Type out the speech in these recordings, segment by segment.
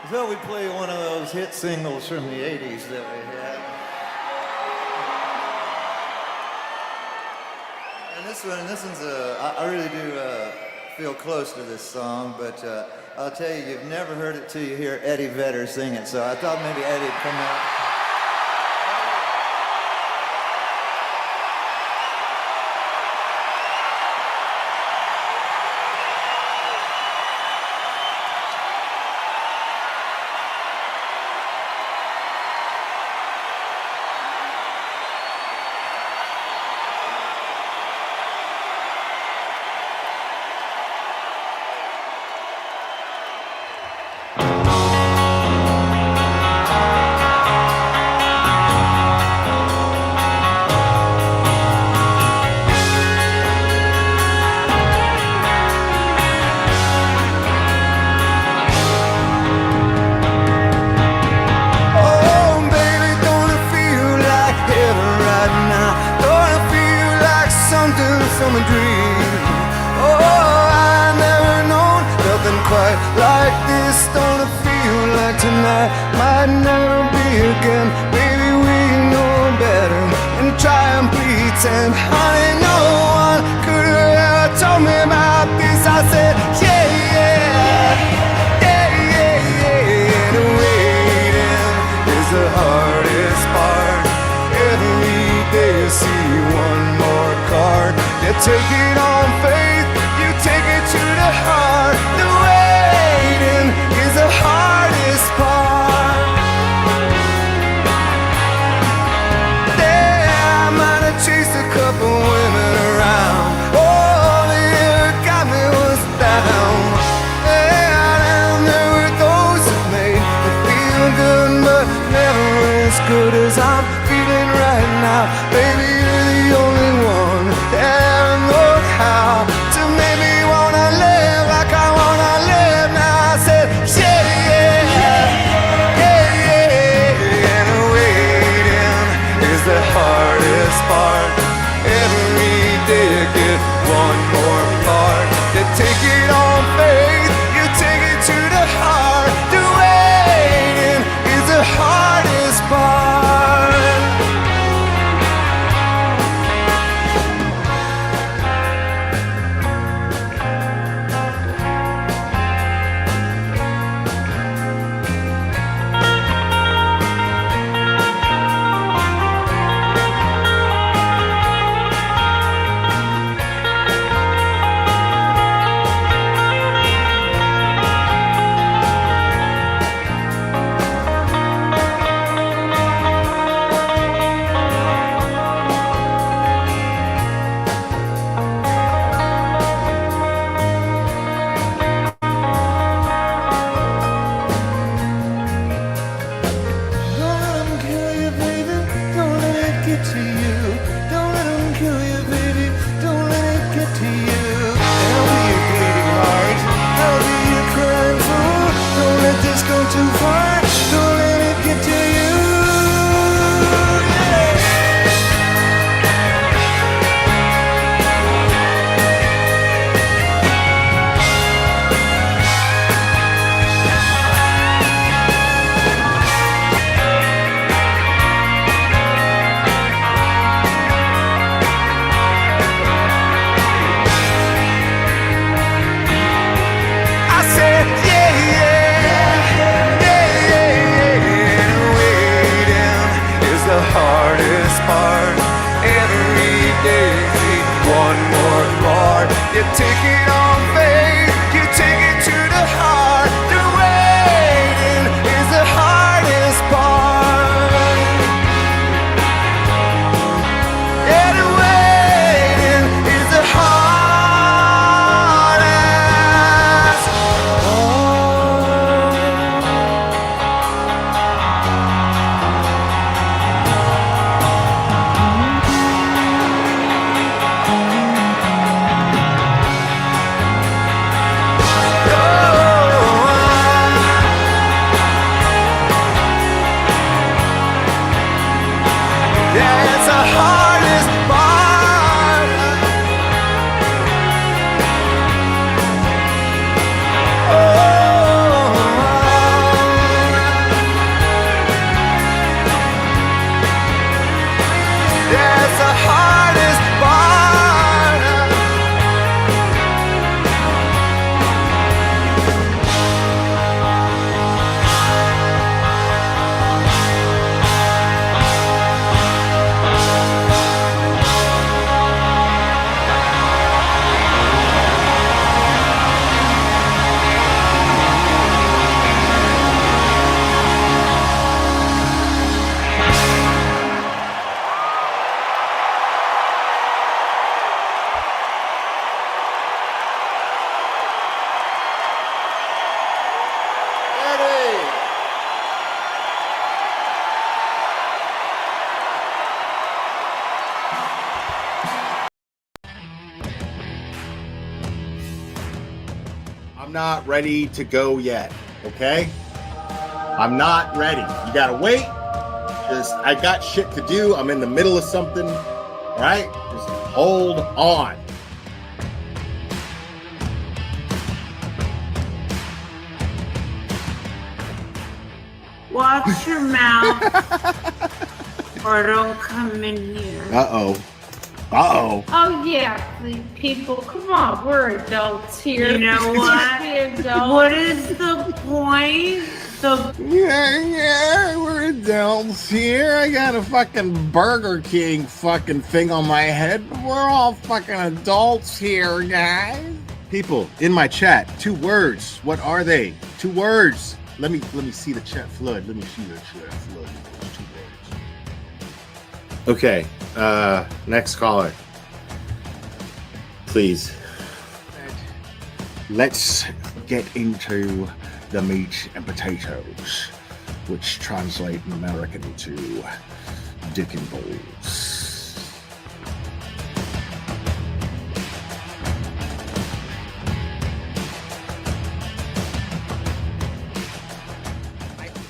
So we play one of those hit singles from the 80s that we had. And this one's I really do feel close to this song, but I'll tell you, you've never heard it till you hear Eddie Vedder sing it, so I thought maybe Eddie'd come out. From a dream. Oh, I never known nothing quite like this. Don't it feel like tonight might never be again? Baby, we know better and try and pretend. Honey, no one could have ever told me about this. I said, yeah, yeah, yeah, yeah, yeah. And waiting is the hardest part. Every day you see one more card. You take it on faith, you take it to the heart. The waiting is the hardest part. Yeah, I might have chased a couple women around. Oh, the year got me was down. Yeah, and there were those that made me feel good, but never as good as I'm feeling right now. Baby, you're the only one that how to make me wanna live like I wanna live now. I said, yeah, yeah, yeah, yeah. And waiting is the hardest part. Every day you get one more part. You take it on faith, you take it to the heart. The waiting is the hardest part. You take it on faith, you take it to the heart. The waiting is the hardest part. Yeah, the waiting is the hardest part. not ready to go yet, okay? I'm not ready. You gotta wait. I got shit to do. I'm in the middle of something, all right? Just hold on. Watch your mouth or don't come in here. Uh-oh. Uh-oh. Oh yeah, people, come on, we're adults here. You know what? What is the point? Yeah, we're adults here. I got a fucking Burger King fucking thing on my head. We're all fucking adults here, guys. People in my chat, 2 words. What are they? 2 words. Let me see the chat flood. Let me see the chat flood. 2 words. Okay, next caller. Please. Let's get into the meat and potatoes, which translate in American to dick and balls.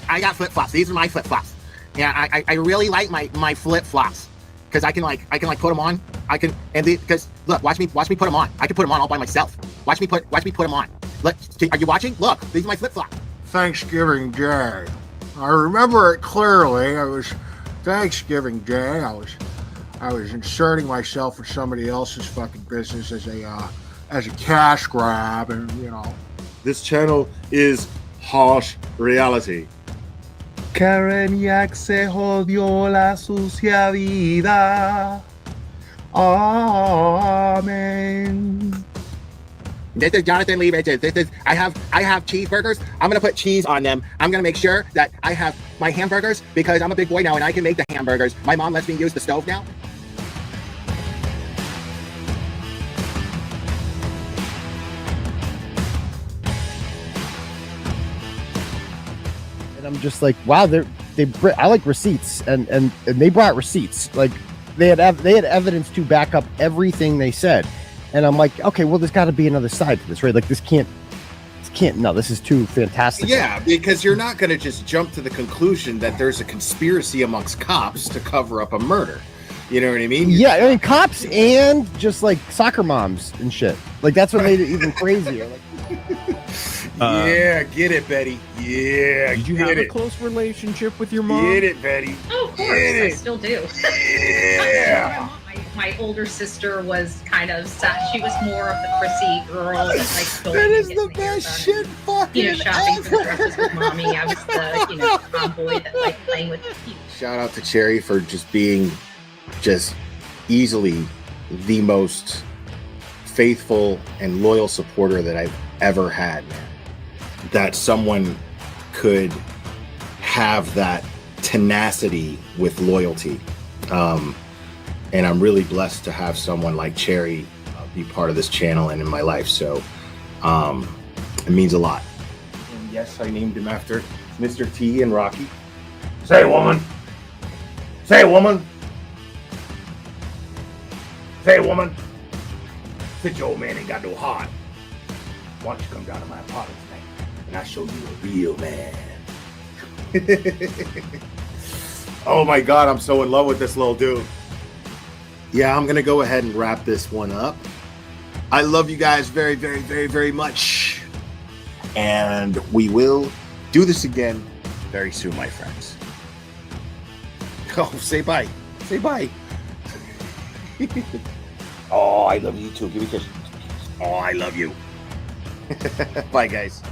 I got flip-flops. These are my flip-flops. Yeah, I really like my flip-flops because I can put them on. Because look, watch me put them on. I can put them on all by myself. Watch me put them on. Look, are you watching? Look, these are my flip-flops. Thanksgiving Day. I remember it clearly. It was Thanksgiving Day. I was inserting myself in somebody else's fucking business as a cash grab, and you know. This channel is harsh reality. Karen Yak se jodió la sucia vida. Amen. This is Jonathan Lee Riches. I have cheeseburgers. I'm gonna put cheese on them. I'm gonna make sure that I have my hamburgers because I'm a big boy now and I can make the hamburgers. My mom lets me use the stove now. And I'm just like, wow, I like receipts, and they brought receipts. Like they had evidence to back up everything they said. And I'm like, okay, well, there's got to be another side to this, right? Like this can't, no, this is too fantastic. Yeah, because you're not going to just jump to the conclusion that there's a conspiracy amongst cops to cover up a murder. You know what I mean? Yeah, I mean, cops and just like soccer moms and shit. Like that's what made it even crazier. Like, yeah, get it, Betty. Yeah, did you have a close relationship with your mom? Get it, Betty. Oh, of course, I still do. Yeah. My older sister was kind of she was more of the prissy girl that like that is the best shit fucking shopping for dresses with mommy. I was the tomboy that liked playing with cute. Shout out to Cherry for just being just easily the most faithful and loyal supporter that I've ever had. That someone could have that tenacity with loyalty. And I'm really blessed to have someone like Cherry be part of this channel and in my life. So it means a lot. And yes, I named him after Mr. T and Rocky. Say, woman. Say, woman. Say, woman. Said your old man ain't got no heart. Why don't you come down to my apartment tonight and I'll show you a real man. Oh my God, I'm so in love with this little dude. Yeah, I'm going to go ahead and wrap this one up. I love you guys very, very, very, very much. And we will do this again very soon, my friends. Oh, say bye. Say bye. Oh, I love you too. Give me a kiss. Oh, I love you. Bye, guys.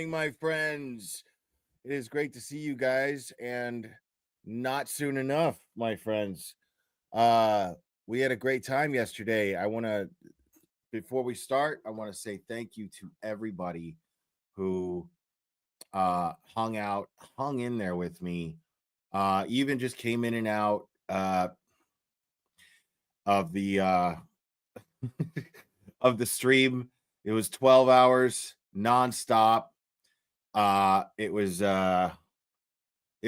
morning, my friends. It is great to see you guys, and not soon enough, my friends. We had a great time yesterday. Before we start, I want to say thank you to everybody who hung in there with me, even just came in and out of the of the stream. It was 12 hours nonstop. It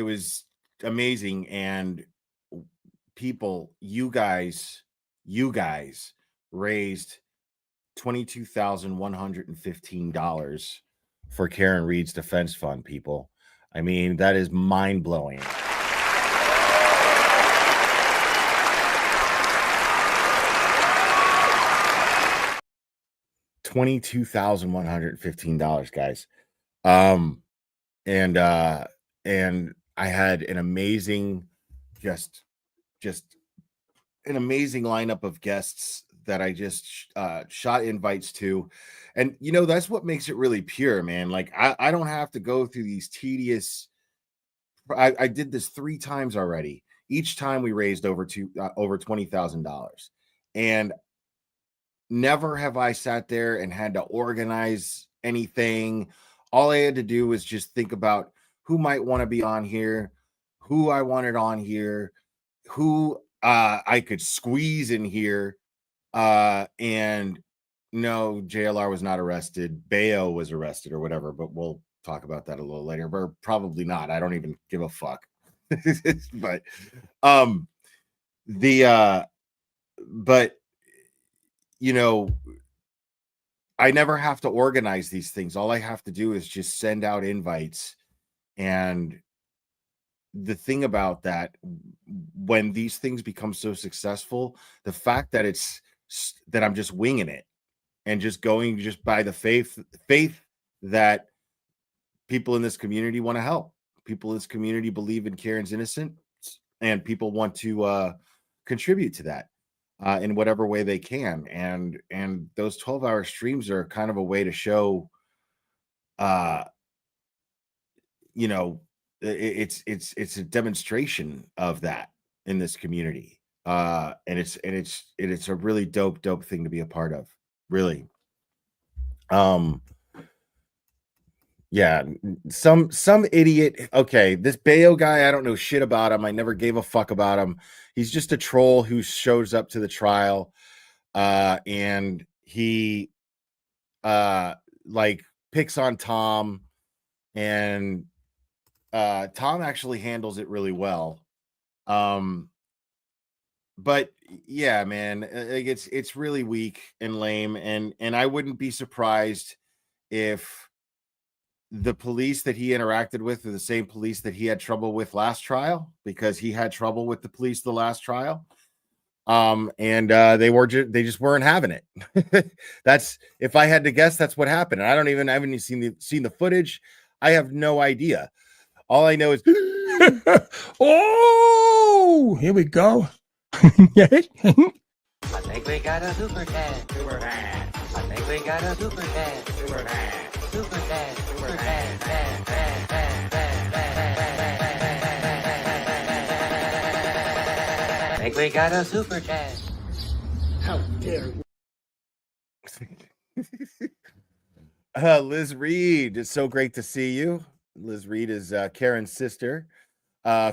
was amazing, and people, you guys raised $22,115 for Karen Reed's defense fund, people. I mean, that is mind-blowing. $22,115, guys. And I had an amazing, just an amazing lineup of guests that I just shot invites to. And that's what makes it really pure, man. Like I don't have to go through these tedious. I did this 3 times already. Each time we raised over $20,000, and never have I sat there and had to organize anything. All I had to do was just think about who might want to be on here, who I wanted on here, who I could squeeze in here. And no, JLR was not arrested. Bayo was arrested or whatever, but we'll talk about that a little later. But probably not. I don't even give a fuck. But I never have to organize these things. All I have to do is just send out invites. And the thing about that, when these things become so successful, the fact that that I'm just winging it and just going just by the faith that people in this community want to help. People in this community believe in Karen's innocence, and people want to contribute to that in whatever way they can. And those 12-hour streams are kind of a way to show, it's a demonstration of that in this community. And it's a really dope thing to be a part of, really. Yeah, some idiot. Okay, this Bayo guy, I don't know shit about him. I never gave a fuck about him. He's just a troll who shows up to the trial, and he like picks on Tom, and Tom actually handles it really well. But yeah, man, like it's really weak and lame, and I wouldn't be surprised if the police that he interacted with are the same police that he had trouble with last trial, because he had trouble with the police the last trial. And they just weren't having it. That's, if I had to guess, that's what happened. And I haven't seen the footage. I have no idea. All I know is Oh, here we go. Yeah. I think we got a super dad. Super dad. I think we got a super dad. Super dad. Super dad. Super dad. I think we got a super dad. How dare you. Liz Reed, it's so great to see you. Liz Reed is Karen's sister.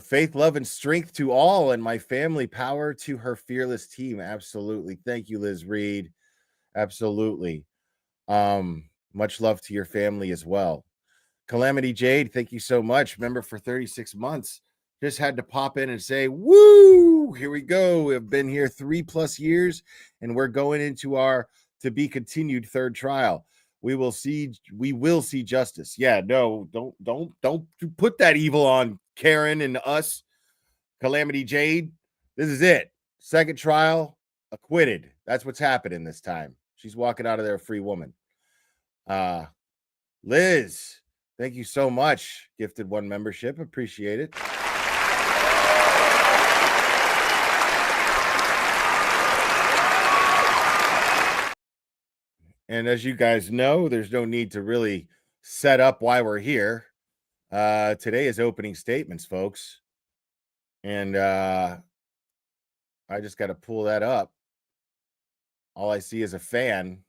Faith, love, and strength to all, and my family, power to her fearless team. Absolutely. Thank you, Liz Reed. Absolutely. Much love to your family as well. Calamity Jade, thank you so much. Member for 36 months. Just had to pop in and say, woo, here we go. We've been here 3+ years, and we're going into our to be continued 3rd trial. We will see justice. Yeah, no, don't put that evil on Karen and us. Calamity Jade, this is it. 2nd trial, acquitted. That's what's happening this time. She's walking out of there a free woman. Liz, thank you so much. Gifted 1 membership. Appreciate it. And as you guys know, there's no need to really set up why we're here. Today is opening statements, folks. And I just got to pull that up. All I see is a fan.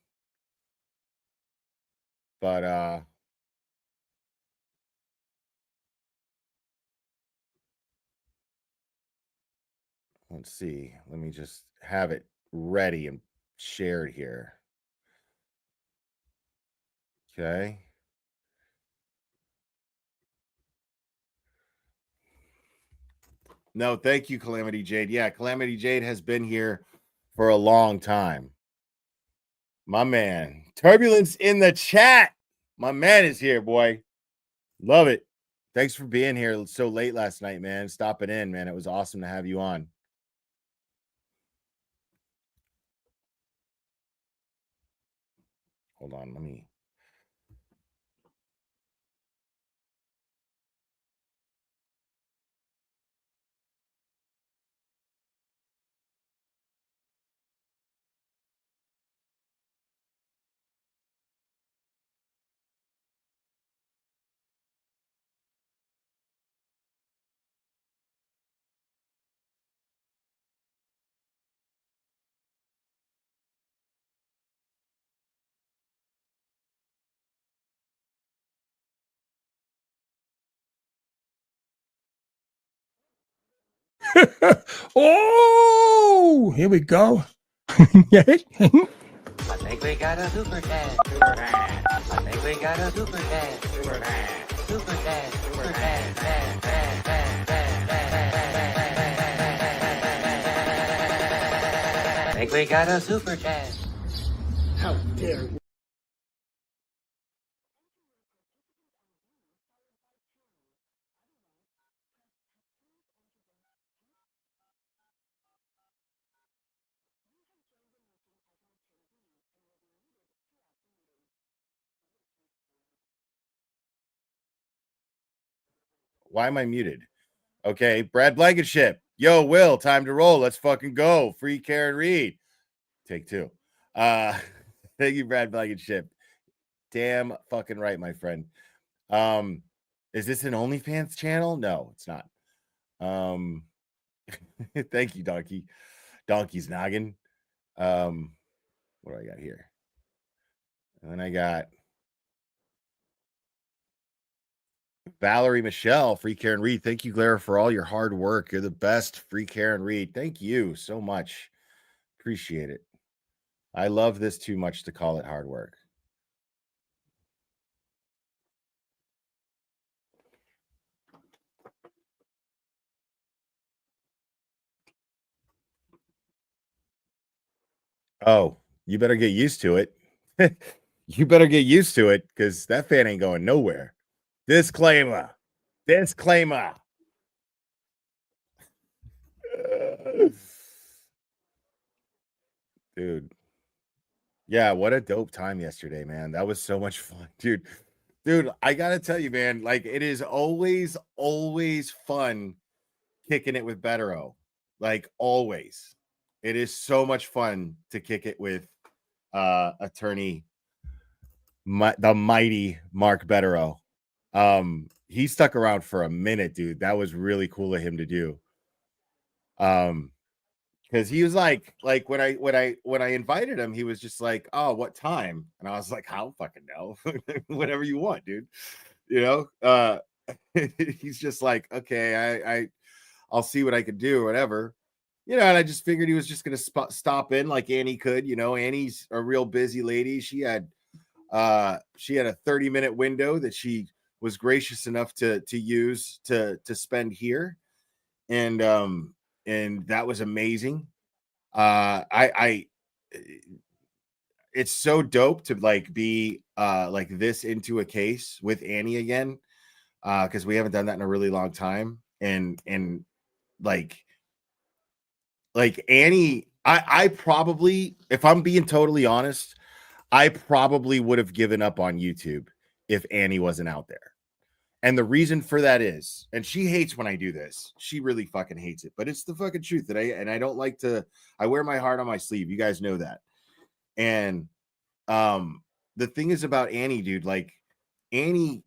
But let's see. Let me just have it ready and shared here. Okay. No, thank you, Calamity Jade. Yeah, Calamity Jade has been here for a long time. My man. Turbulence in the chat. My man is here, boy. Love it. Thanks for being here so late last night, man. Stopping in, man. It was awesome to have you on. Hold on, let me. Oh, here we go. Yeah. I think we got a super dad. I think we got a super dad. Super dad. Super dad. Super dad. I think we got a super dad. How dare you? Why am I muted? Okay, Brad Blankenship. Yo, Will, time to roll. Let's fucking go. Free Karen Reed. Take two. Thank you, Brad Blankenship. Damn fucking right, my friend. Is this an OnlyFans channel? No, it's not. Thank you, Donkey. Donkey's noggin. What do I got here? And then I got Valerie Michelle, Free Karen Reed. Thank you, Clara, for all your hard work. You're the best, Free Karen Reed. Thank you so much. Appreciate it. I love this too much to call it hard work. Oh, you better get used to it. You better get used to it because that fan ain't going nowhere. Disclaimer. Disclaimer. Dude. Yeah, what a dope time yesterday, man. That was so much fun, dude. Dude, I gotta tell you, man, like it is always fun kicking it with Bettero. Like always. It is so much fun to kick it with attorney the mighty Mark Bettero. He stuck around for a minute, dude. That was really cool of him to do. Because he was like when I invited him, he was just like, oh, what time? And I was like, I don't fucking know. Whatever you want, dude. You know, he's just like, okay, I'll see what I could do or whatever. You know, and I just figured he was just gonna stop in like Annie could. You know, Annie's a real busy lady. She had a 30-minute window that she was gracious enough to use to spend here, and that was amazing. It's so dope to like be like this into a case with Annie again, because we haven't done that in a really long time, and like Annie, I probably, if I'm being totally honest, I probably would have given up on YouTube if Annie wasn't out there. And the reason for that is, and she hates when I do this. She really fucking hates it, but it's the fucking truth that I don't like to, I wear my heart on my sleeve. You guys know that. And the thing is about Annie, dude, like Annie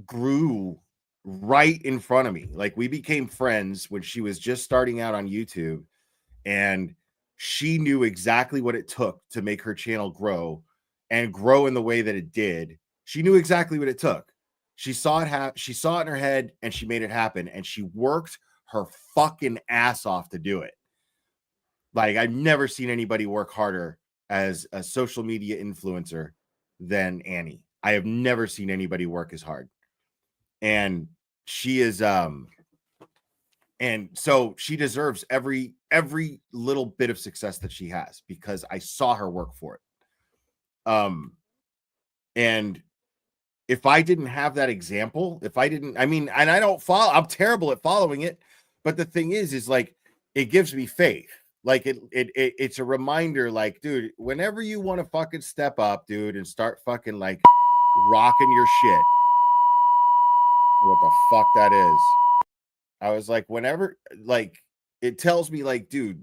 grew right in front of me. Like, we became friends when she was just starting out on YouTube, and she knew exactly what it took to make her channel grow and grow in the way that it did. She knew exactly what it took. She saw it she saw it in her head, and she made it happen, and she worked her fucking ass off to do it. Like, I've never seen anybody work harder as a social media influencer than Annie. I have never seen anybody work as hard. And she is and so she deserves every little bit of success that she has, because I saw her work for it. And if I didn't have that example, if I didn't, I mean, and I don't follow, I'm terrible at following it, but the thing is like, it gives me faith. Like, it's a reminder, like, dude, whenever you want to fucking step up, dude, and start fucking like rocking your shit. What the fuck that is? I was like, whenever, like, it tells me, like, dude,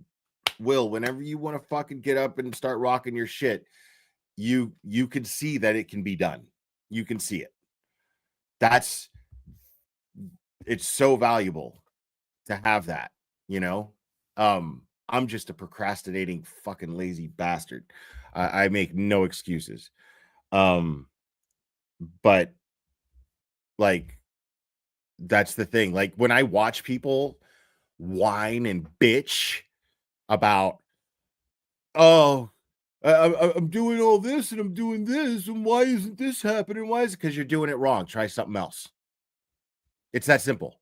Will, whenever you want to fucking get up and start rocking your shit, you can see that it can be done. You can see it. It's so valuable to have that, you know? I'm just a procrastinating fucking lazy bastard. I make no excuses. But like, that's the thing. Like, when I watch people whine and bitch about, oh, I'm doing all this and I'm doing this, and why isn't this happening? Why is it? Because you're doing it wrong. Try something else. It's that simple.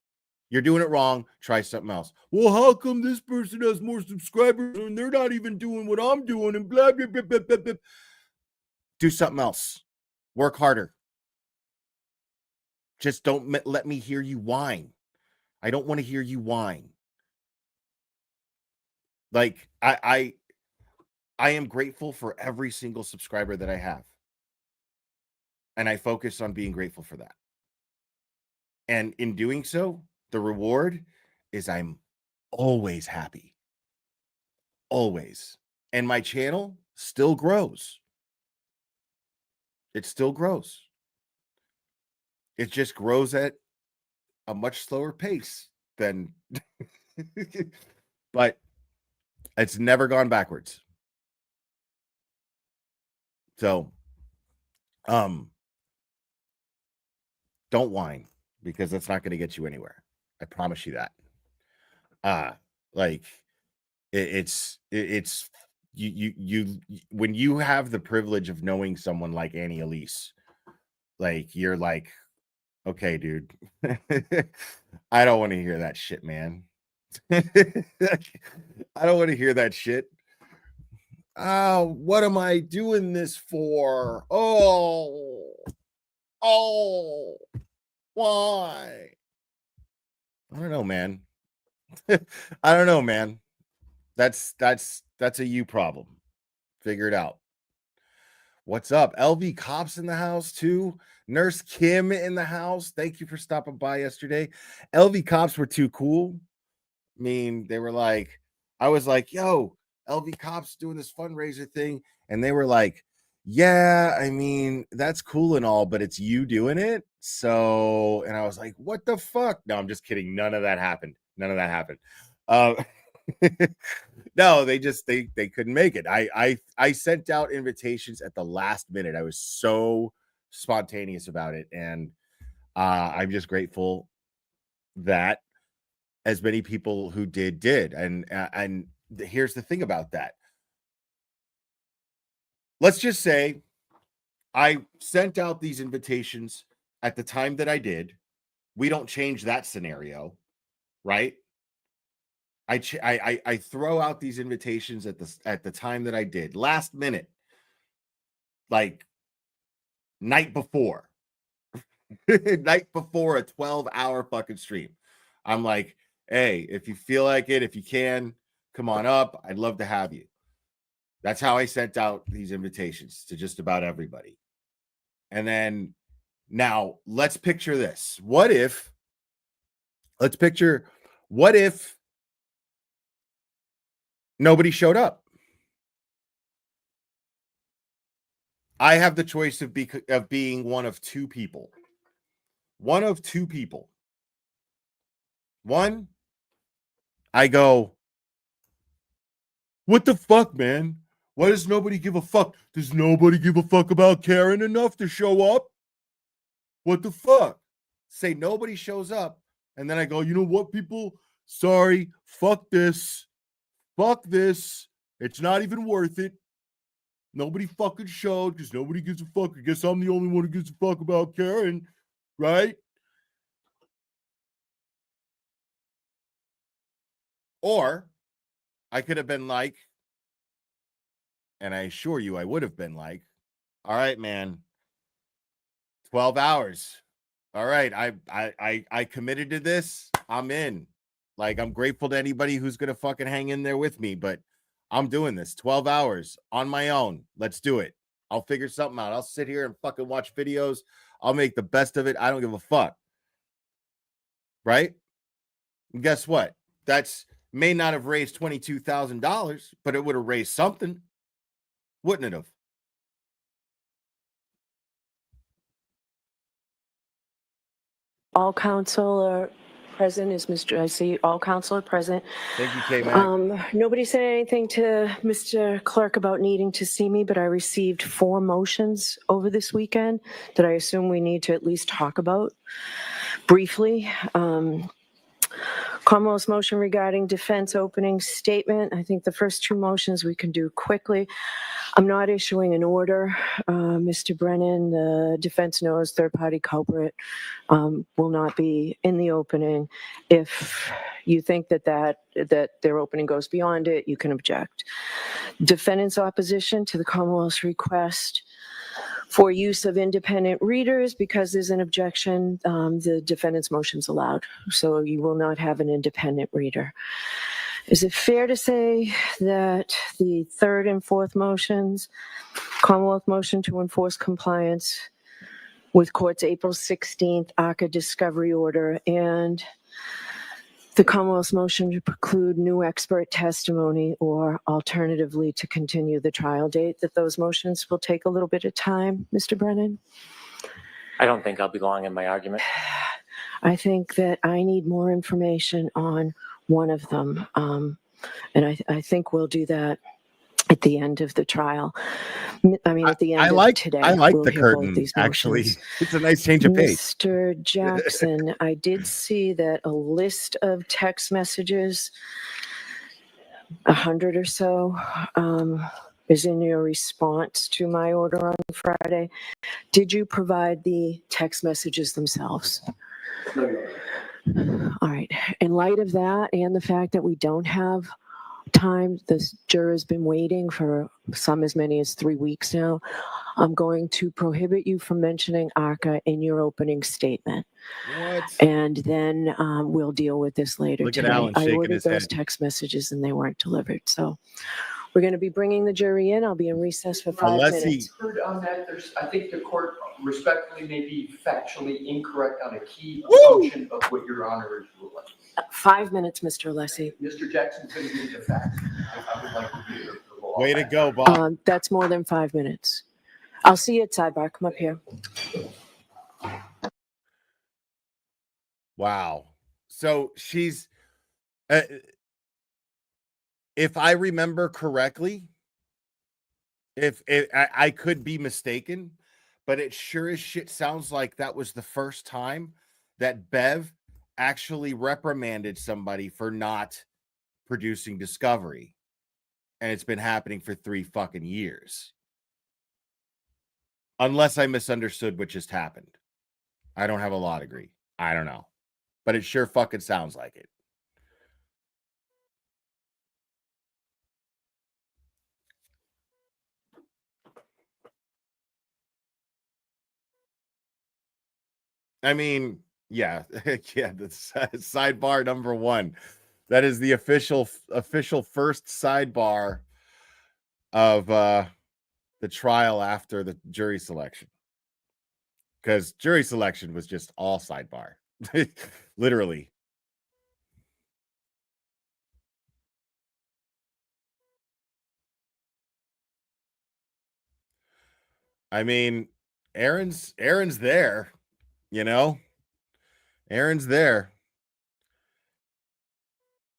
You're doing it wrong. Try something else. Well, how come this person has more subscribers and they're not even doing what I'm doing, and blah, blah, blah, blah, blah, blah. Do something else. Work harder. Just don't let me hear you whine. I don't want to hear you whine. Like, I am grateful for every single subscriber that I have. And I focus on being grateful for that. And in doing so, the reward is I'm always happy. Always. And my channel still grows. It still grows. It just grows at a much slower pace than, but it's never gone backwards. So, don't whine, because that's not going to get you anywhere. I promise you that. Like, it's you when you have the privilege of knowing someone like Annie Elise, like, you're like, okay, dude, I don't want to hear that shit, man. I don't want to hear that shit. Oh, what am I doing this for? Oh, why? I don't know, man. I don't know, man. That's a you problem. Figure it out. What's up? LV Cops in the house too. Nurse Kim in the house. Thank you for stopping by yesterday. LV Cops were too cool. I mean, they were like, I was like, yo, LV Cops doing this fundraiser thing. And they were like, yeah, I mean, that's cool and all, but it's you doing it. So, and I was like, what the fuck? No, I'm just kidding. None of that happened. None of that happened. No, they couldn't make it. I sent out invitations at the last minute. I was so spontaneous about it. And I'm just grateful that as many people who did. And here's the thing about that. Let's just say I sent out these invitations at the time that I did. We don't change that scenario, right? I throw out these invitations at the time that I did, last minute, like night before a 12-hour fucking stream. I'm like, hey, if you feel like it, if you can, come on up. I'd love to have you. That's how I sent out these invitations to just about everybody. And then now let's picture this. What if nobody showed up? I have the choice of being one of two people. One of two people. One, I go, what the fuck, man? Why does nobody give a fuck? Does nobody give a fuck about Karen enough to show up? What the fuck? Say nobody shows up. And then I go, you know what, people? Sorry, fuck this. Fuck this. It's not even worth it. Nobody fucking showed because nobody gives a fuck. I guess I'm the only one who gives a fuck about Karen, right? Or I could have been like, and I assure you I would have been like, all right, man, 12 hours. All right, I committed to this. I'm in. Like, I'm grateful to anybody who's gonna fucking hang in there with me, but I'm doing this 12 hours on my own. Let's do it. I'll figure something out. I'll sit here and fucking watch videos. I'll make the best of it. I don't give a fuck. Right? And guess what? That's may not have raised $22,000, but it would have raised something. Wouldn't it have? All counsel are present. Is Mr. I see all counsel are present. Thank you, K-Mac. Nobody said anything to Mr. Clerk about needing to see me, but I received 4 motions over this weekend that I assume we need to at least talk about briefly. Commonwealth's motion regarding defense opening statement. I think the first 2 motions we can do quickly. I'm not issuing an order. Mr. Brennan, the defense knows third-party culprit will not be in the opening. If you think that their opening goes beyond it, you can object. Defendant's opposition to the Commonwealth's request for use of independent readers, because there's an objection, the defendant's motion's allowed. So you will not have an independent reader. Is it fair to say that the 3rd and 4th motions, Commonwealth motion to enforce compliance with court's April 16th ACA discovery order and the Commonwealth's motion to preclude new expert testimony or alternatively to continue the trial date, that those motions will take a little bit of time, Mr. Brennan? I don't think I'll be long in my argument. I think that I need more information on one of them. And I think we'll do that at the end of the trial. I mean, at the end of today. I like we'll the hear both curtain, these actually. motions. It's a nice change of pace. Mr. Jackson, I did see that a list of text messages, 100 or so, is in your response to my order on Friday. Did you provide the text messages themselves? All right. In light of that and the fact that we don't have time, this juror's been waiting for some as many as 3 weeks now, I'm going to prohibit you from mentioning ARCA in your opening statement. What? And then we'll deal with this later Look at today. Alan I shaking ordered his those head. text messages and they weren't delivered. So we're going to be bringing the jury in. I'll be in recess for 5 Unless he- minutes. Heard on that, I think the court respectfully may be factually incorrect on a key Woo! assumption of what your honor is ruling. 5 minutes, Mr. Alessi. Mr. Jackson's going to give the facts. I would like to hear the law. Way to go, Bob. That's more than 5 minutes. I'll see you at sidebar. Come up here. Wow. So she's, if I remember correctly, if I could be mistaken, but it sure as shit sounds like that was the first time that Bev actually reprimanded somebody for not producing discovery. And it's been happening for 3 fucking years. Unless I misunderstood what just happened. I don't have a law degree. I don't know. But it sure fucking sounds like it. I mean, yeah, yeah, that's sidebar number 1. That is the official first sidebar of the trial after the jury selection. Because jury selection was just all sidebar. Literally. I mean, Aaron's there, you know. Aaron's there,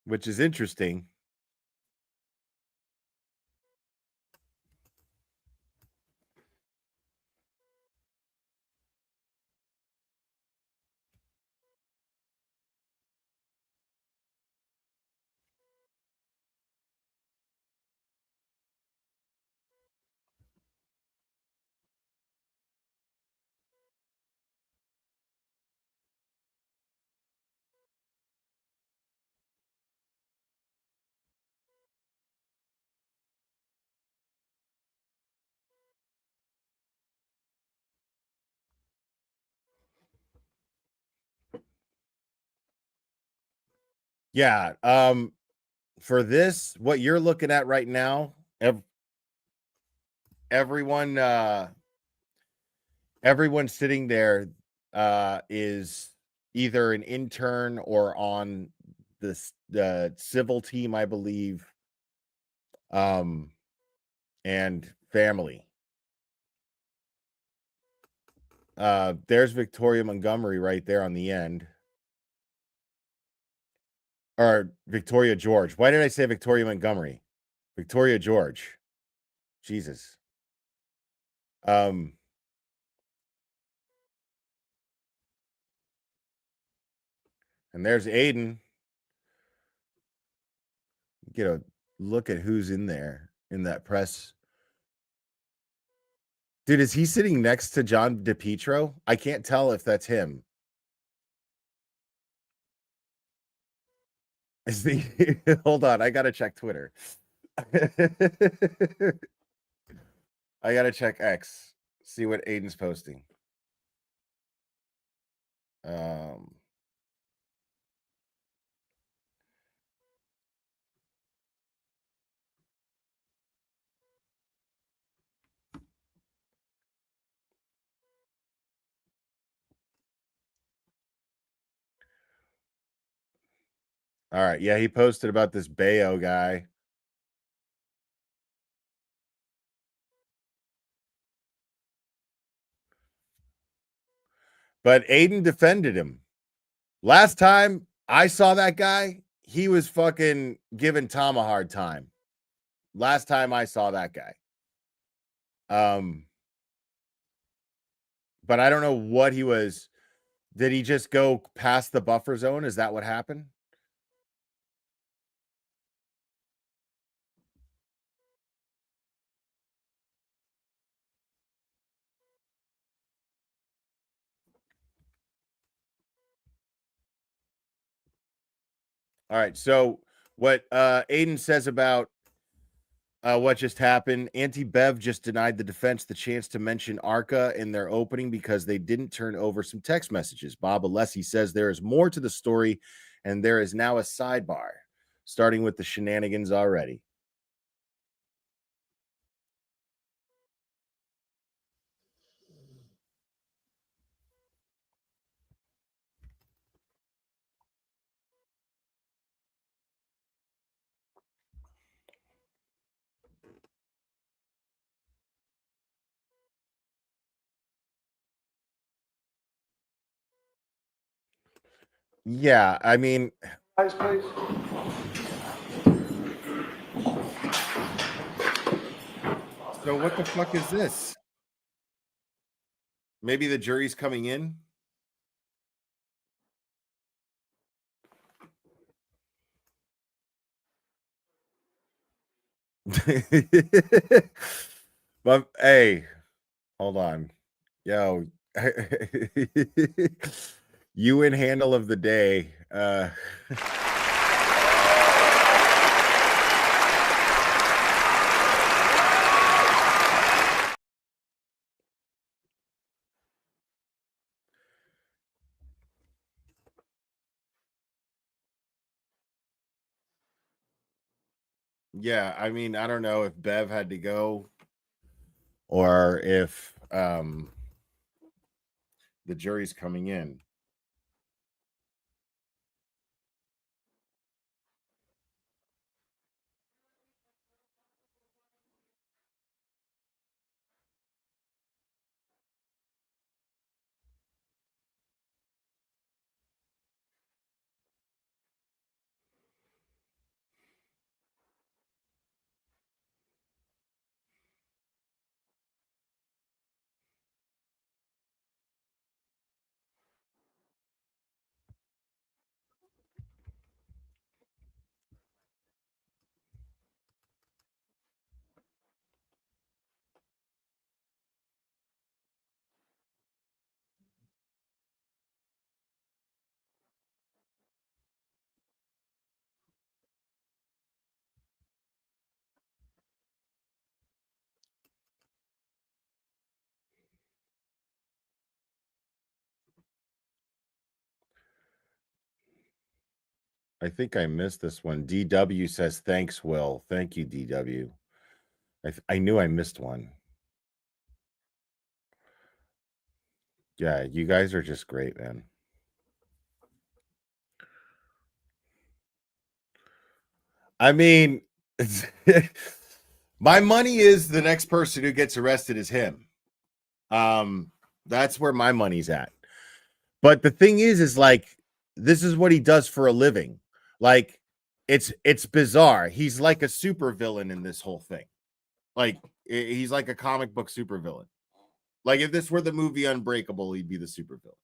which is interesting. Yeah. For this, what you're looking at right now, everyone sitting there is either an intern or on the civil team, I believe, and family. There's Victoria Montgomery right there on the end. Or Victoria George. Why did I say Victoria Montgomery? Victoria George. Jesus. And there's Aiden. Get a look at who's in there in that press. Dude, is he sitting next to John DePietro? I can't tell if that's him. Is the hold on, I gotta check Twitter. I gotta check X, see what Aiden's posting. All right, yeah, he posted about this Bayo guy. But Aiden defended him. Last time I saw that guy, he was fucking giving Tom a hard time. Last time I saw that guy. But I don't know what he was. Did he just go past the buffer zone? Is that what happened? All right. So what Aiden says about what just happened, Auntie Bev just denied the defense the chance to mention ARCA in their opening because they didn't turn over some text messages. Bob Alessi says there is more to the story, and there is now a sidebar, starting with the shenanigans already. Yeah, I mean, Guys, please. so what the fuck is this? Maybe the jury's coming in. But hey, hold on. Yo, you in handle of the day. Yeah, I mean, I don't know if Bev had to go or if the jury's coming in. I think I missed this one. DW says, thanks, Will. Thank you, DW. I knew I missed one. Yeah, you guys are just great, man. I mean, my money is the next person who gets arrested is him. That's where my money's at. But the thing is like, this is what he does for a living. Like, it's bizarre. He's like a supervillain in this whole thing. Like, he's like a comic book supervillain. Like, if this were the movie Unbreakable, he'd be the supervillain.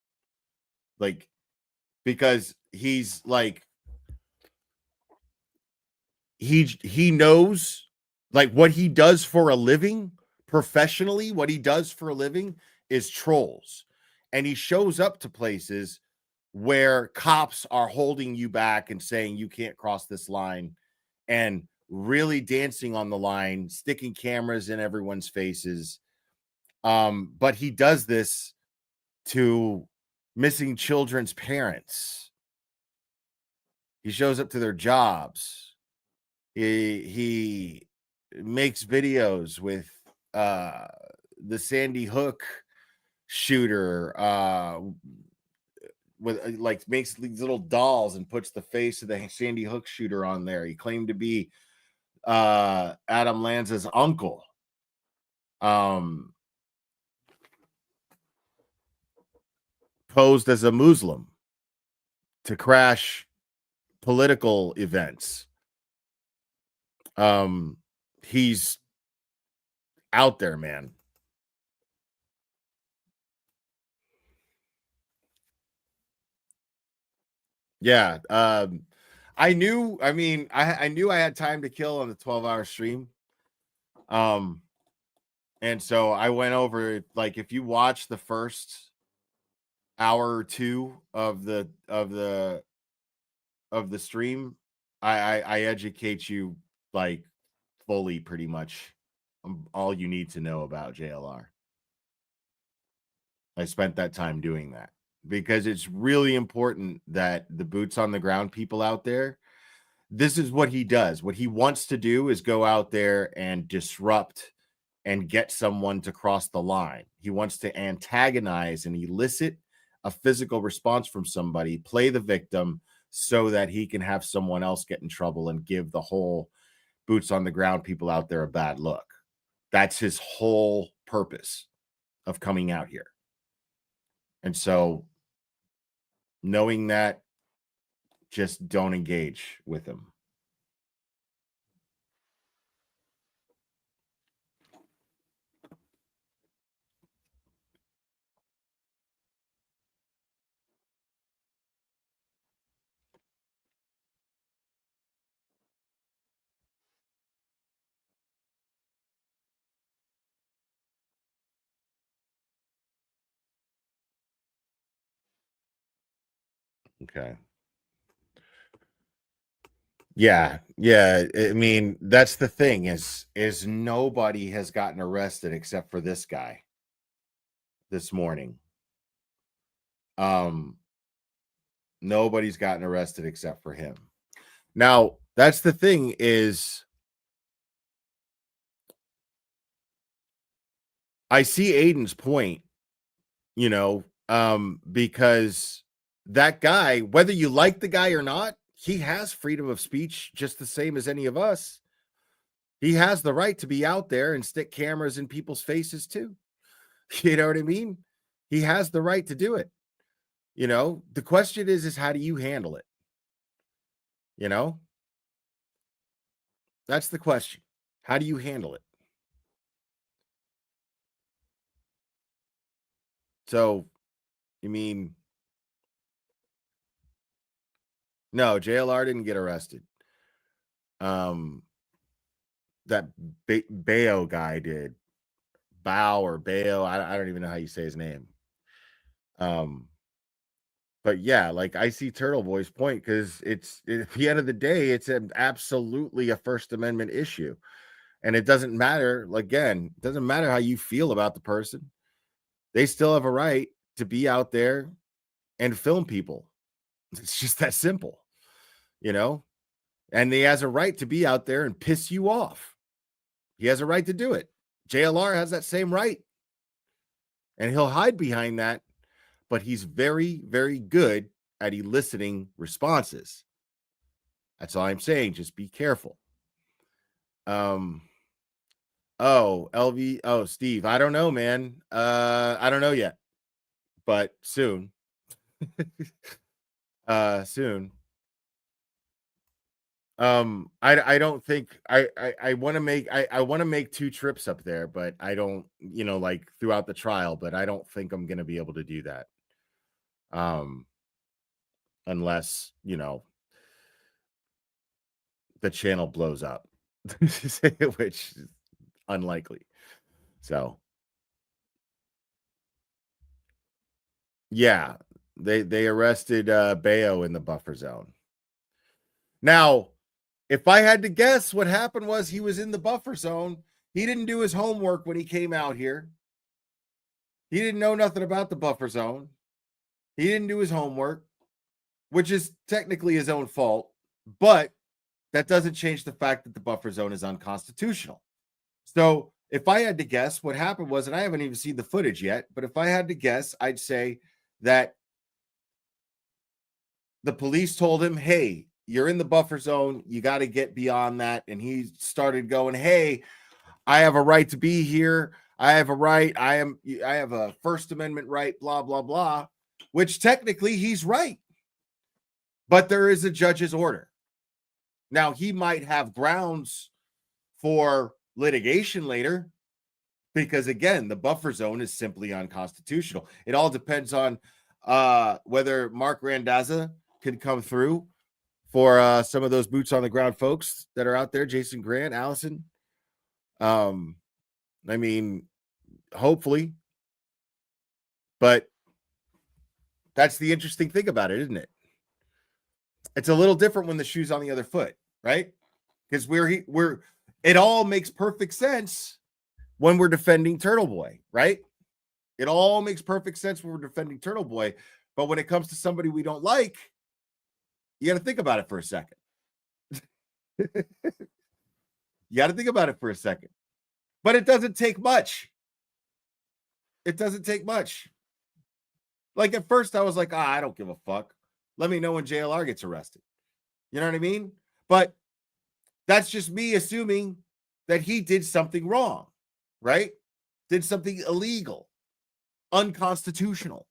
Like, because he's like, he knows like what he does for a living professionally. What he does for a living is trolls, and he shows up to places where cops are holding you back and saying you can't cross this line, and really dancing on the line, sticking cameras in everyone's faces. But he does this to missing children's parents. He shows up to their jobs. He makes videos with the Sandy Hook shooter, with like makes these little dolls and puts the face of the Sandy Hook shooter on there. He claimed to be Adam Lanza's uncle. Posed as a Muslim to crash political events. He's out there, man. Yeah. I knew I knew I had time to kill on the 12-hour stream. And so I went over, like, if you watch the first hour or two of the stream, I educate you like fully, pretty much all you need to know about JLR. I spent that time doing that because it's really important that the boots on the ground people out there, this is what he does. What he wants to do is go out there and disrupt and get someone to cross the line. He wants to antagonize and elicit a physical response from somebody, play the victim so that he can have someone else get in trouble and give the whole boots on the ground people out there a bad look. That's his whole purpose of coming out here. And so knowing that, just don't engage with him. Okay. Yeah. I mean, that's the thing is nobody has gotten arrested except for this guy this morning. Nobody's gotten arrested except for him. Now, that's the thing is I see Aiden's point, because that guy, whether you like the guy or not, he has freedom of speech just the same as any of us. He has the right to be out there and stick cameras in people's faces too. You know what I mean? He has the right to do it. The question is how do you handle it? That's the question. How do you handle it? So, no, JLR didn't get arrested. That Bayo guy did. Bao or Bayo. I don't even know how you say his name. But yeah, like I see Turtle Boy's point, because it's at the end of the day, it's absolutely a First Amendment issue. And it doesn't matter, again, it doesn't matter how you feel about the person. They still have a right to be out there and film people. It's just that simple. you know, and he has a right to be out there and piss you off. He has a right to do it. JLR has that same right, and he'll hide behind that, but he's very, very good at eliciting responses. That's all I'm saying. Just be careful. Oh, LV. Oh, Steve. I don't know, man. I don't know yet, but soon. Soon. I don't think I want to make I want to make 2 trips up there, but I don't, like throughout the trial, but I don't think I'm gonna be able to do that. Unless, the channel blows up, which is unlikely. So yeah, they arrested Bayo in the buffer zone. Now, if I had to guess, what happened was he was in the buffer zone. He didn't do his homework when he came out here. He didn't know nothing about the buffer zone. He didn't do his homework, which is technically his own fault, but that doesn't change the fact that the buffer zone is unconstitutional. So if I had to guess, what happened was, and I haven't even seen the footage yet, but if I had to guess, I'd say that the police told him, hey, you're in the buffer zone. You got to get beyond that. And he started going, hey, I have a right to be here. I have a right. I have a First Amendment right, blah, blah, blah, which technically he's right. But there is a judge's order. Now, he might have grounds for litigation later because, again, the buffer zone is simply unconstitutional. It all depends on whether Mark Randazza can come through for some of those boots on the ground folks that are out there, Jason Grant, Allison. I mean, hopefully, but that's the interesting thing about it, isn't it? It's a little different when the shoe's on the other foot, right? Because it all makes perfect sense when we're defending Turtle Boy, right? It all makes perfect sense when we're defending Turtle Boy, but when it comes to somebody we don't like, you got to think about it for a second. You got to think about it for a second. But it doesn't take much. It doesn't take much. Like at first I was like, I don't give a fuck. Let me know when JLR gets arrested. You know what I mean? But that's just me assuming that he did something wrong, right? Did something illegal, unconstitutional.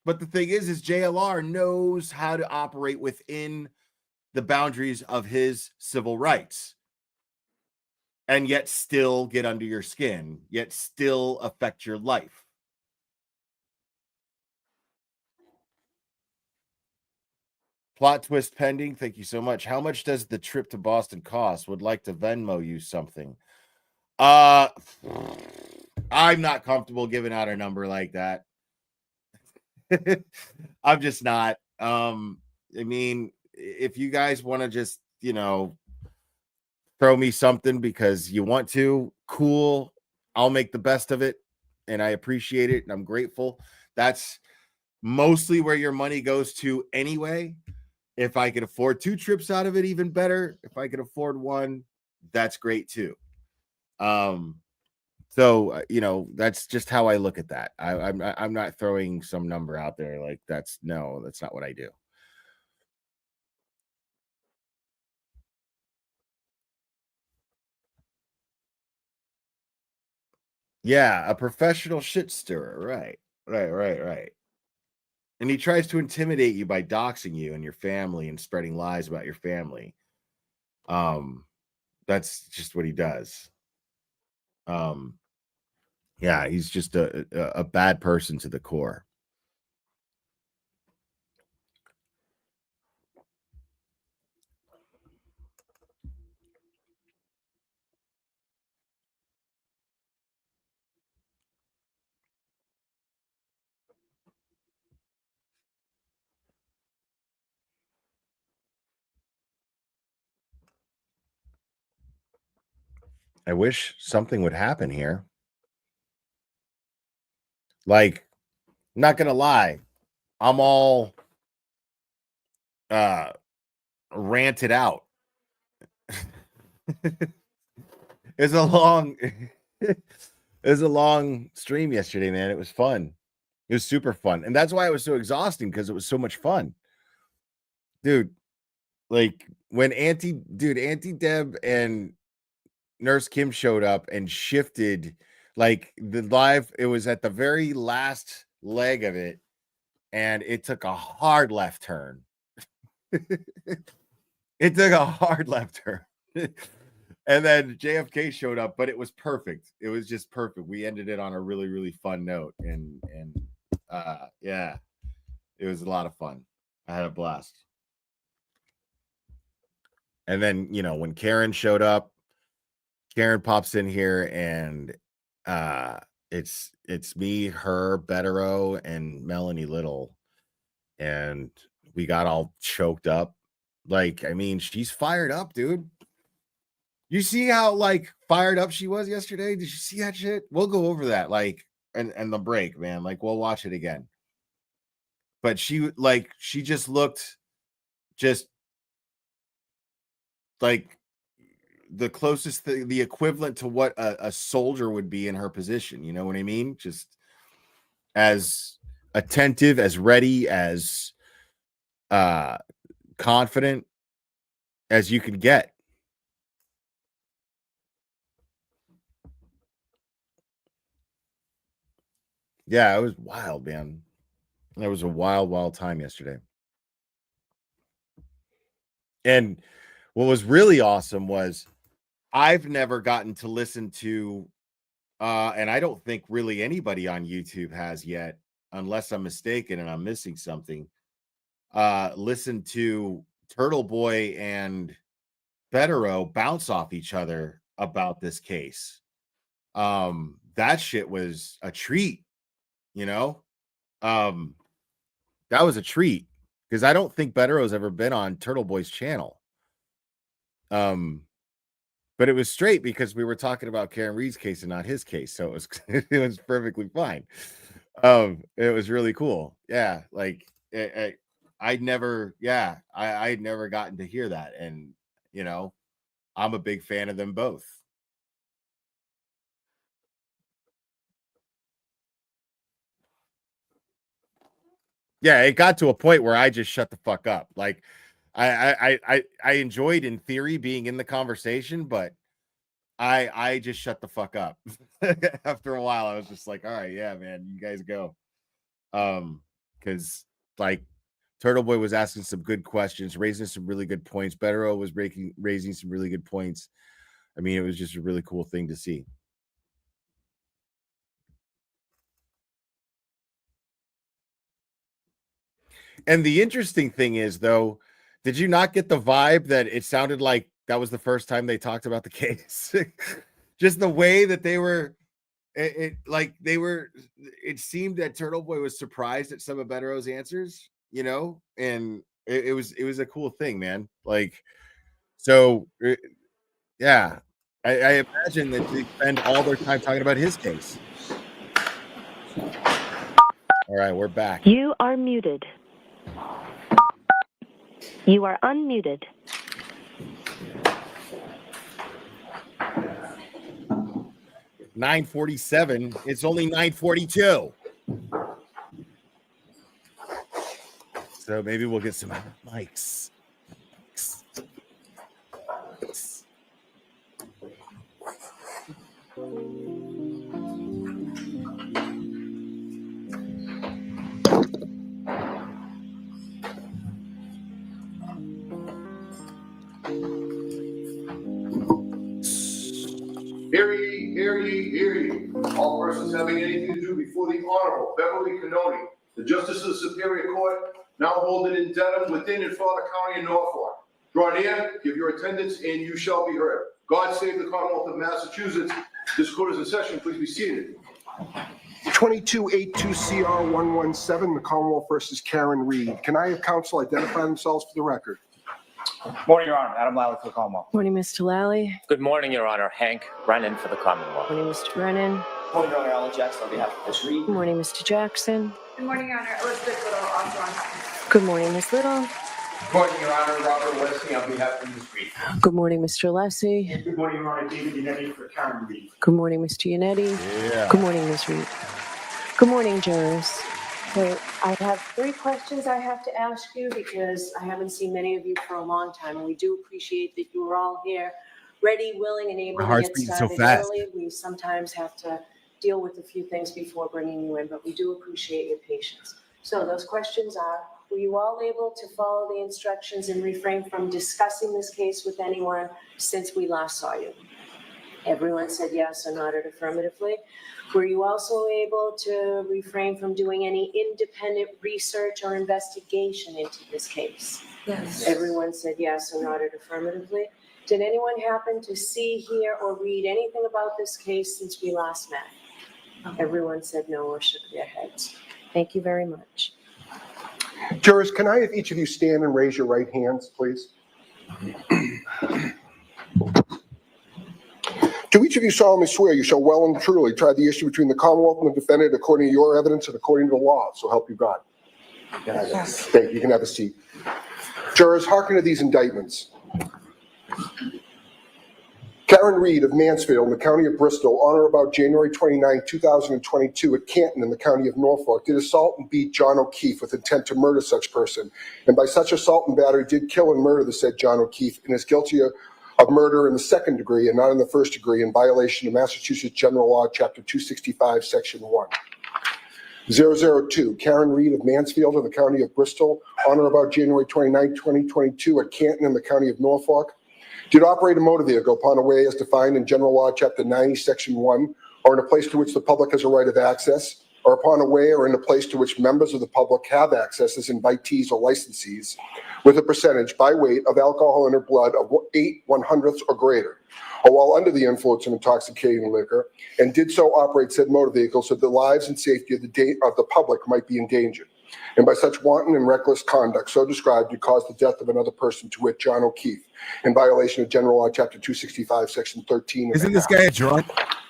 But the thing is JLR knows how to operate within the boundaries of his civil rights and yet still get under your skin, yet still affect your life. Plot twist pending. Thank you so much. How much does the trip to Boston cost? Would like to Venmo you something. I'm not comfortable giving out a number like that. I'm just not. I mean, if you guys want to just, throw me something because you want to, cool. I'll make the best of it. And I appreciate it. And I'm grateful. That's mostly where your money goes to anyway. If I could afford 2 trips out of it, even better. If I could afford 1, that's great too. So that's just how I look at that. I'm not throwing some number out there like that's not what I do. Yeah, a professional shit stirrer, right. And he tries to intimidate you by doxing you and your family and spreading lies about your family. That's just what he does. Yeah, he's just a bad person to the core. I wish something would happen here. Like, I'm not gonna lie. I'm all ranted out. It's a long stream yesterday, man. It was fun. It was super fun. And that's why it was so exhausting, because it was so much fun. Dude, like when Auntie Deb and Nurse Kim showed up and shifted, like the live, it was at the very last leg of it, and it took a hard left turn. It took a hard left turn. And then JFK showed up, but it was perfect. It was just perfect. We ended it on a really, really fun note. And yeah, it was a lot of fun. I had a blast. And then, you know, when Karen showed up, Karen pops in here, and it's me, her, Bettero, and Melanie Little. And we got all choked up. Like, I mean, she's fired up, dude. You see how like fired up she was yesterday? Did you see that shit? We'll go over that, like, and the break, man. Like, we'll watch it again. But she just looked just like the closest thing, the equivalent to what a soldier would be in her position. You know what I mean? Just as attentive, as ready, as confident as you could get. Yeah, it was wild, man. It was a wild, wild time yesterday. And what was really awesome was I've never gotten to listen to, and I don't think really anybody on YouTube has yet, unless I'm mistaken and I'm missing something, listen to Turtle Boy and Bettero bounce off each other about this case. That shit was a treat, you know? That was a treat, because I don't think Bettero's ever been on Turtle Boy's channel. But it was straight because we were talking about Karen Reed's case and not his case, so it was perfectly fine. It was really cool. Yeah, like I'd never gotten to hear that, and you know, I'm a big fan of them both. Yeah, it got to a point where I just shut the fuck up. Like, I enjoyed, in theory, being in the conversation, but I just shut the fuck up. After a while, I was just like, all right, yeah, man, you guys go. Because like Turtle Boy was asking some good questions, raising some really good points. Bettero was raising some really good points. I mean, it was just a really cool thing to see. And the interesting thing is, though, did you not get the vibe that it sounded like that was the first time they talked about the case? Just the way that they were, it seemed that Turtle Boy was surprised at some of Bettero's answers, you know, and it was a cool thing, man. Like, so yeah, I imagine that they spend all their time talking about his case. All right, we're back. You are muted. You are unmuted. $9:47. It's only 9:42. So maybe we'll get some mics. Hear ye, hear ye, hear ye. All persons having anything to do before the Honorable Beverly Cannoni, the Justice of the Superior Court, now holding in Dedham, within and for the County of Norfolk. Draw near, give your attendance, and you shall be heard. God save the Commonwealth of Massachusetts. This court is in session. Please be seated. 2282CR117, the Commonwealth versus Karen Reed. Can I have counsel identify themselves for the record? Morning, Your Honor. Adam Lally for the Commonwealth. Morning, Mr. Lally. Good morning, Your Honor. Hank Brennan for the Commonwealth. Morning, Mr. Brennan. Morning, Your Honor. Alan Jackson on behalf of Ms. Reed. Good morning, Mr. Jackson. Good morning, Your Honor. Elizabeth Little, also on behalf. Good morning, Ms. Little. Good morning, Your Honor. Robert Leslie on behalf of Ms. Reed. Good morning, Mr. Leslie. Good morning, Your Honor. David Yannetti for Karen Reed. Good morning, Mr. Yannetti. Yeah. Good morning, Ms. Reed. Good morning, jurors. So I have 3 questions I have to ask you because I haven't seen many of you for a long time, and we do appreciate that you are all here, ready, willing, and able My to heart's get beating so started fast. early. We sometimes have to deal with a few things before bringing you in, but we do appreciate your patience. So those questions are, were you all able to follow the instructions and refrain from discussing this case with anyone since we last saw you? Everyone said yes or nodded affirmatively. Were you also able to refrain from doing any independent research or investigation into this case? Yes. Everyone said yes or nodded affirmatively. Did anyone happen to see, hear, or read anything about this case since we last met? Everyone said no or shook their heads. Thank you very much. Jurors, can I have each of you stand and raise your right hands, please? Do each of you solemnly swear you shall well and truly try the issue between the Commonwealth and the defendant according to your evidence and according to the law, so help you God? Yes. Thank you. You can have a seat. Jurors, hearken to these indictments. Karen Reed of Mansfield in the county of Bristol, on or about January 29, 2022 at Canton in the county of Norfolk, did assault and beat John O'Keefe with intent to murder such person, and by such assault and battery did kill and murder the said John O'Keefe, and is guilty of murder in the 2nd degree and not in the 1st degree in violation of Massachusetts General Law, Chapter 265, Section 1. 002, Karen Reed of Mansfield in the county of Bristol, on or about January 29, 2022 at Canton in the county of Norfolk, did operate a motor vehicle upon a way as defined in General Law, Chapter 90, Section 1, or in a place to which the public has a right of access, or upon a way or in a place to which members of the public have access as invitees or licensees, with a percentage by weight of alcohol in their blood of 8/100ths or greater, or while under the influence of intoxicating liquor, and did so operate said motor vehicle so that the lives and safety of the public might be endangered. And by such wanton and reckless conduct so described to cause the death of another person, to wit, John O'Keefe, in violation of General Law, Chapter 265, Section 13. Isn't this guy a drunk?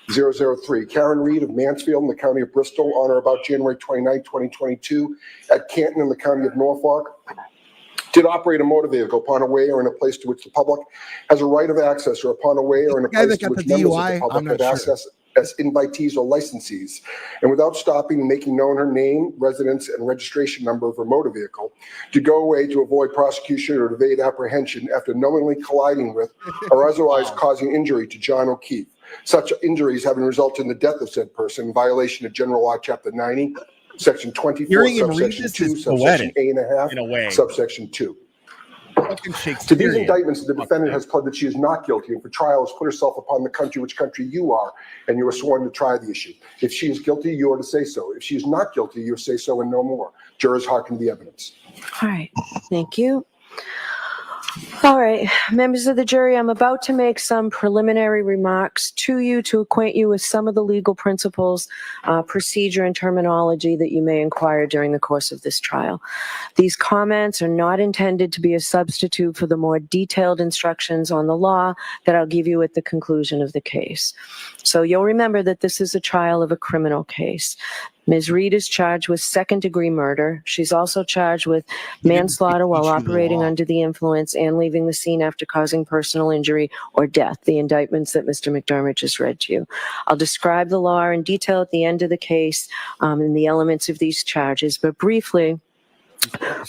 003, Karen Reed of Mansfield in the county of Bristol, on or about January 29, 2022, at Canton in the county of Norfolk, did operate a motor vehicle upon a way or in a place to which the public has a right of access, or upon a way or in a place to which members of the public have access as invitees or licensees, and without stopping and making known her name, residence, and registration number of her motor vehicle, to go away to avoid prosecution or evade apprehension after knowingly colliding with or otherwise causing injury to John O'Keefe. Such injuries having resulted in the death of said person in violation of General Law, Chapter 90, Section 24, Subsection 2, Subsection A and a half, Subsection 2. To these indictments, the defendant has pled that she is not guilty, and for trial has put herself upon the country which country you are, and you are sworn to try the issue. If she is guilty, you are to say so. If she is not guilty, you say so and no more. Jurors, hearken to the evidence. All right. Thank you. All right, members of the jury, I'm about to make some preliminary remarks to you to acquaint you with some of the legal principles, procedure, and terminology that you may inquire during the course of this trial. These comments are not intended to be a substitute for the more detailed instructions on the law that I'll give you at the conclusion of the case. So you'll remember that this is a trial of a criminal case. Ms. Reed is charged with 2nd-degree murder. She's also charged with manslaughter while operating under the influence and leaving the scene after causing personal injury or death, the indictments that Mr. McDermott just read to you. I'll describe the law in detail at the end of the case and the elements of these charges, but briefly,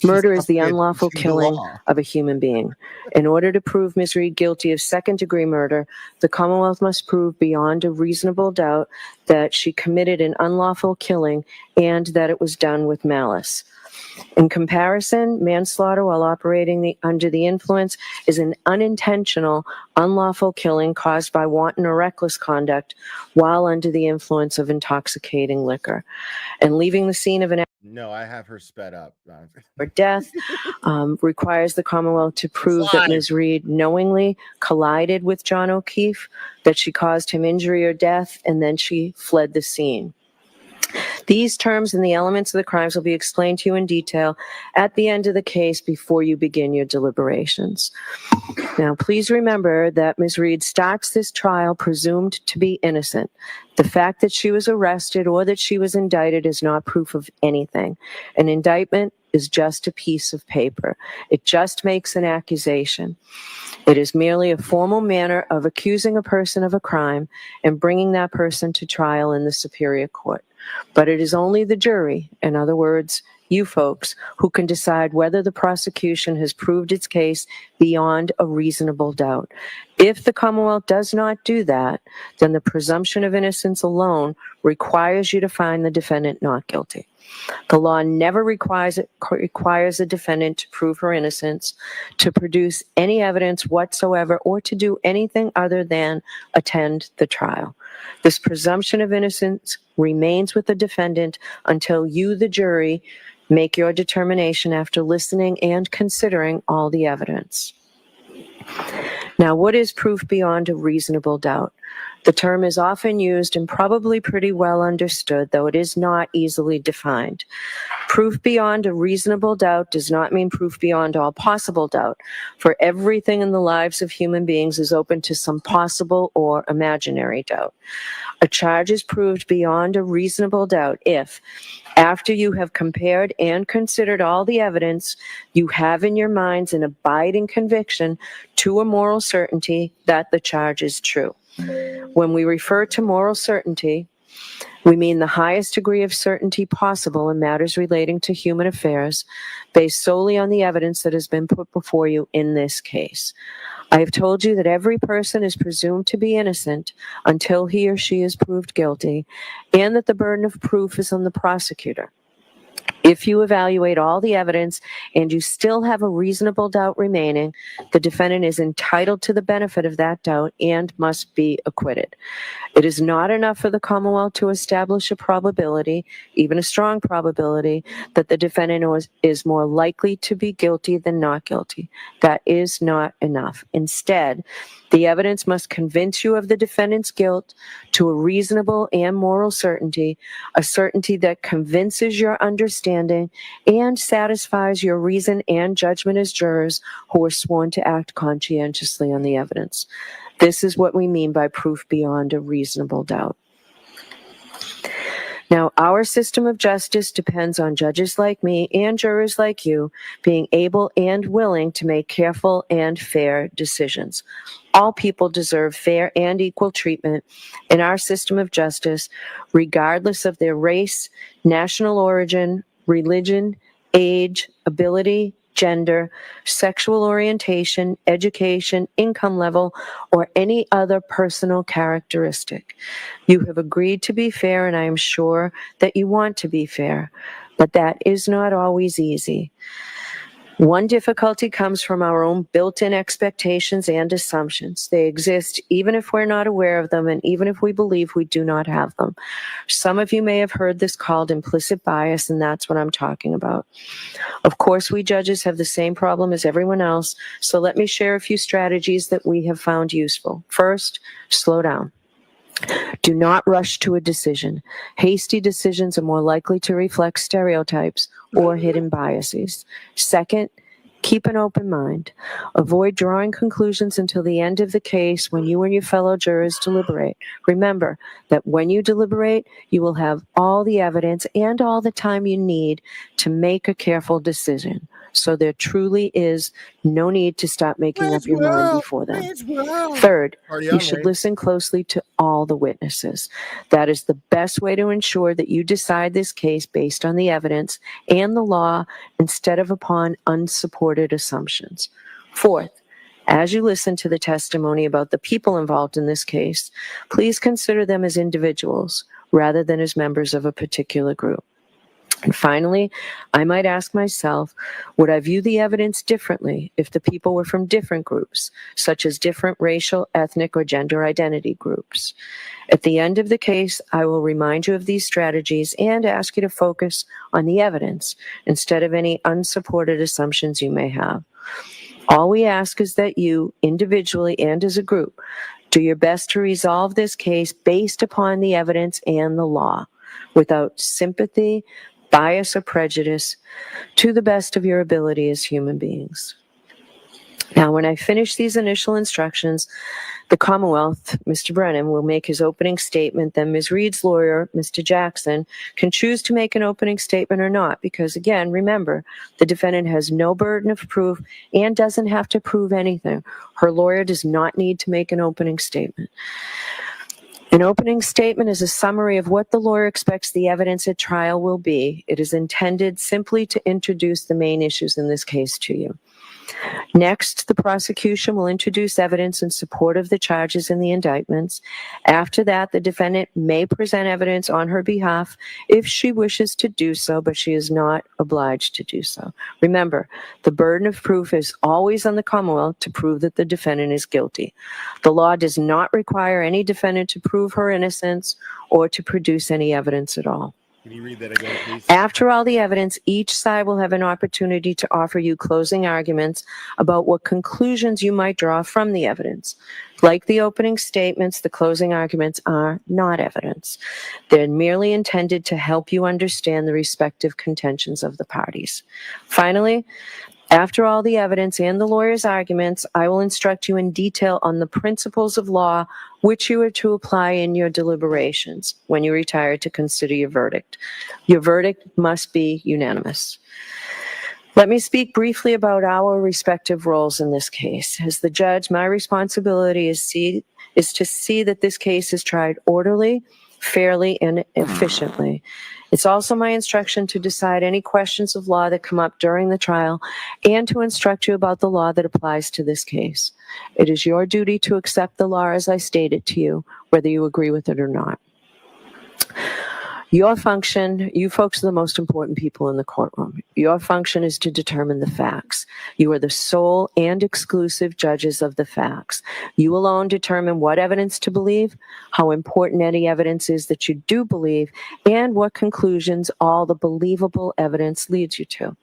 murder is the unlawful killing of a human being. In order to prove Ms. Reed guilty of 2nd-degree murder, the Commonwealth must prove beyond a reasonable doubt that she committed an unlawful killing and that it was done with malice. In comparison, manslaughter while operating under the influence is an unintentional, unlawful killing caused by wanton or reckless conduct while under the influence of intoxicating liquor. And leaving the scene of an No, I have her sped up. or death requires the Commonwealth to prove that Ms. Reed knowingly collided with John O'Keefe, that she caused him injury or death, and then she fled the scene. These terms and the elements of the crimes will be explained to you in detail at the end of the case before you begin your deliberations. Now, please remember that Ms. Reed starts this trial presumed to be innocent. The fact that she was arrested or that she was indicted is not proof of anything. An indictment is just a piece of paper. It just makes an accusation. It is merely a formal manner of accusing a person of a crime and bringing that person to trial in the Superior Court. But it is only the jury, in other words, you folks, who can decide whether the prosecution has proved its case beyond a reasonable doubt. If the Commonwealth does not do that, then the presumption of innocence alone requires you to find the defendant not guilty. The law never requires a defendant to prove her innocence, to produce any evidence whatsoever, or to do anything other than attend the trial. This presumption of innocence remains with the defendant until you, the jury, make your determination after listening and considering all the evidence. Now, what is proof beyond a reasonable doubt? The term is often used and probably pretty well understood, though it is not easily defined. Proof beyond a reasonable doubt does not mean proof beyond all possible doubt, for everything in the lives of human beings is open to some possible or imaginary doubt. A charge is proved beyond a reasonable doubt if, after you have compared and considered all the evidence, you have in your minds an abiding conviction to a moral certainty that the charge is true. When we refer to moral certainty, we mean the highest degree of certainty possible in matters relating to human affairs, based solely on the evidence that has been put before you in this case. I have told you that every person is presumed to be innocent until he or she is proved guilty, and that the burden of proof is on the prosecutor. If you evaluate all the evidence and you still have a reasonable doubt remaining, the defendant is entitled to the benefit of that doubt and must be acquitted. It is not enough for the Commonwealth to establish a probability, even a strong probability, that the defendant is more likely to be guilty than not guilty. That is not enough. Instead, the evidence must convince you of the defendant's guilt to a reasonable and moral certainty, a certainty that convinces your understanding and satisfies your reason and judgment as jurors who are sworn to act conscientiously on the evidence. This is what we mean by proof beyond a reasonable doubt. Now, our system of justice depends on judges like me and jurors like you being able and willing to make careful and fair decisions. All people deserve fair and equal treatment in our system of justice, regardless of their race, national origin, religion, age, ability, gender, sexual orientation, education, income level, or any other personal characteristic. You have agreed to be fair, and I am sure that you want to be fair, but that is not always easy. One difficulty comes from our own built-in expectations and assumptions. They exist even if we're not aware of them and even if we believe we do not have them. Some of you may have heard this called implicit bias, and that's what I'm talking about. Of course, we judges have the same problem as everyone else, so let me share a few strategies that we have found useful. First, slow down. Do not rush to a decision. Hasty decisions are more likely to reflect stereotypes or hidden biases. Second, keep an open mind. Avoid drawing conclusions until the end of the case when you and your fellow jurors deliberate. Remember that when you deliberate, you will have all the evidence and all the time you need to make a careful decision. So there truly is no need to stop making up your mind before then. Third, you should listen closely to all the witnesses. That is the best way to ensure that you decide this case based on the evidence and the law instead of upon unsupported assumptions. Fourth, as you listen to the testimony about the people involved in this case, please consider them as individuals rather than as members of a particular group. And finally, I might ask myself, would I view the evidence differently if the people were from different groups, such as different racial, ethnic, or gender identity groups? At the end of the case, I will remind you of these strategies and ask you to focus on the evidence instead of any unsupported assumptions you may have. All we ask is that you, individually and as a group, do your best to resolve this case based upon the evidence and the law. without sympathy, bias, or prejudice, to the best of your ability as human beings. Now, when I finish these initial instructions, the Commonwealth, Mr. Brennan, will make his opening statement. Then Ms. Reed's lawyer, Mr. Jackson, can choose to make an opening statement or not, because again, remember, the defendant has no burden of proof and doesn't have to prove anything. Her lawyer does not need to make an opening statement. An opening statement is a summary of what the lawyer expects the evidence at trial will be. It is intended simply to introduce the main issues in this case to you. Next, the prosecution will introduce evidence in support of the charges in the indictments. After that, the defendant may present evidence on her behalf if she wishes to do so, but she is not obliged to do so. Remember, the burden of proof is always on the Commonwealth to prove that the defendant is guilty. The law does not require any defendant to prove her innocence or to produce any evidence at all. Can you read that again, please? After all the evidence, each side will have an opportunity to offer you closing arguments about what conclusions you might draw from the evidence. Like the opening statements, the closing arguments are not evidence. They're merely intended to help you understand the respective contentions of the parties. Finally, after all the evidence and the lawyer's arguments, I will instruct you in detail on the principles of law which you are to apply in your deliberations when you retire to consider your verdict. Your verdict must be unanimous. Let me speak briefly about our respective roles in this case. As the judge, my responsibility is to see that this case is tried orderly, fairly, and efficiently. It's also my instruction to decide any questions of law that come up during the trial and to instruct you about the law that applies to this case. It is your duty to accept the law as I stated to you, whether you agree with it or not. Your function, you folks are the most important people in the courtroom. Your function is to determine the facts. You are the sole and exclusive judges of the facts. You alone determine what evidence to believe, how important any evidence is that you do believe, and what conclusions all the believable evidence leads you to.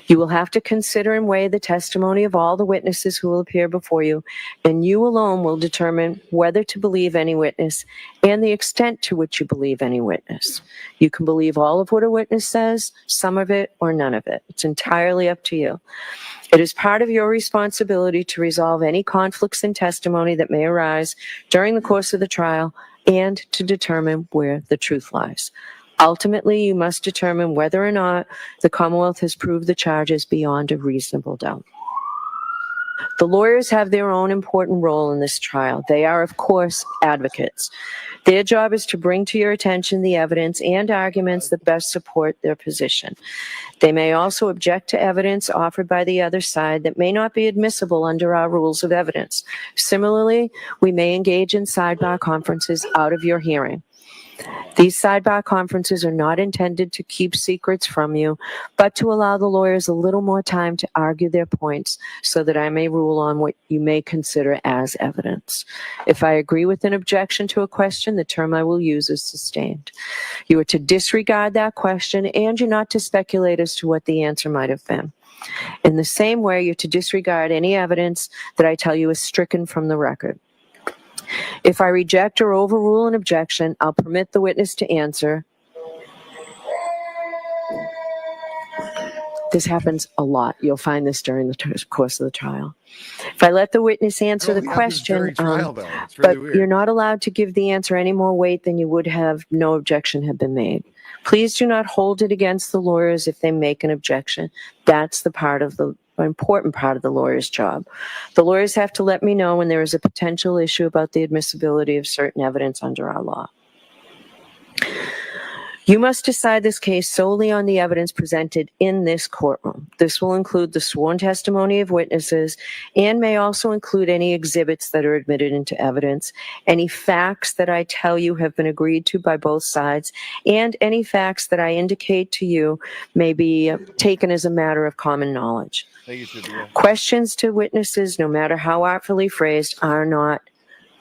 You will have to consider and weigh the testimony of all the witnesses who will appear before you, and you alone will determine whether to believe any witness and the extent to which you believe any witness. You can believe all of what a witness says, some of it, or none of it. It's entirely up to you. It is part of your responsibility to resolve any conflicts in testimony that may arise during the course of the trial and to determine where the truth lies. Ultimately, you must determine whether or not the Commonwealth has proved the charges beyond a reasonable doubt. The lawyers have their own important role in this trial. They are, of course, advocates. Their job is to bring to your attention the evidence and arguments that best support their position. They may also object to evidence offered by the other side that may not be admissible under our rules of evidence. Similarly, we may engage in sidebar conferences out of your hearing. These sidebar conferences are not intended to keep secrets from you, but to allow the lawyers a little more time to argue their points so that I may rule on what you may consider as evidence. If I agree with an objection to a question, the term I will use is sustained. You are to disregard that question, and you're not to speculate as to what the answer might have been. In the same way, you're to disregard any evidence that I tell you is stricken from the record. If I reject or overrule an objection, I'll permit the witness to answer. This happens a lot. You'll find this during the course of the trial. If I let the witness answer the question, but you're not allowed to give the answer any more weight than you would have no objection had been made. Please do not hold it against the lawyers if they make an objection. That's the important part of the lawyer's job. The lawyers have to let me know when there is a potential issue about the admissibility of certain evidence under our law. You must decide this case solely on the evidence presented in this courtroom. This will include the sworn testimony of witnesses and may also include any exhibits that are admitted into evidence, any facts that I tell you have been agreed to by both sides, and any facts that I indicate to you may be taken as a matter of common knowledge. Questions to witnesses, no matter how artfully phrased, are not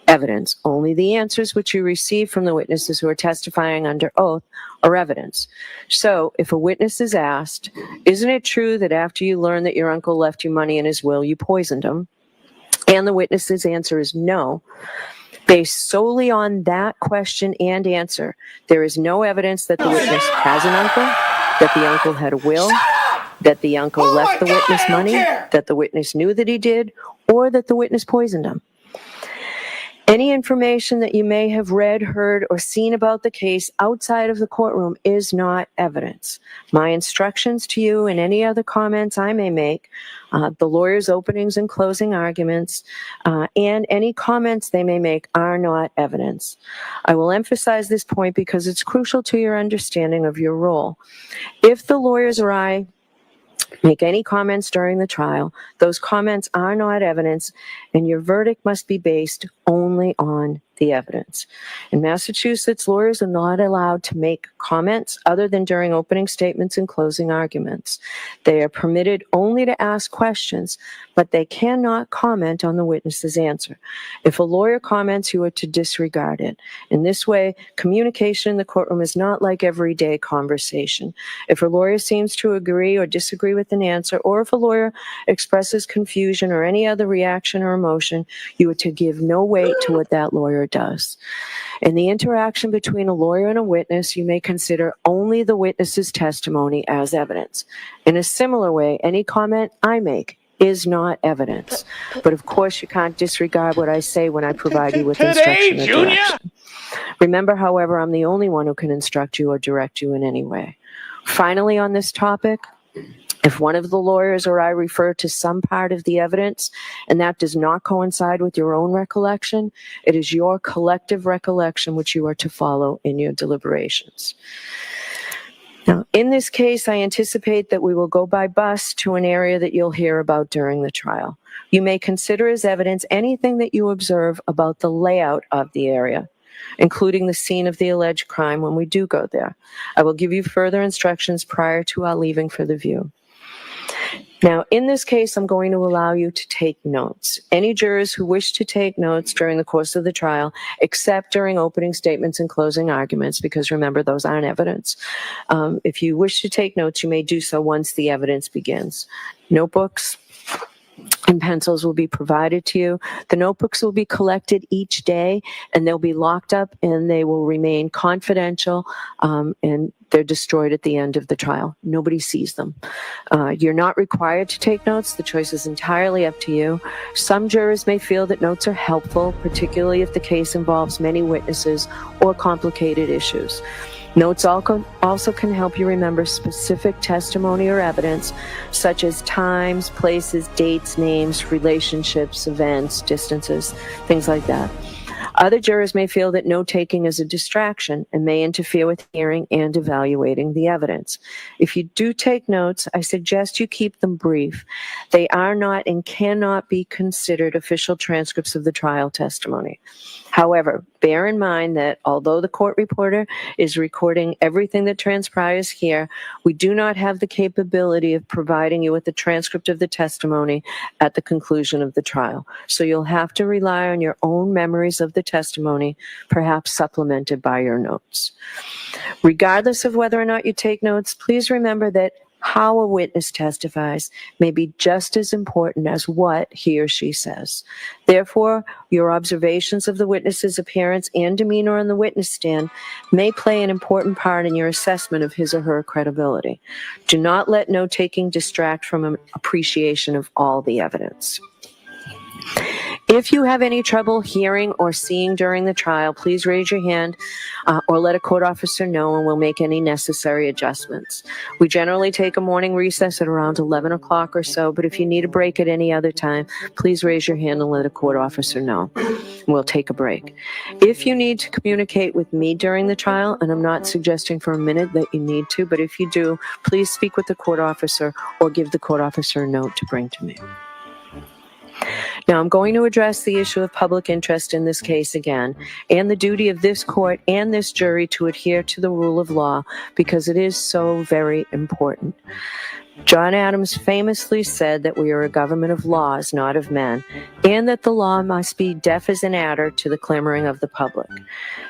evidence. Only the answers which you receive from the witnesses who are testifying under oath are evidence. So, if a witness is asked, isn't it true that after you learned that your uncle left you money in his will, you poisoned him? And the witness's answer is no. Based solely on that question and answer, there is no evidence that the witness has an uncle, that the uncle had a will, that the uncle left the witness money, that the witness knew that he did, or that the witness poisoned him. Any information that you may have read, heard, or seen about the case outside of the courtroom is not evidence. My instructions to you and any other comments I may make, the lawyer's openings and closing arguments, and any comments they may make are not evidence. I will emphasize this point because it's crucial to your understanding of your role. If the lawyers or I make any comments during the trial, those comments are not evidence, and your verdict must be based only on the evidence. In Massachusetts, lawyers are not allowed to make comments other than during opening statements and closing arguments. They are permitted only to ask questions, but they cannot comment on the witness's answer. If a lawyer comments, you are to disregard it. In this way, communication in the courtroom is not like everyday conversation. If a lawyer seems to agree or disagree with an answer, or if a lawyer expresses confusion or any other reaction or emotion, you are to give no weight to what that lawyer does. In the interaction between a lawyer and a witness, you may consider only the witness's testimony as evidence. In a similar way, any comment I make is not evidence. But of course, you can't disregard what I say when I provide you with instruction or direction. Remember, however, I'm the only one who can instruct you or direct you in any way. Finally, on this topic, if one of the lawyers or I refer to some part of the evidence and that does not coincide with your own recollection, it is your collective recollection which you are to follow in your deliberations. Now, in this case, I anticipate that we will go by bus to an area that you'll hear about during the trial. You may consider as evidence anything that you observe about the layout of the area, including the scene of the alleged crime when we do go there. I will give you further instructions prior to our leaving for the view. Now, in this case, I'm going to allow you to take notes. Any jurors who wish to take notes during the course of the trial, except during opening statements and closing arguments, because remember, those aren't evidence. If you wish to take notes, you may do so once the evidence begins. Notebooks and pencils will be provided to you. The notebooks will be collected each day, and they'll be locked up, and they will remain confidential, and they're destroyed at the end of the trial. Nobody sees them. You're not required to take notes. The choice is entirely up to you. Some jurors may feel that notes are helpful, particularly if the case involves many witnesses or complicated issues. Notes also can help you remember specific testimony or evidence, such as times, places, dates, names, relationships, events, distances, things like that. Other jurors may feel that note-taking is a distraction and may interfere with hearing and evaluating the evidence. If you do take notes, I suggest you keep them brief. They are not and cannot be considered official transcripts of the trial testimony. However, bear in mind that although the court reporter is recording everything that transpires here, we do not have the capability of providing you with a transcript of the testimony at the conclusion of the trial. So you'll have to rely on your own memories of the testimony, perhaps supplemented by your notes. Regardless of whether or not you take notes, please remember that how a witness testifies may be just as important as what he or she says. Therefore, your observations of the witness's appearance and demeanor on the witness stand may play an important part in your assessment of his or her credibility. Do not let note-taking distract from an appreciation of all the evidence. If you have any trouble hearing or seeing during the trial, please raise your hand or let a court officer know, and we'll make any necessary adjustments. We generally take a morning recess at around 11 o'clock or so, but if you need a break at any other time, please raise your hand and let a court officer know. We'll take a break. If you need to communicate with me during the trial, and I'm not suggesting for a minute that you need to, but if you do, please speak with the court officer or give the court officer a note to bring to me. Now, I'm going to address the issue of public interest in this case again, and the duty of this court and this jury to adhere to the rule of law, because it is so very important. John Adams famously said that we are a government of laws, not of men, and that the law must be deaf as an adder to the clamoring of the public.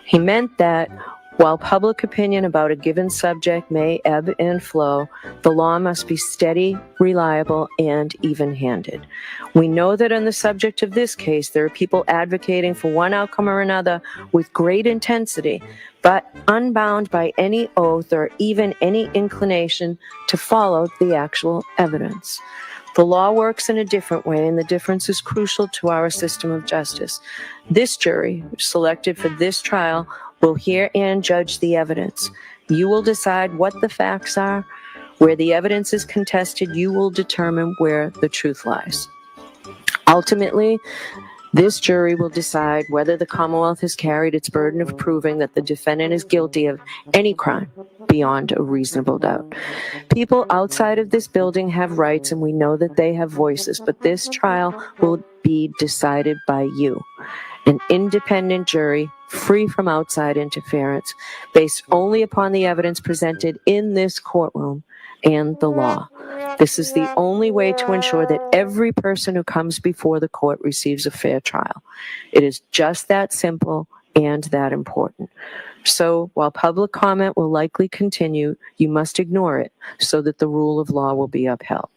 He meant that While public opinion about a given subject may ebb and flow, the law must be steady, reliable, and even-handed. We know that on the subject of this case, there are people advocating for one outcome or another with great intensity, but unbound by any oath or even any inclination to follow the actual evidence. The law works in a different way, and the difference is crucial to our system of justice. This jury, selected for this trial, will hear and judge the evidence. You will decide what the facts are. Where the evidence is contested, you will determine where the truth lies. Ultimately, this jury will decide whether the Commonwealth has carried its burden of proving that the defendant is guilty of any crime beyond a reasonable doubt. People outside of this building have rights, and we know that they have voices, but this trial will be decided by you. An independent jury, free from outside interference, based only upon the evidence presented in this courtroom and the law. This is the only way to ensure that every person who comes before the court receives a fair trial. It is just that simple and that important. So while public comment will likely continue, you must ignore it so that the rule of law will be upheld.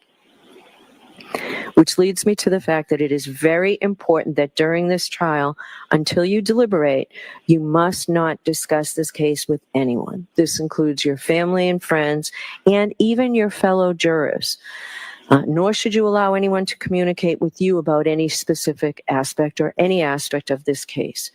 Which leads me to the fact that it is very important that during this trial, until you deliberate, you must not discuss this case with anyone. This includes your family and friends, and even your fellow jurors. Nor should you allow anyone to communicate with you about any specific aspect or any aspect of this case.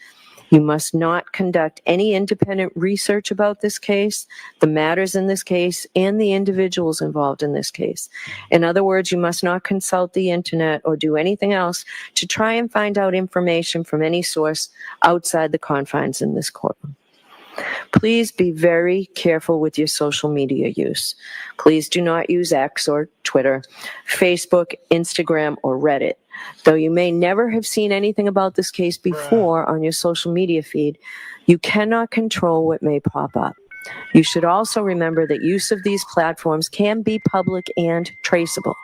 You must not conduct any independent research about this case, the matters in this case, and the individuals involved in this case. In other words, you must not consult the internet or do anything else to try and find out information from any source outside the confines in this courtroom. Please be very careful with your social media use. Please do not use X or Twitter, Facebook, Instagram, or Reddit. Though you may never have seen anything about this case before on your social media feed, you cannot control what may pop up. You should also remember that use of these platforms can be public and traceable,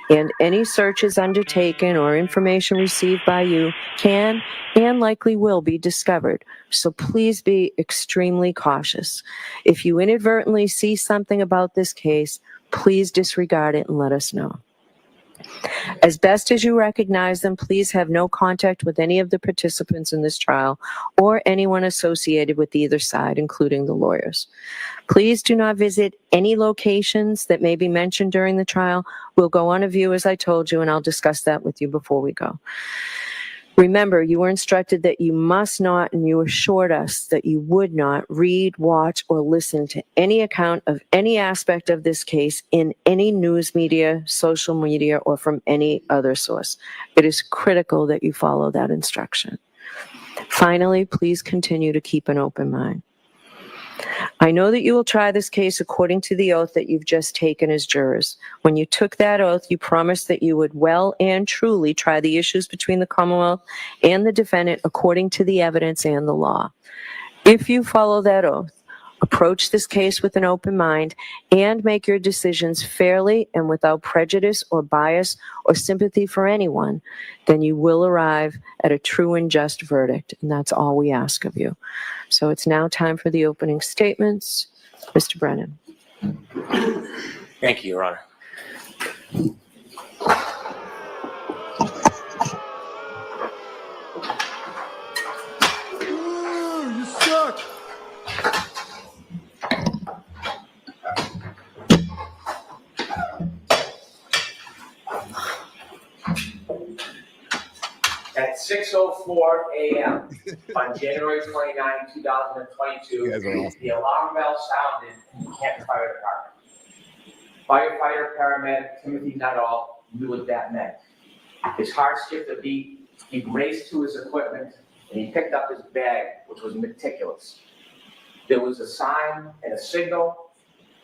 and any searches undertaken or information received by you can and likely will be discovered. So please be extremely cautious. If you inadvertently see something about this case, please disregard it and let us know. As best as you recognize them, please have no contact with any of the participants in this trial or anyone associated with either side, including the lawyers. Please do not visit any locations that may be mentioned during the trial. We'll go on a view, as I told you, and I'll discuss that with you before we go. Remember, you were instructed that you must not, and you assured us that you would not read, watch, or listen to any account of any aspect of this case in any news media, social media, or from any other source. It is critical that you follow that instruction. Finally, please continue to keep an open mind. I know that you will try this case according to the oath that you've just taken as jurors. When you took that oath, you promised that you would well and truly try the issues between the Commonwealth and the defendant according to the evidence and the law. If you follow that oath, approach this case with an open mind, and make your decisions fairly and without prejudice or bias or sympathy for anyone, then you will arrive at a true and just verdict, and that's all we ask of you. So it's now time for the opening statements. Mr. Brennan. Thank you, Your Honor. You suck. At 6:04 a.m. on January 29, 2022, the alarm bell sounded in the Canton Fire Department. Firefighter paramedic Timothy Nuttall knew what that meant. His heart skipped a beat, he raced to his equipment, and he picked up his bag, which was meticulous. There was a sign and a signal,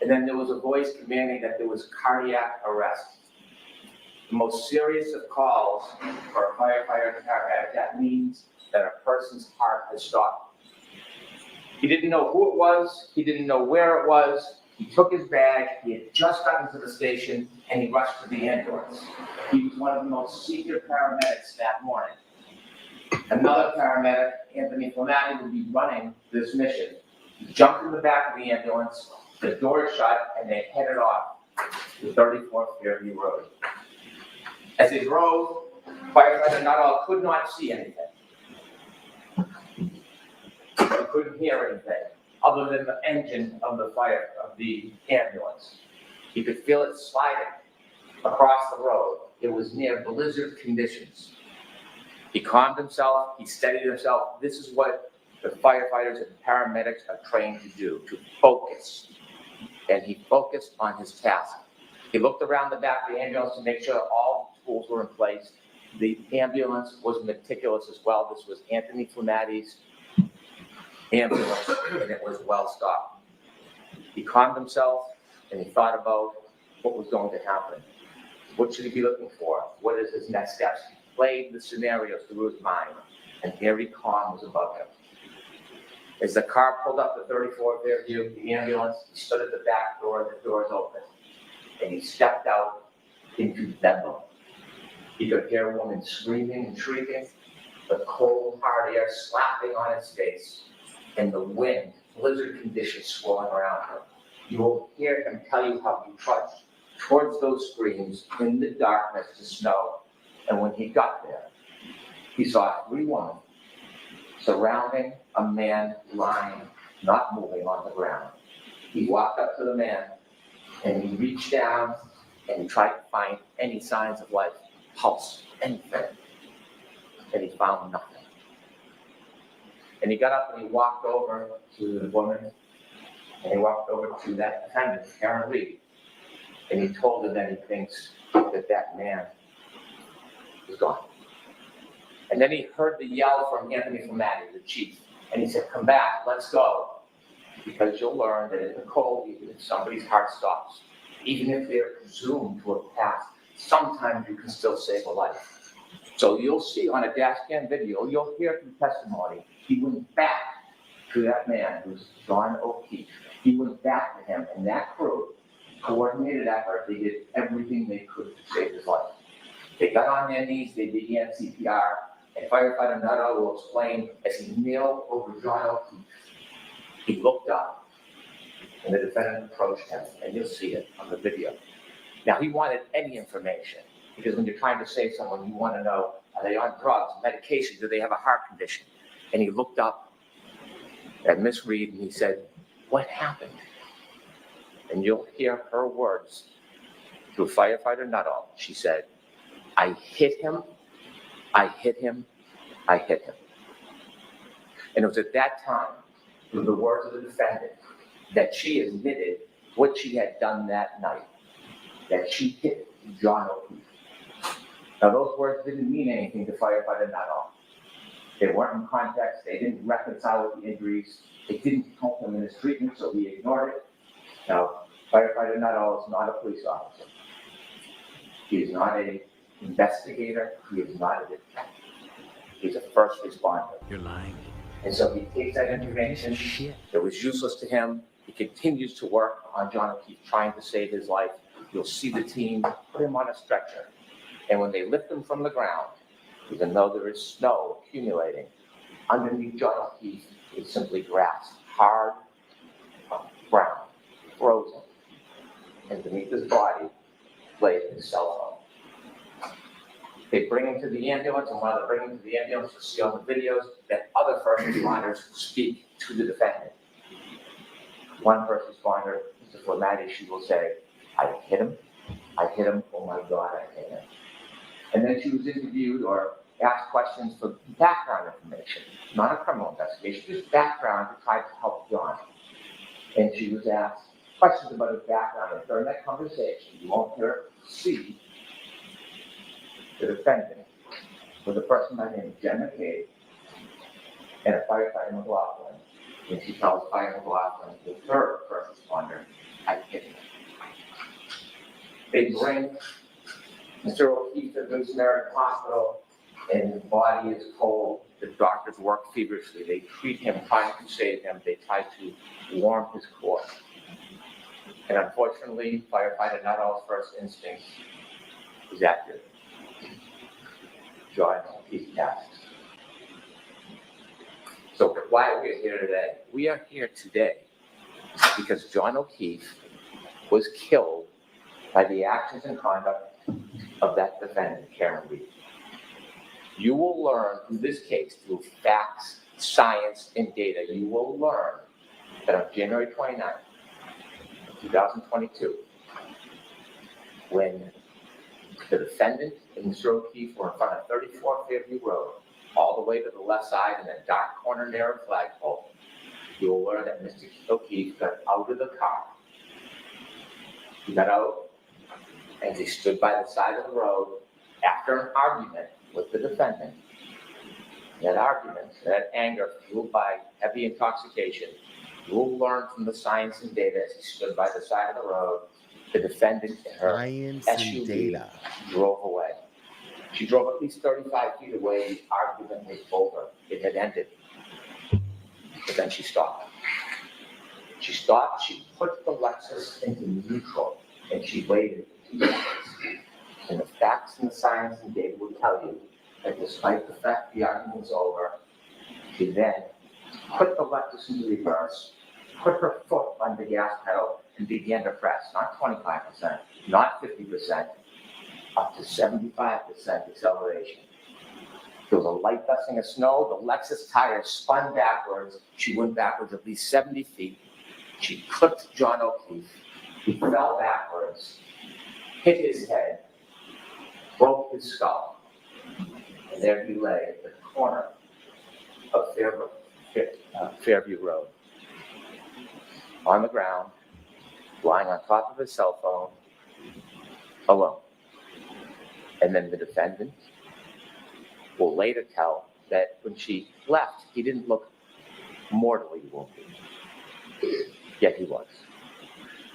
and then there was a voice commanding that there was cardiac arrest. The most serious of calls for a firefighter and paramedic, that means that a person's heart has stopped. He didn't know who it was, he didn't know where it was, he took his bag, he had just gotten to the station, and he rushed to the ambulance. He was one of the most senior paramedics that morning. Another paramedic, Anthony Flamati, would be running this mission. He jumped in the back of the ambulance, the door shut, and they headed off to 34th Fairview Road. As they drove, firefighter Nuttall could not see anything. He couldn't hear anything other than the engine of the ambulance. He could feel it sliding across the road. It was near blizzard conditions. He calmed himself, he steadied himself. This is what the firefighters and paramedics are trained to do, to focus. And he focused on his task. He looked around the back of the ambulance to make sure all the tools were in place. The ambulance was meticulous as well. This was Anthony Flamati's ambulance, and it was well stocked. He calmed himself, and he thought about what was going to happen. What should he be looking for? What is his next steps? He played the scenarios through his mind, and very calm was above him. As the car pulled up to 34th Fairview, the ambulance, he stood at the back door, the doors open, and he stepped out into Bedlam. He could hear a woman screaming and shrieking, the cold, hard air slapping on his face, and the wind, blizzard conditions swirling around him. You will hear him tell you how he trudged towards those screams in the darkness to snow. And when he got there, he saw 3 women surrounding a man lying, not moving on the ground. He walked up to the man and he reached down and he tried to find any signs of life, pulse, anything. And he found nothing. And he got up and he walked over to the woman and he walked over to that defendant, Karen Lee. And he told her that he thinks that that man is gone. And then he heard the yell from Anthony Flamati, the chief. And he said, come back, let's go. Because you'll learn that in the cold, even if somebody's heart stops, even if they're presumed to have passed, sometimes you can still save a life. So you'll see on a dash cam video, you'll hear from testimony, he went back to that man who's John O'Keefe. He went back to him, and that crew, coordinated effort, they did everything they could to save his life. They got on their knees, they began CPR, and firefighter Nuttall will explain as he knelt over John O'Keefe, he looked up, and the defendant approached him, and you'll see it on the video. Now, he wanted any information, because when you're trying to save someone, you want to know, are they on drugs, medication, do they have a heart condition? And he looked up at Miss Reed, and he said, what happened? And you'll hear her words through firefighter Nuttall. She said, I hit him, I hit him, I hit him. And it was at that time, through the words of the defendant, that she admitted what she had done that night, that she hit John O'Keefe. Now, those words didn't mean anything to firefighter Nuttall. They weren't in context, they didn't reconcile with the injuries, it didn't help him in his treatment, so he ignored it. Now, firefighter Nuttall is not a police officer. He is not an investigator, he is not a detective. He's a first responder. You're lying. And so he takes that information that was useless to him. He continues to work on John O'Keefe, trying to save his life. You'll see the team put him on a stretcher. And when they lift him from the ground, even though there is snow accumulating, underneath John O'Keefe is simply grass, hard, brown, frozen. And beneath his body lays his cell phone. They bring him to the ambulance, and while they bring him to the ambulance, you'll see on the videos that other first responders speak to the defendant. One first responder, Mr. Flamati, she will say, I hit him, oh my God, I hit him. And then she was interviewed or asked questions for background information, not a criminal investigation, just background to try to help John. And she was asked questions about his background, and during that conversation, you won't hear her see the defendant was a person by the name of Jen McCabe and a firefighter McLaughlin. And she tells Fire McLaughlin, the third first responder, I hit him. They bring Mr. O'Keefe to Good Samaritan Hospital, and his body is cold. The doctors work feverishly. They treat him, trying to save him. They try to warm his core. And unfortunately, firefighter Nuttall's first instinct is accurate. John O'Keefe passed. So why are we here today? We are here today because John O'Keefe was killed by the actions and conduct of that defendant, Karen Reed. You will learn through this case, through facts, science, and data, you will learn that on January 29th, 2022, when the defendant and Mr. O'Keefe were in front of 34 Fairview Road, all the way to the left side in a dark corner near a flagpole, you will learn that Mr. O'Keefe got out of the car. He got out and he stood by the side of the road after an argument with the defendant. That argument, that anger fueled by heavy intoxication, you will learn from the science and data as he stood by the side of the road, the defendant in her Science and SUV data. drove away. She drove at least 35 feet away. The argument was over. It had ended. But then she stopped. She stopped. She put the Lexus into neutral, and she waited 2 seconds. And the facts and the science and data will tell you that despite the fact the argument was over, she then put the Lexus into reverse, put her foot on the gas pedal, and began to press, not 25%, not 50%, up to 75% acceleration. There was a light dusting of snow. The Lexus tire spun backwards. She went backwards at least 70 feet. She clipped John O'Keefe. He fell backwards, hit his head, broke his skull, and there he lay at the corner of Fairview Road, on the ground, lying on top of his cell phone, alone. And then the defendant will later tell that when she left, he didn't look mortally wounded, yet he was.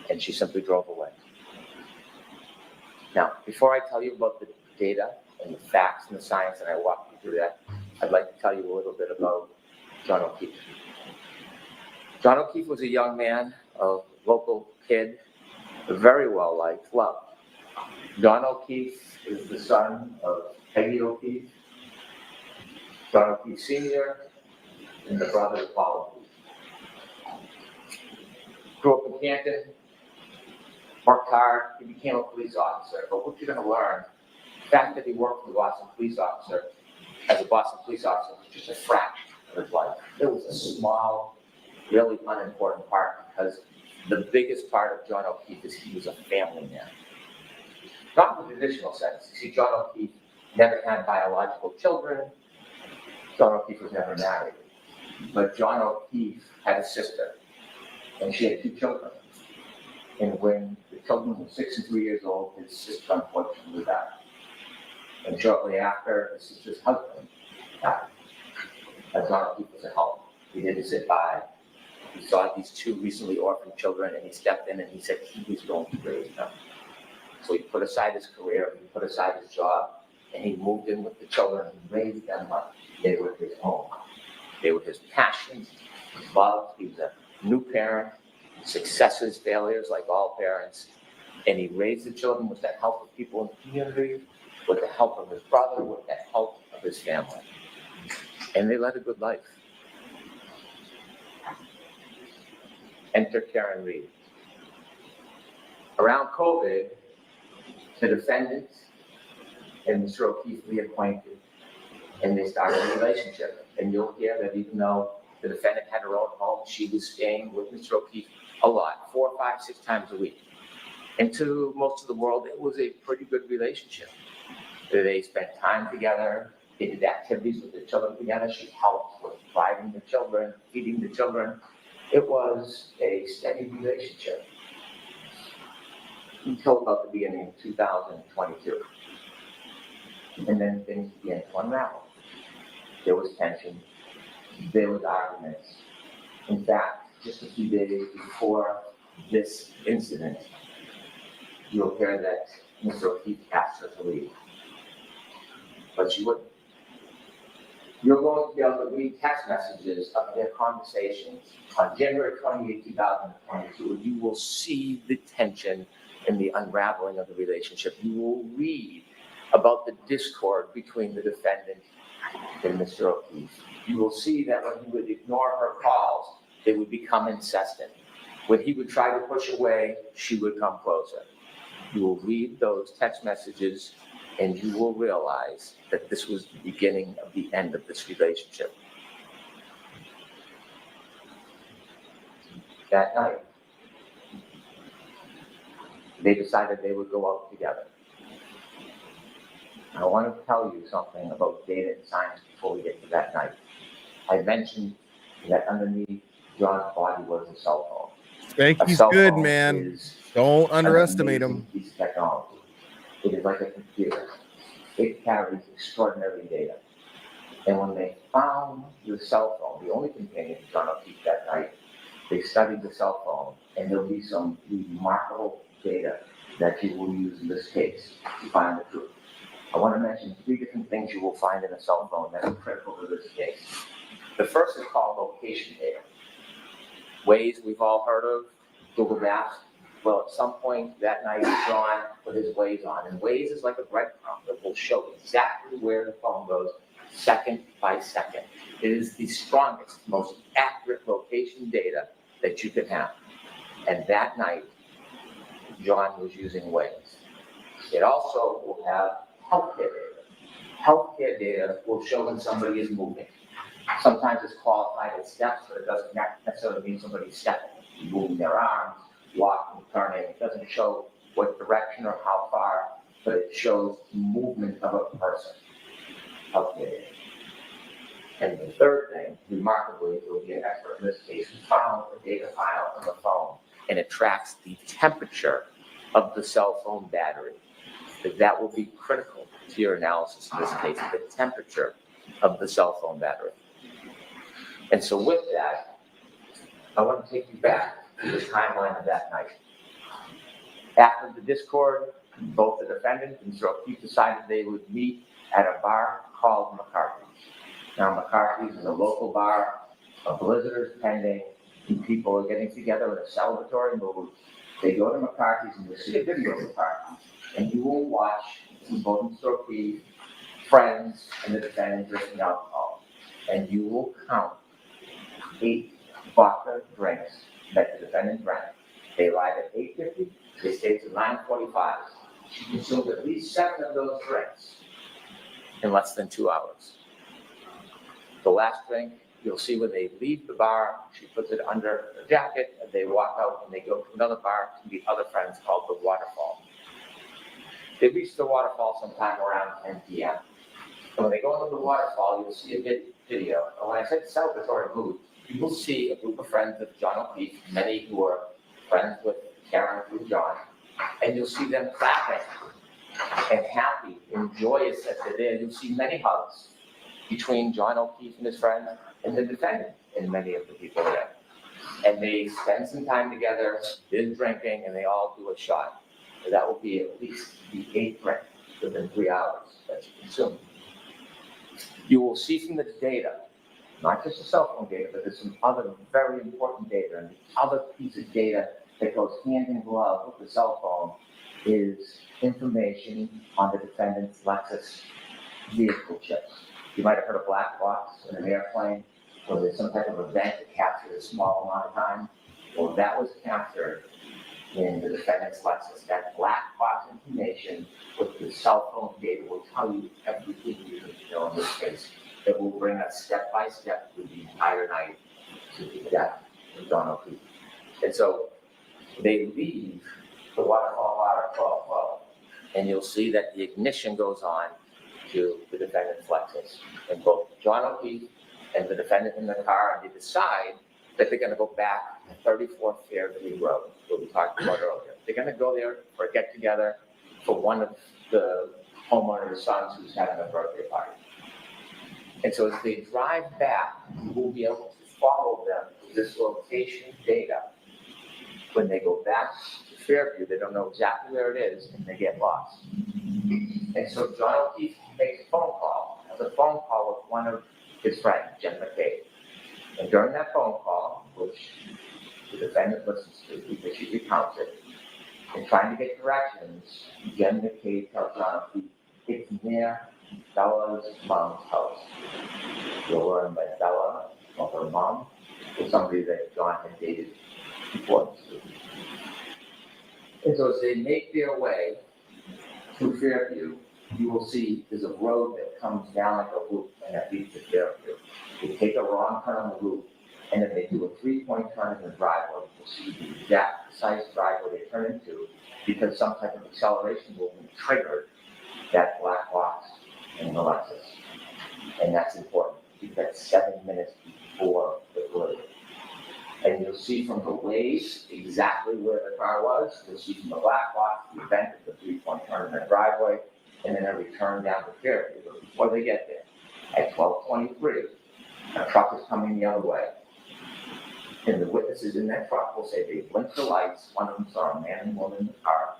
And she simply drove away. Now, before I tell you about the data and the facts and the science, and I walk you through that, I'd like to tell you a little bit about John O'Keefe. John O'Keefe was a young man, a local kid, very well liked, loved. John O'Keefe is the son of Peggy O'Keefe, John O'Keefe Sr., and the brother of Paul O'Keefe. Grew up in Canton, worked hard, he became a police officer. But what you're going to learn, the fact that he worked for the Boston police officer, as a Boston police officer, was just a fraction of his life. It was a small, really unimportant part, because the biggest part of John O'Keefe is he was a family man. Not in the traditional sense. You see, John O'Keefe never had biological children. John O'Keefe was never married. But John O'Keefe had a sister, and she had 2 children. And when the children were 6 and 3 years old, his sister unfortunately died. And shortly after, his sister's husband died. And John O'Keefe was a help. He didn't sit by. He saw these 2 recently orphaned children, and he stepped in and he said he was going to raise them. So he put aside his career, he put aside his job, and he moved in with the children and raised them up. They were his home. They were his passions, his love. He was a new parent, successes, failures, like all parents. And he raised the children with the help of people in the community, with the help of his brother, with the help of his family. And they led a good life. Enter Karen Reed. Around COVID, the defendant and Mr. O'Keefe reacquainted, and they started a relationship. And you'll hear that even though the defendant had her own home, she was staying with Mr. O'Keefe a lot, 4, 5, 6 times a week. And to most of the world, it was a pretty good relationship. They spent time together, they did activities with the children together. She helped with driving the children, feeding the children. It was a steady relationship until about the beginning of 2022. And then things began to unravel. There was tension, there was arguments. In fact, just a few days before this incident, you'll hear that Mr. O'Keefe asked her to leave. But she wouldn't. You're going to be able to read text messages of their conversations on January 28, 2022, and you will see the tension and the unraveling of the relationship. You will read about the discord between the defendant and Mr. O'Keefe. You will see that when he would ignore her calls, they would become incessant. When he would try to push away, she would come closer. You will read those text messages and you will realize that this was the beginning of the end of this relationship. That night, they decided they would go out together. I want to tell you something about data and science before we get to that night. I mentioned that underneath John's body was a cell phone. Frankie's good, man. Don't underestimate him. Piece of technology. It is like a computer. It carries extraordinary data. And when they found the cell phone, the only companion to John O'Keefe that night, they studied the cell phone, and there'll be some remarkable data that you will use in this case to find the truth. I want to mention 3 different things you will find in a cell phone that are critical to this case. The first is called location data. Waze we've all heard of, Google Maps. Well, at some point that night, John put his Waze on, and Waze is like a breadcrumb that will show exactly where the phone goes second by second. It is the strongest, most accurate location data that you can have. And that night, John was using Waze. It also will have healthcare data. Healthcare data will show when somebody is moving. Sometimes it's qualified as steps, but it doesn't necessarily mean somebody's stepping, moving their arms, walking, turning. It doesn't show what direction or how far, but it shows movement of a person. Healthcare data. And the third thing, remarkably, it will be an expert in this case who found a data file on the phone, and it tracks the temperature of the cell phone battery. That will be critical to your analysis in this case, the temperature of the cell phone battery. And so with that, I want to take you back to the timeline of that night. After the discord, both the defendant and Mr. O'Keefe decided they would meet at a bar called McCarthy's. Now, McCarthy's is a local bar, a blizzard is pending, and people are getting together in a celebratory mood. They go to McCarthy's and you'll see a video of McCarthy's, and you will watch both Mr. O'Keefe, friends, and the defendant drinking alcohol. And you will count 8 vodka drinks that the defendant drank. They arrived at 8:50, they stayed till 9:45. She consumed at least 7 of those drinks in less than 2 hours. The last drink, you'll see when they leave the bar, she puts it under her jacket, and they walk out and they go to another bar to meet other friends called the Waterfall. They reach the Waterfall sometime around 10 p.m. And when they go into the Waterfall, you'll see a video. And when I said celebratory mood, you will see a group of friends of John O'Keefe, many who are friends with Karen and John, and you'll see them clapping and happy and joyous that they're there. You'll see many hugs between John O'Keefe and his friends and the defendant and many of the people there. And they spend some time together, they're drinking, and they all do a shot. So that will be at least the 8th drink within 3 hours that you consume. You will see from the data, not just the cell phone data, but there's some other very important data. And the other piece of data that goes hand in glove with the cell phone is information on the defendant's Lexus vehicle chips. You might have heard of black box in an airplane, or there's some type of event that captures a small amount of time. Well, that was captured in the defendant's Lexus. That black box information with the cell phone data will tell you everything you need to know in this case. It will bring us step by step through the entire night to the death of John O'Keefe. And so they leave the Waterfall bar at 12:12, and you'll see that the ignition goes on to the defendant's Lexus. And both John O'Keefe and the defendant in the car, and they decide that they're going to go back to 34th Fairview Road, what we talked about earlier. They're going to go there for a get-together for one of the homeowner's sons who's having a birthday party. And so as they drive back, you will be able to follow them with this location data. When they go back to Fairview, they don't know exactly where it is, and they get lost. And so John O'Keefe makes a phone call, has a phone call with one of his friends, Jen McCabe. And during that phone call, which the defendant listens to because she recounts it, and trying to get directions, Jen McCabe tells John O'Keefe, it's near Bella's mom's house. You'll learn that Bella, or her mom, was somebody that John had dated before. And so as they make their way through Fairview, you will see there's a road that comes down like a loop and that leads to Fairview. They take a wrong turn on the loop, and then they do a three-point turn in the driveway. You'll see the exact precise driveway they turn into because some type of acceleration movement triggered that black box in the Lexus. And that's important because that's 7 minutes before the collision. And you'll see from the ways exactly where the car was. You'll see from the black box, the event of the three-point turn in the driveway, and then every turn down the Fairview. But before they get there, at 12:23, a truck is coming the other way. And the witnesses in that truck will say they blinked the lights. One of them saw a man and woman in the car,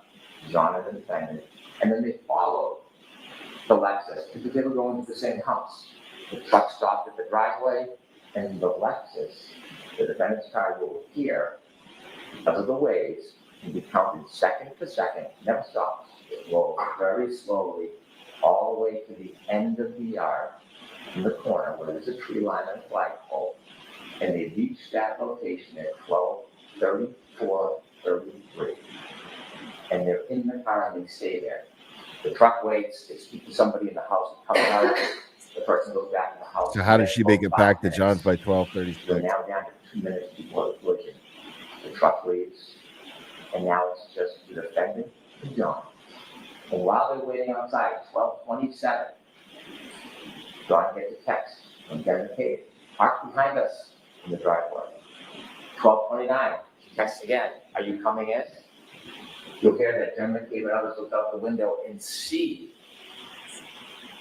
John and the defendant, and then they followed the Lexus because they were going to the same house. The truck stopped at the driveway, and the Lexus, the defendant's car, will appear because of the waves and be counted second to second, never stops. It rolls very slowly all the way to the end of the yard in the corner where there's a tree line and a flagpole. And they reach that location at 12:34:33. And they're in the car and they stay there. The truck waits, they speak to somebody in the house, comes out, the person goes back in the house. So how did she make it back to John's by We're 12:36? now down to 2 minutes before the collision. The truck leaves, and now it's just the defendant and John. And while they're waiting outside, 12:27, John gets a text from Devin Cave. Park behind us in the driveway. 12:29, she texts again. Are you coming in? You'll hear that Devin Cave and others look out the window and see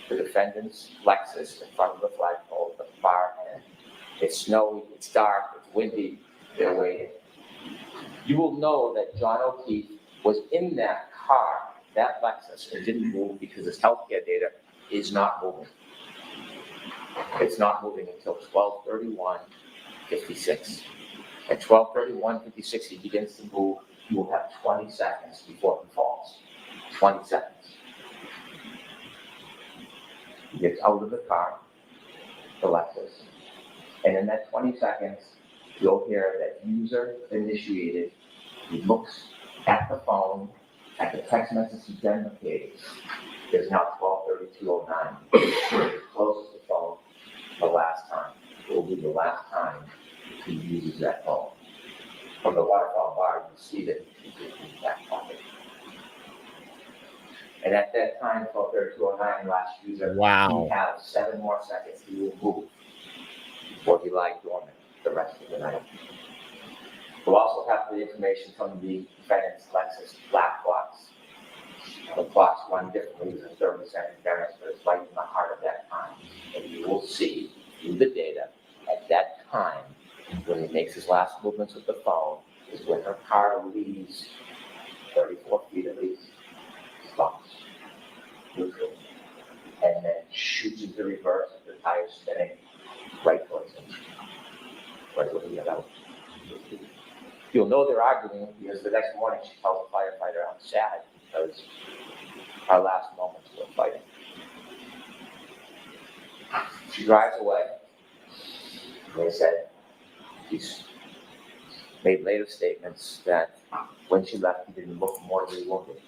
the defendant's Lexus in front of the flagpole at the far end. It's snowy, it's dark, it's windy, they're waiting. You will know that John O'Keefe was in that car, that Lexus, and didn't move because his healthcare data is not moving. It's not moving until 12:31:56. At 12:31:56, he begins to move. You will have 20 seconds before he falls. 20 seconds. He gets out of the car, the Lexus, and in that 20 seconds, you'll hear that user initiated. He looks at the phone, at the text message he indicated. It's now 12:32:09. He closes the phone the last time. It will be the last time he uses that phone. From the waterfall bar, you see that he's in his back pocket. And at that time, 12:32:09, last user, Wow. he has 7 more seconds he will move before he lies dormant the rest of the night. We'll also have the information from the defendant's Lexus black box. The clocks run differently, there's a 30-second variance, but it's right in the heart of that time. And you will see through the data at that time, when he makes his last movements with the phone, is when her car leaves 34 feet at least, stops, neutral, and then shoots into reverse with the tires spinning right towards him. Right where he got out. You'll know they're arguing because the next morning she tells the firefighter, I'm sad because our last moments were fighting. She drives away. They said she's made later statements that when she left, he didn't look mortally wounded.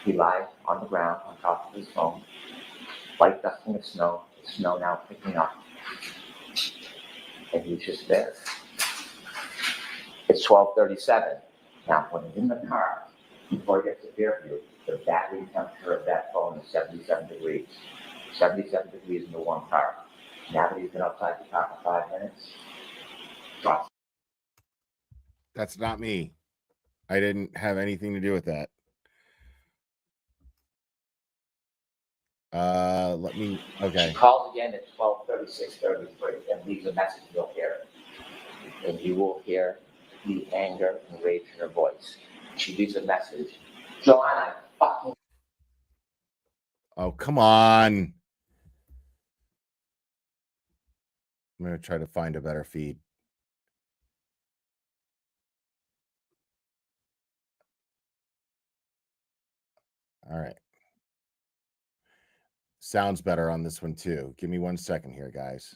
He lied on the ground on top of his phone, light dusting of snow, the snow now picking up. And he's just there. It's 12:37. Now, when he's in the car, before he gets to Fairview, the battery temperature of that phone is 77 degrees. 77 degrees in the warm car. Now that he's been outside the car for 5 minutes, drops. That's not me. I didn't have anything to do with that. Let me. Okay. She calls again at 12:36:33 and leaves a message. You'll hear it, and you will hear the anger and rage in her voice. She leaves a message. John, I fucking. Oh, come on. I'm going to try to find a better feed. All right. sounds better on this one too. Give me 1 second here, guys.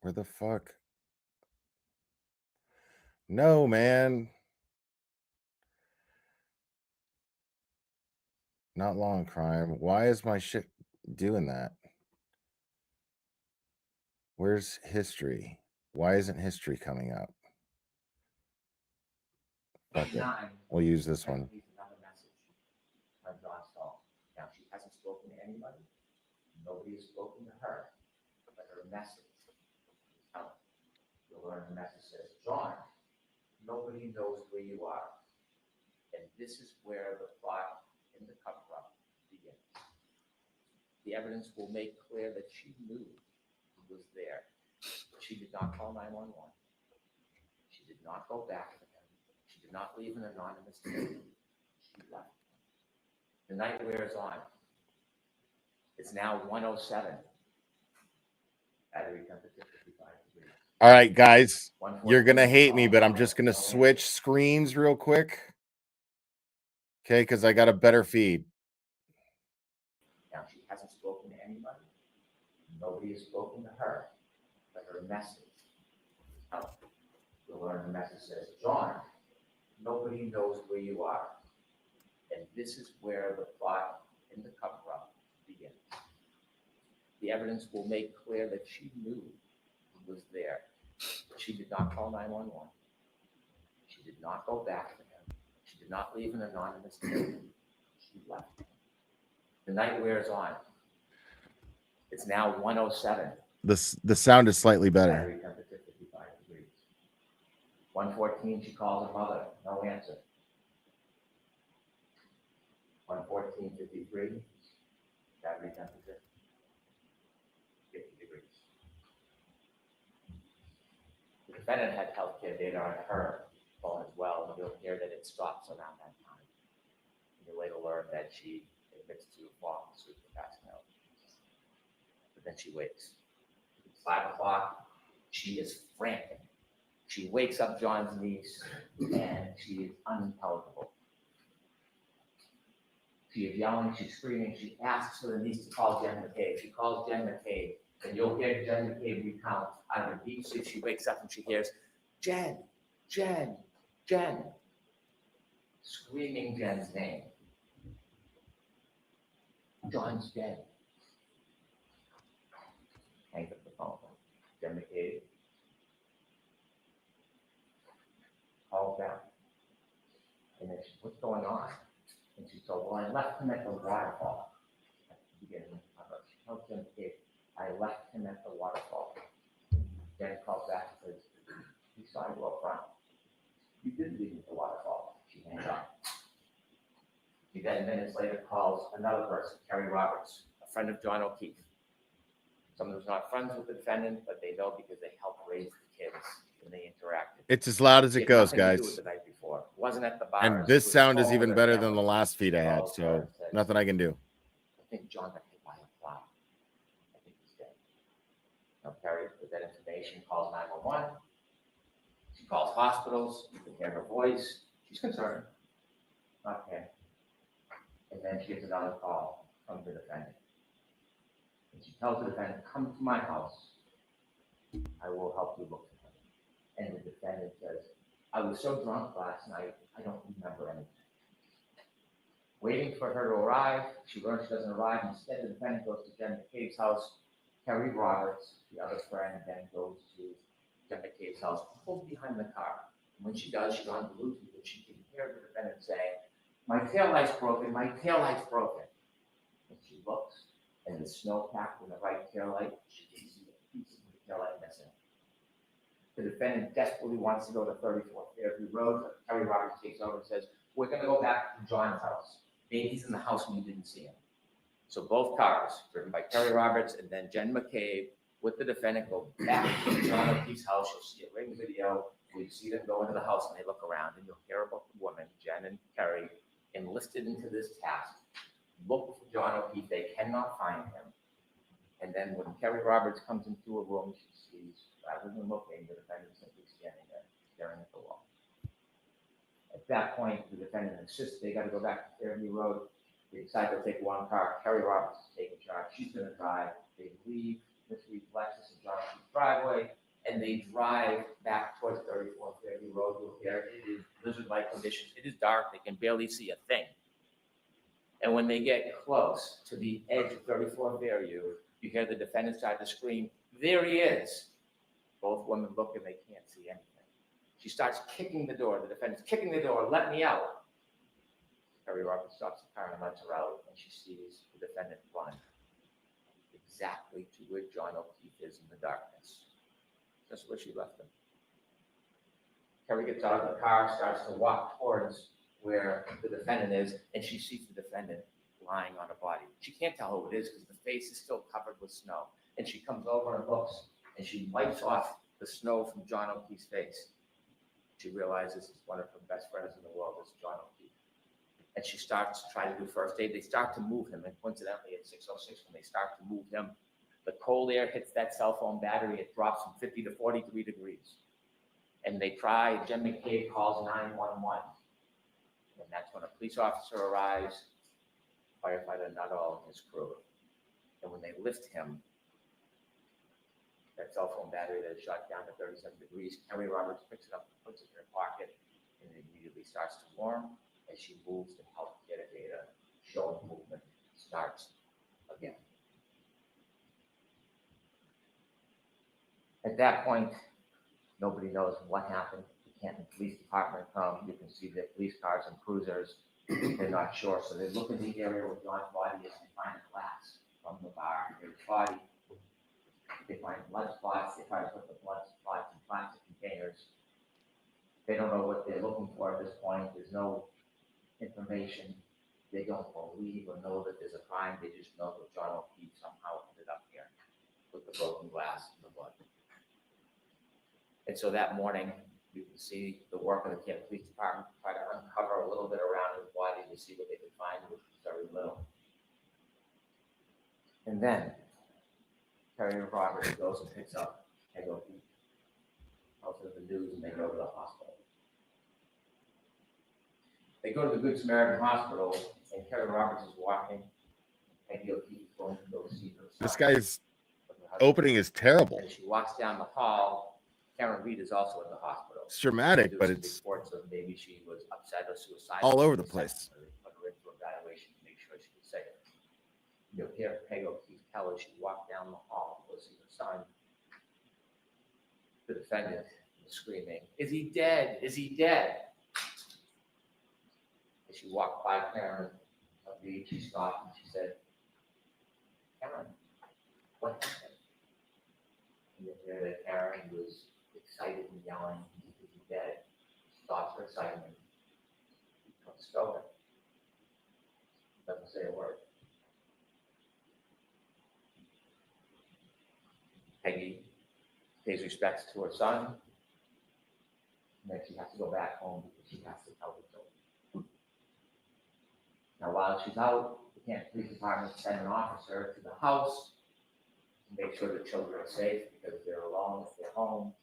Where the fuck? No, man. Not long crime. Why is my shit doing that? Where's history? Why isn't history coming up? Fuck it. We'll use this one. Now, she hasn't spoken to anybody. Nobody has spoken to her. But her message is out. You'll learn the message says, John, nobody knows where you are. And this is where the plot in the cover-up begins. The evidence will make clear that she knew he was there. She did not call 911. She did not go back to him. She did not leave an anonymous tip. She left. The night wears on. It's now 1:07. Battery temperature 55 degrees. All right, guys, you're going to hate me, but I'm just going to switch screens real quick. Okay, because I got a better feed. Now, she hasn't spoken to anybody. Nobody has spoken to her. But her message is out. You'll learn the message says, John, nobody knows where you are. And this is where the plot in the cover-up begins. The evidence will make clear that she knew he was there. She did not call 911. She did not go back to him. She did not leave an anonymous tip. She left. The night wears on. It's now 1:07. The sound is slightly better. Battery temperature 55 degrees. 1:14, she calls her mother. No answer. 1:14:53. Battery temperature 50 degrees. The defendant had healthcare data on her phone as well, and you'll hear that it stops around that time. You'll later learn that she admits to falling asleep and passing out. But then she wakes. It's 5 o'clock. She is frantic. She wakes up John's niece, and she is unintelligible. She is yelling, she's screaming, she asks for the niece to call Jen McCabe. She calls Jen McCabe, and you'll hear Jen McCabe recount out of a deep sleep. She wakes up and she hears, Jen, Jen, Jen, screaming Jen's name. John's dead. Hangs up the phone. Jen McCabe calls back. And then she, what's going on? And she told, well, I left him at the waterfall at the beginning of it. She tells Jen McCabe, I left him at the waterfall. Jen calls back and says, he saw you up front. You did leave him at the waterfall. She hangs up. She then minutes later calls another person, Kerry Roberts, a friend of John O'Keefe. Someone who's not friends with the defendant, but they know because they helped raise the kids and they interacted. It's as loud as it goes, guys. The night before. Wasn't at the bar. And this sound is even better than the last feed I had, so nothing I can do. I think John got hit by a fly. I think he's dead. Now, Kerry, with that information, calls 911. She calls hospitals. You can hear her voice. She's concerned. Okay. And then she gets another call from the defendant. And she tells the defendant, come to my house. I will help you look for him. And the defendant says, I was so drunk last night, I don't remember anything. Waiting for her to arrive, she learns she doesn't arrive. Instead, the defendant goes to Jen McCabe's house. Kerry Roberts, the other friend, then goes to Jen McCabe's house, pulled behind the car. And when she does, she's on Bluetooth, and she can hear the defendant say, my taillight's broken, my taillight's broken. And she looks, and the snow packed in the right taillight, she can see a piece of the taillight missing. The defendant desperately wants to go to 34th Fairview Road, but Kerry Roberts takes over and says, we're going to go back to John's house. Maybe he's in the house when you didn't see him. So both cars, driven by Kerry Roberts and then Jen McCabe, with the defendant, go back to John O'Keefe's house. You'll see a ring video. We see them go into the house and they look around, and you'll hear about the woman, Jen and Kerry, enlisted into this task. Look for John O'Keefe. They cannot find him. And then when Kerry Roberts comes into a room, she sees, rather than looking, the defendant simply standing there, staring at the wall. At that point, the defendant insists they got to go back to Fairview Road. They decide to take one car. Carrie Roberts is taking charge. She's going to drive. They leave Miss Reed's Lexus and John Keith's driveway, and they drive back towards 34 Fairview Road. There, it is blizzard-like conditions. It is dark. They can barely see a thing. And when they get close to the edge of 34 Fairview, you hear the defendant start to scream, "There he is!" Both women look and they can't see anything. She starts kicking the door. The defendant's kicking the door. "Let me out." Carrie Roberts stops the car and lets her out, and she sees the defendant run exactly to where John O'Keefe is in the darkness. Just where she left him. Carrie gets out of the car, starts to walk towards where the defendant is, and she sees the defendant lying on a body. She can't tell who it is because the face is still covered with snow. And she comes over and looks, and she wipes off the snow from John O'Keefe's face. She realizes it's one of her best friends in the world is John O'Keefe. And she starts to try to do first aid. They start to move him, and coincidentally at 6:06, when they start to move him, the cold air hits that cell phone battery. It drops from 50 to 43 degrees. And they try, Jen McCabe calls 911. And that's when a police officer arrives, firefighter Nuttall and his crew. And when they lift him, that cell phone battery that is shot down to 37 degrees, Carrie Roberts picks it up and puts it in her pocket, and it immediately starts to warm as she moves to help get a data. Showing movement starts again. At that point, nobody knows what happened. The Canton Police Department come. You can see the police cars and cruisers. They're not sure, so they look in the area where John's body is and find a glass from the bar near his body. They find blood spots. They try to put the blood spots in plastic containers. They don't know what they're looking for at this point. There's no information. They don't believe or know that there's a crime. They just know that John O'Keefe somehow ended up here with the broken glass and the blood. And so that morning, you can see the work of the Canton Police Department try to uncover a little bit around his body to see what they could find, which was very little. And then Carrie Roberts goes and picks up Peg O'Keefe, tells her the news, and they go to the hospital. They go to the Good Samaritan Hospital, and Carrie Roberts is walking. Peggy O'Keefe is going to go see her son. This guy's opening is terrible. And she walks down the hall. Karen Reed is also in the hospital. It's dramatic, but it's reports of maybe she was upset or suicidal. all over the place. Put her into evaluation to make sure she was safe. You'll hear Peg O'Keefe tell her she walked down the hall to go see her son. The defendant was screaming, "Is he dead? Is he dead?" As she walked by Karen Reed, she stopped and she said, "Karen, what happened?" And you hear that Karen was excited and yelling, "Is he dead?" Stops her excitement. Comes stolen. Doesn't say a word. Peggy pays respects to her son, and then she has to go back home because she has to tell the children. Now, while she's out, the Canton Police Department send an officer to the house to make sure the children are safe because they're alone if they're home.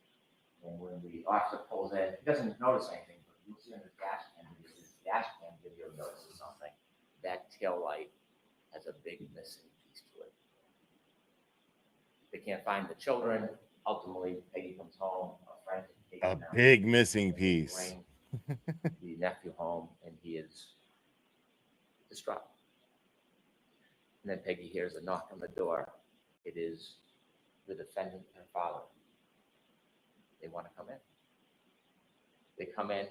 And when the officer pulls in, he doesn't notice anything, but you'll see on his dash cam video notices something. That tail light has a big missing piece to it. They can't find the children. Ultimately, Peggy comes home. A friend can take A him down. big missing piece. Bring the nephew home, and he is distraught. And then Peggy hears a knock on the door. It is the defendant and her father. They want to come in. They come in,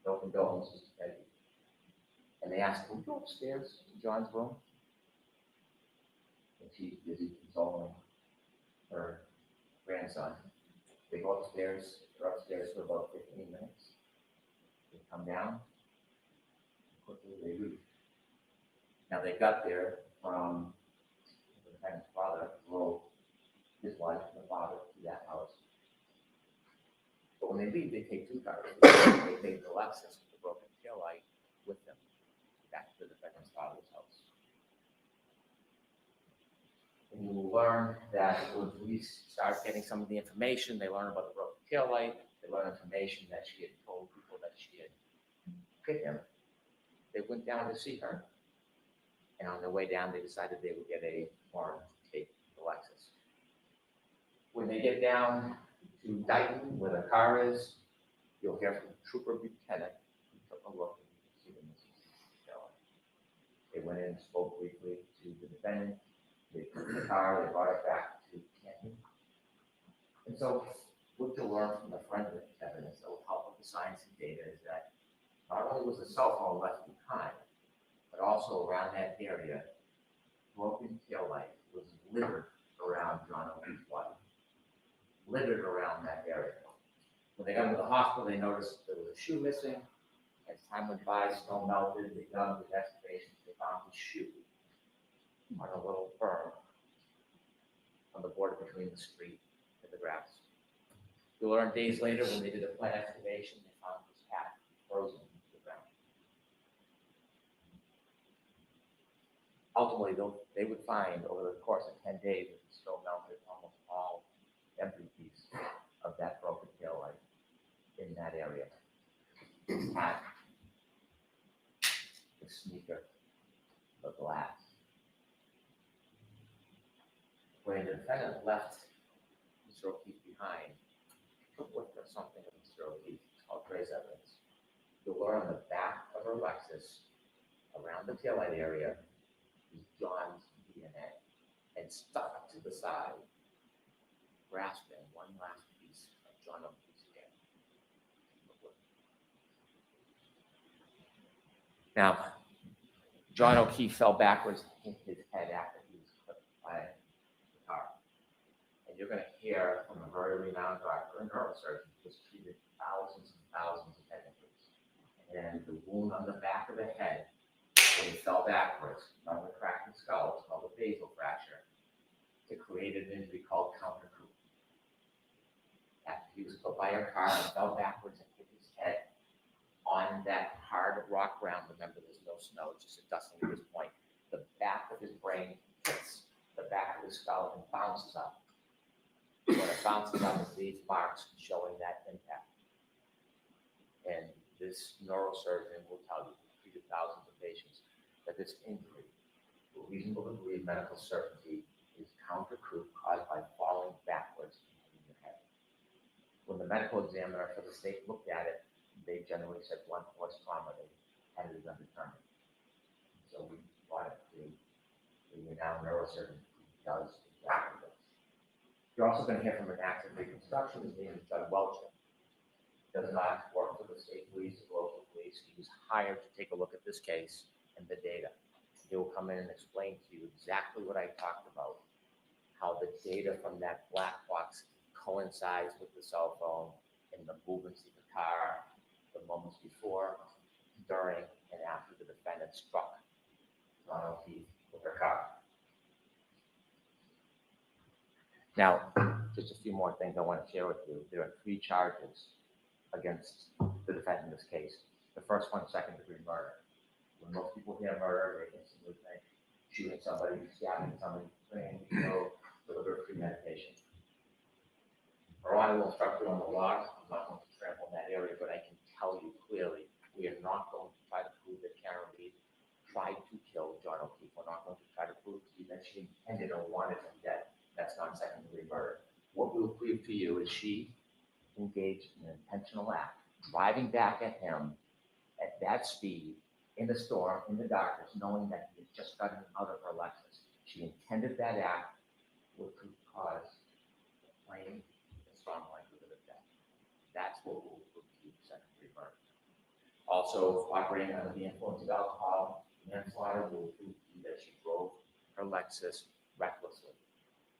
no condolences to Peggy. And they ask, "Can we go upstairs to John's room?" And she's busy consoling her grandson. They go upstairs. They're upstairs for about 15 minutes. They come down. Quickly they leave. Now they got there from the defendant's father, drove his wife and the father to that house. But when they leave, they take two cars. They take the Lexus with the broken taillight with them back to the defendant's father's house. And you will learn that when police start getting some of the information, they learn about the broken tail light, they learn information that she had told people that she had hit him. They went down to see her. And on their way down, they decided they would get a warrant to take the Lexus. When they get down to Dayton, where the car is, you'll hear from Trooper Buchanan, who took a look and see the missing tail light. They went in and spoke briefly to the defendant. They took the car, they brought it back to Canton. And so what you'll learn from the forensic evidence that will help with the science and data is that not only was the cell phone left behind, but also around that area, broken tail light was littered around John O'Keefe's body. Littered around that area. When they got to the hospital, they noticed there was a shoe missing. As time went by, snow melted, they dug the excavations, they found his shoe on a little berm on the border between the street and the grass. You'll learn days later when they did a plant excavation, they found his hat frozen into the ground. Ultimately, they would find over the course of 10 days that the snow melted almost all every piece of that broken tail light in that area. His hat, the sneaker, the glass. When the defendant left Mr. O'Keefe behind, he took with her something of Mr. O'Keefe called trace evidence. You'll learn on the back of her Lexus, around the taillight area, is John's DNA, and stuck to the side, grasping one last piece of John O'Keefe's hair. Now, John O'Keefe fell backwards and hit his head after he was clipped by the car. And you're going to hear from a very renowned doctor, a neurosurgeon, who's treated thousands and thousands of head injuries. And the wound on the back of the head, when he fell backwards, not the cracked skull, it's called a basal fracture. It created an injury called counter-coup. After he was put by a car and fell backwards and hit his head on that hard rock ground, remember there's no snow, it's just a dusting at this point, the back of his brain hits the back of his skull and bounces up. When it bounces up, it leaves marks showing that impact. And this neurosurgeon will tell you, treated thousands of patients, that this injury, with reasonable degree of medical certainty, is counter-coup caused by falling backwards and hitting your head. When the medical examiner for the state looked at it, they generally said blunt force trauma. They had it as undetermined. So we brought it to the renowned neurosurgeon who does exactly this. You're also going to hear from an accident reconstruction. His name is Judd Welcher. He does not work for the state police or local police. He was hired to take a look at this case and the data. He will come in and explain to you exactly what I talked about, how the data from that black box coincides with the cell phone and the movements of the car, the moments before, during, and after the defendant struck John O'Keefe with her car. Now, just a few more things I want to share with you. There are 3 charges against the defendant in this case. The first one, second-degree murder. When most people hear murder, they instantly think shooting somebody, stabbing somebody, bringing deliberate premeditation. Our honor will instruct you on the law. I'm not going to trample in that area, but I can tell you clearly, we are not going to try to prove that Karen Reed tried to kill John O'Keefe. We're not going to try to prove to you that she intended or wanted him dead. That's not second-degree murder. What we will prove to you is she engaged in an intentional act, driving back at him at that speed, in the storm, in the darkness, knowing that he had just gotten out of her Lexus. She intended that act would cause a plain and strong likelihood of death. That's what will prove to you second-degree murder. Also, operating under the influence of alcohol, manslaughter will prove to you that she drove her Lexus recklessly.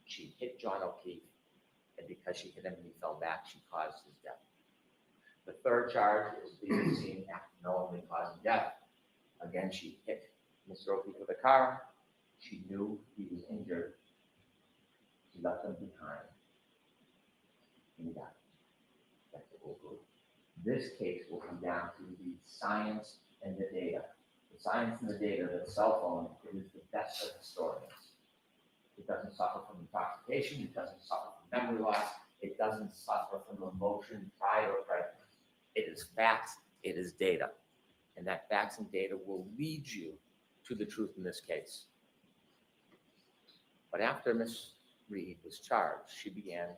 She hit John O'Keefe, and because she hit him and he fell back, she caused his death. The third charge is leaving the scene after knowingly causing death. Again, she hit Mr. O'Keefe with a car. She knew he was injured. She left him behind. And he died. That's what we'll prove. This case will come down to the science and the data. The science and the data, the cell phone is the best of historians. It doesn't suffer from intoxication. It doesn't suffer from memory loss. It doesn't suffer from emotion, pride, or prejudice. It is facts. It is data. And that facts and data will lead you to the truth in this case. But after Ms. Reed was charged, she began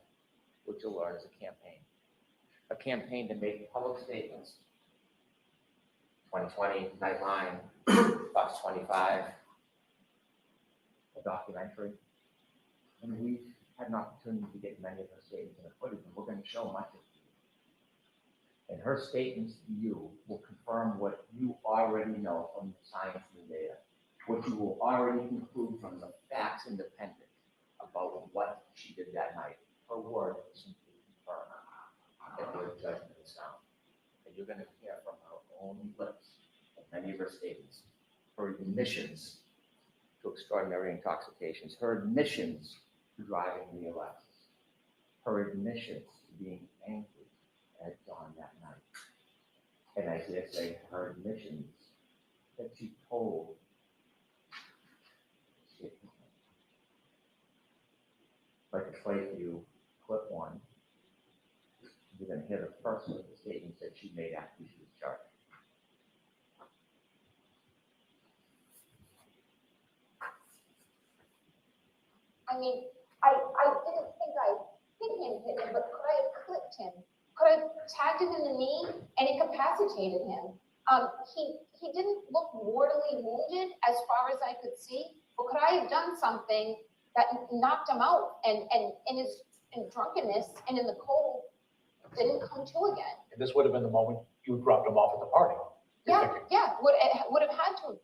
what you'll learn as a campaign to make public statements. 2020, Nightline, Fox 25, a documentary. And we've had an opportunity to get many of her statements in the footage, and we're going to show much of it. And her statements to you will confirm what you already know from the science and the data, what you will already conclude from the facts independent about what she did that night. Her word simply confirmed that her judgment is sound. And you're going to hear from her own lips of many of her statements, her admissions to extraordinary intoxications, her admissions to driving the Alexis, her admissions to being angry at dawn that night. And I dare say her admissions that she told. I'd like to play for you clip one. You're going to hear the first of the statements that she made after she was charged. I mean, I didn't think I hit him, but could I have clipped him? Could I have tagged him in the knee and incapacitated him? He didn't look mortally wounded as far as I could see, but could I have done something that knocked him out and in his drunkenness and in the cold didn't come to again? And this would have been the moment you dropped him off at the party. Yeah, would have had to.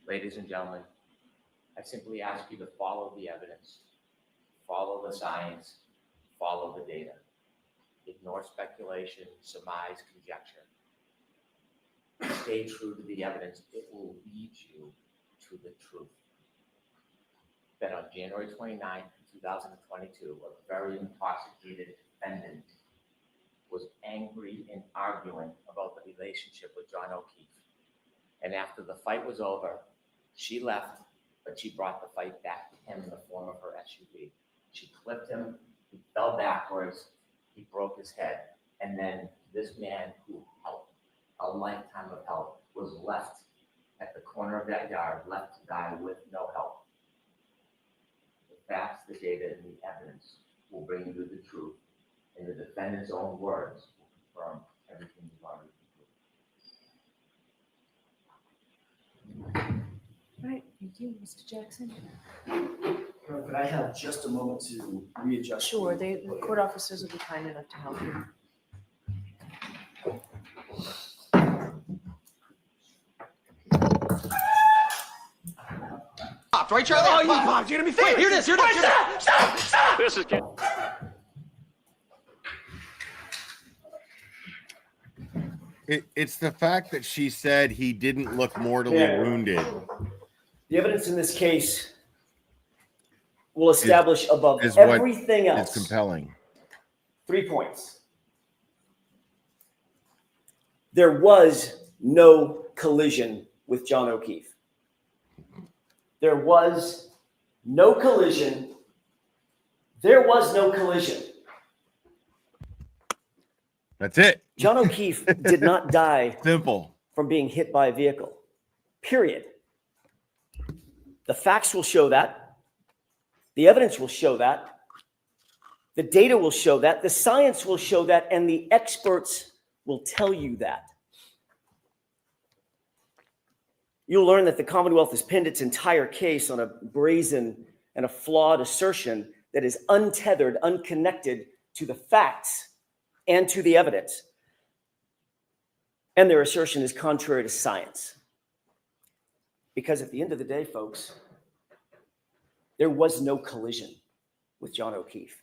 Ladies and gentlemen, I simply ask you to follow the evidence, follow the science, follow the data. Ignore speculation, surmise, conjecture. Stay true to the evidence. It will lead you to the truth. That on January 29th, 2022, a very intoxicated defendant was angry and arguing about the relationship with John O'Keefe. And after the fight was over, she left, but she brought the fight back to him in the form of her SUV. She clipped him, he fell backwards, he broke his head, and then this man who helped, a lifetime of help, was left at the corner of that yard, left to die with no help. The facts, the data, and the evidence will bring you the truth, and the defendant's own words will confirm everything you've already concluded. All right, thank you, Mr. Jackson. Could I have just a moment to readjust? Sure, the court officers will be kind enough to help you. Popped, right, Charlie? Oh, you popped. You're gonna be famous. Here it is. Here it is. Stop. This is good. It's the fact that she said he didn't look mortally wounded. The evidence in this case will establish above everything else. It's compelling. 3 points. There was no collision with John O'Keefe. There was no collision. There was no collision. That's it. John O'Keefe did not die Simple. From being hit by a vehicle. Period. The facts will show that. The evidence will show that. The data will show that. The science will show that. And the experts will tell you that. You'll learn that the Commonwealth has pinned its entire case on a brazen and a flawed assertion that is untethered, unconnected to the facts and to the evidence. And their assertion is contrary to science. Because at the end of the day, folks, there was no collision with John O'Keefe.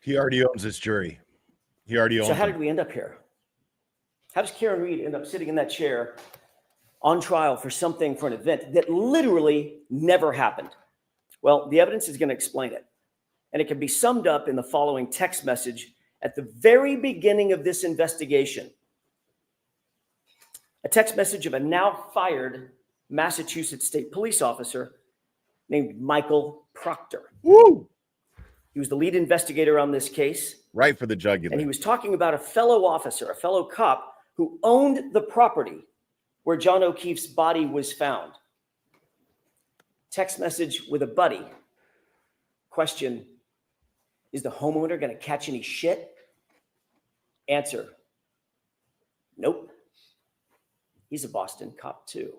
He already owns this jury. He already owns So how it. did we end up here? How does Karen Reed end up sitting in that chair on trial for something, for an event that literally never happened? Well, the evidence is going to explain it. And it can be summed up in the following text message at the very beginning of this investigation, a text message of a now fired Massachusetts State Police officer named Michael Proctor. Woo! He was the lead investigator on this case. Right for the jugular. And he was talking about a fellow officer, a fellow cop who owned the property where John O'Keefe's body was found. Text message with a buddy. Question, is the homeowner going to catch any shit? Answer, nope. He's a Boston cop too.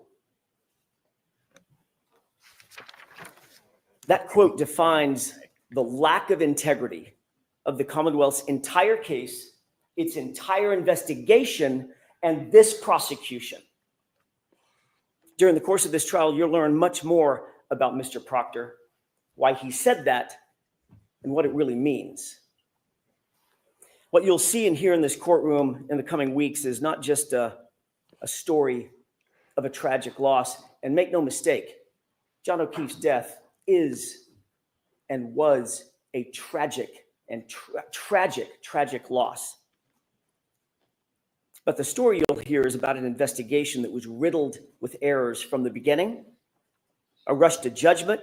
That quote defines the lack of integrity of the Commonwealth's entire case, its entire investigation, and this prosecution. During the course of this trial, you'll learn much more about Mr. Proctor, why he said that, and what it really means. What you'll see and hear in this courtroom in the coming weeks is not just a story of a tragic loss. And make no mistake, John O'Keefe's death is and was a tragic and tragic loss. But the story you'll hear is about an investigation that was riddled with errors from the beginning, a rush to judgment,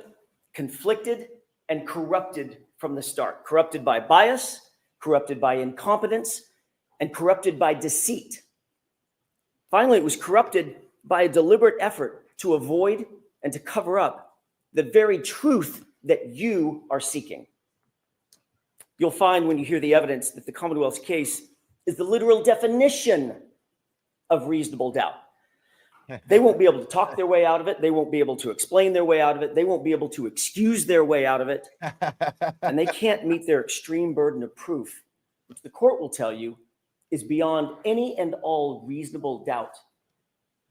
conflicted and corrupted from the start, corrupted by bias, corrupted by incompetence, and corrupted by deceit. Finally, it was corrupted by a deliberate effort to avoid and to cover up the very truth that you are seeking. You'll find when you hear the evidence that the Commonwealth's case is the literal definition of reasonable doubt. They won't be able to talk their way out of it. They won't be able to explain their way out of it. They won't be able to excuse their way out of it. And they can't meet their extreme burden of proof, which the court will tell you is beyond any and all reasonable doubt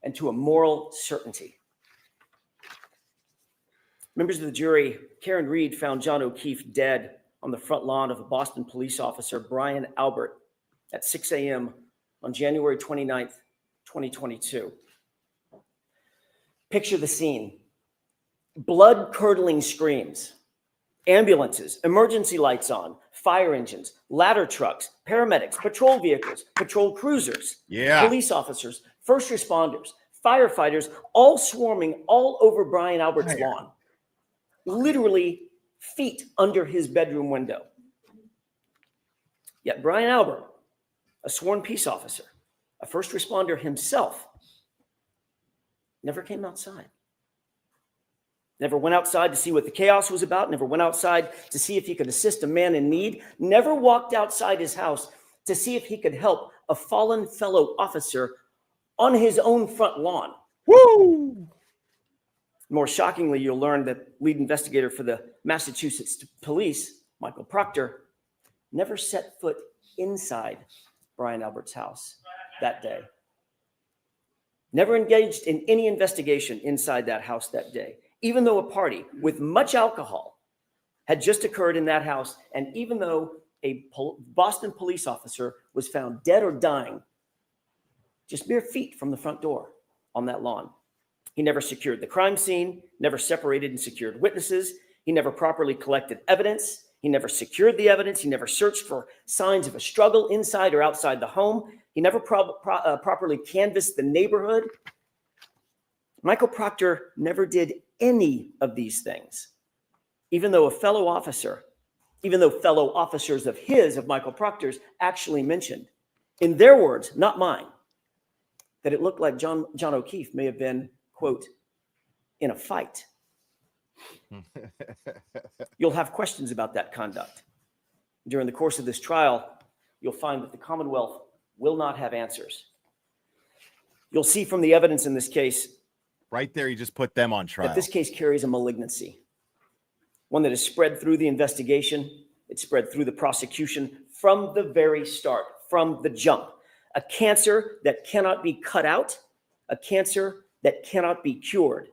and to a moral certainty. Members of the jury, Karen Reed found John O'Keefe dead on the front lawn of a Boston police officer, Brian Albert, at 6 a.m. on January 29th, 2022. Picture the scene. Blood-curdling screams, ambulances, emergency lights on, fire engines, ladder trucks, paramedics, patrol vehicles, patrol cruisers, police officers, first responders, firefighters, all swarming all over Brian Albert's lawn, literally feet under his bedroom window. Yet Brian Albert, a sworn peace officer, a first responder himself, never came outside. Never went outside to see what the chaos was about, never went outside to see if he could assist a man in need, never walked outside his house to see if he could help a fallen fellow officer on his own front lawn. Woo! More shockingly, you'll learn that lead investigator for the Massachusetts Police, Michael Proctor, never set foot inside Brian Albert's house that day. Never engaged in any investigation inside that house that day, even though a party with much alcohol had just occurred in that house, and even though a Boston police officer was found dead or dying just mere feet from the front door on that lawn. He never secured the crime scene, never separated and secured witnesses. He never properly collected evidence. He never secured the evidence. He never searched for signs of a struggle inside or outside the home. He never properly canvassed the neighborhood. Michael Proctor never did any of these things, even though fellow officers of Michael Proctor's actually mentioned, in their words, not mine, that it looked like John O'Keefe may have been, quote, in a fight. You'll have questions about that conduct. During the course of this trial, you'll find that the Commonwealth will not have answers. You'll see from the evidence in this case, right there, you just put them on trial, that this case carries a malignancy, one that is spread through the investigation. It's spread through the prosecution from the very start, from the jump. A cancer that cannot be cut out, a cancer that cannot be cured.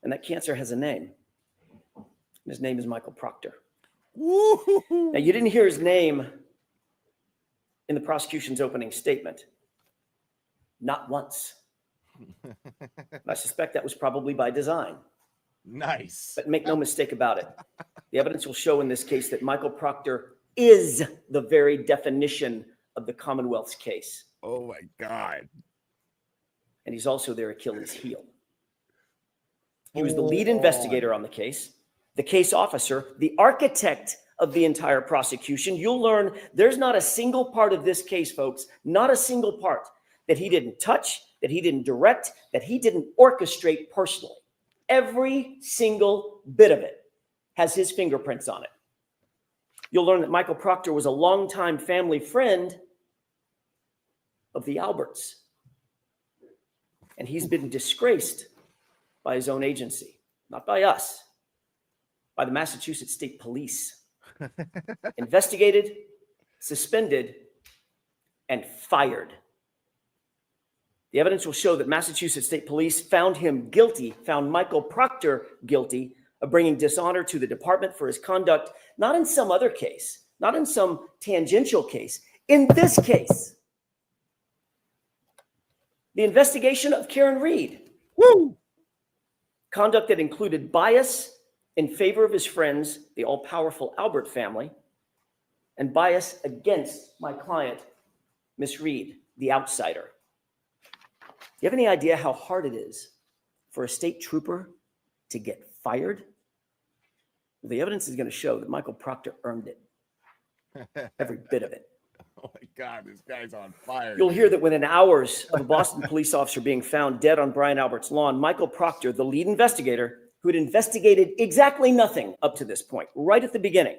And that cancer has a name. And his name is Michael Proctor. Now, you didn't hear his name in the prosecution's opening statement. Not once. I suspect that was probably by design. Nice. But make no mistake about it. The evidence will show in this case that Michael Proctor is the very definition of the Commonwealth's case. Oh my God. And he's also their Achilles heel. He was the lead investigator on the case officer, the architect of the entire prosecution. You'll learn there's not a single part of this case, folks, not a single part that he didn't touch, that he didn't direct, that he didn't orchestrate personally. Every single bit of it has his fingerprints on it. You'll learn that Michael Proctor was a longtime family friend of the Alberts. And he's been disgraced by his own agency, not by us, by the Massachusetts State Police. Investigated, suspended, and fired. The evidence will show that Massachusetts State Police found him guilty, found Michael Proctor guilty of bringing dishonor to the department for his conduct, not in some other case, not in some tangential case, in this case. The investigation of Karen Reed. Woo! Conduct that included bias in favor of his friends, the all-powerful Albert family, and bias against my client, Miss Reed, the outsider. Do you have any idea how hard it is for a state trooper to get fired? Well, the evidence is going to show that Michael Proctor earned it. Every bit of it. Oh my God, this guy's on fire. You'll hear that within hours of a Boston police officer being found dead on Brian Albert's lawn, Michael Proctor, the lead investigator, who had investigated exactly nothing up to this point, right at the beginning,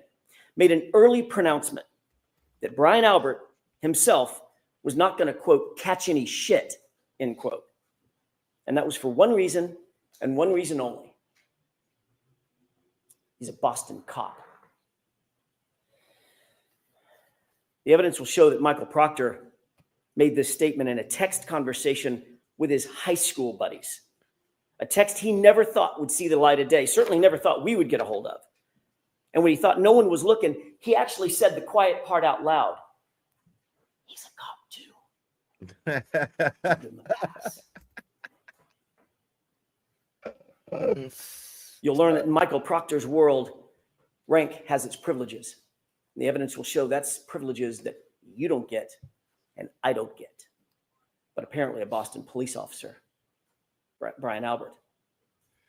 made an early pronouncement that Brian Albert himself was not going to, quote, catch any shit, end quote. And that was for one reason and one reason only. He's a Boston cop. The evidence will show that Michael Proctor made this statement in a text conversation with his high school buddies. A text he never thought would see the light of day, certainly never thought we would get a hold of. And when he thought no one was looking, he actually said the quiet part out loud. He's a cop too. You'll learn that in Michael Proctor's world, rank has its privileges. And the evidence will show that's privileges that you don't get and I don't get. But apparently a Boston police officer, Brian Albert,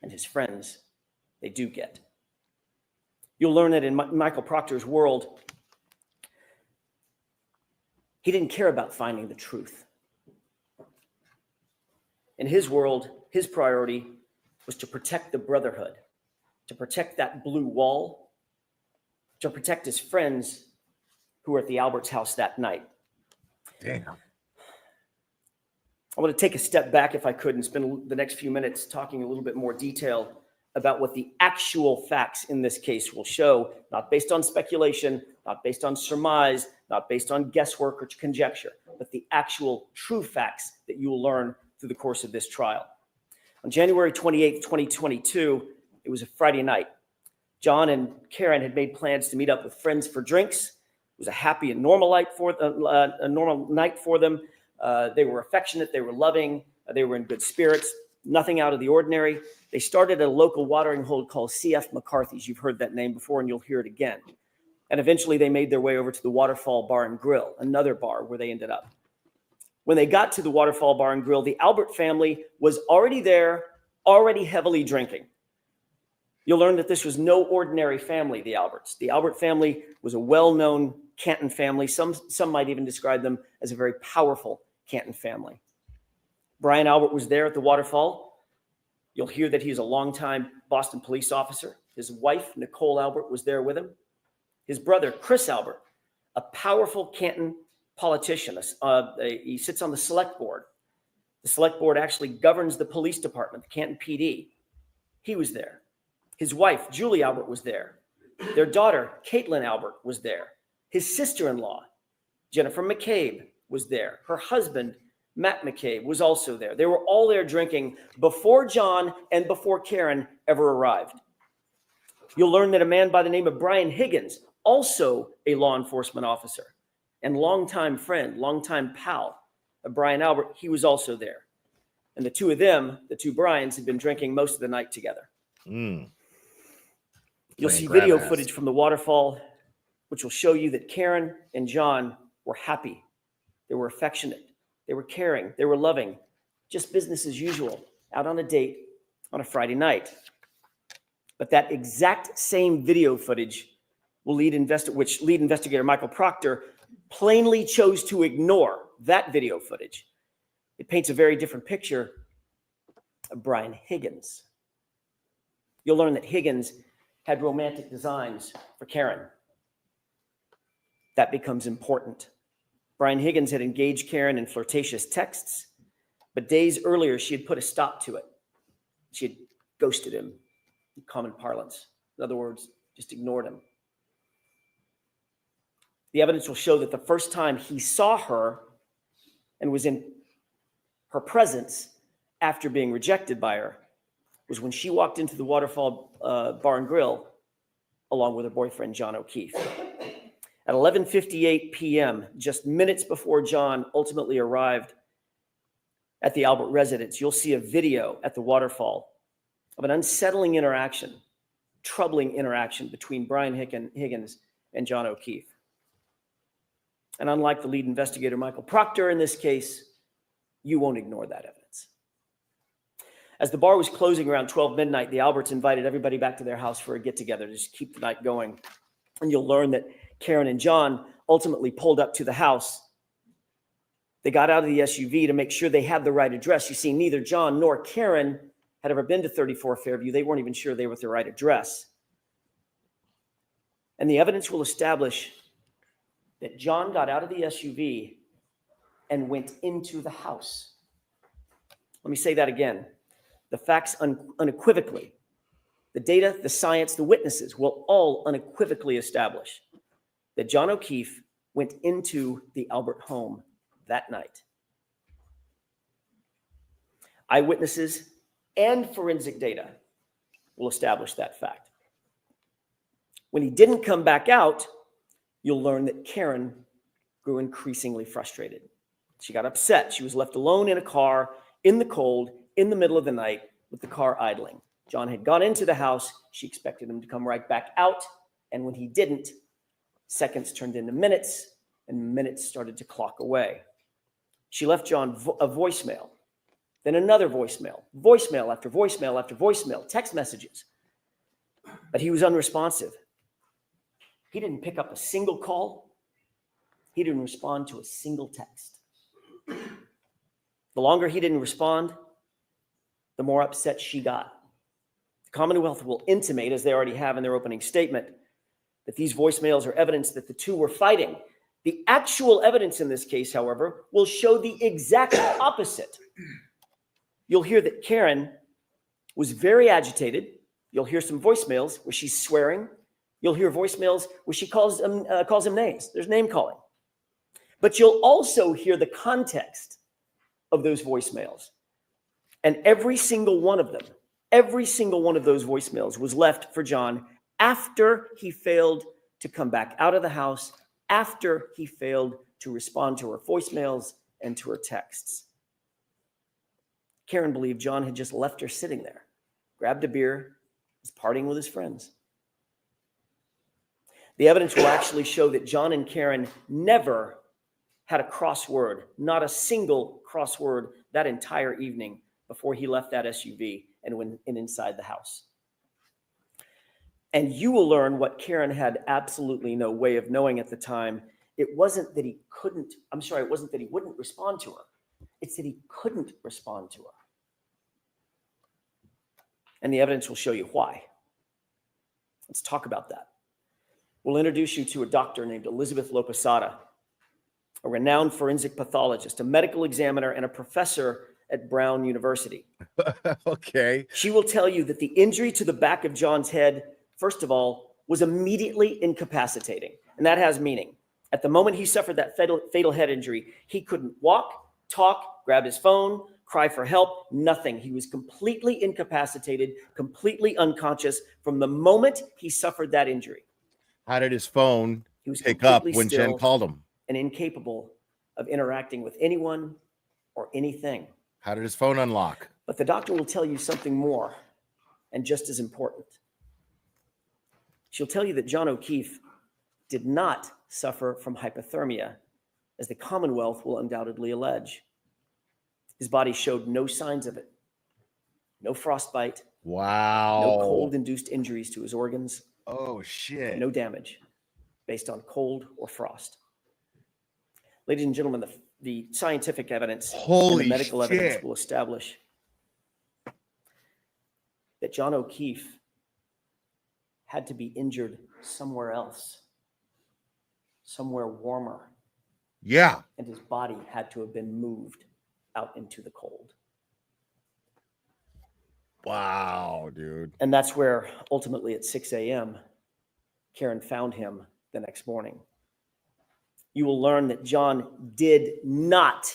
and his friends, they do get. You'll learn that in Michael Proctor's world, he didn't care about finding the truth. In his world, his priority was to protect the brotherhood, to protect that blue wall, to protect his friends who were at the Alberts' house that night. Damn. I want to take a step back, if I could, and spend the next few minutes talking a little bit more detail about what the actual facts in this case will show, not based on speculation, not based on surmise, not based on guesswork or conjecture, but the actual true facts that you will learn through the course of this trial. On January 28th, 2022, it was a Friday night. John and Karen had made plans to meet up with friends for drinks. It was a happy and normal night for them. They were affectionate. They were loving. They were in good spirits. Nothing out of the ordinary. They started at a local watering hole called C.F. McCarthy's. You've heard that name before, and you'll hear it again. And eventually they made their way over to the Waterfall Bar and Grill, another bar where they ended up. When they got to the Waterfall Bar and Grill, the Albert family was already there, already heavily drinking. You'll learn that this was no ordinary family, the Alberts. The Albert family was a well-known Canton family. Some might even describe them as a very powerful Canton family. Brian Albert was there at the Waterfall. You'll hear that he's a longtime Boston police officer. His wife, Nicole Albert, was there with him. His brother, Chris Albert, a powerful Canton politician. He sits on the select board. The select board actually governs the police department, the Canton PD. He was there. His wife, Julie Albert, was there. Their daughter, Caitlin Albert, was there. His sister-in-law, Jennifer McCabe, was there. Her husband, Matt McCabe, was also there. They were all there drinking before John and before Karen ever arrived. You'll learn that a man by the name of Brian Higgins, also a law enforcement officer and longtime friend, longtime pal of Brian Albert, he was also there. And the two of them, the two Brians, had been drinking most of the night together. You'll see video footage from the Waterfall which will show you that Karen and John were happy. They were affectionate. They were caring. They were loving. Just business as usual, out on a date on a Friday night. But that exact same video footage which lead investigator Michael Proctor plainly chose to ignore that video footage. It paints a very different picture of Brian Higgins. You'll learn that Higgins had romantic designs for Karen. That becomes important. Brian Higgins had engaged Karen in flirtatious texts, but days earlier she had put a stop to it. She had ghosted him, in common parlance. In other words, just ignored him. The evidence will show that the first time he saw her and was in her presence after being rejected by her was when she walked into the Waterfall Bar and Grill along with her boyfriend, John O'Keefe. At 11:58 p.m., just minutes before John ultimately arrived at the Albert residence, you'll see a video at the Waterfall of an unsettling interaction, troubling interaction between Brian Higgins and John O'Keefe. And unlike the lead investigator, Michael Proctor, in this case, you won't ignore that evidence. As the bar was closing around 12 midnight, the Alberts invited everybody back to their house for a get-together to just keep the night going. And you'll learn that Karen and John ultimately pulled up to the house. They got out of the SUV to make sure they had the right address. You see, neither John nor Karen had ever been to 34 Fairview. They weren't even sure they were at the right address. And the evidence will establish that John got out of the SUV and went into the house. Let me say that again. The facts unequivocally, the data, the science, the witnesses will all unequivocally establish that John O'Keefe went into the Albert home that night. Eyewitnesses and forensic data will establish that fact. When he didn't come back out, you'll learn that Karen grew increasingly frustrated. She got upset. She was left alone in a car, in the cold, in the middle of the night, with the car idling. John had gone into the house. She expected him to come right back out. And when he didn't, seconds turned into minutes, and minutes started to clock away. She left John a voicemail, then another voicemail, voicemail after voicemail after voicemail, text messages. But he was unresponsive. He didn't pick up a single call. He didn't respond to a single text. The longer he didn't respond, the more upset she got. The Commonwealth will intimate, as they already have in their opening statement, that these voicemails are evidence that the two were fighting. The actual evidence in this case, however, will show the exact opposite. You'll hear that Karen was very agitated. You'll hear some voicemails where she's swearing. You'll hear voicemails where she calls him names. There's name calling. But you'll also hear the context of those voicemails. And every single one of them, every single one of those voicemails was left for John after he failed to come back out of the house, after he failed to respond to her voicemails and to her texts. Karen believed John had just left her sitting there, grabbed a beer, was partying with his friends. The evidence will actually show that John and Karen never had a crossword, not a single crossword that entire evening before he left that SUV and went inside the house. And you will learn what Karen had absolutely no way of knowing at the time. It wasn't that he wouldn't respond to her. It's that he couldn't respond to her. And the evidence will show you why. Let's talk about that. We'll introduce you to a doctor named Elizabeth Loposada, a renowned forensic pathologist, a medical examiner, and a professor at Brown University. Okay. She will tell you that the injury to the back of John's head, first of all, was immediately incapacitating. And that has meaning. At the moment he suffered that fatal head injury, he couldn't walk, talk, grab his phone, cry for help, nothing. He was completely incapacitated, completely unconscious from the moment he suffered that injury. How did his phone pick up when Jen called him? And incapable of interacting with anyone or anything. How did his phone unlock? But the doctor will tell you something more, and just as important. She'll tell you that John O'Keefe did not suffer from hypothermia, as the Commonwealth will undoubtedly allege. His body showed no signs of it. No frostbite. Wow. No cold-induced injuries to his organs. Oh, shit. No damage based on cold or frost. Ladies and gentlemen, the scientific evidence and the Holy medical evidence shit. will establish that John O'Keefe had to be injured somewhere else, somewhere warmer. Yeah. And his body had to have been moved out into the cold. Wow, dude. And that's where ultimately at 6 a.m., Karen found him the next morning. You will learn that John did not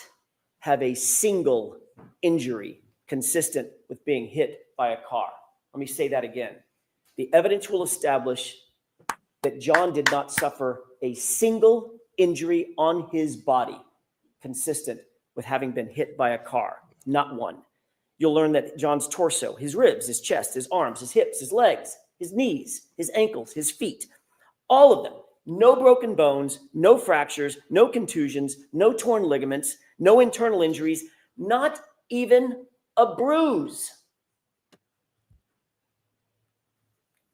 have a single injury consistent with being hit by a car. Let me say that again. The evidence will establish that John did not suffer a single injury on his body consistent with having been hit by a car. Not one. You'll learn that John's torso, his ribs, his chest, his arms, his hips, his legs, his knees, his ankles, his feet, all of them, no broken bones, no fractures, no contusions, no torn ligaments, no internal injuries, not even a bruise.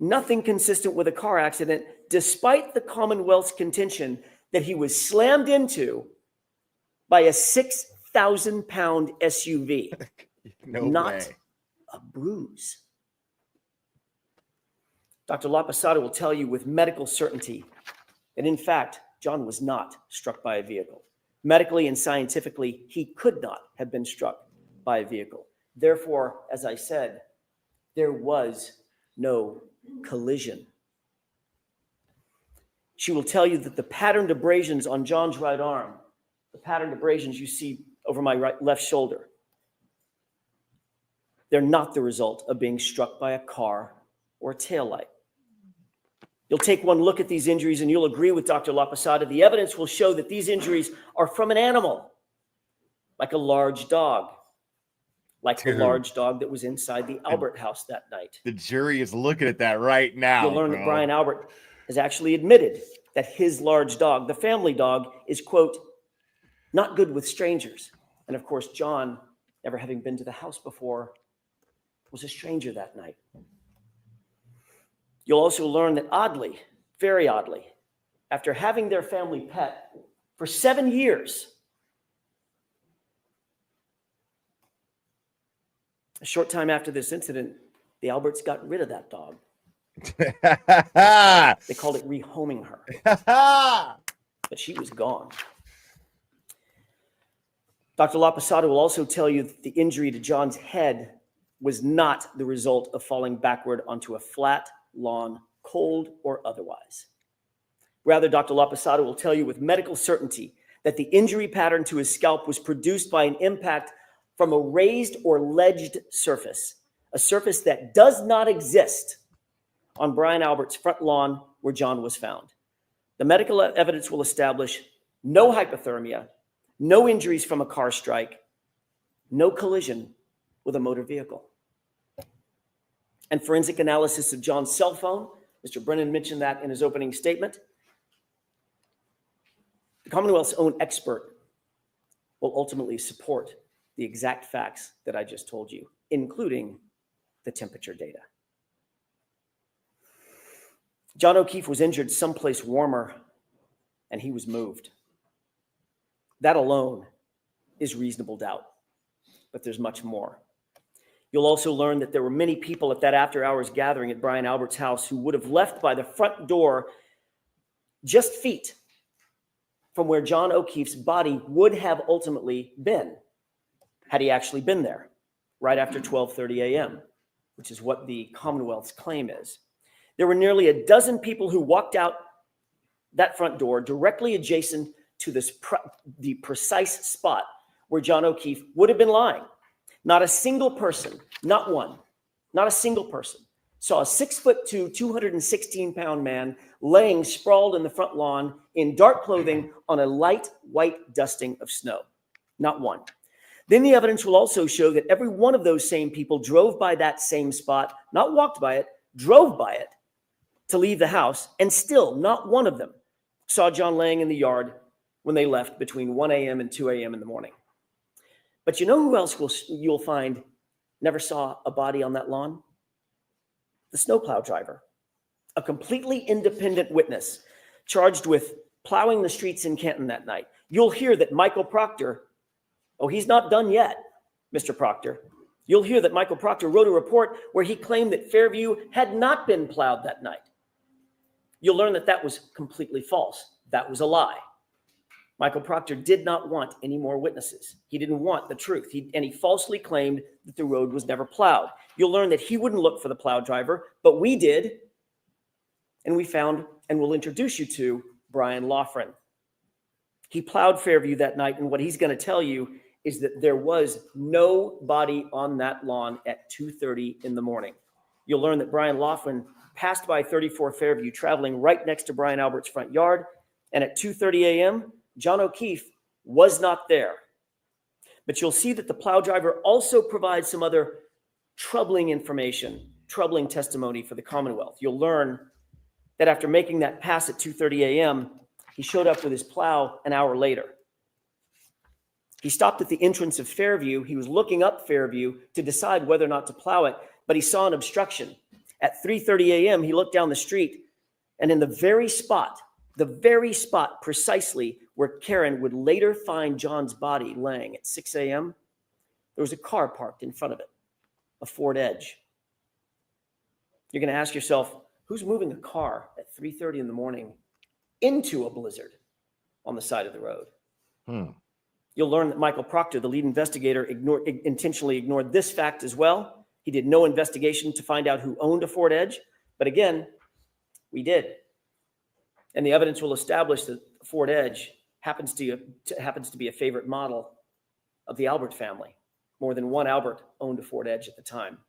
Nothing consistent with a car accident, despite the Commonwealth's contention that he was slammed into by a 6,000-pound SUV. No Not way. a bruise. Dr. LaPosada will tell you with medical certainty that, in fact, John was not struck by a vehicle. Medically and scientifically, he could not have been struck by a vehicle. Therefore, as I said, there was no collision. She will tell you that the patterned abrasions on John's right arm, the patterned abrasions you see over my left shoulder, they're not the result of being struck by a car or a taillight. You'll take one look at these injuries and you'll agree with Dr. LaPosada. The evidence will show that these injuries are from an animal, like a large dog, like the large dog that was inside the Albert house that night. The jury is looking at that right now. You'll learn that Brian Albert has actually admitted that his large dog, the family dog, is, quote, not good with strangers. And of course, John, never having been to the house before, was a stranger that night. You'll also learn that oddly, very oddly, after having their family pet for 7 years, a short time after this incident, the Alberts got rid of that dog. They called it rehoming her. But she was gone. Dr. LaPosada will also tell you that the injury to John's head was not the result of falling backward onto a flat lawn, cold or otherwise. Rather, Dr. LaPosada will tell you with medical certainty that the injury pattern to his scalp was produced by an impact from a raised or ledged surface, a surface that does not exist on Brian Albert's front lawn where John was found. The medical evidence will establish no hypothermia, no injuries from a car strike, no collision with a motor vehicle. And forensic analysis of John's cell phone, Mr. Brennan mentioned that in his opening statement. The Commonwealth's own expert will ultimately support the exact facts that I just told you, including the temperature data. John O'Keefe was injured someplace warmer, and he was moved. That alone is reasonable doubt, but there's much more. You'll also learn that there were many people at that after-hours gathering at Brian Albert's house who would have left by the front door just feet from where John O'Keefe's body would have ultimately been had he actually been there right after 12:30 a.m., which is what the Commonwealth's claim is. There were nearly a dozen people who walked out that front door directly adjacent to the precise spot where John O'Keefe would have been lying. Not a single person, not one, not a single person saw a 6'2", 216-pound man laying sprawled in the front lawn in dark clothing on a light white dusting of snow. Not one. Then the evidence will also show that every one of those same people drove by that same spot, not walked by it, drove by it to leave the house, and still not one of them saw John laying in the yard when they left between 1 a.m. and 2 a.m. in the morning. But you know who else you'll find never saw a body on that lawn? The snowplow driver, a completely independent witness charged with plowing the streets in Canton that night. You'll hear that Michael Proctor, oh, he's not done yet, Mr. Proctor. You'll hear that Michael Proctor wrote a report where he claimed that Fairview had not been plowed that night. You'll learn that that was completely false. That was a lie. Michael Proctor did not want any more witnesses. He didn't want the truth. And he falsely claimed that the road was never plowed. You'll learn that he wouldn't look for the plow driver, but we did. And we found, and we'll introduce you to, Brian Loughran. He plowed Fairview that night, and what he's going to tell you is that there was no body on that lawn at 2:30 in the morning. You'll learn that Brian Loughran passed by 34 Fairview, traveling right next to Brian Albert's front yard, and at 2:30 a.m., John O'Keefe was not there. But you'll see that the plow driver also provides some other troubling information, troubling testimony for the Commonwealth. You'll learn that after making that pass at 2:30 a.m., he showed up with his plow an hour later. He stopped at the entrance of Fairview. He was looking up Fairview to decide whether or not to plow it, but he saw an obstruction. At 3:30 a.m., he looked down the street, and in the very spot precisely where Karen would later find John's body laying at 6 a.m., there was a car parked in front of it, a Ford Edge. You're going to ask yourself, who's moving a car at 3:30 in the morning into a blizzard on the side of the road? You'll learn that Michael Proctor, the lead investigator, intentionally ignored this fact as well. He did no investigation to find out who owned a Ford Edge. But again, we did. And the evidence will establish that the Ford Edge happens to be a favorite model of the Albert family. More than one Albert owned a Ford Edge at the time.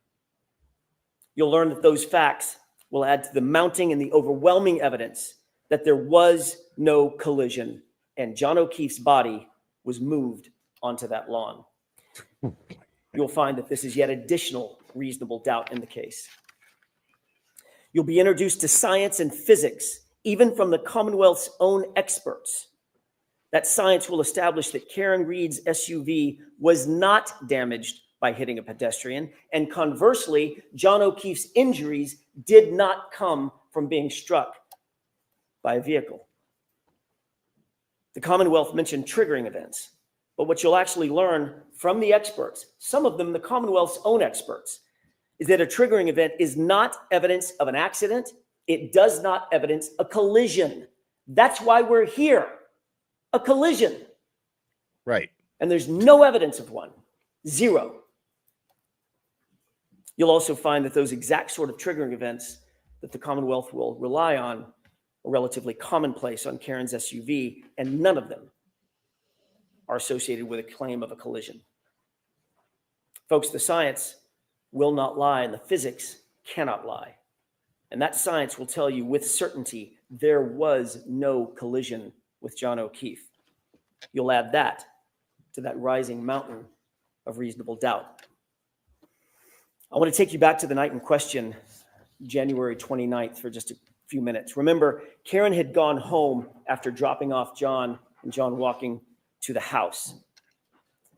You'll learn that those facts will add to the mounting and the overwhelming evidence that there was no collision and John O'Keefe's body was moved onto that lawn. You'll find that this is yet additional reasonable doubt in the case. You'll be introduced to science and physics, even from the Commonwealth's own experts. That science will establish that Karen Reed's SUV was not damaged by hitting a pedestrian, and conversely, John O'Keefe's injuries did not come from being struck by a vehicle. The Commonwealth mentioned triggering events, but what you'll actually learn from the experts, some of them the Commonwealth's own experts, is that a triggering event is not evidence of an accident. It does not evidence a collision. That's why we're here. A collision. Right. And there's no evidence of one. Zero. You'll also find that those exact sort of triggering events that the Commonwealth will rely on are relatively commonplace on Karen's SUV, and none of them are associated with a claim of a collision. Folks, the science will not lie, and the physics cannot lie. And that science will tell you with certainty there was no collision with John O'Keefe. You'll add that to that rising mountain of reasonable doubt. I want to take you back to the night in question, January 29th, for just a few minutes. Remember, Karen had gone home after dropping off John and John walking to the house.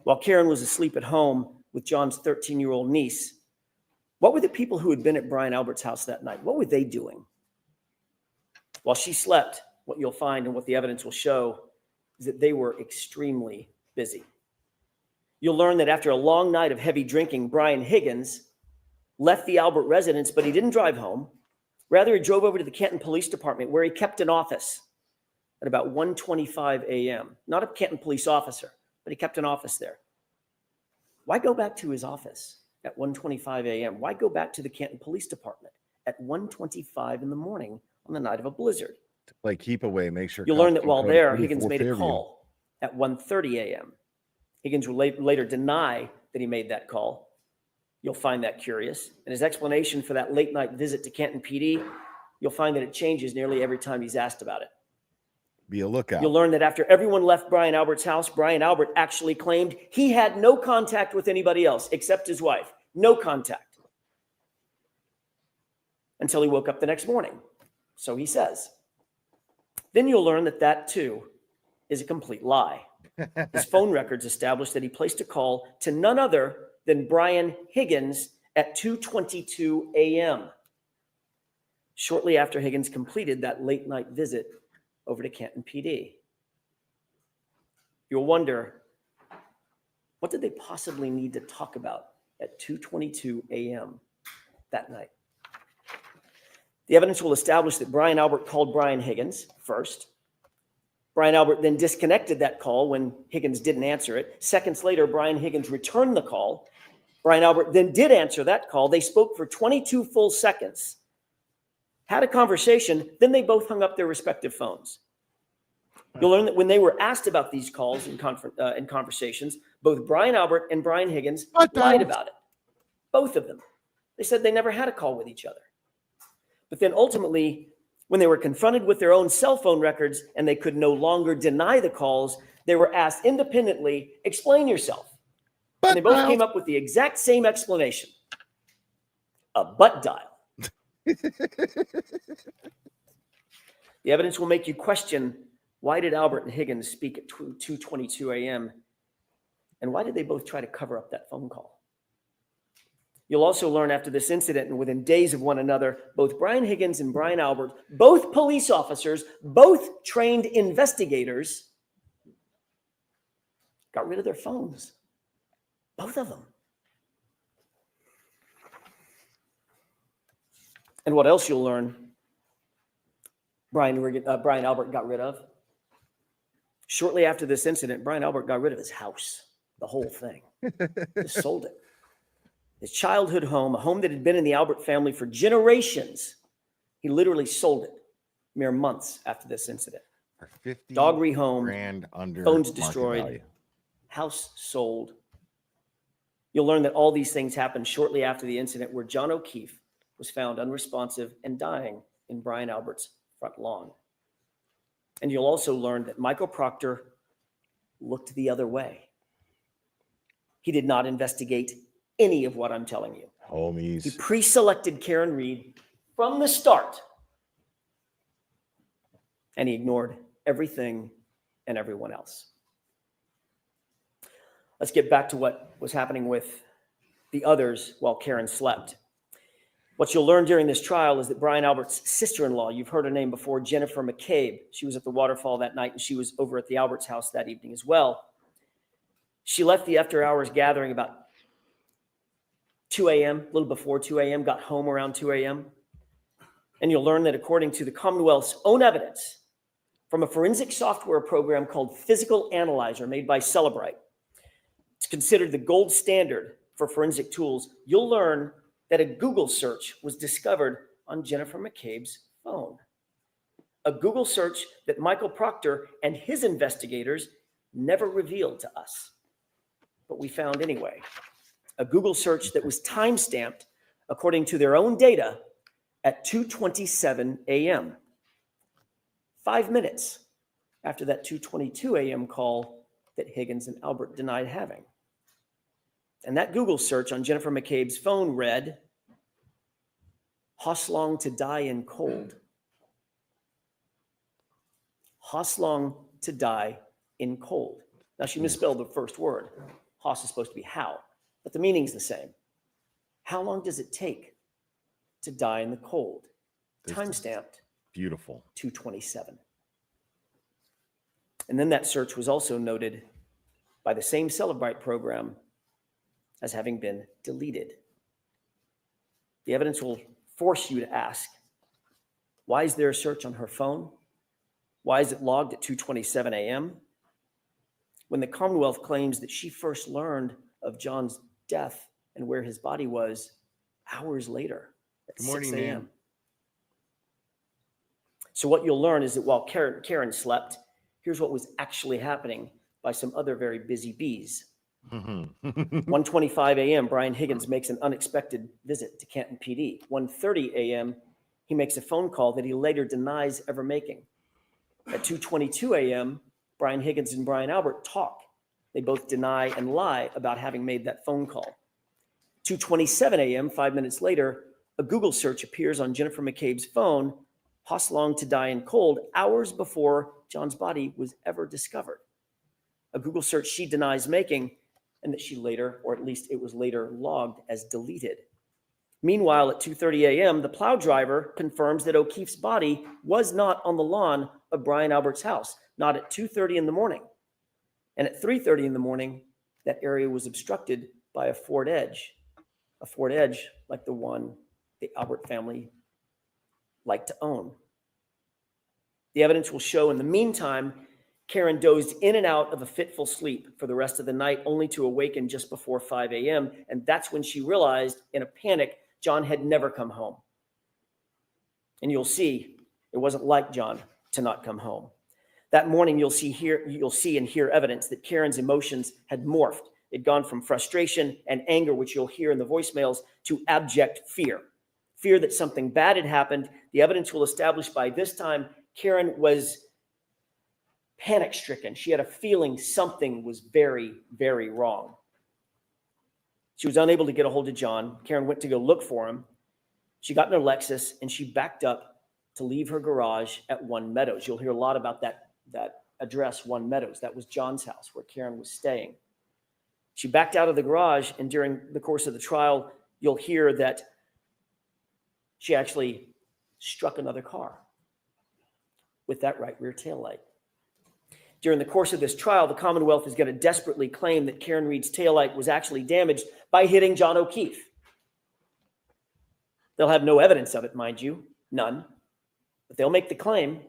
While Karen was asleep at home with John's 13-year-old niece, what were the people who had been at Brian Albert's house that night? What were they doing? While she slept, what you'll find and what the evidence will show is that they were extremely busy. You'll learn that after a long night of heavy drinking, Brian Higgins left the Albert residence, but he didn't drive home. Rather, he drove over to the Canton Police Department, where he kept an office at about 1:25 a.m. Not a Canton police officer, but he kept an office there. Why go back to his office at 1:25 a.m.? Why go back to the Canton Police Department at 1:25 in the morning on the night of a blizzard? To play keep away, make sure. You'll learn that while there, Higgins made a call at 1:30 a.m. Higgins will later deny that he made that call. You'll find that curious. And his explanation for that late night visit to Canton PD, you'll find that it changes nearly every time he's asked about it. Be a lookout. You'll learn that after everyone left Brian Albert's house, Brian Albert actually claimed he had no contact with anybody else except his wife. No contact. Until he woke up the next morning. So he says. Then you'll learn that that too is a complete lie. His phone records establish that he placed a call to none other than Brian Higgins at 2:22 a.m. shortly after Higgins completed that late night visit over to Canton PD. You'll wonder, what did they possibly need to talk about at 2:22 a.m. that night? The evidence will establish that Brian Albert called Brian Higgins first. Brian Albert then disconnected that call when Higgins didn't answer it. Seconds later, Brian Higgins returned the call. Brian Albert then did answer that call. They spoke for 22 full seconds, had a conversation, then they both hung up their respective phones. You'll learn that when they were asked about these calls and conversations, both Brian Albert and Brian Higgins lied about it. Both of them. They said they never had a call with each other. But then ultimately, when they were confronted with their own cell phone records and they could no longer deny the calls, they were asked independently, explain yourself. And they both came up with the exact same explanation. A butt dial. The evidence will make you question, why did Albert and Higgins speak at 2:22 a.m.? And why did they both try to cover up that phone call? You'll also learn after this incident and within days of one another, both Brian Higgins and Brian Albert, both police officers, both trained investigators, got rid of their phones. Both of them. And what else you'll learn Brian Albert got rid of? Shortly after this incident, Brian Albert got rid of his house, the whole thing. Just sold it. His childhood home, a home that had been in the Albert family for generations. He literally sold it mere months after this incident. For 50 dog rehomed, grand under phones market destroyed, value. house sold. You'll learn that all these things happened shortly after the incident where John O'Keefe was found unresponsive and dying in Brian Albert's front lawn. And you'll also learn that Michael Proctor looked the other way. He did not investigate any of what I'm telling you. Homies. He pre-selected Karen Reed from the start. And he ignored everything and everyone else. Let's get back to what was happening with the others while Karen slept. What you'll learn during this trial is that Brian Albert's sister-in-law, you've heard her name before, Jennifer McCabe. She was at the waterfall that night and she was over at the Alberts' house that evening as well. She left the after-hours gathering about 2 a.m., a little before 2 a.m., got home around 2 a.m. And you'll learn that according to the Commonwealth's own evidence from a forensic software program called Physical Analyzer made by Celebrite, it's considered the gold standard for forensic tools. You'll learn that a Google search was discovered on Jennifer McCabe's phone. A Google search that Michael Proctor and his investigators never revealed to us, but we found anyway. A Google search that was timestamped, according to their own data, at 2:27 a.m. 5 minutes after that 2:22 a.m. call that Higgins and Albert denied having. And that Google search on Jennifer McCabe's phone read, Hoslong to die in cold. Hoslong to die in cold. Now she misspelled the first word. Hos is supposed to be how, but the meaning's the same. How long does it take to die in the cold? Time-stamped. Beautiful. 2:27. And then that search was also noted by the same Celebrite program as having been deleted. The evidence will force you to ask, why is there a search on her phone? Why is it logged at 2:27 a.m.? When the Commonwealth claims that she first learned of John's death and where his body was hours later at 6 a.m. So what you'll learn is that while Karen slept, here's what was actually happening by some other very busy bees. 1:25 a.m., Brian Higgins makes an unexpected visit to Canton PD. 1:30 a.m., he makes a phone call that he later denies ever making. At 2:22 a.m., Brian Higgins and Brian Albert talk. They both deny and lie about having made that phone call. 2:27 a.m., 5 minutes later, a Google search appears on Jennifer McCabe's phone, Haas longed to die in cold hours before John's body was ever discovered. A Google search she denies making, and that she later, or at least it was later logged as deleted. Meanwhile, at 2:30 a.m., the plow driver confirms that O'Keefe's body was not on the lawn of Brian Albert's house, not at 2:30 in the morning. And at 3:30 in the morning, that area was obstructed by a Ford Edge like the one the Albert family liked to own. The evidence will show in the meantime, Karen dozed in and out of a fitful sleep for the rest of the night, only to awaken just before 5 a.m. And that's when she realized, in a panic, John had never come home. And you'll see, it wasn't like John to not come home. That morning, you'll see and hear evidence that Karen's emotions had morphed. It'd gone from frustration and anger, which you'll hear in the voicemails, to abject fear. Fear that something bad had happened. The evidence will establish by this time, Karen was panic-stricken. She had a feeling something was very, very wrong. She was unable to get a hold of John. Karen went to go look for him. She got in her Lexus and she backed up to leave her garage at One Meadows. You'll hear a lot about that address, One Meadows. That was John's house where Karen was staying. She backed out of the garage, and during the course of the trial, you'll hear that she actually struck another car with that right rear taillight. During the course of this trial, the Commonwealth is going to desperately claim that Karen Reed's taillight was actually damaged by hitting John O'Keefe. They'll have no evidence of it, mind you, none, but they'll make the claim.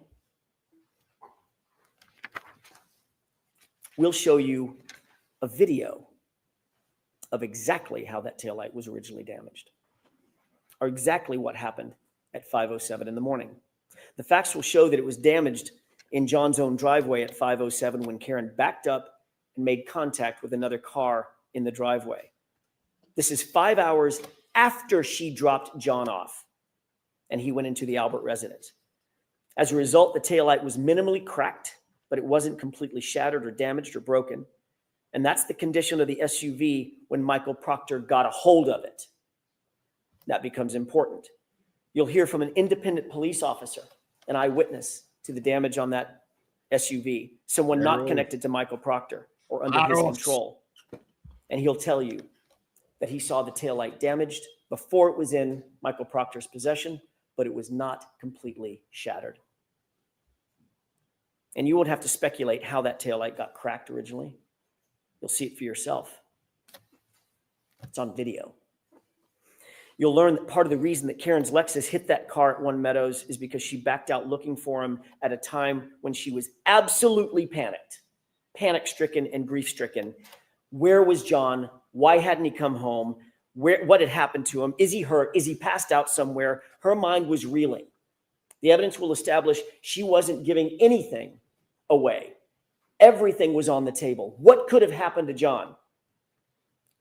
We'll show you a video of exactly how that taillight was originally damaged, or exactly what happened at 5:07 in the morning. The facts will show that it was damaged in John's own driveway at 5:07 when Karen backed up and made contact with another car in the driveway. This is 5 hours after she dropped John off and he went into the Albert residence. As a result, the taillight was minimally cracked, but it wasn't completely shattered or damaged or broken. And that's the condition of the SUV when Michael Proctor got a hold of it. That becomes important. You'll hear from an independent police officer, an eyewitness to the damage on that SUV, someone not connected to Michael Proctor or under his control. And he'll tell you that he saw the taillight damaged before it was in Michael Proctor's possession, but it was not completely shattered. And you won't have to speculate how that taillight got cracked originally. You'll see it for yourself. It's on video. You'll learn that part of the reason that Karen's Lexus hit that car at One Meadows is because she backed out looking for him at a time when she was absolutely panic-stricken and grief-stricken. Where was John? Why hadn't he come home? What had happened to him? Is he hurt? Is he passed out somewhere? Her mind was reeling. The evidence will establish she wasn't giving anything away. Everything was on the table. What could have happened to John?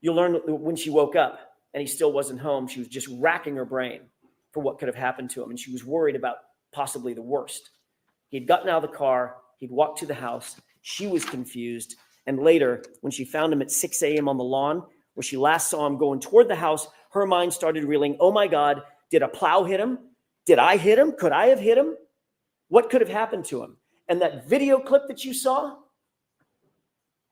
You'll learn that when she woke up and he still wasn't home, she was just racking her brain for what could have happened to him. And she was worried about possibly the worst. He'd gotten out of the car. He'd walked to the house. She was confused. And later, when she found him at 6 a.m. on the lawn, where she last saw him going toward the house, her mind started reeling, oh my God, did a plow hit him? Did I hit him? Could I have hit him? What could have happened to him? And that video clip that you saw,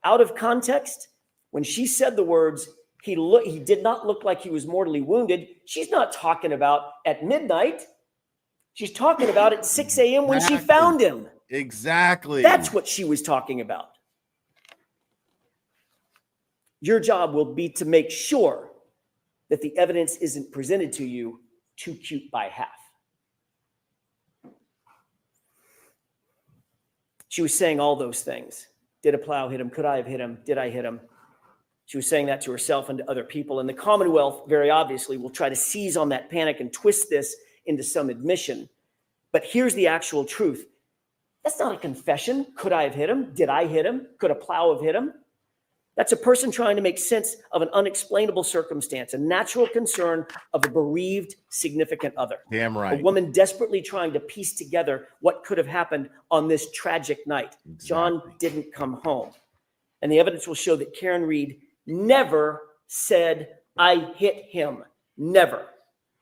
out of context, when she said the words, he did not look like he was mortally wounded, she's not talking about at midnight. She's talking about at 6 a.m. when she found him. Exactly. That's what she was talking about. Your job will be to make sure that the evidence isn't presented to you too cute by half. She was saying all those things. Did a plow hit him? Could I have hit him? Did I hit him? She was saying that to herself and to other people. And the Commonwealth, very obviously, will try to seize on that panic and twist this into some admission. But here's the actual truth. That's not a confession. Could I have hit him? Did I hit him? Could a plow have hit him? That's a person trying to make sense of an unexplainable circumstance, a natural concern of a bereaved significant other. Damn right. A woman desperately trying to piece together what could have happened on this tragic night. Exactly. John didn't come home. And the evidence will show that Karen Reed never said, I hit him. Never.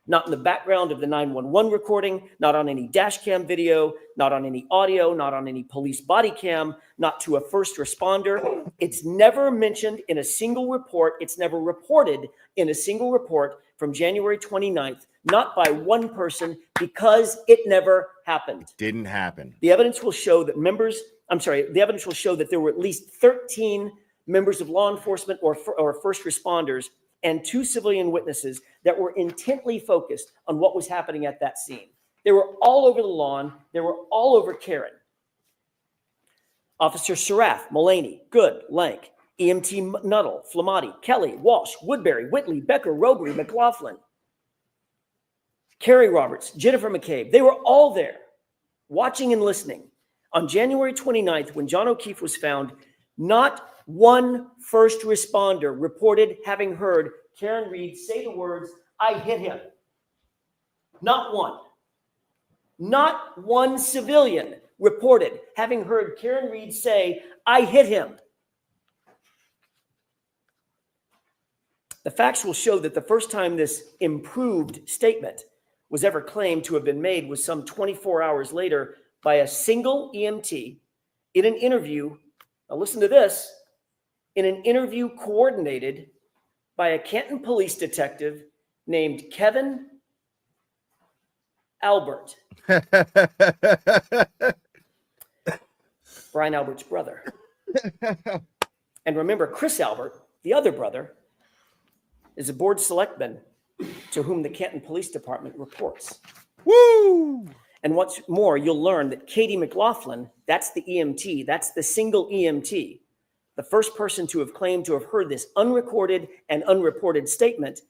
Not in the background of the 911 recording, not on any dash cam video, not on any audio, not on any police body cam, not to a first responder. It's never mentioned in a single report. It's never reported in a single report from January 29th, not by one person, because it never happened. Didn't happen. The evidence will show that the evidence will show that there were at least 13 members of law enforcement or first responders and 2 civilian witnesses that were intently focused on what was happening at that scene. They were all over the lawn. They were all over Karen. Officer Sarath, Mullaney, Good, Lank, EMT Nuttall, Flamati, Kelly, Walsh, Woodbury, Whitley, Becker, Robery, McLaughlin, Carrie Roberts, Jennifer McCabe. They were all there watching and listening. On January 29th, when John O'Keefe was found, not one first responder reported having heard Karen Reed say the words, "I hit him." Not one. Not one civilian reported having heard Karen Reed say, "I hit him." The facts will show that the first time this improved statement was ever claimed to have been made was some 24 hours later by a single EMT in an interview. Now listen to this. In an interview coordinated by a Canton police detective named Kevin Albert. Brian Albert's brother. And remember, Chris Albert, the other brother, is a board selectman to whom the Canton Police Department reports. Woo! And what's more, you'll learn that Katie McLaughlin, that's the EMT, that's the single EMT, the first person to have claimed to have heard this unrecorded and unreported statement,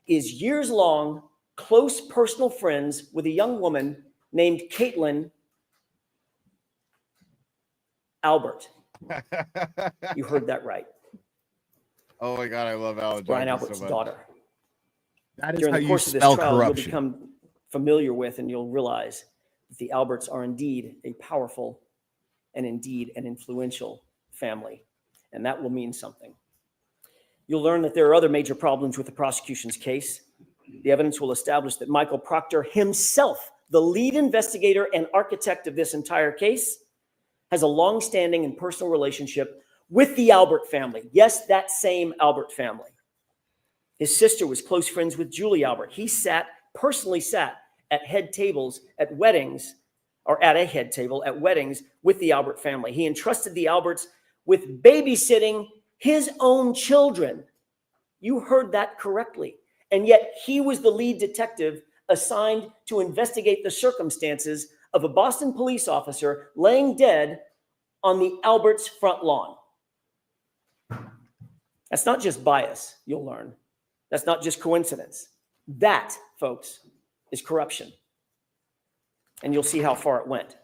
is years long, close personal friends with a young woman named Caitlin Albert. You heard that right. Oh my God, I love Al. Brian Albert's daughter. That is During how the you course of this spell trial, corruption. you'll become familiar with and you'll realize that the Alberts are indeed a powerful and indeed an influential family. And that will mean something. You'll learn that there are other major problems with the prosecution's case. The evidence will establish that Michael Proctor himself, the lead investigator and architect of this entire case, has a long-standing and personal relationship with the Albert family. Yes, that same Albert family. His sister was close friends with Julie Albert. He personally sat at head tables at weddings, or at a head table at weddings with the Albert family. He entrusted the Alberts with babysitting his own children. You heard that correctly. And yet he was the lead detective assigned to investigate the circumstances of a Boston police officer laying dead on the Alberts' front lawn. That's not just bias, you'll learn. That's not just coincidence. That, folks, is corruption. And you'll see how far it went.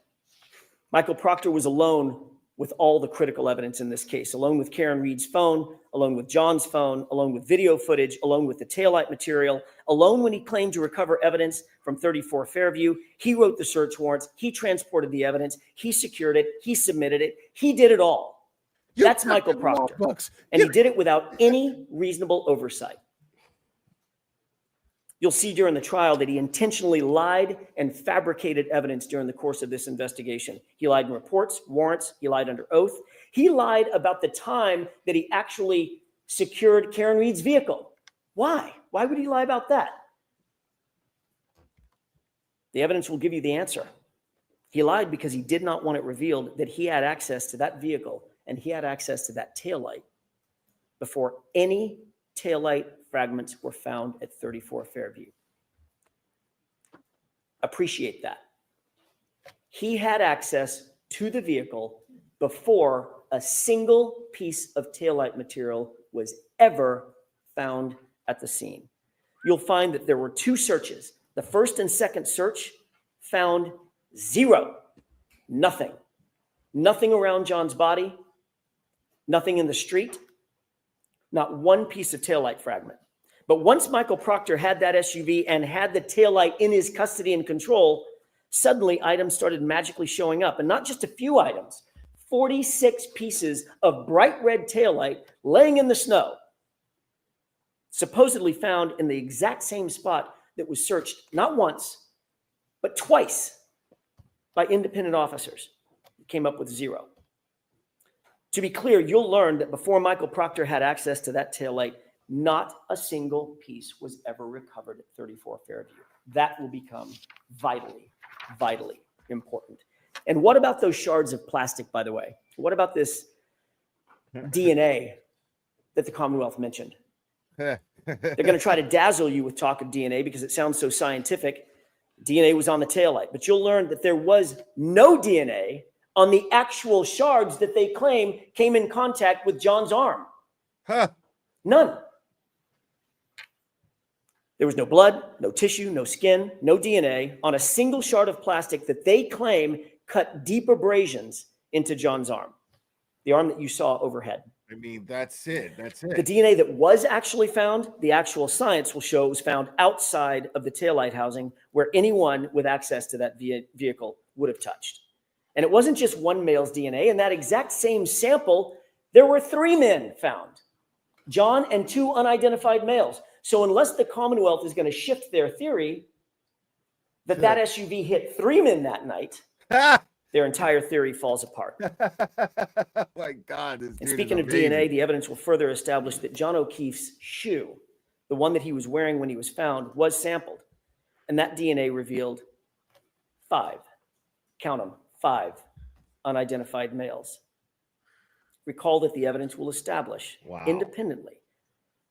Michael Proctor was alone with all the critical evidence in this case, alone with Karen Reed's phone, alone with John's phone, alone with video footage, alone with the taillight material, alone when he claimed to recover evidence from 34 Fairview. He wrote the search warrants. He transported the evidence. He secured it. He submitted it. He did it all. That's Michael Proctor. And he did it without any reasonable oversight. You'll see during the trial that he intentionally lied and fabricated evidence during the course of this investigation. He lied in reports, warrants. He lied under oath. He lied about the time that he actually secured Karen Reed's vehicle. Why? Why would he lie about that? The evidence will give you the answer. He lied because he did not want it revealed that he had access to that vehicle and he had access to that taillight before any taillight fragments were found at 34 Fairview. Appreciate that. He had access to the vehicle before a single piece of taillight material was ever found at the scene. You'll find that there were 2 searches. The first and second search found 0, nothing. Nothing around John's body, nothing in the street, not one piece of taillight fragment. But once Michael Proctor had that SUV and had the taillight in his custody and control, suddenly items started magically showing up. And not just a few items, 46 pieces of bright red taillight laying in the snow, supposedly found in the exact same spot that was searched not once, but twice by independent officers. It came up with 0. To be clear, you'll learn that before Michael Proctor had access to that taillight, not a single piece was ever recovered at 34 Fairview. That will become vitally, vitally important. And what about those shards of plastic, by the way? What about this DNA that the Commonwealth mentioned? They're going to try to dazzle you with talk of DNA because it sounds so scientific. DNA was on the taillight, but you'll learn that there was no DNA on the actual shards that they claim came in contact with John's arm. None. There was no blood, no tissue, no skin, no DNA on a single shard of plastic that they claim cut deep abrasions into John's arm, the arm that you saw overhead. I mean, that's it. That's it. The DNA that was actually found, the actual science will show, was found outside of the taillight housing where anyone with access to that vehicle would have touched. And it wasn't just one male's DNA. In that exact same sample, there were 3 men found, John and 2 unidentified males. So unless the Commonwealth is going to shift their theory that that SUV hit 3 men that night, their entire theory falls apart. Oh my God. And speaking of DNA, the evidence will further establish that John O'Keefe's shoe, the one that he was wearing when he was found, was sampled. And that DNA revealed 5, count them, 5 unidentified males. Recall that the evidence will establish independently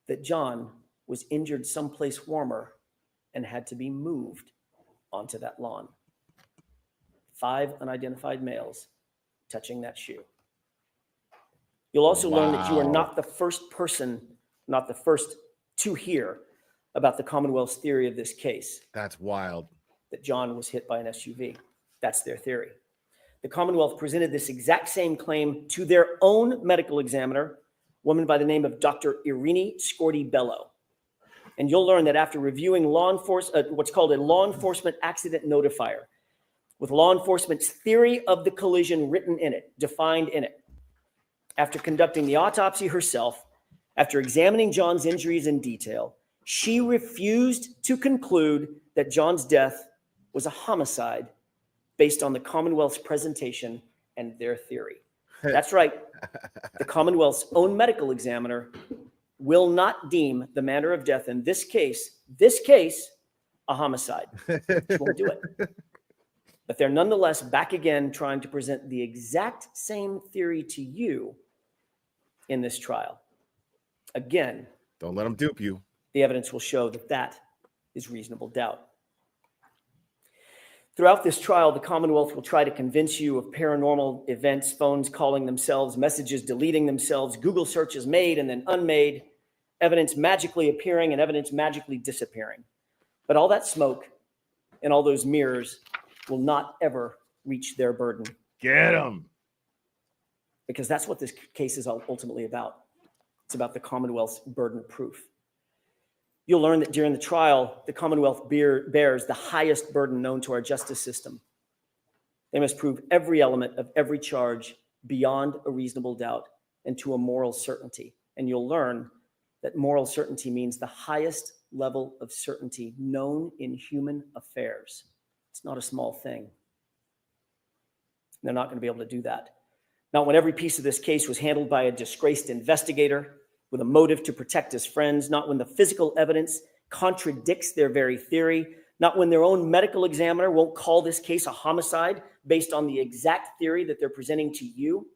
that John was injured someplace warmer and had to be moved onto that lawn. 5 unidentified males touching that shoe. You'll also learn that you are not the first person, not the first to hear about the Commonwealth's theory of this case. That's wild. That John was hit by an SUV. That's their theory. The Commonwealth presented this exact same claim to their own medical examiner, a woman by the name of Dr. Irini Scorti-Bello. And you'll learn that after reviewing what's called a law enforcement accident notifier, with law enforcement's theory of the collision written in it, defined in it, after conducting the autopsy herself, after examining John's injuries in detail, she refused to conclude that John's death was a homicide based on the Commonwealth's presentation and their theory. That's right. The Commonwealth's own medical examiner will not deem the manner of death in this case, a homicide. She won't do it. But they're nonetheless back again trying to present the exact same theory to you in this trial. Again, don't let them dupe you. The evidence will show that that is reasonable doubt. Throughout this trial, the Commonwealth will try to convince you of paranormal events, phones calling themselves, messages deleting themselves, Google searches made and then unmade, evidence magically appearing and evidence magically disappearing. But all that smoke and all those mirrors will not ever reach their burden. Get them. Because that's what this case is ultimately about. It's about the Commonwealth's burden of proof. You'll learn that during the trial, the Commonwealth bears the highest burden known to our justice system. They must prove every element of every charge beyond a reasonable doubt and to a moral certainty. And you'll learn that moral certainty means the highest level of certainty known in human affairs. It's not a small thing. They're not going to be able to do that. Not when every piece of this case was handled by a disgraced investigator with a motive to protect his friends, not when the physical evidence contradicts their very theory, not when their own medical examiner won't call this case a homicide based on the exact theory that they're presenting to you,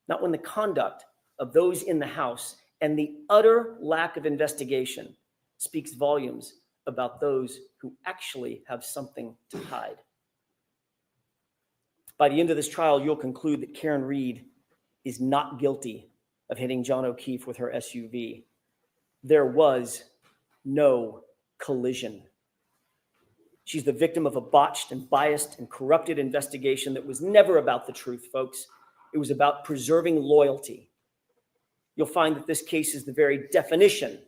not when the conduct of those in the House and the utter lack of investigation speaks volumes about those who actually have something to hide. By the end of this trial, you'll conclude that Karen Reed is not guilty of hitting John O'Keefe with her SUV. There was no collision. She's the victim of a botched and biased and corrupted investigation that was never about the truth, folks. It was about preserving loyalty. You'll find that this case is the very definition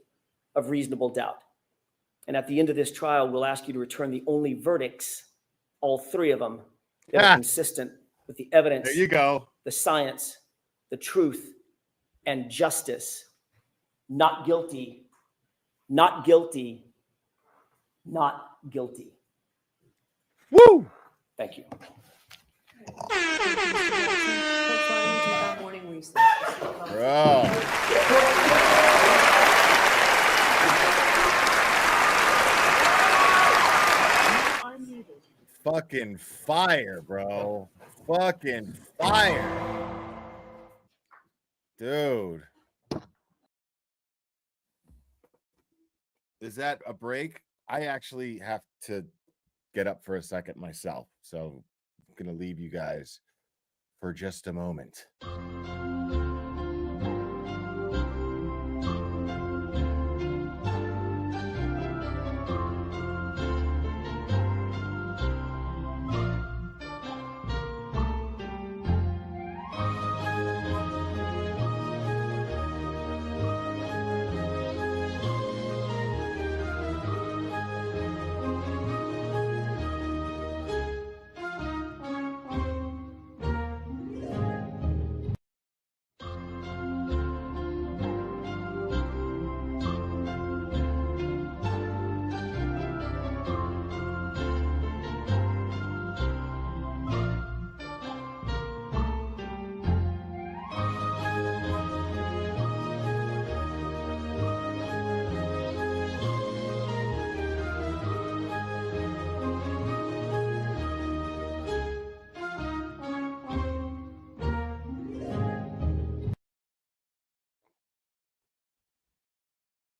of reasonable doubt. And at the end of this trial, we'll ask you to return the only verdicts, all 3 of them, that are consistent with the evidence, there you go, the science, the truth, and justice. Not guilty, not guilty, not guilty. Woo! Thank you. Morning recess. Bro. Fucking fire, bro. Fucking fire. Dude. Is that a break? I actually have to get up for a second myself. So I'm going to leave you guys for just a moment.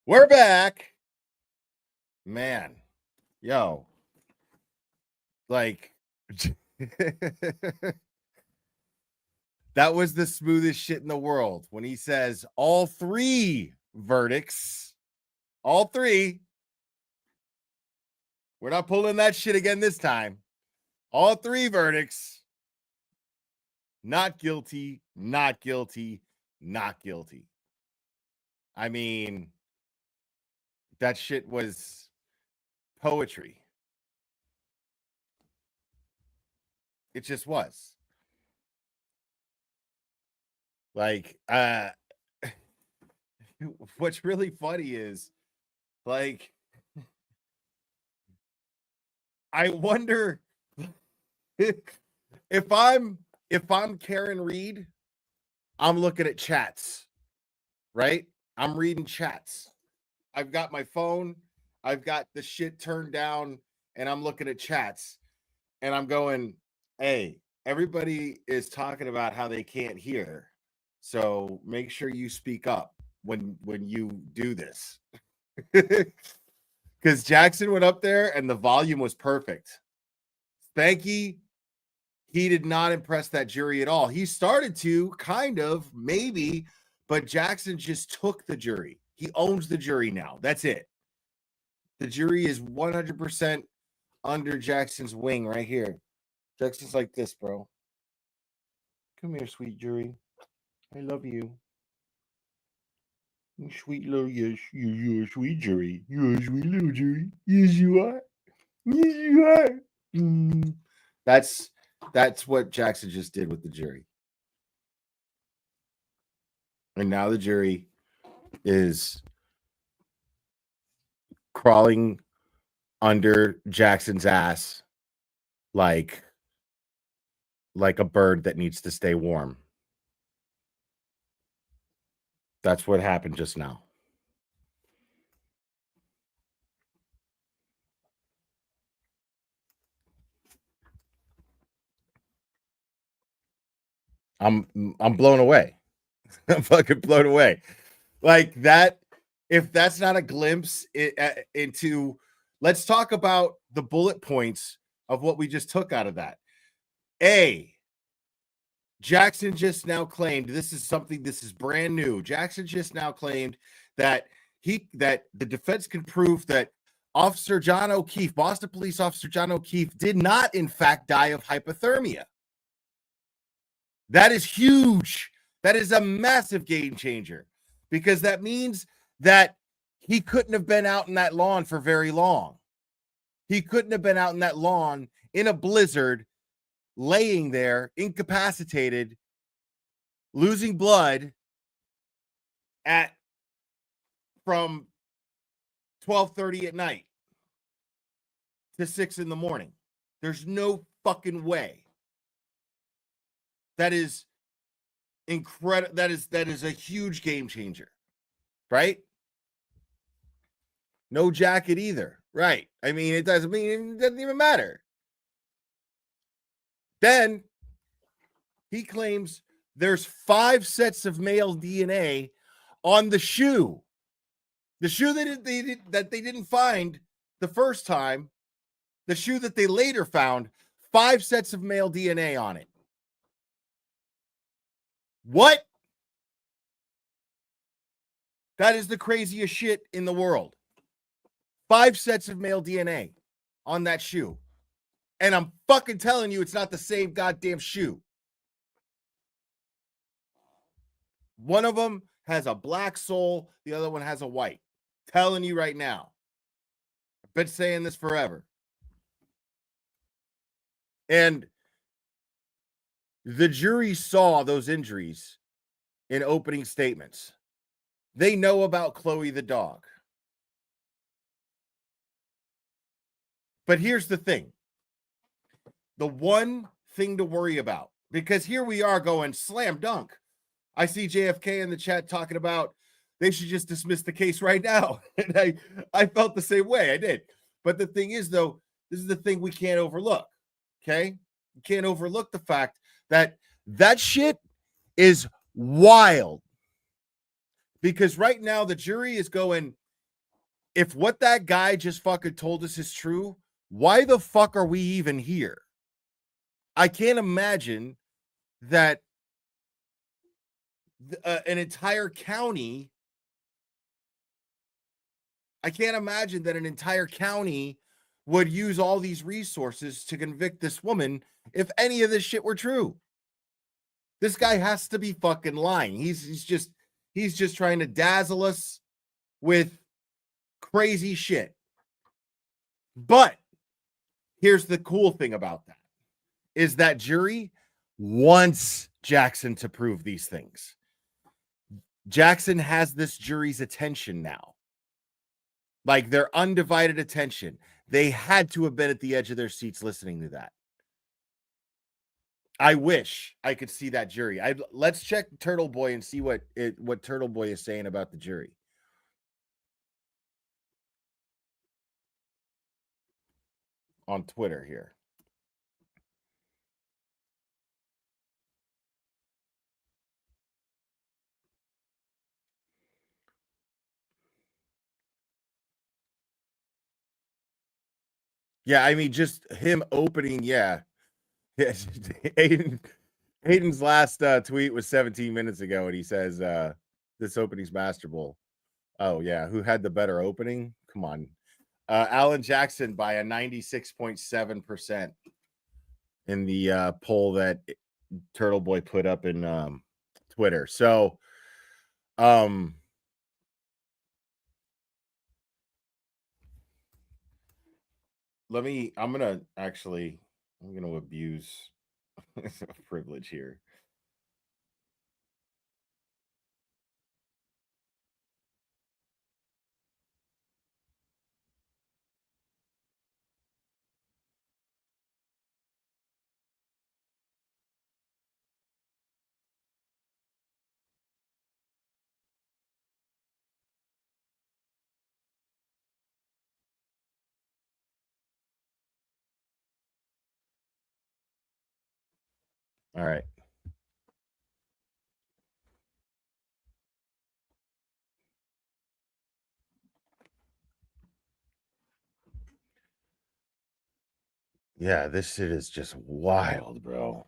We're back. Man, yo, like, that was the smoothest shit in the world when he says all three verdicts, all three. We're not pulling that shit again this time. All three verdicts, not guilty, not guilty, not guilty. I mean, that shit was poetry. It just was. Like, what's really funny is, like, I wonder if I'm Karen Reed, I'm looking at chats, right? I'm reading chats. I've got my phone, I've got the shit turned down, and I'm looking at chats, and I'm going, hey, everybody is talking about how they can't hear. So make sure you speak up when you do this. Because Jackson went up there and the volume was perfect. Spanky, he did not impress that jury at all. He started to, kind of, maybe, but Jackson just took the jury. He owns the jury now. That's it. The jury is 100% under Jackson's wing right here. Jackson's like this, bro. Come here, sweet jury. I love you. You sweet little, yes, you're a sweet jury. You're a sweet little jury. Yes, you are. Yes, you are. That's what Jackson just did with the jury. And now the jury is crawling under Jackson's ass like a bird that needs to stay warm. That's what happened just now. I'm blown away. I'm fucking blown away. Like that, if that's not a glimpse into, let's talk about the bullet points of what we just took out of that. Jackson just now claimed, this is brand new. Jackson just now claimed that the defense can prove that Officer John O'Keefe, Boston Police Officer John O'Keefe, did not in fact die of hypothermia. That is huge. That is a massive game changer, because that means that he couldn't have been out in that lawn for very long. He couldn't have been out in that lawn in a blizzard, laying there, incapacitated, losing blood from 12:30 at night. to 6 in the morning. There's no fucking way. That is incredible. That is a huge game changer, right? No jacket either, right? I mean, it doesn't even matter. Then he claims there's 5 sets of male DNA on the shoe. The shoe that they didn't find the first time, the shoe that they later found, 5 sets of male DNA on it. What? That is the craziest shit in the world. 5 sets of male DNA on that shoe. And I'm fucking telling you, it's not the same goddamn shoe. One of them has a black sole. The other one has a white. Telling you right now. I've been saying this forever. And the jury saw those injuries in opening statements. They know about Chloe the dog. But here's the thing. The one thing to worry about, because here we are going slam dunk. I see JFK in the chat talking about they should just dismiss the case right now. And I felt the same way. I did. But the thing is, though, this is the thing we can't overlook. Okay? You can't overlook the fact that that shit is wild. Because right now the jury is going, if what that guy just fucking told us is true, why the fuck are we even here? I can't imagine that an entire county, would use all these resources to convict this woman if any of this shit were true. This guy has to be fucking lying. He's just trying to dazzle us with crazy shit. But here's the cool thing about that, is that jury wants Jackson to prove these things. Jackson has this jury's attention now. Like their undivided attention. They had to have been at the edge of their seats listening to that. I wish I could see that jury. Let's check Turtle Boy and see what Turtle Boy is saying about the jury. On Twitter here. Yeah, I mean, just him opening, yeah. Yes, Hayden's last tweet was 17 minutes ago, and he says, this opening's masterful. Oh, yeah. Who had the better opening? Come on. Alan Jackson by a 96.7% in the poll that Turtle Boy put up in Twitter. So, I'm going to abuse privilege here. All right. Yeah, this shit is just wild, bro.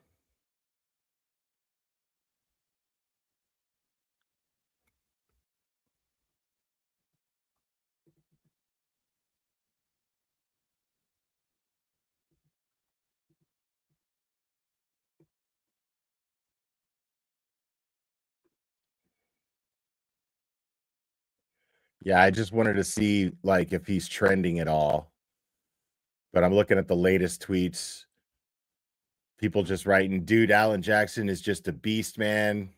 Yeah, I just wanted to see like if he's trending at all. But I'm looking at the latest tweets. People just writing, dude, Alan Jackson is just a beast, man.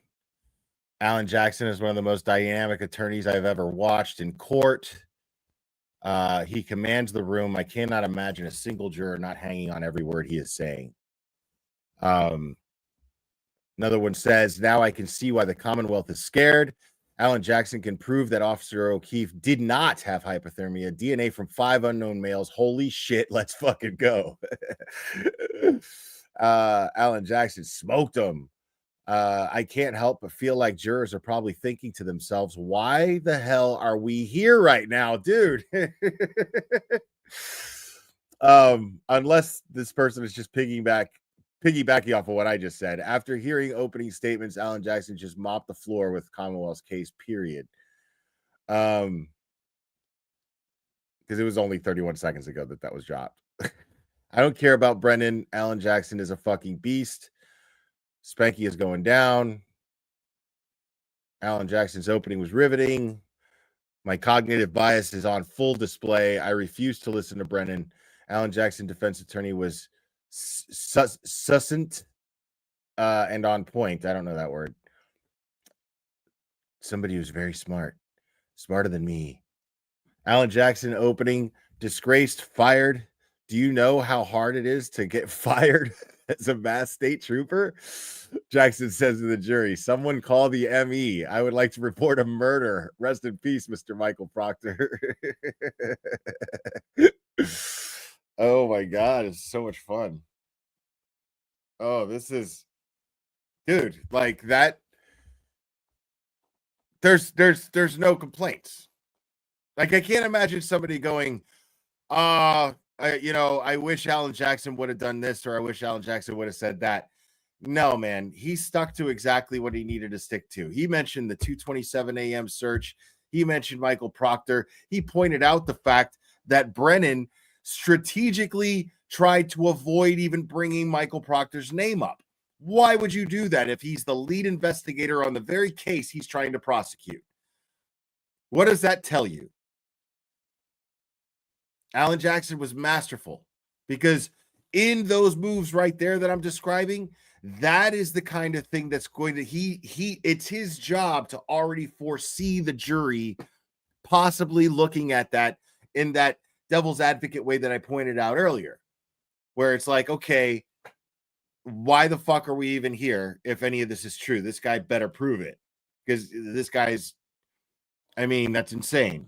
Alan Jackson is one of the most dynamic attorneys I've ever watched in court. He commands the room. I cannot imagine a single juror not hanging on every word he is saying. Another one says, now I can see why the Commonwealth is scared. Alan Jackson can prove that Officer O'Keefe did not have hypothermia. DNA from 5 unknown males. Holy shit, let's fucking go. Alan Jackson smoked him. I can't help but feel like jurors are probably thinking to themselves, why the hell are we here right now, dude? Unless this person is just piggybacking off of what I just said. After hearing opening statements, Alan Jackson just mopped the floor with Commonwealth's case, period. Because it was only 31 seconds ago that was dropped. I don't care about Brennan. Alan Jackson is a fucking beast. Spanky is going down. Alan Jackson's opening was riveting. My cognitive bias is on full display. I refuse to listen to Brennan. Alan Jackson, defense attorney, was succinct and on point. I don't know that word. Somebody who's very smart, smarter than me. Alan Jackson opening, disgraced, fired. Do you know how hard it is to get fired as a Mass State Trooper? Jackson says to the jury, someone call the ME. I would like to report a murder. Rest in peace, Mr. Michael Proctor. Oh my God, it's so much fun. Oh, this is, dude, like that. There's no complaints. Like, I can't imagine somebody going, I wish Alan Jackson would have done this, or I wish Alan Jackson would have said that. No, man, he stuck to exactly what he needed to stick to. He mentioned the 2:27 a.m. search. He mentioned Michael Proctor. He pointed out the fact that Brennan strategically tried to avoid even bringing Michael Proctor's name up. Why would you do that if he's the lead investigator on the very case he's trying to prosecute? What does that tell you? Alan Jackson was masterful, because in those moves right there that I'm describing, that is the kind of thing that's going to, it's his job to already foresee the jury possibly looking at that in that devil's advocate way that I pointed out earlier, where it's like, okay, why the fuck are we even here if any of this is true? This guy better prove it, because this guy's, I mean, that's insane.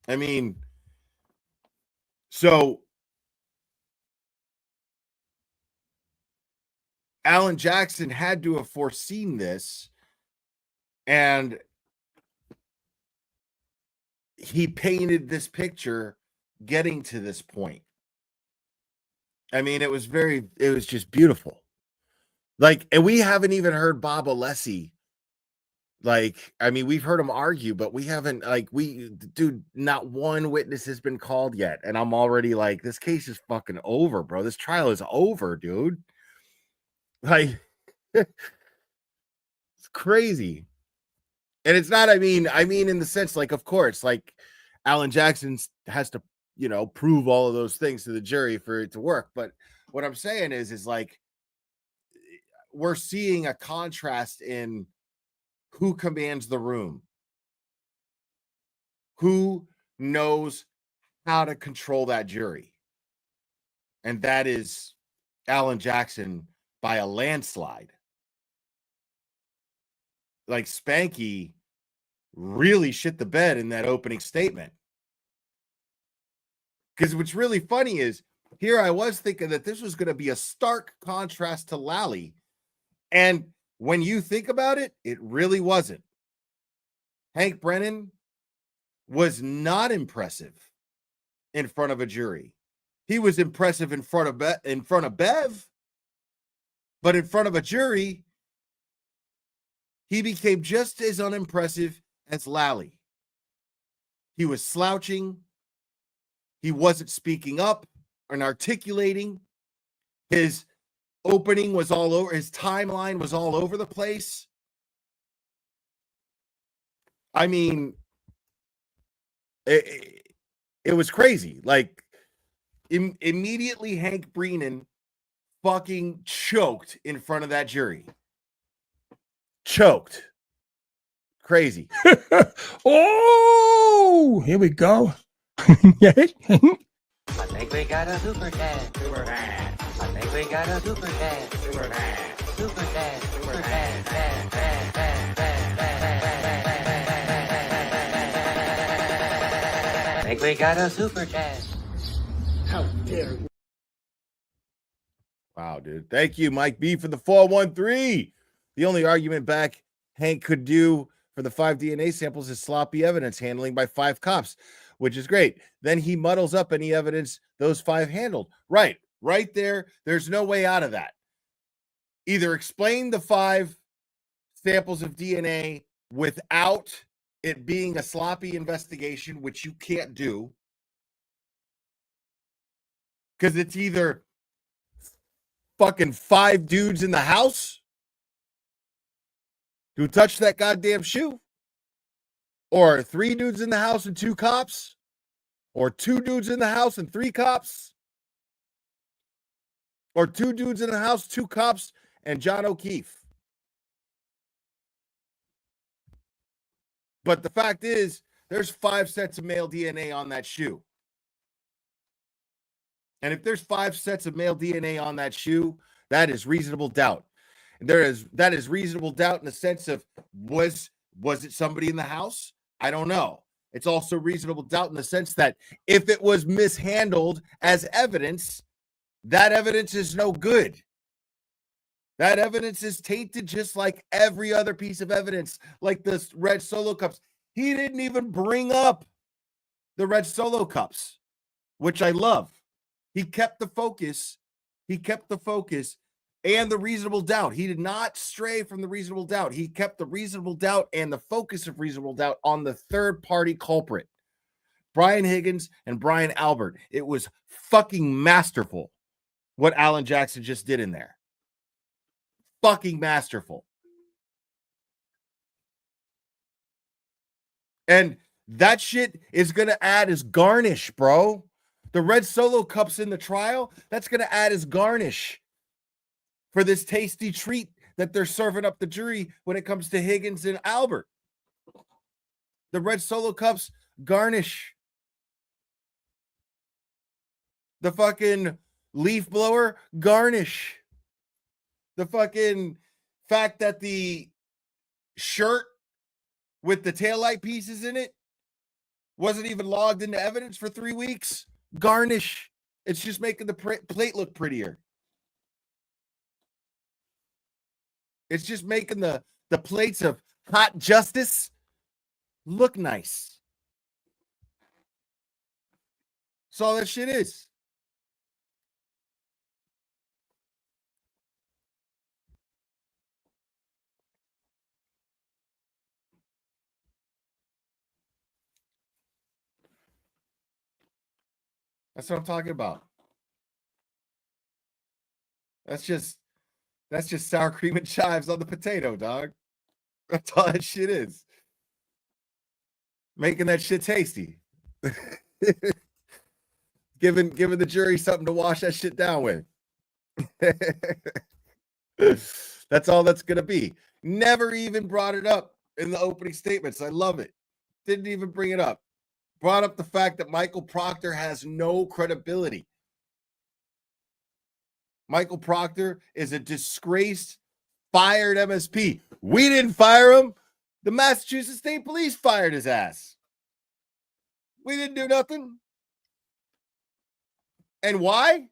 I mean, so Alan Jackson had to have foreseen this, and he painted this picture getting to this point. I mean, it was just beautiful. Like, and we haven't even heard Bob Alessi. Like, I mean, we've heard him argue, but we haven't, dude, not one witness has been called yet. And I'm already like, this case is fucking over, bro. This trial is over, dude. Like, it's crazy. And it's not, I mean, in the sense, like, of course, like, Alan Jackson has to, prove all of those things to the jury for it to work. But what I'm saying is like, we're seeing a contrast in who commands the room, who knows how to control that jury. And that is Alan Jackson by a landslide. Like, Spanky really shit the bed in that opening statement. Because what's really funny is, here I was thinking that this was going to be a stark contrast to Lally. And when you think about it, it really wasn't. Hank Brennan was not impressive in front of a jury. He was impressive in front of Bev, but in front of a jury, he became just as unimpressive as Lally. He was slouching. He wasn't speaking up and articulating. His opening was all over. His timeline was all over the place. I mean, it was crazy. Like, immediately Hank Brennan fucking choked in front of that jury. Choked. Crazy. Oh, here we go. Yeah. I think we got a super dad. Super dad. I think we got a super dad. Super dad. Super dad. Super dad. Dad, dad, dad, dad, dad, dad. I think we got a super dad. How dare you? Wow, dude. Thank you, Mike B, for the 413. The only argument back Hank could do for the 5 DNA samples is sloppy evidence handling by 5 cops, which is great. Then he muddles up any evidence those 5 handled. Right there. There's no way out of that. Either explain the 5 samples of DNA without it being a sloppy investigation, which you can't do, because it's either fucking 5 dudes in the house who touched that goddamn shoe, or 3 dudes in the house and 2 cops, or 2 dudes in the house and 3 cops, or 2 dudes in the house, 2 cops, and John O'Keefe. But the fact is, there's 5 sets of male DNA on that shoe. And if there's 5 sets of male DNA on that shoe, that is reasonable doubt. That is reasonable doubt in the sense of, was it somebody in the house? I don't know. It's also reasonable doubt in the sense that if it was mishandled as evidence, that evidence is no good. That evidence is tainted just like every other piece of evidence, like the red Solo cups. He didn't even bring up the red Solo cups, which I love. He kept the focus. He kept the focus and the reasonable doubt. He did not stray from the reasonable doubt. He kept the reasonable doubt and the focus of reasonable doubt on the third-party culprit, Brian Higgins and Brian Albert. It was fucking masterful what Alan Jackson just did in there. Fucking masterful. And that shit is going to add as garnish, bro. The red Solo cups in the trial, that's going to add as garnish for this tasty treat that they're serving up the jury when it comes to Higgins and Albert. The red Solo cups garnish. The fucking leaf blower garnish. The fucking fact that the shirt with the taillight pieces in it wasn't even logged into evidence for 3 weeks. Garnish. It's just making the plate look prettier. It's just making the plates of hot justice look nice. That's all that shit is. That's what I'm talking about. That's just sour cream and chives on the potato, dog. That's all that shit is. Making that shit tasty. Giving the jury something to wash that shit down with. That's all that's gonna be. Never even brought it up in the opening statements. I love it. Didn't even bring it up. Brought up the fact that Michael Proctor has no credibility. Michael Proctor is a disgraced, fired MSP. We didn't fire him. The Massachusetts State Police fired his ass. We didn't do nothing. And why?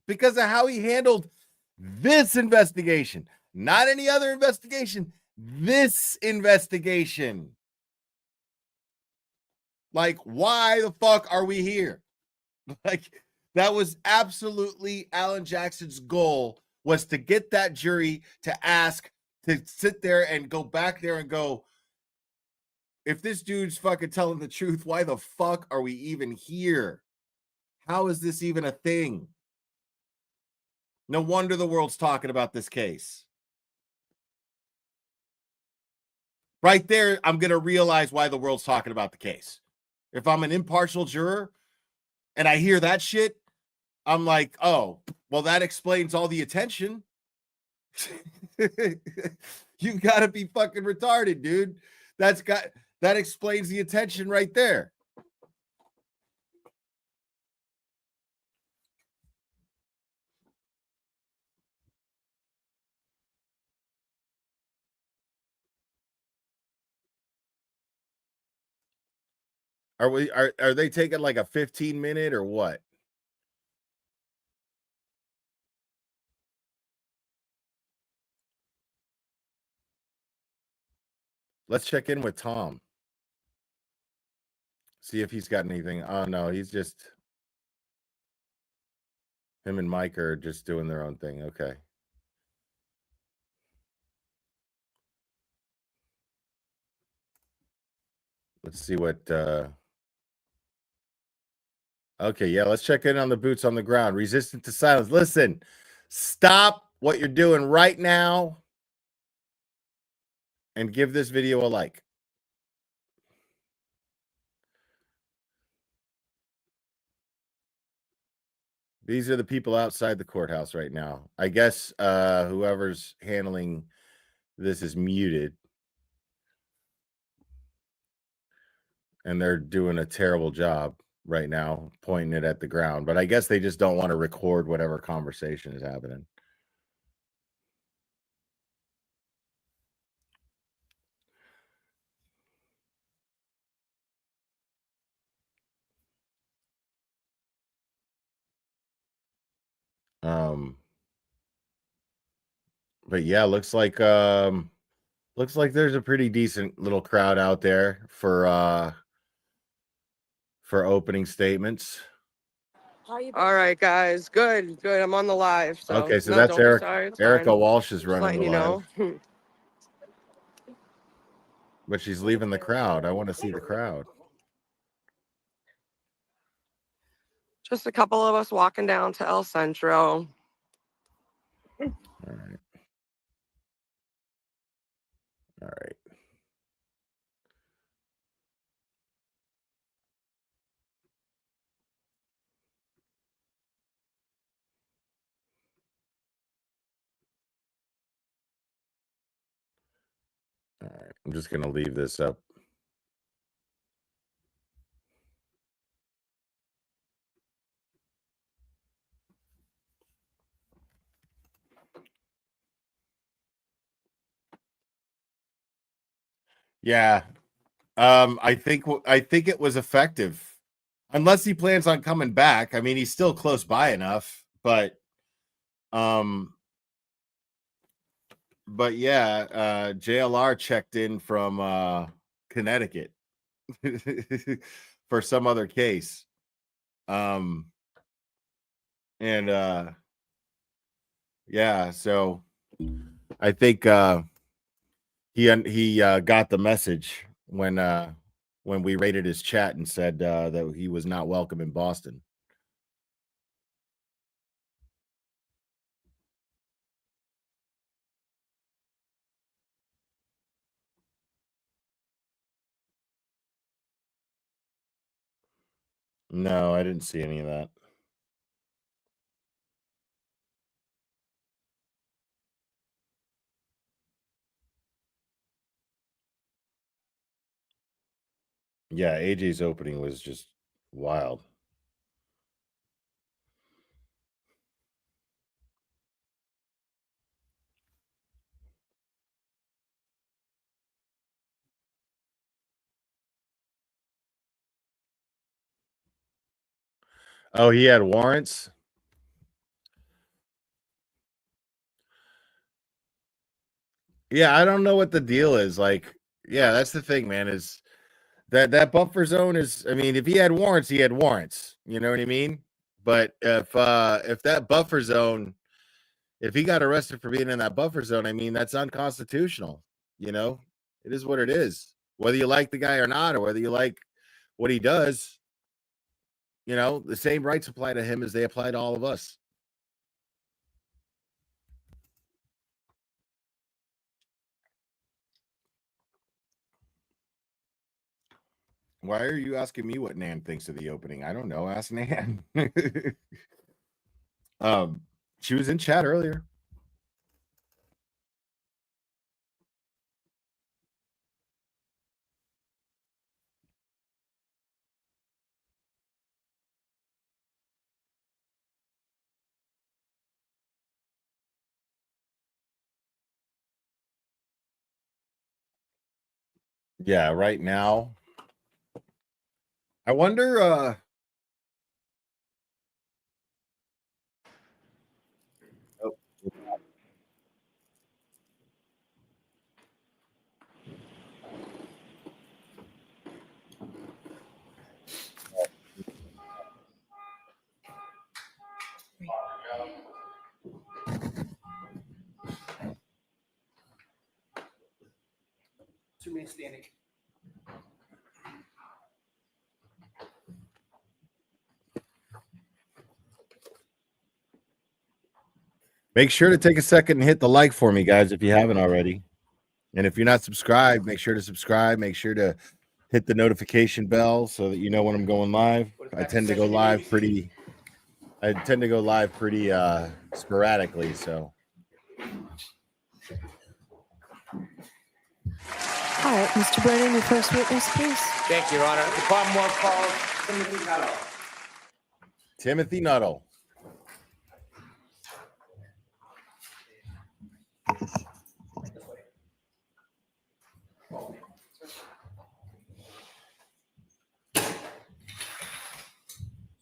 Because of how he handled this investigation. Not any other investigation. This investigation. Like, why the fuck are we here? Like, that was absolutely Alan Jackson's goal, was to get that jury to ask, to sit there and go back there and go, if this dude's fucking telling the truth, why the fuck are we even here? How is this even a thing? No wonder the world's talking about this case. Right there, I'm going to realize why the world's talking about the case. If I'm an impartial juror and I hear that shit, I'm like, oh, well, that explains all the attention. You got to be fucking retarded, dude. that explains the attention right there. Are they taking like a 15-minute or what? Let's check in with Tom. See if he's got anything. Oh no, he's just him and Mike are just doing their own thing. Okay. Let's see what okay, yeah, let's check in on the boots on the ground. Resistant to silence. Listen, stop what you're doing right now and give this video a like. These are the people outside the courthouse right now. I guess whoever's handling this is muted. And they're doing a terrible job right now, pointing it at the ground. But I guess they just don't want to record whatever conversation is happening. But yeah, looks like there's a pretty decent little crowd out there for opening statements. All right, guys. Good. I'm on the live. So Okay, so no, that's don't be Eric. sorry. It's Erica fine. Walsh is Just running letting the you live, know. but she's leaving the crowd. I want to see the crowd. Just a couple of us walking down to El Centro. All right. All right. All right. I'm just going to leave this up. Yeah. I think it was effective. Unless he plans on coming back. I mean, he's still close by enough, but yeah, JLR checked in from Connecticut for some other case. And yeah, so I think he got the message when we raided his chat and said that he was not welcome in Boston. No, I didn't see any of that. Yeah, AJ's opening was just wild. Oh, he had warrants? Yeah, I don't know what the deal is. Like, yeah, that's the thing, man, is that buffer zone is, I mean, if he had warrants, he had warrants. You know what I mean? But if that buffer zone, if he got arrested for being in that buffer zone, I mean, that's unconstitutional. You know, it is what it is. Whether you like the guy or not, or whether you like what he does, you know, the same rights apply to him as they apply to all of us. Why are you asking me what Nan thinks of the opening? I don't know. Ask Nan. She was in chat earlier. Yeah, right now. I wonder Two men standing. make sure to take a second and hit the like for me, guys, if you haven't already. And if you're not subscribed, make sure to subscribe. Make sure to hit the notification bell so that you know when I'm going live. I tend to go live pretty sporadically, so. All right, Mr. Brennan, your first witness, please. Thank you, Your Honor. The Commonwealth calls Timothy Nuttall. Timothy Nuttall.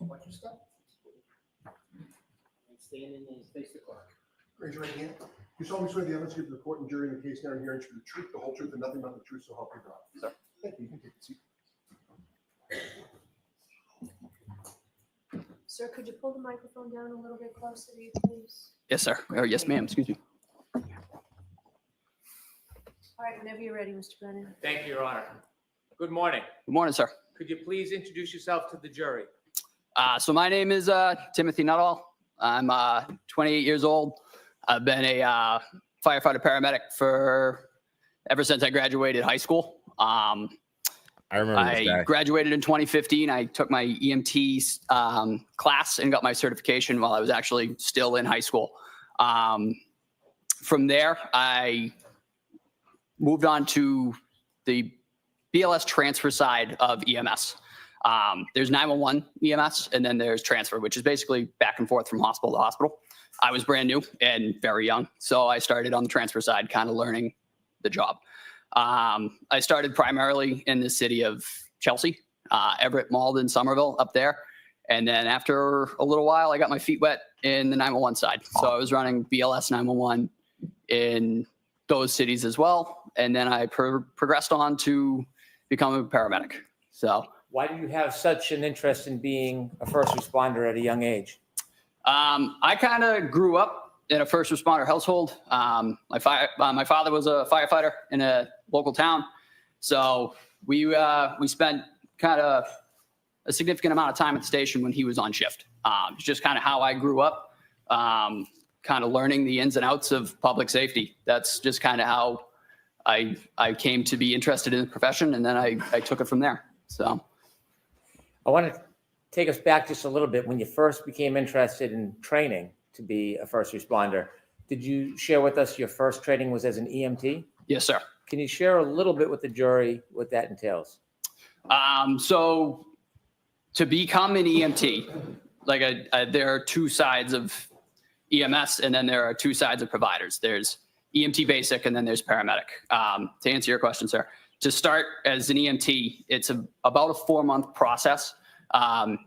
Watch your step. And stand in and face the court. Raise your right hand. You solemnly swear the evidence given to the court and jury in the case now and hearing should be the truth, the whole truth, and nothing but the truth, so help you God. Sir. Thank you. You can take a seat. Sir, could you pull the microphone down a little bit closer to you, please? Yes, sir. Or yes, ma'am. Excuse me. All right, whenever you're ready, Mr. Brennan. Thank you, Your Honor. Good morning. Good morning, sir. Could you please introduce yourself to the jury? So my name is Timothy Nuttall. I'm 28 years old. I've been a firefighter paramedic ever since I graduated high school. I remember this guy. I graduated in 2015. I took my EMT class and got my certification while I was actually still in high school. From there, I moved on to the BLS transfer side of EMS. There's 911 EMS, and then there's transfer, which is basically back and forth from hospital to hospital. I was brand new and very young, so I started on the transfer side, kind of learning the job. I started primarily in the city of Chelsea, Everett, Malden, Somerville, up there. And then after a little while, I got my feet wet in the 911 side. So I was running BLS 911 in those cities as well. And then I progressed on to become a paramedic. So Why do you have such an interest in being a first responder at a young age? I kind of grew up in a first responder household. My father was a firefighter in a local town. So we spent kind of a significant amount of time at the station when he was on shift. It's just kind of how I grew up, kind of learning the ins and outs of public safety. That's just kind of how I came to be interested in the profession, and then I took it from there. So I want to take us back just a little bit. When you first became interested in training to be a first responder, did you share with us your first training was as an EMT? Yes, sir. Can you share a little bit with the jury what that entails? So to become an EMT, there are two sides of EMS, and then there are two sides of providers. There's EMT basic, and then there's paramedic. To answer your question, sir, to start as an EMT, it's about a 4-month process.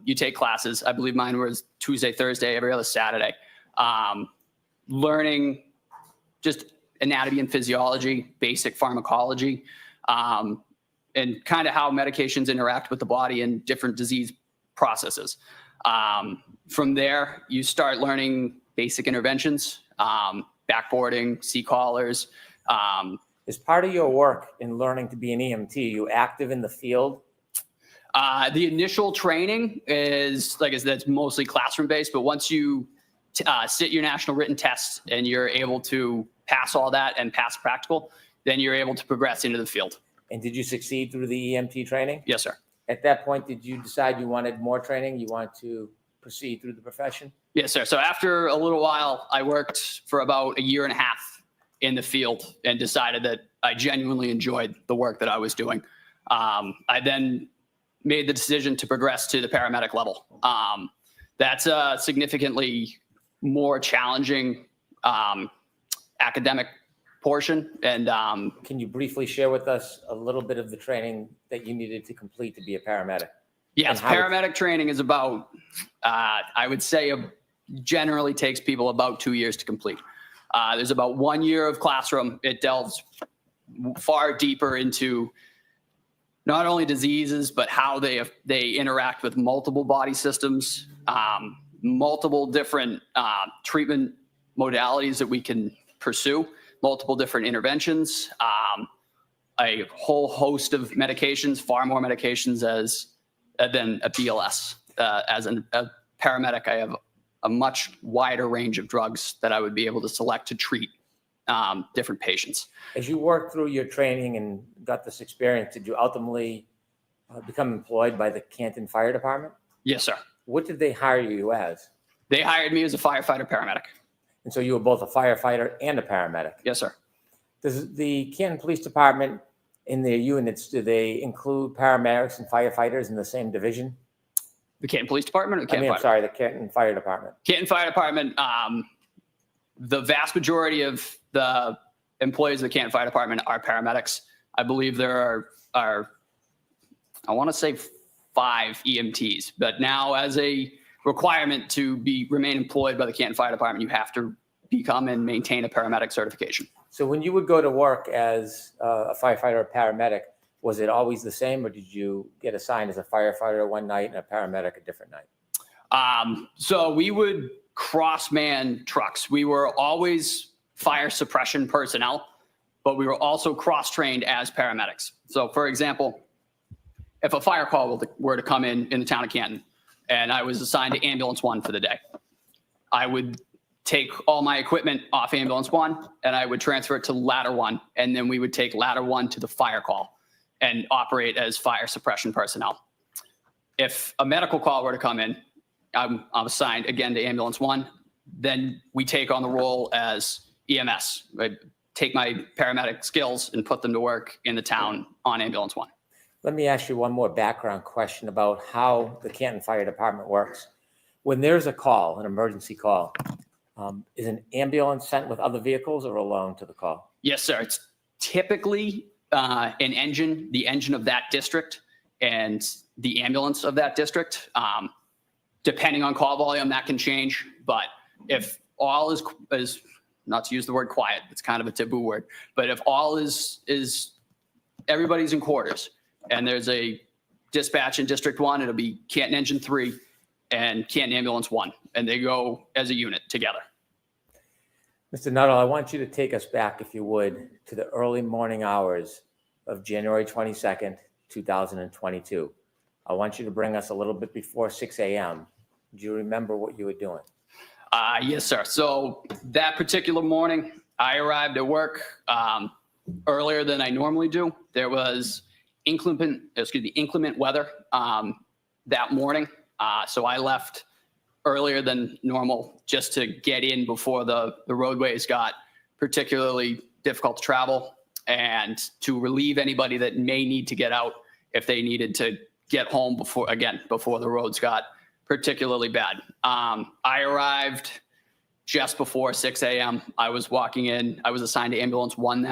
You take classes. I believe mine was Tuesday, Thursday, every other Saturday. Learning just anatomy and physiology, basic pharmacology, and kind of how medications interact with the body and different disease processes. From there, you start learning basic interventions, backboarding, C-collars. As part of your work in learning to be an EMT, you active in the field? The initial training is, that's mostly classroom based, but once you sit your national written test and you're able to pass all that and pass practical, then you're able to progress into the field. And did you succeed through the EMT training? Yes, sir. At that point, did you decide you wanted more training? You want to proceed through the profession? Yes, sir. So after a little while, I worked for about 1.5 years in the field and decided that I genuinely enjoyed the work that I was doing. I then made the decision to progress to the paramedic level. That's a significantly more challenging academic portion. And can you briefly share with us a little bit of the training that you needed to complete to be a paramedic? Yes, paramedic training is about, I would say, generally takes people about 2 years to complete. There's about 1 year of classroom. It delves far deeper into not only diseases, but how they interact with multiple body systems, multiple different treatment modalities that we can pursue, multiple different interventions, a whole host of medications, far more medications than a BLS. As a paramedic, I have a much wider range of drugs that I would be able to select to treat different patients. As you worked through your training and got this experience, did you ultimately become employed by the Canton Fire Department? Yes, sir. What did they hire you as? They hired me as a firefighter paramedic. And so you were both a firefighter and a paramedic? Yes, sir. Does the Canton Police Department, in their units, do they include paramedics and firefighters in the same division? The Canton Police Department or the Canton I'm sorry, the Canton Fire Department. Canton Fire Department, the vast majority of the employees of the Canton Fire Department are paramedics. I believe there are I want to say 5 EMTs, but now as a requirement to remain employed by the Canton Fire Department, you have to become and maintain a paramedic certification. So when you would go to work as a firefighter or paramedic, was it always the same, or did you get assigned as a firefighter one night and a paramedic a different night? So we would cross-man trucks. We were always fire suppression personnel, but we were also cross-trained as paramedics. So for example, if a fire call were to come in the town of Canton and I was assigned to ambulance 1 for the day, I would take all my equipment off ambulance 1 and I would transfer it to ladder 1. And then we would take ladder 1 to the fire call and operate as fire suppression personnel. If a medical call were to come in, I'm assigned again to ambulance 1. Then we take on the role as EMS. I take my paramedic skills and put them to work in the town on ambulance 1. Let me ask you one more background question about how the Canton Fire Department works. When there's a call, an emergency call, is an ambulance sent with other vehicles or alone to the call? Yes, sir. It's typically the engine of that district and the ambulance of that district. Depending on call volume, that can change. But if all is not to use the word quiet, it's kind of a taboo word, but if all is everybody's in quarters and there's a dispatch in District 1, it'll be Canton Engine 3 and Canton Ambulance 1, and they go as a unit together. Mr. Nuttall, I want you to take us back, if you would, to the early morning hours of January 22nd, 2022. I want you to bring us a little bit before 6 a.m. Do you remember what you were doing? Yes, sir. So that particular morning, I arrived at work earlier than I normally do. There was inclement weather that morning. So I left earlier than normal just to get in before the roadways got particularly difficult to travel and to relieve anybody that may need to get out if they needed to get home before the roads got particularly bad. I arrived just before 6 a.m. I was walking in. I was assigned to ambulance 1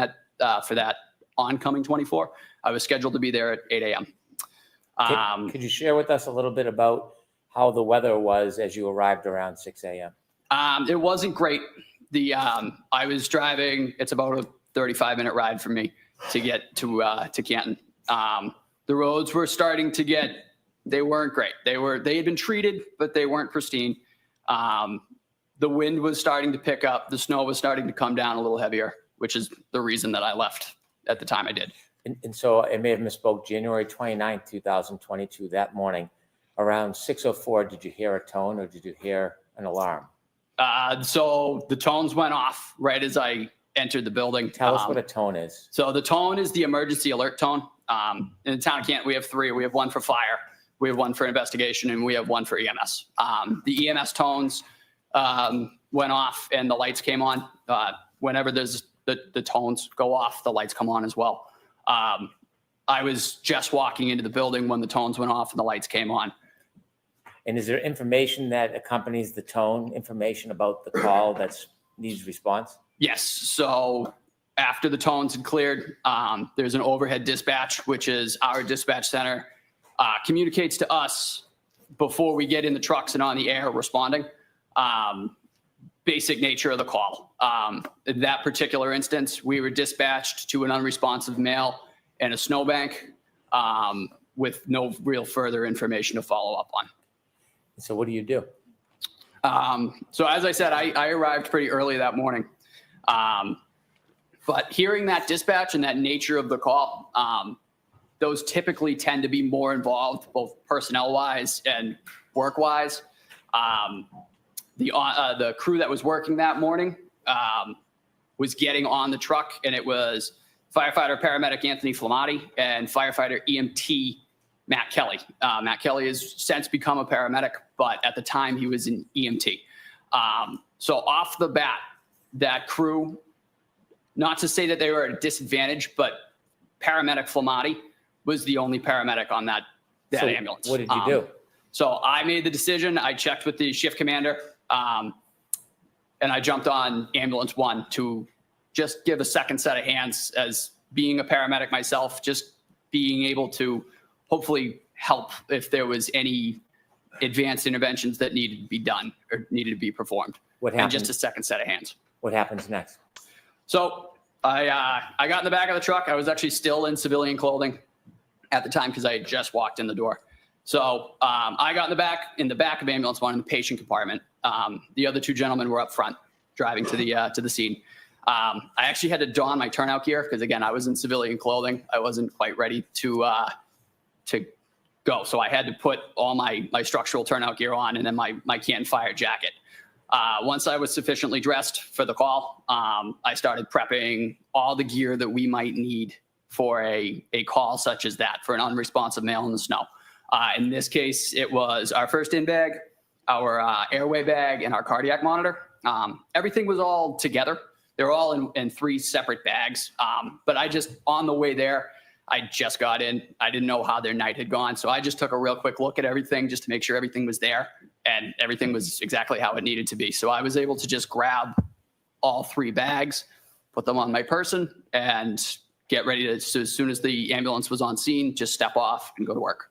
for that oncoming 24. I was scheduled to be there at 8 a.m. Could you share with us a little bit about how the weather was as you arrived around 6 a.m.? It wasn't great. I was driving. It's about a 35-minute ride for me to get to Canton. The roads were starting to they weren't great. They had been treated, but they weren't pristine. The wind was starting to pick up. The snow was starting to come down a little heavier, which is the reason that I left at the time I did. And so I may have misspoke. January 29th, 2022, that morning, around 6:04, did you hear a tone or did you hear an alarm? So the tones went off right as I entered the building. Tell us what a tone is. So the tone is the emergency alert tone. In the town of Canton, we have 3. We have 1 for fire, we have 1 for investigation, and we have 1 for EMS. The EMS tones went off and the lights came on. Whenever there's the tones go off, the lights come on as well. I was just walking into the building when the tones went off and the lights came on. And is there information that accompanies the tone, information about the call that needs response? Yes. So after the tones had cleared, there's an overhead dispatch, which is our dispatch center, communicates to us before we get in the trucks and on the air responding. Basic nature of the call. In that particular instance, we were dispatched to an unresponsive male in a snowbank with no real further information to follow up on. So what do you do? So as I said, I arrived pretty early that morning. But hearing that dispatch and that nature of the call, those typically tend to be more involved, both personnel-wise and work-wise. The crew that was working that morning was getting on the truck, and it was firefighter paramedic Anthony Flamati and firefighter EMT Matt Kelly. Matt Kelly has since become a paramedic, but at the time he was an EMT. So off the bat, that crew, not to say that they were at a disadvantage, but paramedic Flamati was the only paramedic on that So ambulance. what did you do? So I made the decision. I checked with the shift commander, and I jumped on ambulance 1 to just give a second set of hands as being a paramedic myself, just being able to hopefully help if there was any advanced interventions that needed to be done or needed to be performed. What And happened? just a second set of hands. What happens next? So I got in the back of the truck. I was actually still in civilian clothing at the time because I had just walked in the door. So I got in the back of ambulance 1 in the patient compartment. The other 2 gentlemen were up front driving to the scene. I actually had to don my turnout gear because, again, I was in civilian clothing. I wasn't quite ready to go. So I had to put all my structural turnout gear on and then my Canton Fire jacket. Once I was sufficiently dressed for the call, I started prepping all the gear that we might need for a call such as that, for an unresponsive male in the snow. In this case, it was our first in bag, our airway bag, and our cardiac monitor. Everything was all together. They were all in 3 separate bags. But on the way there, I just got in. I didn't know how their night had gone. So I just took a real quick look at everything just to make sure everything was there and everything was exactly how it needed to be. So I was able to just grab all 3 bags, put them on my person, and get ready to, so as soon as the ambulance was on scene, just step off and go to work.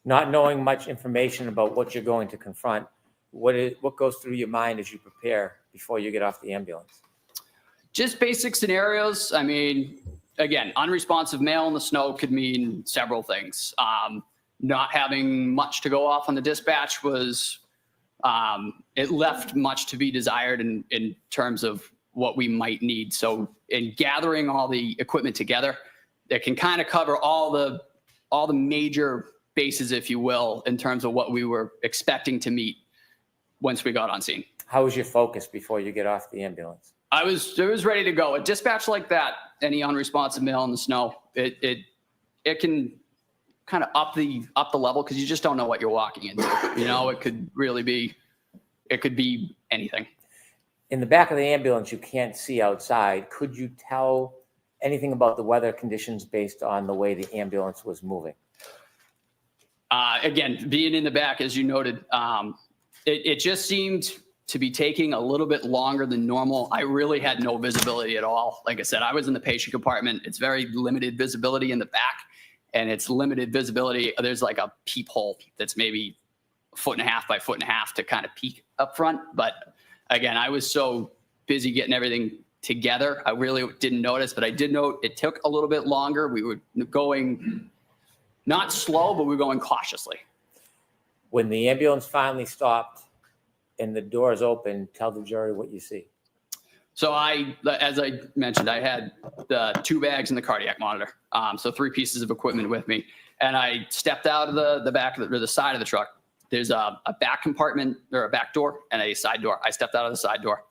Not knowing much information about what you're going to confront, what goes through your mind as you prepare before you get off the ambulance? Just basic scenarios. I mean, again, unresponsive male in the snow could mean several things. Not having much to go off on the dispatch was, it left much to be desired in terms of what we might need. So in gathering all the equipment together, that can kind of cover all the major bases, if you will, in terms of what we were expecting to meet once we got on scene. How was your focus before you get off the ambulance? I was ready to go. A dispatch like that, any unresponsive male in the snow, it can kind of up the level because you just don't know what you're walking into. You know, it could be anything. In the back of the ambulance, you can't see outside. Could you tell anything about the weather conditions based on the way the ambulance was moving? Again, being in the back, as you noted, it just seemed to be taking a little bit longer than normal. I really had no visibility at all. Like I said, I was in the patient compartment. It's very limited visibility in the back, and it's limited visibility. There's like a peephole that's maybe 1.5 feet by 1.5 feet to kind of peek up front. But again, I was so busy getting everything together, I really didn't notice, but I did note it took a little bit longer. We were going not slow, but we were going cautiously. When the ambulance finally stopped and the doors open, tell the jury what you see. So as I mentioned, I had the 2 bags and the cardiac monitor. So 3 pieces of equipment with me. And I stepped out of the back of the side of the truck. There's a back compartment or a back door and a side door. I stepped out of the side door.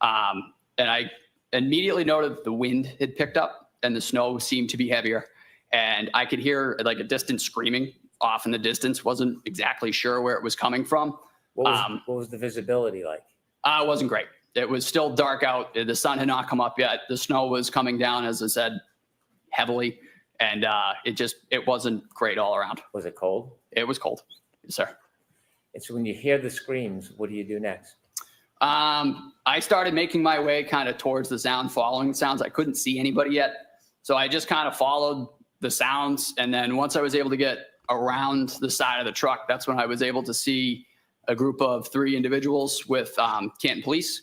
And I immediately noted the wind had picked up and the snow seemed to be heavier. And I could hear like a distant screaming off in the distance. Wasn't exactly sure where it was coming from. What was the visibility like? It wasn't great. It was still dark out. The sun had not come up yet. The snow was coming down, as I said, heavily. And it wasn't great all around. Was it cold? It was cold, yes, sir. And so when you hear the screams, what do you do next? I started making my way kind of towards the sound, following the sounds. I couldn't see anybody yet. So I just kind of followed the sounds. And then once I was able to get around the side of the truck, that's when I was able to see a group of 3 individuals with Canton Police.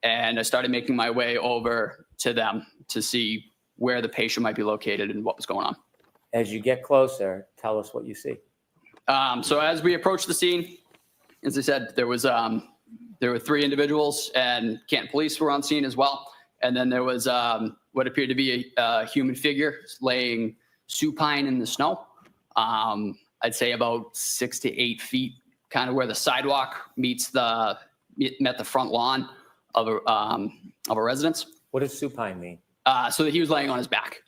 And I started making my way over to them to see where the patient might be located and what was going on. As you get closer, tell us what you see. So as we approached the scene, as I said, there were 3 individuals, and Canton Police were on scene as well. And then there was what appeared to be a human figure laying supine in the snow. I'd say about 6 to 8 feet, kind of where the sidewalk met the front lawn of a residence. What does supine mean? So that he was laying on his back.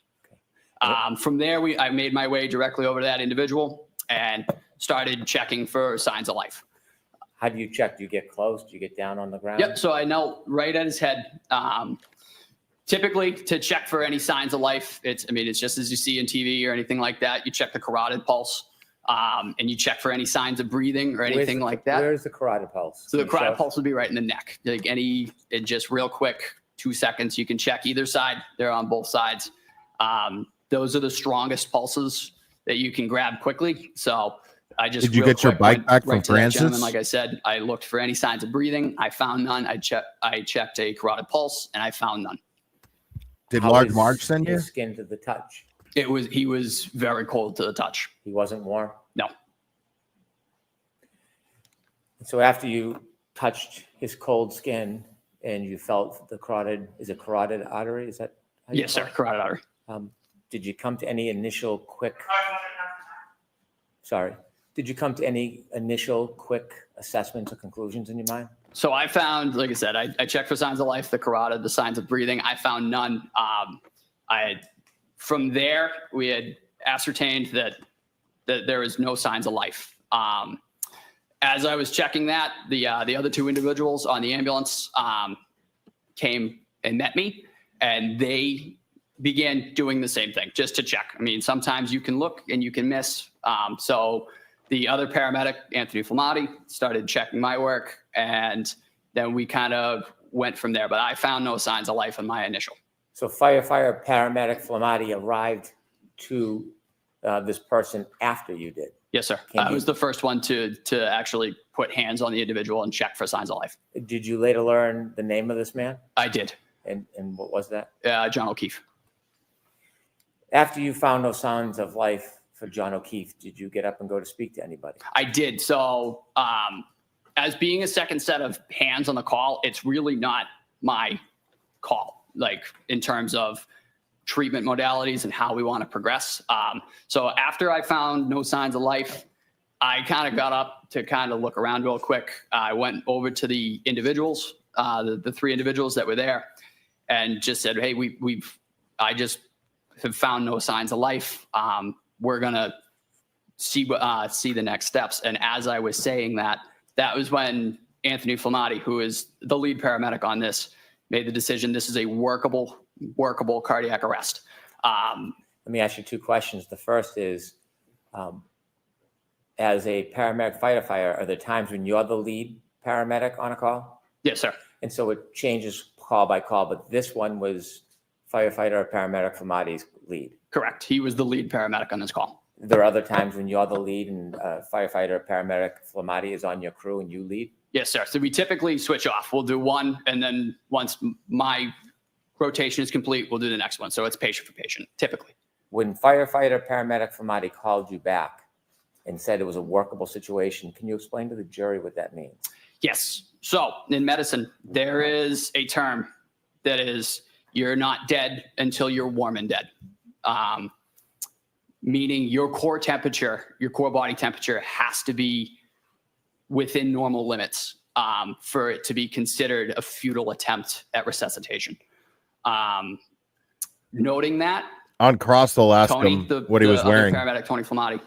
From there, I made my way directly over to that individual and started checking for signs of life. How do you check? Do you get close? Do you get down on the ground? Yep. So I knelt right at his head. Typically, to check for any signs of life, it's just as you see in TV or anything like that. You check the carotid pulse, and you check for any signs of breathing or anything like that. Where's the carotid pulse? So the carotid pulse would be right in the neck. Just real quick, 2 seconds. You can check either side. They're on both sides. Those are the strongest pulses that you can grab quickly. So I just Did you get your bike back from Francis? Like I said, I looked for any signs of breathing. I found none. I checked a carotid pulse, and I found none. Did Large Marge send you? His skin to the touch. He was very cold to the touch. He wasn't warm? No. So after you touched his cold skin and you felt the carotid artery? Is that how you Yes, sir. Carotid artery. Did you come to any initial quick assessments or conclusions in your mind? So I found, like I said, I checked for signs of life, the carotid, the signs of breathing. I found none. From there, we had ascertained that there is no signs of life. As I was checking that, the other 2 individuals on the ambulance came and met me, and they began doing the same thing just to check. Sometimes you can look and you can miss. So the other paramedic, Anthony Flamati, started checking my work, and then we kind of went from there. But I found no signs of life in my initial. So firefighter paramedic Flamati arrived to this person after you did? Yes, sir. I was the first one to actually put hands on the individual and check for signs of life. Did you later learn the name of this man? I did. And what was that? John O'Keefe. After you found no signs of life for John O'Keefe, did you get up and go to speak to anybody? I did. So as being a second set of hands on the call, it's really not my call, like in terms of treatment modalities and how we want to progress. So after I found no signs of life, I kind of got up to kind of look around real quick. I went over to the individuals, the 3 individuals that were there, and just said, hey, I just have found no signs of life. We're going to see the next steps. And as I was saying that was when Anthony Flamati, who is the lead paramedic on this, made the decision this is a workable cardiac arrest. Let me ask you 2 questions. The first is, as a paramedic firefighter, are there times when you're the lead paramedic on a call? Yes, sir. And so it changes call by call, but this one was firefighter or paramedic Flamati's lead? Correct. He was the lead paramedic on this call. There are other times when you're the lead and firefighter or paramedic Flamati is on your crew and you lead? Yes, sir. So we typically switch off. We'll do one, and then once my rotation is complete, we'll do the next one. So it's patient for patient, typically. When firefighter paramedic Flamati called you back and said it was a workable situation, can you explain to the jury what that means? Yes. So in medicine, there is a term that is, you're not dead until you're warm and dead. Meaning your core temperature, your core body temperature has to be within normal limits for it to be considered a futile attempt at resuscitation. Noting that, on cross, they'll ask Tony, him what he was wearing. Paramedic Tony Flamati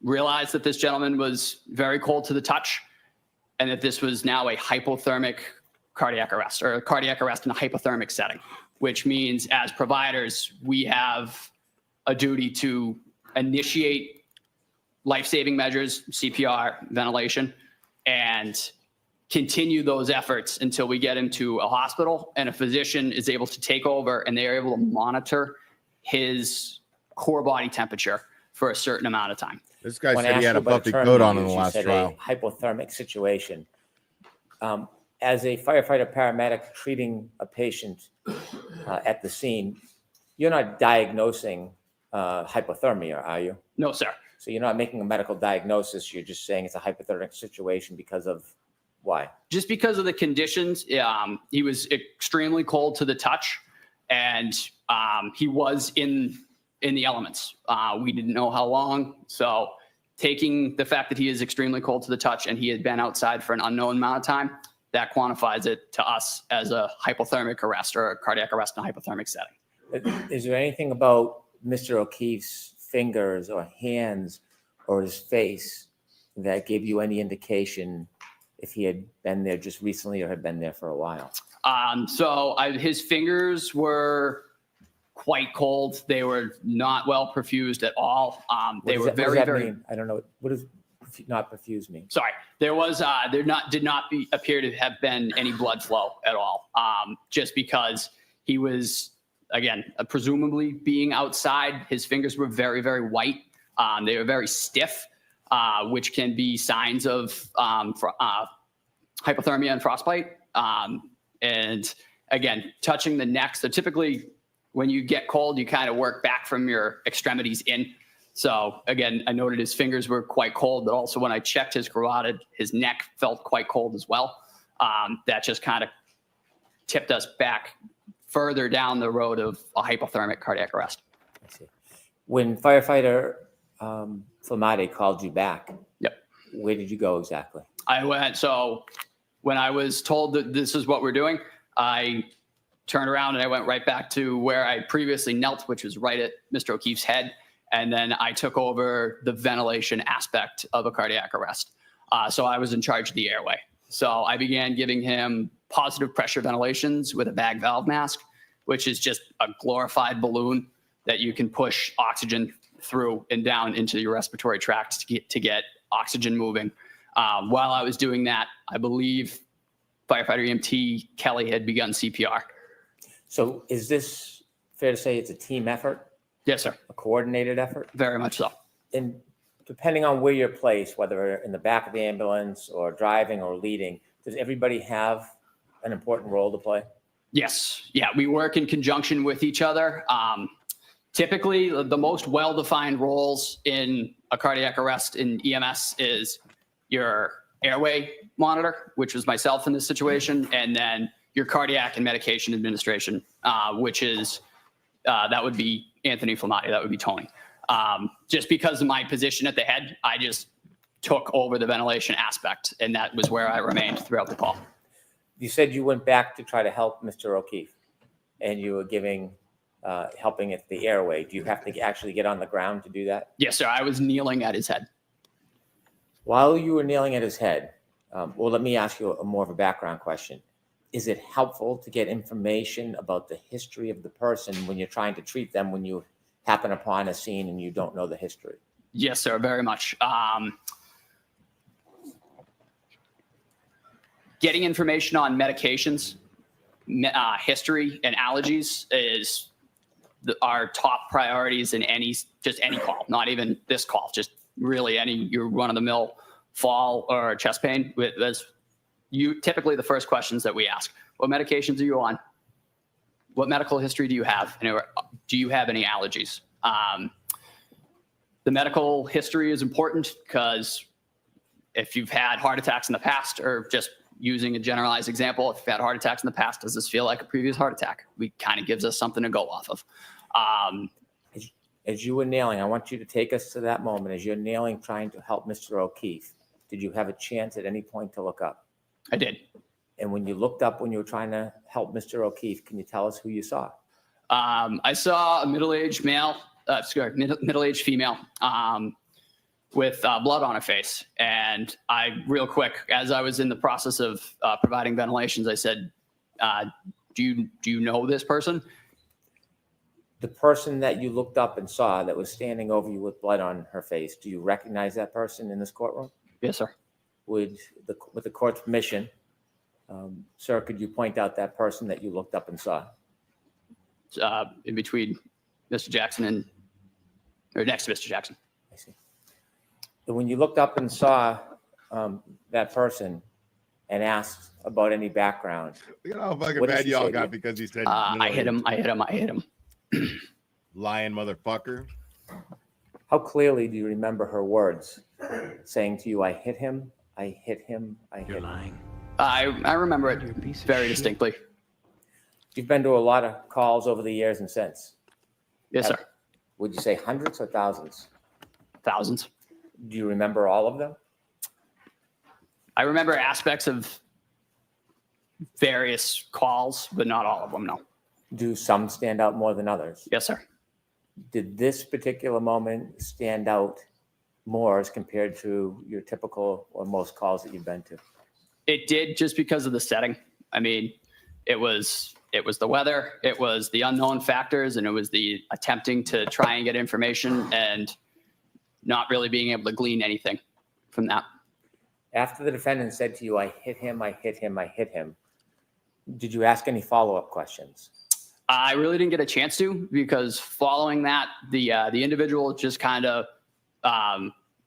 realized that this gentleman was very cold to the touch, and that this was now a hypothermic cardiac arrest, or a cardiac arrest in a hypothermic setting, which means as providers, we have a duty to initiate life-saving measures, CPR, ventilation, and continue those efforts until we get him to a hospital and a physician is able to take over and they are able to monitor his core body temperature for a certain amount of time. This guy When I said he asked had you a about puffy term coat you on in the used, you last said trial. a hypothermic situation. As a firefighter paramedic treating a patient at the scene, you're not diagnosing hypothermia, are you? No, sir. So you're not making a medical diagnosis. You're just saying it's a hypothermic situation because of why? Just because of the conditions. He was extremely cold to the touch, and he was in the elements. We didn't know how long. So taking the fact that he is extremely cold to the touch and he had been outside for an unknown amount of time, that quantifies it to us as a hypothermic arrest or a cardiac arrest in a hypothermic setting. Is there anything about Mr. O'Keefe's fingers or hands or his face that gave you any indication if he had been there just recently or had been there for a while? His fingers were quite cold. They were not well perfused at all. They were very, very. Mean? I don't know. What does not perfused mean? Sorry, there was did not appear to have been any blood flow at all. Just because he was, again, presumably being outside, his fingers were very, very white. They were very stiff, which can be signs of hypothermia and frostbite. And again, touching the neck. So typically when you get cold, you kind of work back from your extremities in. So again, I noted his fingers were quite cold, but also when I checked his carotid, his neck felt quite cold as well. That just kind of tipped us back further down the road of a hypothermic cardiac arrest. I see. When firefighter Flamade called you back, yep, where did you go exactly? So when I was told that this is what we're doing, I turned around and I went right back to where I previously knelt, which was right at Mr. O'Keefe's head. And then I took over the ventilation aspect of a cardiac arrest. So I was in charge of the airway. So I began giving him positive pressure ventilations with a bag valve mask, which is just a glorified balloon that you can push oxygen through and down into your respiratory tract to get oxygen moving. While I was doing that, I believe firefighter EMT Kelly had begun CPR. So is this fair to say it's a team effort? Yes, sir. A coordinated effort? Very much so. And depending on where you're placed, whether in the back of the ambulance or driving or leading, does everybody have an important role to play? Yes. Yeah, we work in conjunction with each other. Typically, the most well-defined roles in a cardiac arrest in EMS is your airway monitor, which was myself in this situation, and then your cardiac and medication administration, which is, that would be Anthony Flamati, that would be Tony. Just because of my position at the head, I just took over the ventilation aspect, and that was where I remained throughout the call. You said you went back to try to help Mr. O'Keefe, and you were helping at the airway. Do you have to actually get on the ground to do that? Yes, sir. I was kneeling at his head. While you were kneeling at his head, well, let me ask you a more of a background question. Is it helpful to get information about the history of the person when you're trying to treat them when you happen upon a scene and you don't know the history? Yes, sir. Very much. Getting information on medications, history, and allergies is our top priorities in any call, not even this call, just really any your run-of-the-mill fall or chest pain. That's typically the first questions that we ask. What medications are you on? What medical history do you have? And do you have any allergies? The medical history is important because if you've had heart attacks in the past, or just using a generalized example, if you've had heart attacks in the past, does this feel like a previous heart attack? It kind of gives us something to go off of. As you were nailing, I want you to take us to that moment. As you're nailing, trying to help Mr. O'Keefe, did you have a chance at any point to look up? I did. And when you looked up, when you were trying to help Mr. O'Keefe, can you tell us who you saw? I saw a middle-aged middle-aged female with blood on her face. And real quick, as I was in the process of providing ventilations, I said, do you know this person? The person that you looked up and saw that was standing over you with blood on her face, do you recognize that person in this courtroom? Yes, sir. with the court's permission, sir, could you point out that person that you looked up and saw? In between Mr. Jackson or next to Mr. Jackson. I see. And when you looked up and saw that person and asked about any background, Look at how fucking what did mad she y'all say to got you? because he said, I hit him. Lying motherfucker. How clearly do you remember her words saying to you, I hit him, I hit him, I hit him? I remember it very distinctly. You've been to a lot of calls over the years and since. Yes, sir. Would you say hundreds or thousands? Thousands. Do you remember all of them? I remember aspects of various calls, but not all of them, no. Do some stand out more than others? Yes, sir. Did this particular moment stand out more as compared to your typical or most calls that you've been to? It did, just because of the setting. I mean, it was the weather, it was the unknown factors, and it was the attempting to try and get information and not really being able to glean anything from that. After the defendant said to you, I hit him, I hit him, I hit him, did you ask any follow-up questions? I really didn't get a chance to, because following that, the individual just kind of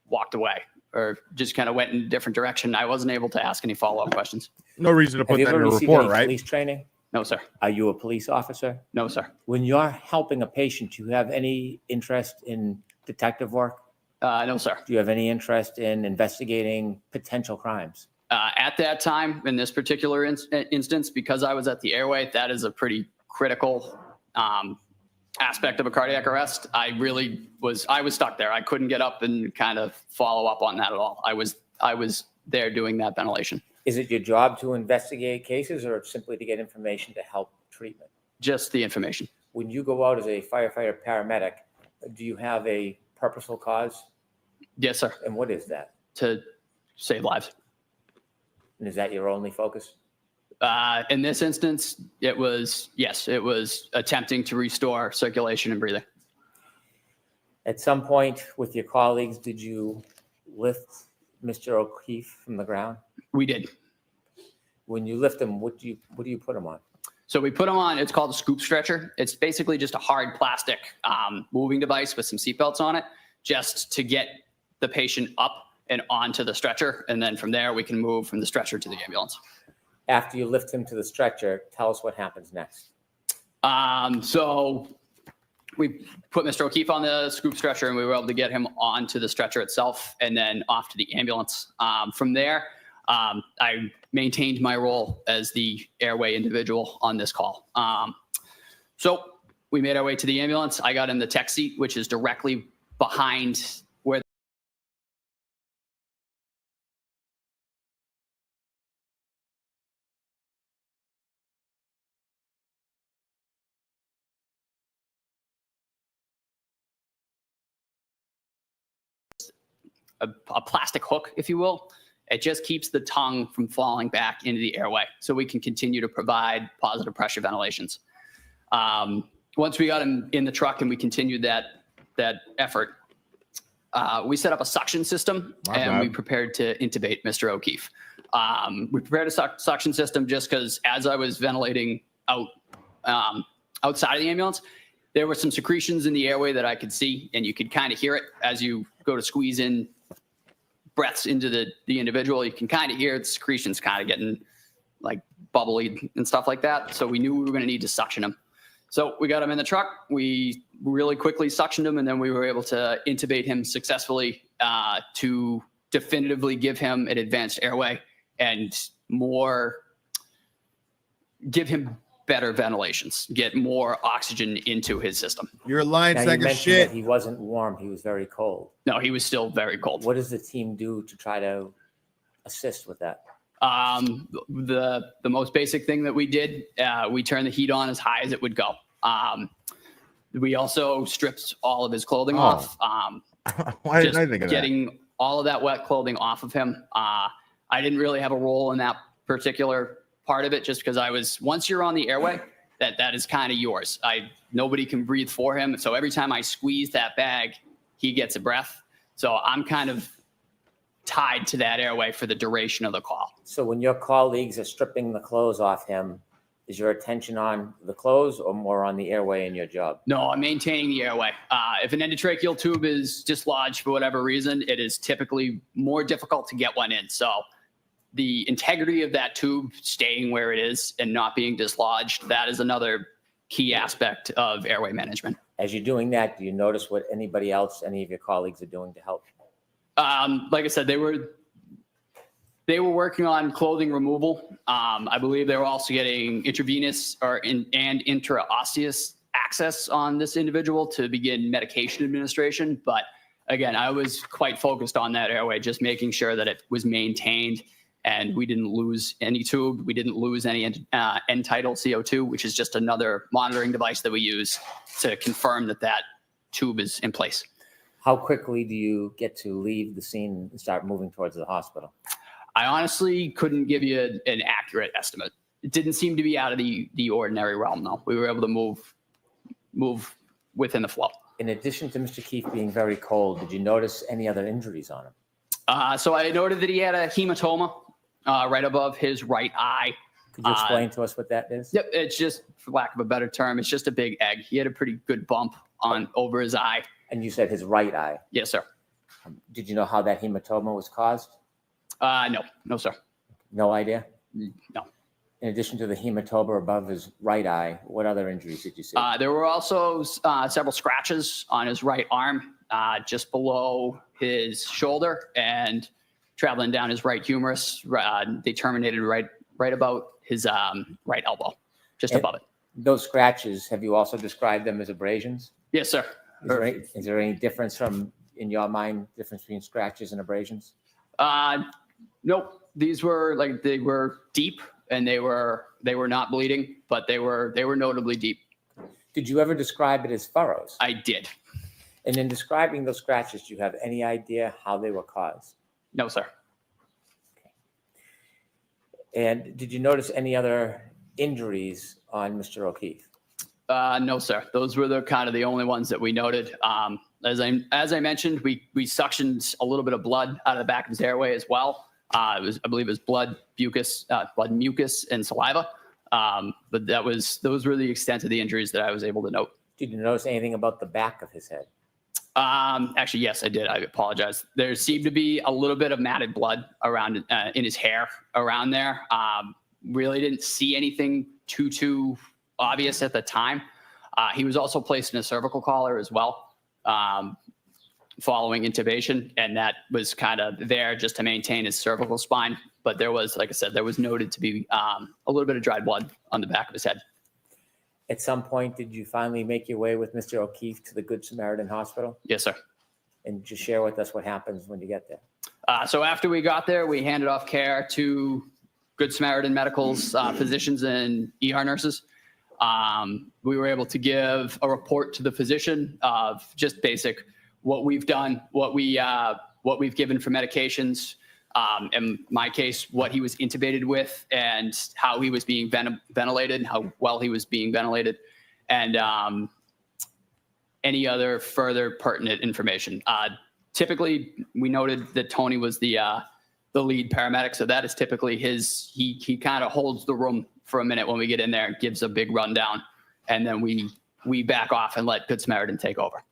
walked away, or just kind of went in a different direction. I wasn't able to ask any follow-up questions. No reason to put that in a report, any right? Police training? No, sir. Are you a police officer? No, sir. When you're helping a patient, do you have any interest in detective work? No, sir. Do you have any interest in investigating potential crimes? At that time, in this particular instance, because I was at the airway, that is a pretty critical aspect of a cardiac arrest. I was stuck there. I couldn't get up and kind of follow up on that at all. I was there doing that ventilation. Is it your job to investigate cases, or simply to get information to help treatment? Just the information. When you go out as a firefighter paramedic, do you have a purposeful cause? Yes, sir. And what is that? To save lives. And is that your only focus? In this instance, it was attempting to restore circulation and breathing. At some point with your colleagues, did you lift Mr. O'Keefe from the ground? We did. When you lift him, what do you put him on? So we put him on, it's called a scoop stretcher. It's basically just a hard plastic moving device with some seatbelts on it, just to get the patient up and onto the stretcher. And then from there, we can move from the stretcher to the ambulance. After you lift him to the stretcher, tell us what happens next. So we put Mr. O'Keefe on the scoop stretcher, and we were able to get him onto the stretcher itself and then off to the ambulance. From there, I maintained my role as the airway individual on this call. So we made our way to the ambulance. I got in the tech seat, which is directly behind where a plastic hook, if you will. It just keeps the tongue from falling back into the airway, so we can continue to provide positive pressure ventilations. Once we got him in the truck and we continued that effort, we set up a suction system and we prepared to intubate Mr. O'Keefe. We prepared a suction system just because as I was ventilating outside of the ambulance, there were some secretions in the airway that I could see, and you could kind of hear it as you go to squeeze in breaths into the individual. You can kind of hear the secretions kind of getting like bubbly and stuff like that. So we knew we were going to need to suction him. So we got him in the truck. We really quickly suctioned him, and then we were able to intubate him successfully to definitively give him an advanced airway and give him better ventilations, get more oxygen into his system. You're a lying Now, sack you of mentioned shit. that he wasn't warm, he was very cold. No, he was still very cold. What does the team do to try to assist with that? The most basic thing that we did, we turned the heat on as high as it would go. We also stripped all of his clothing off. Why didn't I think of that? Getting all of that wet clothing off of him. I didn't really have a role in that particular part of it, just because once you're on the airway, that is kind of yours. Nobody can breathe for him. So every time I squeeze that bag, he gets a breath. So I'm kind of tied to that airway for the duration of the call. So when your colleagues are stripping the clothes off him, is your attention on the clothes or more on the airway in your job? No, I'm maintaining the airway. If an endotracheal tube is dislodged for whatever reason, it is typically more difficult to get one in. So the integrity of that tube staying where it is and not being dislodged, that is another key aspect of airway management. As you're doing that, do you notice what anybody else, any of your colleagues are doing to help? Like I said, they were working on clothing removal. I believe they were also getting intravenous and intraosseous access on this individual to begin medication administration. But again, I was quite focused on that airway, just making sure that it was maintained and we didn't lose any tube. We didn't lose any end-tidal CO2, which is just another monitoring device that we use to confirm that that tube is in place. How quickly do you get to leave the scene and start moving towards the hospital? I honestly couldn't give you an accurate estimate. It didn't seem to be out of the ordinary realm, though. We were able to move within the flow. In addition to Mr. Keefe being very cold, did you notice any other injuries on him? So I noted that he had a hematoma right above his right eye. Could you explain to us what that is? Yep, it's just, for lack of a better term, it's just a big egg. He had a pretty good bump over his eye. And you said his right eye? Yes, sir. Did you know how that hematoma was caused? No, sir. No idea? No. In addition to the hematoma above his right eye, what other injuries did you see? There were also several scratches on his right arm, just below his shoulder and traveling down his right humerus. They terminated right about his right elbow, just above it. Those scratches, have you also described them as abrasions? Yes, sir. Is there any difference in your mind, difference between scratches and abrasions? Nope. These were they were deep and they were not bleeding, but they were notably deep. Did you ever describe it as furrows? I did. And in describing those scratches, do you have any idea how they were caused? No, sir. Okay. And did you notice any other injuries on Mr. O'Keefe? No, sir. Those were the only ones that we noted. As I mentioned, we suctioned a little bit of blood out of the back of his airway as well. I believe it was blood, mucus, and saliva. But those were the extent of the injuries that I was able to note. Did you notice anything about the back of his head? Actually, yes, I did. I apologize. There seemed to be a little bit of matted blood around in his hair around there. Really didn't see anything too obvious at the time. He was also placed in a cervical collar as well, following intubation, and that was kind of there just to maintain his cervical spine. But there was, like I said, there was noted to be a little bit of dried blood on the back of his head. At some point, did you finally make your way with Mr. O'Keefe to the Good Samaritan Hospital? Yes, sir. And just share with us what happens when you get there. So after we got there, we handed off care to Good Samaritan Medical's physicians and ER nurses. We were able to give a report to the physician of just basic what we've done, what we've given for medications, in my case, what he was intubated with and how he was being ventilated, how well he was being ventilated, and any other further pertinent information. Typically, we noted that Tony was the lead paramedic, so that is typically he kind of holds the room for a minute when we get in there and gives a big rundown, and then we back off and let Good Samaritan take over.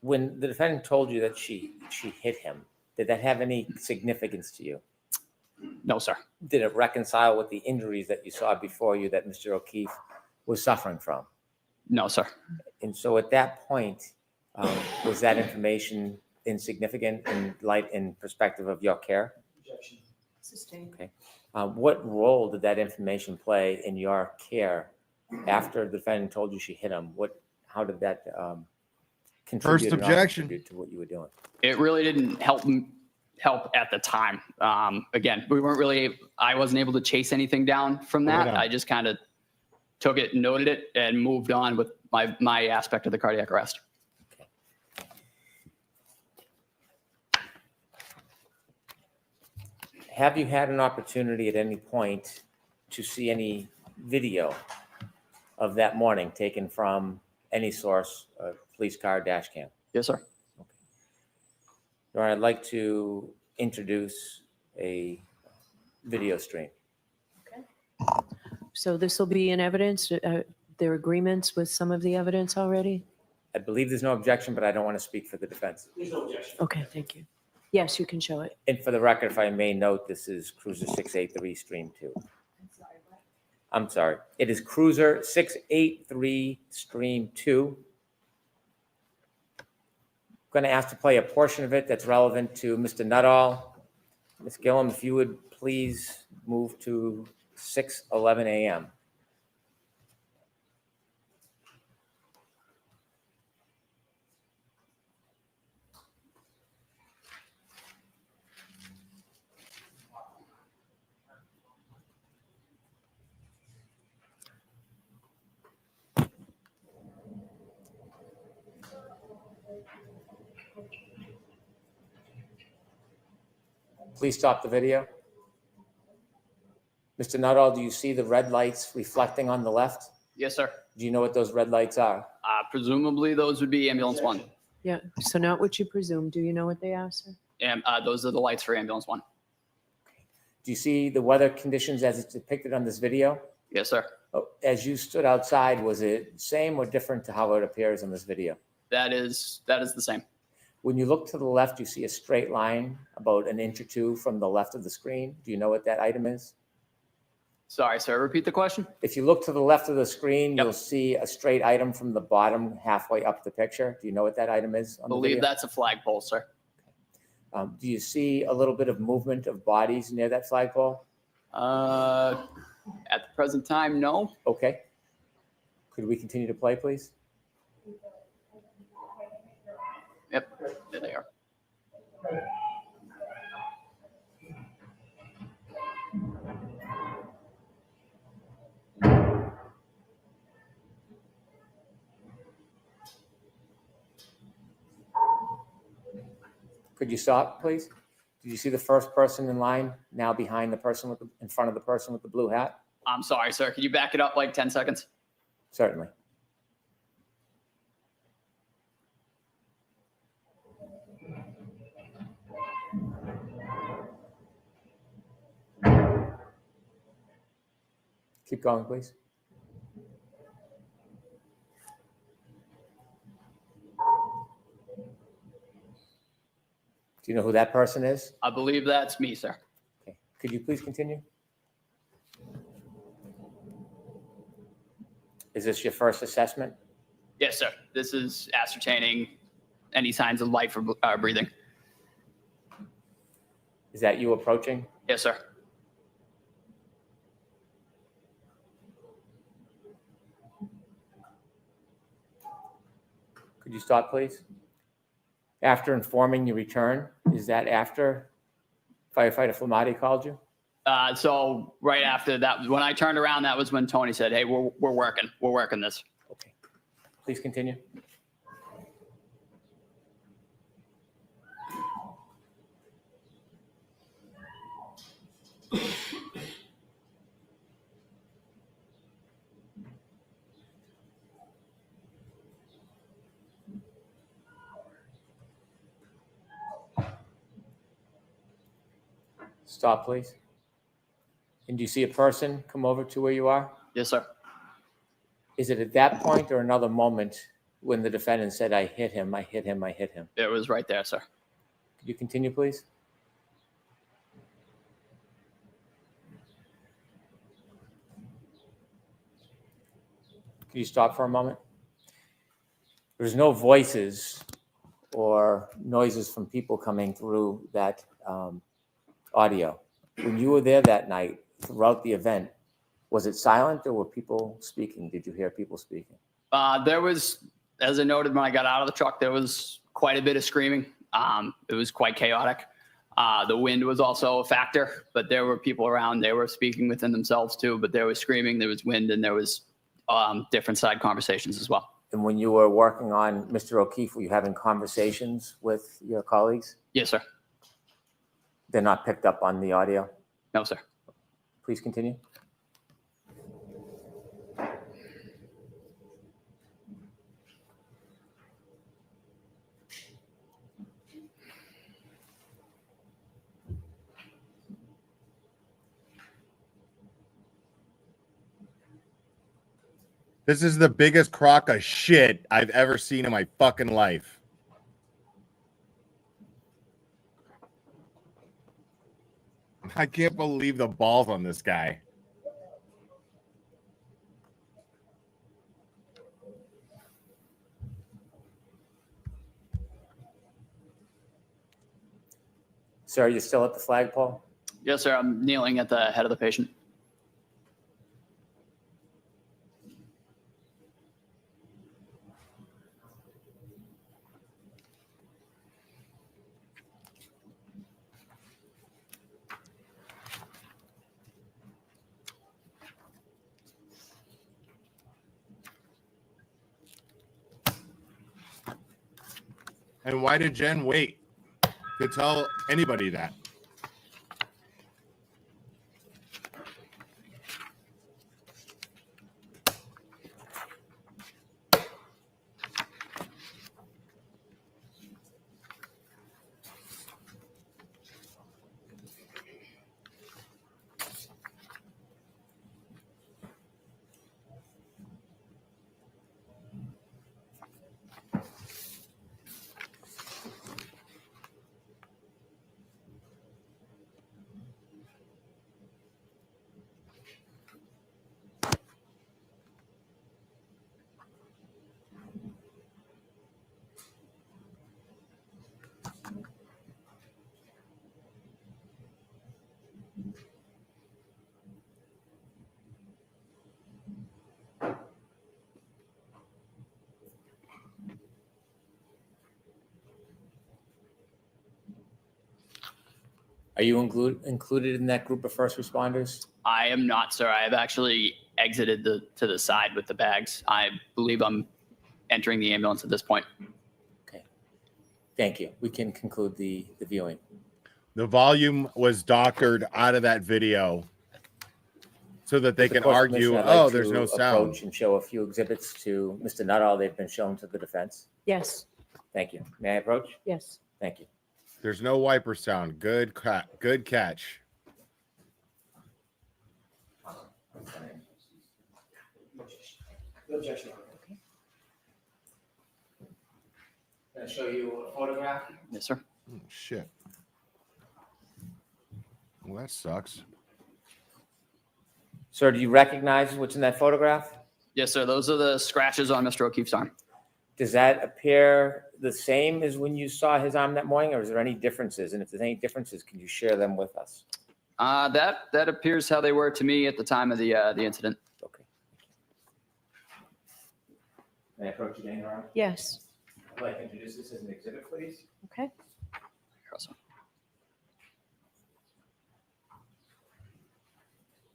When the defendant told you that she hit him, did that have any significance to you? No, sir. Did it reconcile with the injuries that you saw before you that Mr. O'Keefe was suffering from? No, sir. And so at that point, was that information insignificant in perspective of your care? Sustained. Okay. What role did that information play in your care after the defendant told you she hit him? How did that contribute First objection to what you were doing? It really didn't help at the time. Again, I wasn't able to chase anything down from that. I just kind of took it, noted it, and moved on with my aspect of the cardiac arrest. Okay. Have you had an opportunity at any point to see any video of that morning taken from any source, police car, dash cam? Yes, sir. Your Honor, I'd like to introduce a video stream. So this will be in evidence? There are agreements with some of the evidence already? I believe there's no objection, but I don't want to speak for the defense. There's no objection. Okay, thank you. Yes, you can show it. And for the record, if I may note, this is Cruiser 683 Stream 2. I'm sorry. It is Cruiser 683 Stream 2. I'm going to ask to play a portion of it that's relevant to Mr. Nuttall. Ms. Gillum, if you would please move to 6:11 a.m. Please stop the video. Mr. Nuttall, do you see the red lights reflecting on the left? Yes, sir. Do you know what those red lights are? Presumably those would be ambulance 1. Yeah, so not what you presume. Do you know what they are, sir? And those are the lights for ambulance 1. Do you see the weather conditions as it's depicted on this video? Yes, sir. Oh, as you stood outside, was it same or different to how it appears on this video? That is the same. When you look to the left, you see a straight line about an inch or two from the left of the screen. Do you know what that item is? Sorry, sir. Repeat the question. If you look to the left of the screen, you'll see a straight item from the bottom halfway up the picture. Do you know what that item is on I the believe video? that's a flagpole, sir. Do you see a little bit of movement of bodies near that flagpole? At the present time, no. Okay. Could we continue to play, please? Yep, there they are. Could you stop, please? Did you see the first person in line now behind the person with in front of the person with the blue hat? I'm sorry, sir. Can you back it up like 10 seconds? Certainly. Keep going, please. Do you know who that person is? I believe that's me, sir. Okay. Could you please continue? Is this your first assessment? Yes, sir. This is ascertaining any signs of life or breathing. Is that you approaching? Yes, sir. Could you stop, please? After informing your return, is that after firefighter Flamati called you? So right after that, when I turned around, that was when Tony said, "Hey, we're working this." Okay. Please continue. Stop, please. And do you see a person come over to where you are? Yes, sir. Is it at that point or another moment when the defendant said, "I hit him, I hit him, I hit him"? It was right there, sir. Could you continue, please? Could you stop for a moment? There's no voices or noises from people coming through that audio. When you were there that night, throughout the event, was it silent or were people speaking? Did you hear people speaking? There was, as I noted when I got out of the truck, there was quite a bit of screaming. It was quite chaotic. The wind was also a factor, but there were people around. They were speaking within themselves too, but there was screaming, there was wind, and there was different side conversations as well. And when you were working on Mr. O'Keefe, were you having conversations with your colleagues? Yes, sir. They're not picked up on the audio? No, sir. Please continue. This is the biggest crock of shit I've ever seen in my fucking life. I can't believe the balls on this guy. Sir, are you still at the flagpole? Yes, sir. I'm kneeling at the head of the patient. And why did Jen wait to tell anybody that? Are you included in that group of first responders? I am not, sir. I have actually exited to the side with the bags. I believe I'm entering the ambulance at this point. Thank you. We can conclude the viewing. The volume was doctored out of that video so that they With the can court's argue, permission, I'd like oh, there's to no sound. approach and show a few exhibits to Mr. Nuttall. They've been shown to the defense. Yes. Thank you. May I approach? Yes. Thank you. There's no wiper sound. Good catch. No objection. Okay. Can I show you a photograph? Yes, sir. Oh, shit. Well, that sucks. Sir, do you recognize what's in that photograph? Yes, sir. Those are the scratches on Mr. O'Keefe's arm. Does that appear the same as when you saw his arm that morning, or is there any differences? And if there's any differences, can you share them with us? That appears how they were to me at the time of the incident. Okay. May I approach you, Dana? Yes. I'd like to introduce this as an exhibit, please. Okay. Awesome.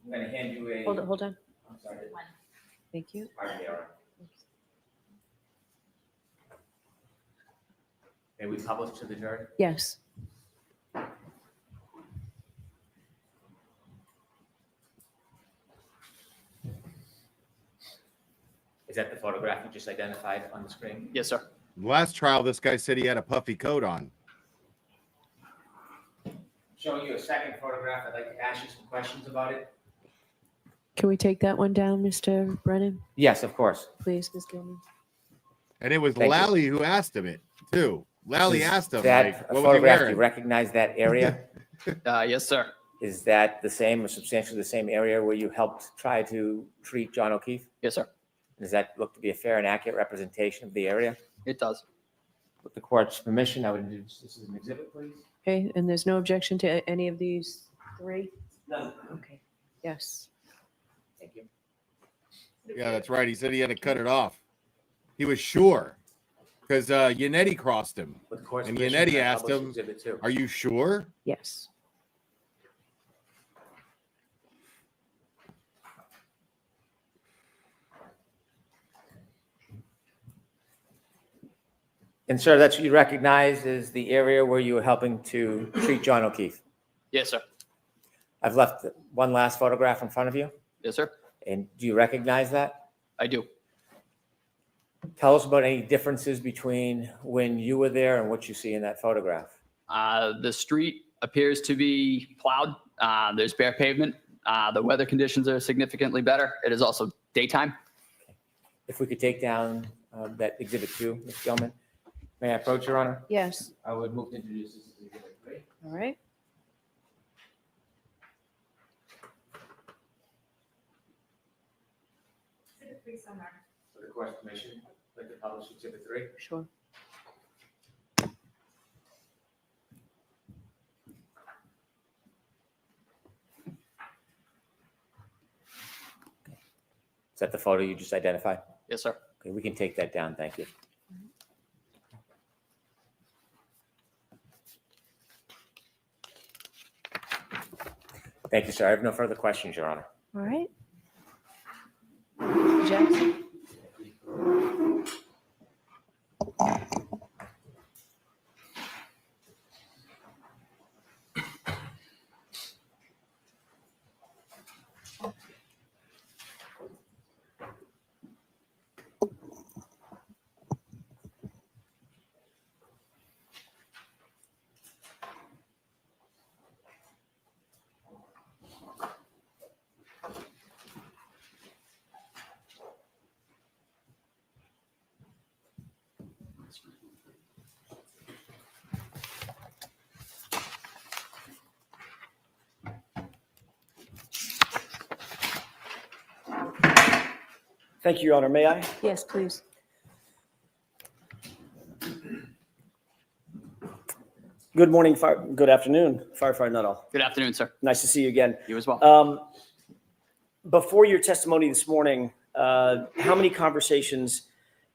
I'm going to hand you a. Hold on. I'm sorry. Thank you. Pardon me, all right. May we publish to the jury? Yes. Is that the photograph you just identified on the screen? Yes, sir. Last trial, this guy said he had a puffy coat on. Showing you a second photograph. I'd like to ask you some questions about it. Can we take that one down, Mr. Brennan? Yes, of course. Please, Ms. Gilman. And it was Thank you. Lally who asked him it, too. Lally asked him, That like, a what was he photograph, do wearing? you recognize that area? Yes, sir. Is that the same or substantially the same area where you helped try to treat John O'Keefe? Yes, sir. Does that look to be a fair and accurate representation of the area? It does. With the court's permission, I would introduce this as an exhibit, please. Okay, and there's no objection to any of these three? No. Okay. Yes. Thank you. Yeah, that's right. He said he had to cut it off. He was sure because Yannetti crossed him. With the court's And permission, Yannetti I asked publish him, exhibit two. are you sure? Yes. And sir, that's what you recognize as the area where you were helping to treat John O'Keefe. Yes, sir. I've left one last photograph in front of you. Yes, sir. And do you recognize that? I do. Tell us about any differences between when you were there and what you see in that photograph. The street appears to be plowed. There's bare pavement. The weather conditions are significantly better. It is also daytime. If we could take down that Exhibit 2, Ms. Gilman. May I approach, Your Honor? Yes. I would move to introduce this as Exhibit 3. All right. For the Court's permission, I'd like to publish Exhibit 3. Sure. Is that the photo you just identified? Yes, sir. Okay, we can take that down. Thank you. Thank you, sir. I have no further questions, Your Honor. All right. Jackson? Thank you, Your Honor. May I? Yes, please. Good morning, good afternoon, Firefighter Nuttall. Good afternoon, sir. Nice to see you again. You as well. Before your testimony this morning, how many conversations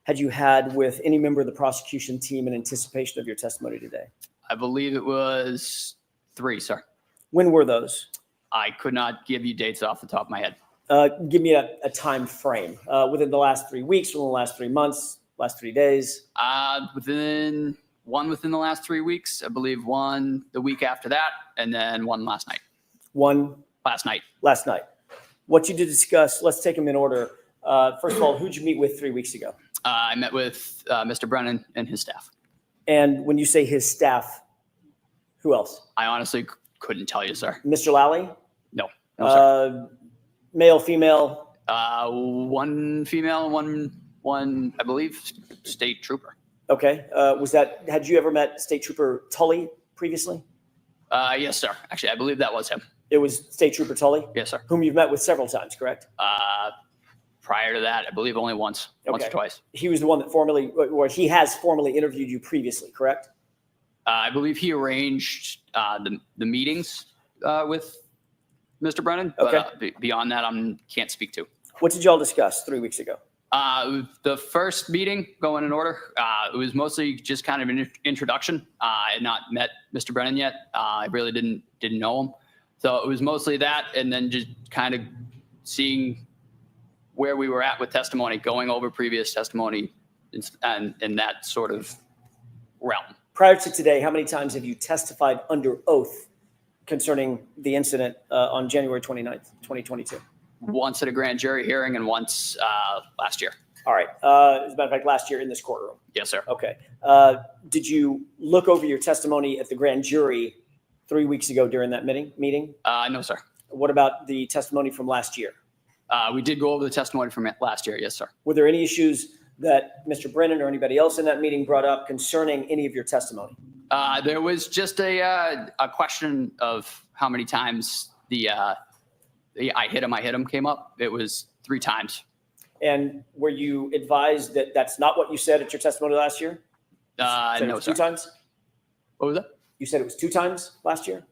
had you had with any member of the prosecution team in anticipation of your testimony today? I believe it was 3, sir. When were those? I could not give you dates off the top of my head. Give me a time frame within the last 3 weeks, within the last 3 months, last 3 days. Within the last 3 weeks, I believe one the week after that, and then one last night. One last night. Last night. What you did discuss, let's take them in order. First of all, who'd you meet with 3 weeks ago? I met with Mr. Brennan and his staff. And when you say his staff, who else? I honestly couldn't tell you, sir. Mr. Lally? No. No, sir. Male, female? One female, one, I believe, state trooper. Okay. Had you ever met State Trooper Tully previously? Yes, sir. Actually, I believe that was him. It was State Trooper Tully? Yes, sir. Whom you've met with several times, correct? Prior to that, I believe only once or twice. He was the one that he has formally interviewed you previously, correct? I believe he arranged the meetings with Mr. Brennan. Okay. But beyond that, I can't speak to. What did y'all discuss 3 weeks ago? The first meeting, going in order, it was mostly just kind of an introduction. I had not met Mr. Brennan yet. I really didn't know him. So it was mostly that, and then just kind of seeing where we were at with testimony, going over previous testimony and in that sort of realm. Prior to today, how many times have you testified under oath concerning the incident on January 29th, 2022? Once at a grand jury hearing and once last year. All right. As a matter of fact, last year in this courtroom. Yes, sir. Okay. Did you look over your testimony at the grand jury 3 weeks ago during that meeting? No, sir. What about the testimony from last year? We did go over the testimony from last year. Yes, sir. Were there any issues that Mr. Brennan or anybody else in that meeting brought up concerning any of your testimony? There was just a question of how many times the I hit him came up. It was 3 times. And were you advised that that's not what you said at your testimony last year? No, sir. 2 times? What was that? You said it was 2 times last year?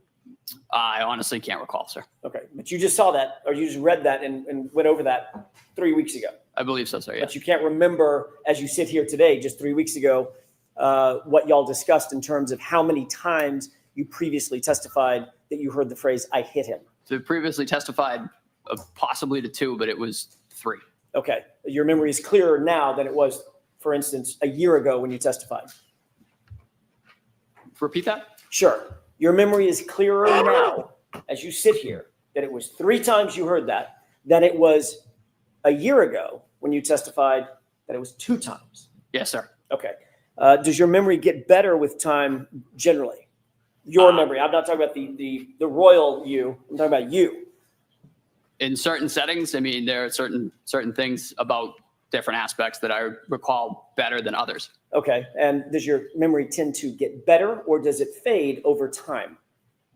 I honestly can't recall, sir. Okay. But you just saw that, or you just read that and went over that 3 weeks ago? I believe so, sir. Yeah. But you can't remember, as you sit here today, just 3 weeks ago, what y'all discussed in terms of how many times you previously testified that you heard the phrase, I hit him. So previously testified possibly to 2, but it was 3. Okay. Your memory is clearer now than it was, for instance, a year ago when you testified. Repeat that? Sure. Your memory is clearer now as you sit here that it was 3 times you heard that than it was a year ago when you testified that it was 2 times. Yes, sir. Okay. Does your memory get better with time generally? Your memory. I'm not talking about the royal you. I'm talking about you. In certain settings, I mean, there are certain things about different aspects that I recall better than others. Okay. And does your memory tend to get better or does it fade over time?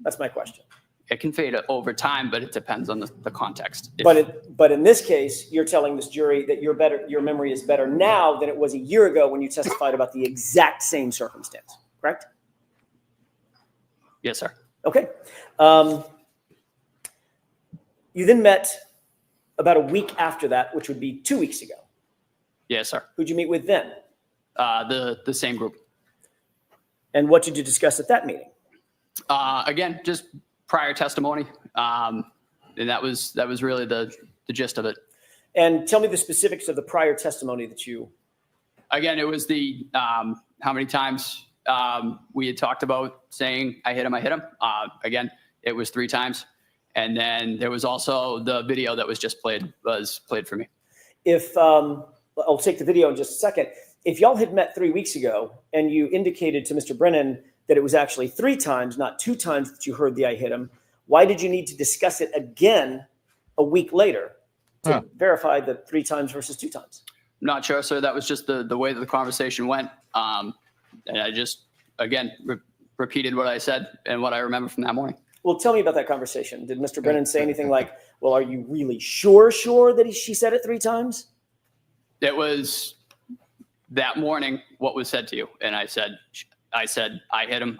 That's my question. It can fade over time, but it depends on the context. But in this case, you're telling this jury that your memory is better now than it was a year ago when you testified about the exact same circumstance, correct? Yes, sir. Okay. You then met about a week after that, which would be 2 weeks ago. Yes, sir. Who'd you meet with then? The same group. And what did you discuss at that meeting? Again, just prior testimony. And that was really the gist of it. And tell me the specifics of the prior testimony that you... Again, it was the how many times we had talked about saying, I hit him. Again, it was 3 times. And then there was also the video that was just played for me. If I'll take the video in just a second. If y'all had met 3 weeks ago and you indicated to Mr. Brennan that it was actually 3 times, not 2 times that you heard the I hit him, why did you need to discuss it again a week later to verify the 3 times versus 2 times? Not sure, sir. That was just the way that the conversation went. And I just, again, repeated what I said and what I remember from that morning. Well, tell me about that conversation. Did Mr. Brennan say anything like, well, are you really sure that she said it 3 times? It was that morning what was said to you. And I said, I hit him.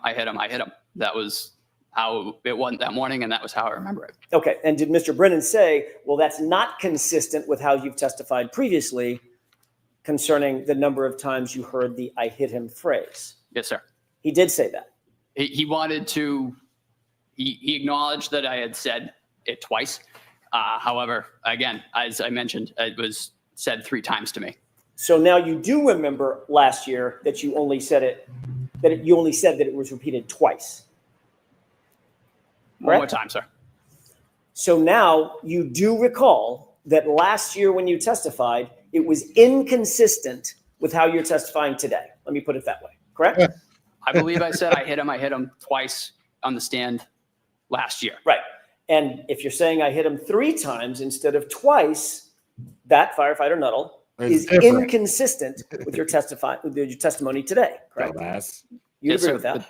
That was how it went that morning, and that was how I remember it. Okay. And did Mr. Brennan say, well, that's not consistent with how you've testified previously concerning the number of times you heard the I hit him phrase? Yes, sir. He did say that. He wanted to, he acknowledged that I had said it twice. However, again, as I mentioned, it was said 3 times to me. So now you do remember last year that you only said that it was repeated twice. One more time, sir. So now you do recall that last year when you testified, it was inconsistent with how you're testifying today. Let me put it that way, correct? I believe I said I hit him twice on the stand last year. Right. And if you're saying I hit him 3 times instead of twice, that firefighter Nuttall is inconsistent with your testimony today, correct? You Yes, agree sir. with that? But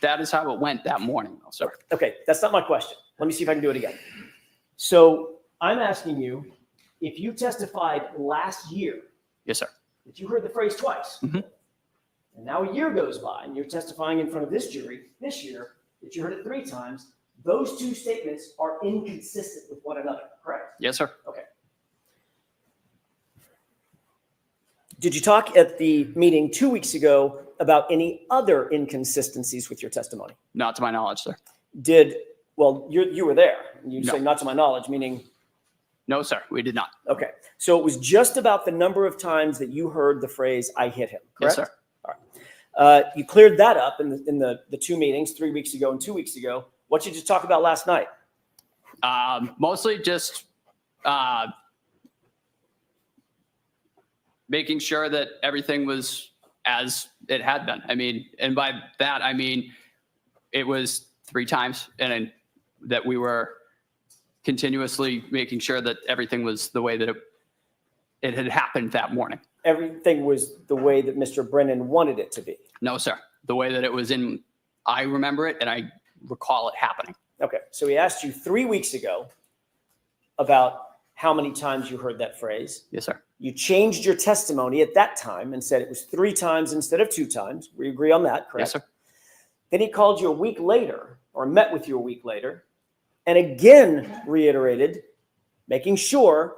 that is how it went that morning, though, sir. Okay, that's not my question. Let me see if I can do it again. So I'm asking you, if you testified last year, Yes, sir. that you heard the phrase twice, Mhm. and now a year goes by and you're testifying in front of this jury this year that you heard it 3 times, those 2 statements are inconsistent with one another, correct? Yes, sir. Okay. Did you talk at the meeting 2 weeks ago about any other inconsistencies with your testimony? Not to my knowledge, sir. Well, you were there. You No. say not to my knowledge, meaning? No, sir. We did not. Okay. So it was just about the number of times that you heard the phrase, I hit him, correct? Yes, sir. All right. You cleared that up in the 2 meetings, 3 weeks ago and 2 weeks ago. What did you talk about last night? Mostly just making sure that everything was as it had been. I mean, and by that, I mean, it was 3 times and that we were continuously making sure that everything was the way that it had happened that morning. Everything was the way that Mr. Brennan wanted it to be. No, sir. The way that it was I remember it and I recall it happening. Okay. So he asked you 3 weeks ago about how many times you heard that phrase. Yes, sir. You changed your testimony at that time and said it was 3 times instead of 2 times. We agree on that, correct? Yes, sir. Then he called you a week later or met with you a week later and again reiterated, making sure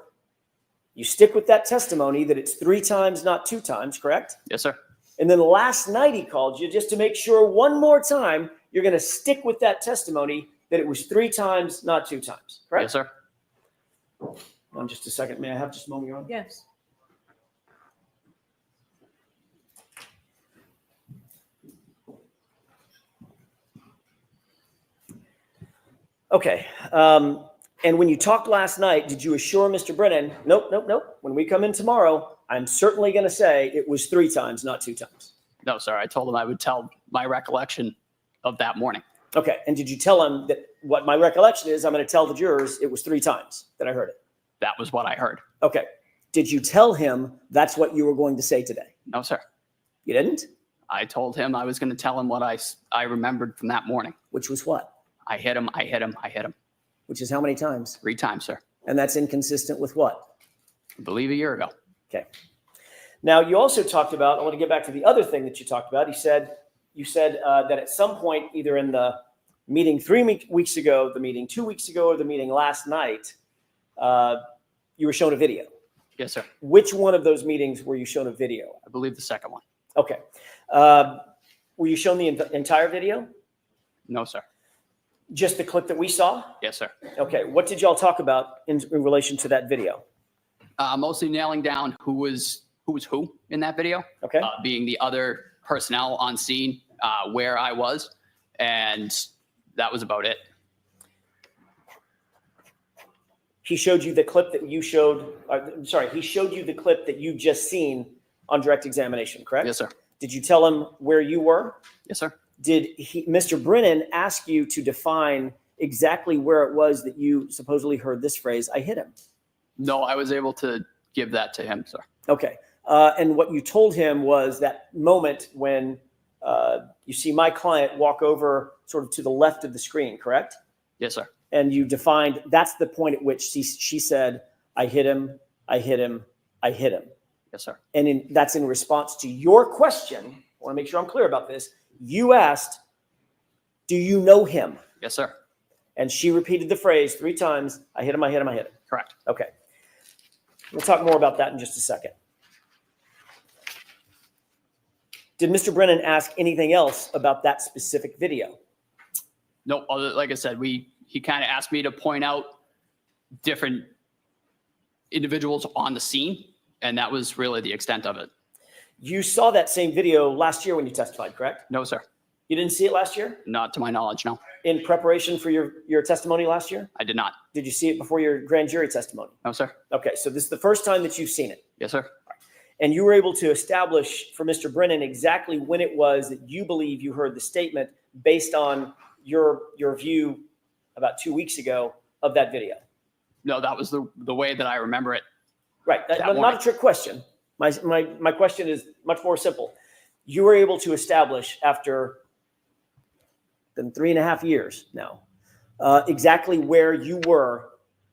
you stick with that testimony that it's 3 times, not 2 times, correct? Yes, sir. And then last night he called you just to make sure one more time you're going to stick with that testimony that it was 3 times, not 2 times, correct? Yes, sir. Just a second. May I have just a moment, Your Honor? Yes. Okay. And when you talked last night, did you assure Mr. Brennan, nope. When we come in tomorrow, I'm certainly going to say it was 3 times, not 2 times? No, sir. I told him I would tell my recollection of that morning. Okay. And did you tell him that what my recollection is, I'm going to tell the jurors it was 3 times that I heard it? That was what I heard. Okay. Did you tell him that's what you were going to say today? No, sir. You didn't? I told him I was going to tell him what I remembered from that morning. Which was what? I hit him, I hit him, I hit him. Which is how many times? 3 times, sir. And that's inconsistent with what? I believe a year ago. Okay. Now, you also talked about, I want to get back to the other thing that you talked about. You said that at some point, either in the meeting 3 weeks ago, the meeting 2 weeks ago, or the meeting last night, you were shown a video. Yes, sir. Which one of those meetings were you shown a video? I believe the second one. Okay. Were you shown the entire video? No, sir. Just the clip that we saw? Yes, sir. Okay. What did y'all talk about in relation to that video? Mostly nailing down who was who in that video. Okay. Being the other personnel on scene, where I was, and that was about it. He showed you the clip that you showed. He showed you the clip that you just seen on direct examination, correct? Yes, sir. Did you tell him where you were? Yes, sir. Did Mr. Brennan ask you to define exactly where it was that you supposedly heard this phrase, "I hit him"? No, I was able to give that to him, sir. Okay. And what you told him was that moment when you see my client walk over sort of to the left of the screen, correct? Yes, sir. And you defined that's the point at which she said, "I hit him, I hit him, I hit him." Yes, sir. And that's in response to your question. I want to make sure I'm clear about this. You asked, "Do you know him?" Yes, sir. And she repeated the phrase 3 times, "I hit him, I hit him, I hit him." Correct. Okay. We'll talk more about that in just a second. Did Mr. Brennan ask anything else about that specific video? No, like I said, he kind of asked me to point out different individuals on the scene, and that was really the extent of it. You saw that same video last year when you testified, correct? No, sir. You didn't see it last year? Not to my knowledge, no. In preparation for your testimony last year? I did not. Did you see it before your grand jury testimony? No, sir. Okay, so this is the first time that you've seen it. Yes, sir. And you were able to establish for Mr. Brennan exactly when it was that you believe you heard the statement based on your view about 2 weeks ago of that video. No, that was the way that I remember it. Right. Not a trick question. My question is much more simple. You were able to establish after 3.5 years now exactly where you were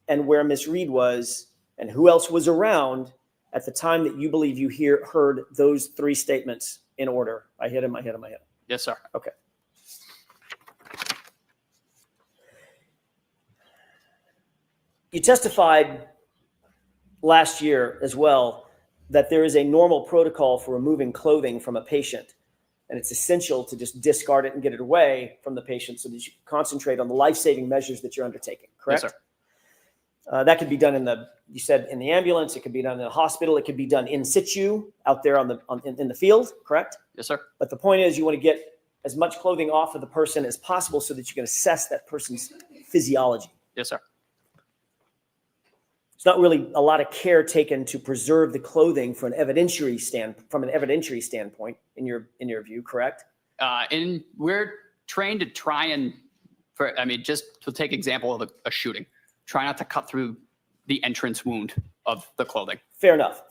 and where Miss Reed was and who else was around at the time that you believe you heard those 3 statements in order. I hit him, I hit him, I hit him. Yes, sir. Okay. You testified last year as well that there is a normal protocol for removing clothing from a patient, and it's essential to just discard it and get it away from the patient so that you can concentrate on the life-saving measures that you're undertaking, correct? Yes, sir. That could be done you said in the ambulance, it could be done in the hospital, it could be done in situ out there in the field, correct? Yes, sir. But the point is you want to get as much clothing off of the person as possible so that you can assess that person's physiology. Yes, sir. It's not really a lot of care taken to preserve the clothing from an evidentiary standpoint in your view, correct? And we're trained to try and, just to take example of a shooting, try not to cut through the entrance wound of the clothing. Fair enough.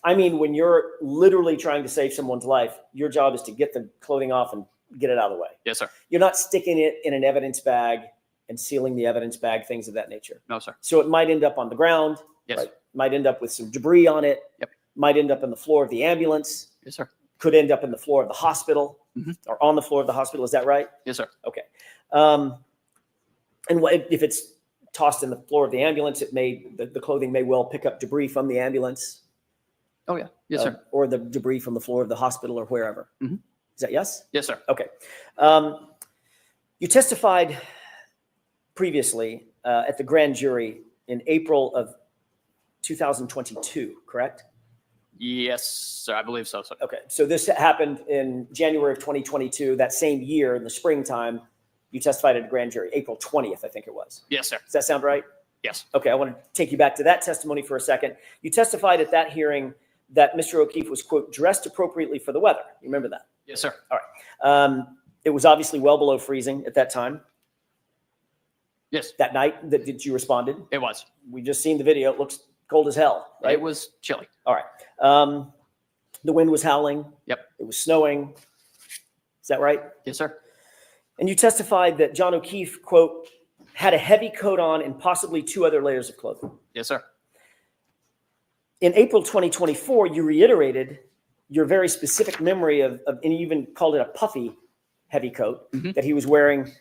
I mean, when you're literally trying to save someone's life, your job is to get the clothing off and get it out of the way. Yes, sir. You're not sticking it in an evidence bag and sealing the evidence bag, things of that nature. No, sir. So it might end up on the ground. Yes. Right? Might end up with some debris on it. Yep. Might end up on the floor of the ambulance. Yes, sir. Could end up in the floor of the hospital Mm-hmm. or on the floor of the hospital. Is that right? Yes, sir. Okay. And if it's tossed in the floor of the ambulance, the clothing may well pick up debris from the ambulance. Oh, yeah. Yes, sir. Or the debris from the floor of the hospital or wherever. Mm-hmm. Is that yes? Yes, sir. Okay. You testified previously at the grand jury in April of 2022, correct? Yes, sir. I believe so, sir. Okay. So this happened in January of 2022, that same year in the springtime. You testified at a grand jury, April 20th, I think it was. Yes, sir. Does that sound right? Yes. Okay. I want to take you back to that testimony for a second. You testified at that hearing that Mr. O'Keefe was, quote, dressed appropriately for the weather. You remember that? Yes, sir. All right. It was obviously well below freezing at that time. Yes. That night that you responded? It was. We just seen the video. It looks Cold as hell, right? It was chilly. All right. The wind was howling. Yep. It was snowing. Is that right? Yes, sir. And you testified that John O'Keefe, quote, had a heavy coat on and possibly 2 other layers of clothing. Yes, sir. In April 2024, you reiterated your very specific memory of and you even called it a puffy heavy coat that he was wearing,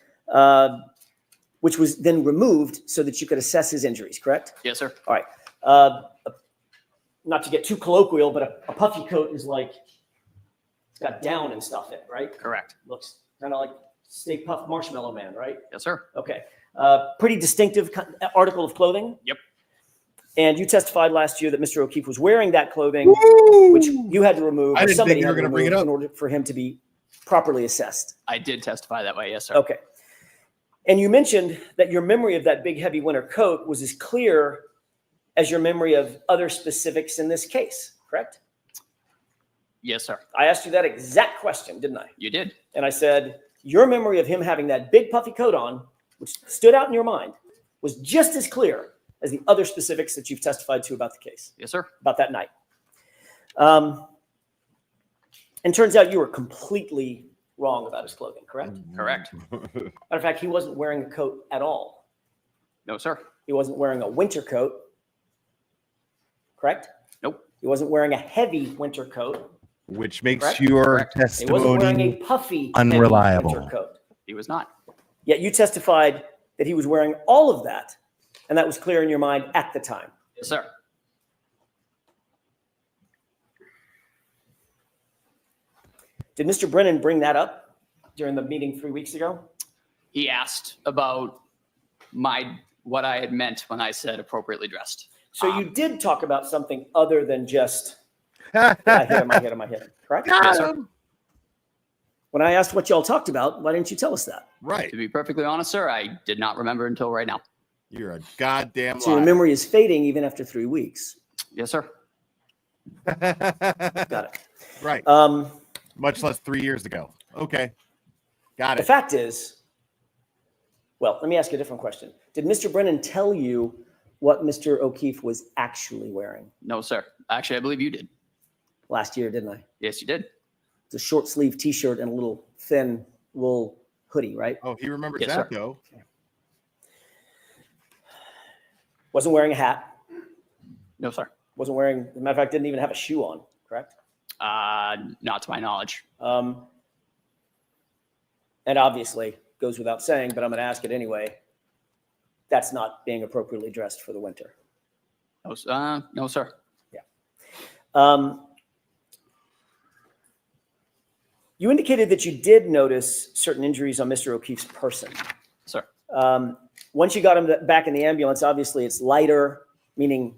which was then removed so that you could assess his injuries, correct? Yes, sir. All right. Not to get too colloquial, but a puffy coat is like, it's got down and stuff in it, right? Correct. Looks kind of like Stay Puft Marshmallow Man, right? Yes, sir. Okay. Pretty distinctive article of clothing. Yep. And you testified last year that Mr. O'Keefe was wearing that clothing, which you had to remove. I or didn't somebody think you were had to going to bring it remove up. in order for him to be properly assessed. I did testify that way. Yes, sir. Okay. And you mentioned that your memory of that big, heavy winter coat was as clear as your memory of other specifics in this case, correct? Yes, sir. I asked you that exact question, didn't I? You did. And I said, your memory of him having that big puffy coat on, which stood out in your mind, was just as clear as the other specifics that you've testified to about the case. Yes, sir. About that night. And turns out you were completely wrong about his clothing, correct? Correct. Matter of fact, he wasn't wearing a coat at all. No, sir. He wasn't wearing a winter coat, correct? Nope. He wasn't wearing a heavy winter coat. Which makes Correct? your Correct. He wasn't wearing a testimony puffy, unreliable. heavy winter coat. He was not. Yet you testified that he was wearing all of that, and that was clear in your mind at the time. Yes, sir. Did Mr. Brennan bring that up during the meeting 3 weeks ago? He asked about what I had meant when I said appropriately dressed. So you did talk about something other than just, I hit him, correct? Yes, sir. When I asked what y'all talked about, why didn't you tell us that? Right. To be perfectly honest, sir, I did not remember until right now. You're a goddamn So your liar. memory is fading even after 3 weeks. Yes, sir. Got it. Right. Much less 3 years ago. Okay. Got The it. fact is, well, let me ask you a different question. Did Mr. Brennan tell you what Mr. O'Keefe was actually wearing? No, sir. Actually, I believe you did. Last year, didn't I? Yes, you did. It's a short sleeve t-shirt and a little thin wool hoodie, right? Oh, he remembers Yes, that sir. though. Wasn't wearing a hat. No, sir. Wasn't wearing, as a matter of fact, didn't even have a shoe on, correct? Not to my knowledge. And obviously, goes without saying, but I'm going to ask it anyway. That's not being appropriately dressed for the winter. No, sir. You indicated that you did notice certain injuries on Mr. O'Keefe's person. Sir. Once you got him back in the ambulance, obviously it's lighter, meaning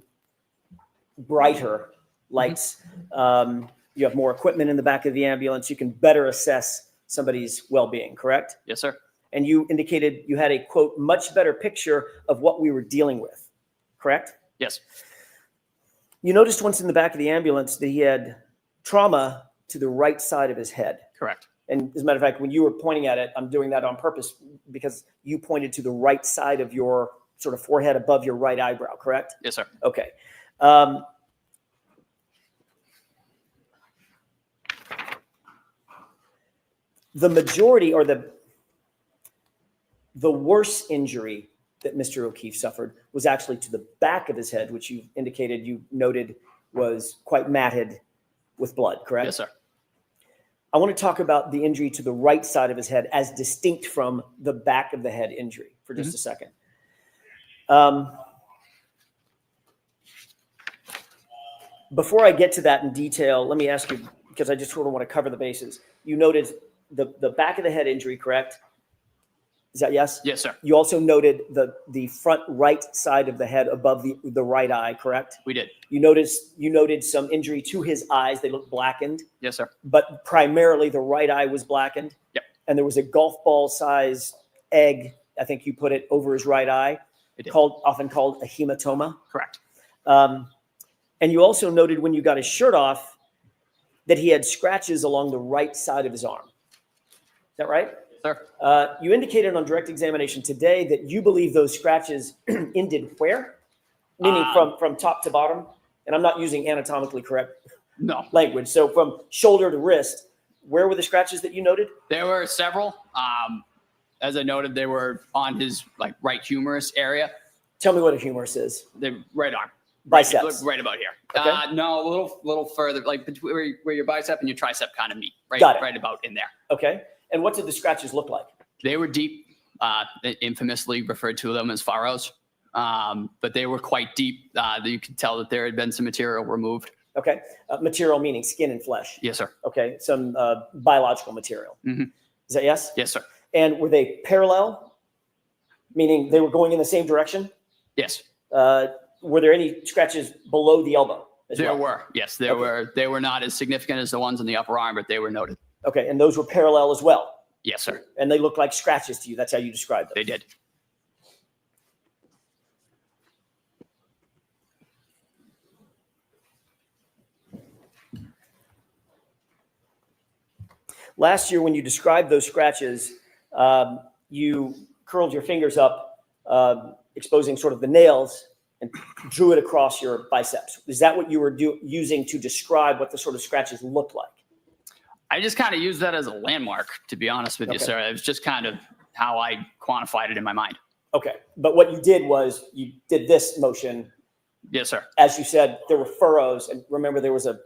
brighter lights. You have more equipment in the back of the ambulance. You can better assess somebody's well-being, correct? Yes, sir. And you indicated you had a, quote, much better picture of what we were dealing with, correct? Yes. You noticed once in the back of the ambulance that he had trauma to the right side of his head. Correct. And as a matter of fact, when you were pointing at it, I'm doing that on purpose because you pointed to the right side of your sort of forehead above your right eyebrow, correct? Yes, sir. Okay. The majority or the worst injury that Mr. O'Keefe suffered was actually to the back of his head, which you indicated, you noted was quite matted with blood, correct? Yes, sir. I want to talk about the injury to the right side of his head as distinct from the back of the head injury for just a second. Before I get to that in detail, let me ask you, because I just sort of want to cover the bases. You noted the back of the head injury, correct? Is that yes? Yes, sir. You also noted the front right side of the head above the right eye, correct? We did. You noted some injury to his eyes. They looked blackened. Yes, sir. But primarily the right eye was blackened. Yep. And there was a golf ball size egg, I think you put it over his right eye, often called a hematoma. Correct. And you also noted when you got his shirt off that he had scratches along the right side of his arm. Is that right? Sir. You indicated on direct examination today that you believe those scratches ended where? Meaning from top to bottom? And I'm not using anatomically correct language. So from shoulder to wrist, where were the scratches that you noted? There were several. As I noted, they were on his right humerus area. Tell me what a humerus is. The right arm. Biceps. Right about here. Okay. No, a little further, like between where your bicep and your tricep kind of meet. Right, Got it. right about in there. Okay. And what did the scratches look like? They were deep. Infamously referred to them as furrows. But they were quite deep. You could tell that there had been some material removed. Okay. Material meaning skin and flesh. Yes, sir. Okay. Some biological material. Mm-hmm. Is that yes? Yes, sir. And were they parallel? Meaning they were going in the same direction? Yes. Were there any scratches below the elbow? There were. Yes, there were. They were not as significant as the ones on the upper arm, but they were noted. Okay. And those were parallel as well? Yes, sir. And they looked like scratches to you. That's how you described them. They did. Last year, when you described those scratches, you curled your fingers up, exposing sort of the nails, and drew it across your biceps. Is that what you were using to describe what the sort of scratches looked like? I just kind of used that as a landmark, to be honest with you, sir. It was just kind of how I quantified it in my mind. Okay. But what you did was you did this motion. Yes, sir. As you said, there were furrows. And remember, there was an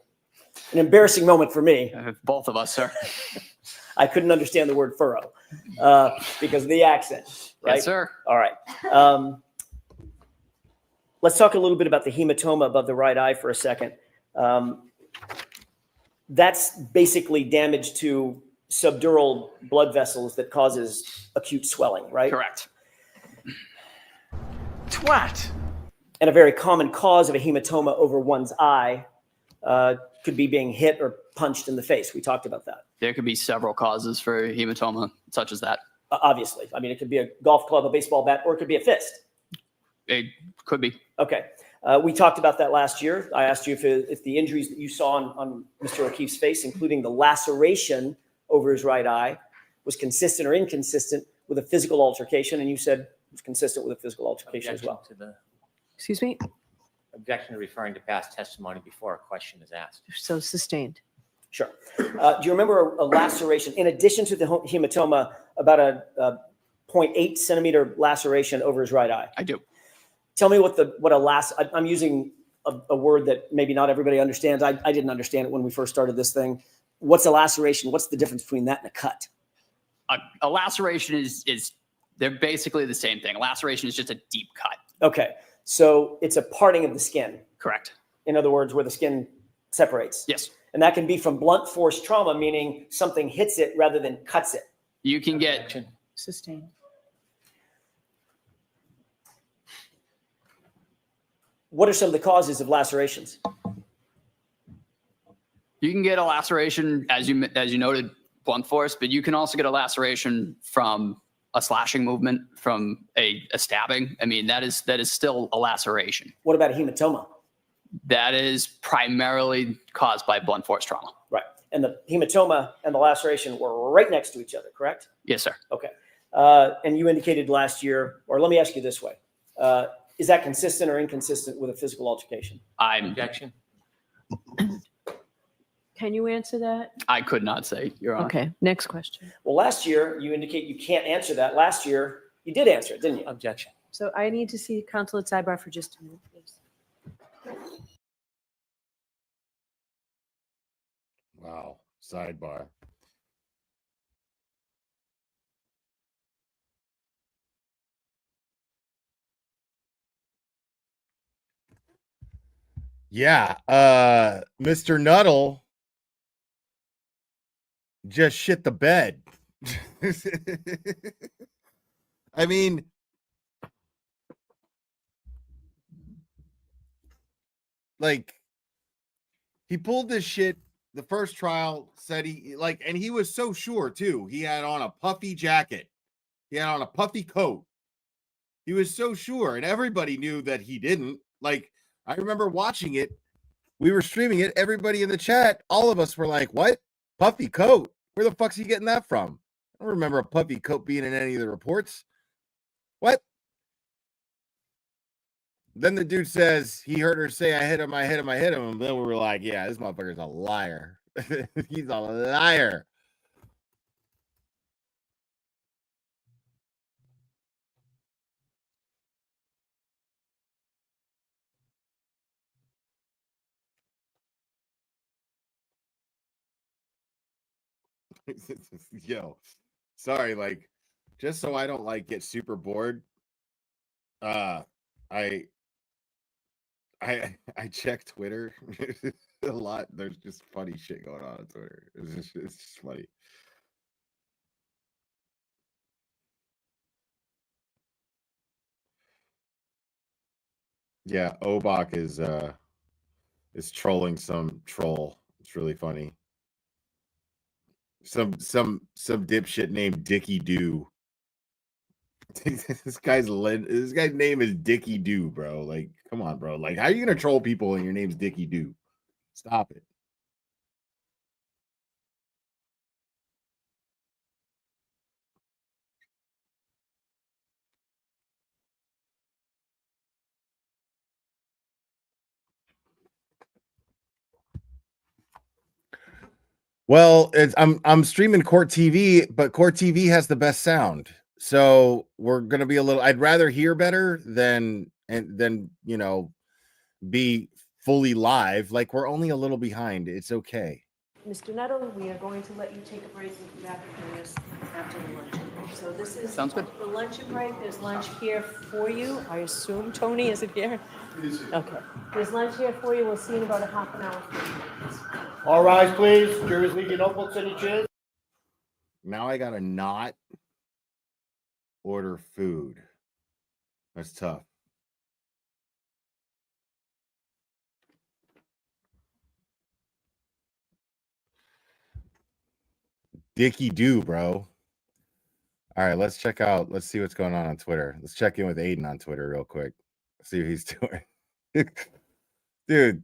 embarrassing moment for me. Both of us, sir. I couldn't understand the word furrow because of the accent, right? Yes, sir. All right. Let's talk a little bit about the hematoma above the right eye for a second. That's basically damage to subdural blood vessels that causes acute swelling, right? Correct. Twat. And a very common cause of a hematoma over one's eye could be being hit or punched in the face. We talked about that. There could be several causes for hematoma, such as that. Obviously. I mean, it could be a golf club, a baseball bat, or it could be a fist. It could be. Okay. We talked about that last year. I asked you if the injuries that you saw on Mr. O'Keefe's face, including the laceration over his right eye, was consistent or inconsistent with a physical altercation, and you said it was consistent with a physical altercation as well. Excuse me? Objection to referring to past testimony before a question is asked. So sustained. Sure. Do you remember a laceration, in addition to the hematoma, about a 0.8 centimeter laceration over his right eye? I do. Tell me I'm using a word that maybe not everybody understands. I didn't understand it when we first started this thing. What's a laceration? What's the difference between that and a cut? A laceration is they're basically the same thing. A laceration is just a deep cut. Okay. So it's a parting of the skin. Correct. In other words, where the skin separates. Yes. And that can be from blunt force trauma, meaning something hits it rather than cuts it. You can get Sustained. What are some of the causes of lacerations? You can get a laceration, as you noted, blunt force, but you can also get a laceration from a slashing movement, from a stabbing. I mean, that is still a laceration. What about a hematoma? That is primarily caused by blunt force trauma. Right. And the hematoma and the laceration were right next to each other, correct? Yes, sir. Okay. And you indicated last year, or let me ask you this way. Is that consistent or inconsistent with a physical altercation? Objection. Can you answer that? I could not say, Your Honor. Okay, next question. Well, last year, you indicate you can't answer that. Last year, you did answer it, didn't you? Objection. So I need to see counsel at sidebar for just a minute, please. Wow. Sidebar. Yeah. Mr. Nuttall just shit the bed. I mean, like, he pulled this shit. The first trial said and he was so sure too. He had on a puffy jacket. He had on a puffy coat. He was so sure, and everybody knew that he didn't. Like, I remember watching it. We were streaming it. Everybody in the chat, all of us were like, what? Puffy coat? Where the fuck's he getting that from? I don't remember a puffy coat being in any of the reports. What? Then the dude says he heard her say, I hit him. And then we were like, yeah, this motherfucker's a liar. He's a liar. Yo, sorry, like, just so I don't like get super bored. I check Twitter a lot. There's just funny shit going on Twitter. It's just funny. Yeah, Obach is trolling some troll. It's really funny. Some dipshit named Dickie Doo. This guy's name is Dickie Doo, bro. Like, come on, bro. Like, how are you gonna troll people and your name's Dickie Doo? Stop it. Well, I'm streaming Court TV, but Court TV has the best sound. So we're gonna be a little. I'd rather hear better than be fully live. Like, we're only a little behind. It's okay. Mr. Nettle, we are going to let you take a break and come back and join us after the luncheon. So this is Sounds good. the luncheon break. There's lunch here for you. I assume, Tony, is it here? Okay. There's lunch here for you. We'll see you in about a half an hour. All rise, please. Jurors, leave your notebooks in your chairs. Now I gotta not order food. That's tough. Dickie Doo, bro. All right, let's see what's going on Twitter. Let's check in with Aiden on Twitter real quick. See what he's doing. Dude,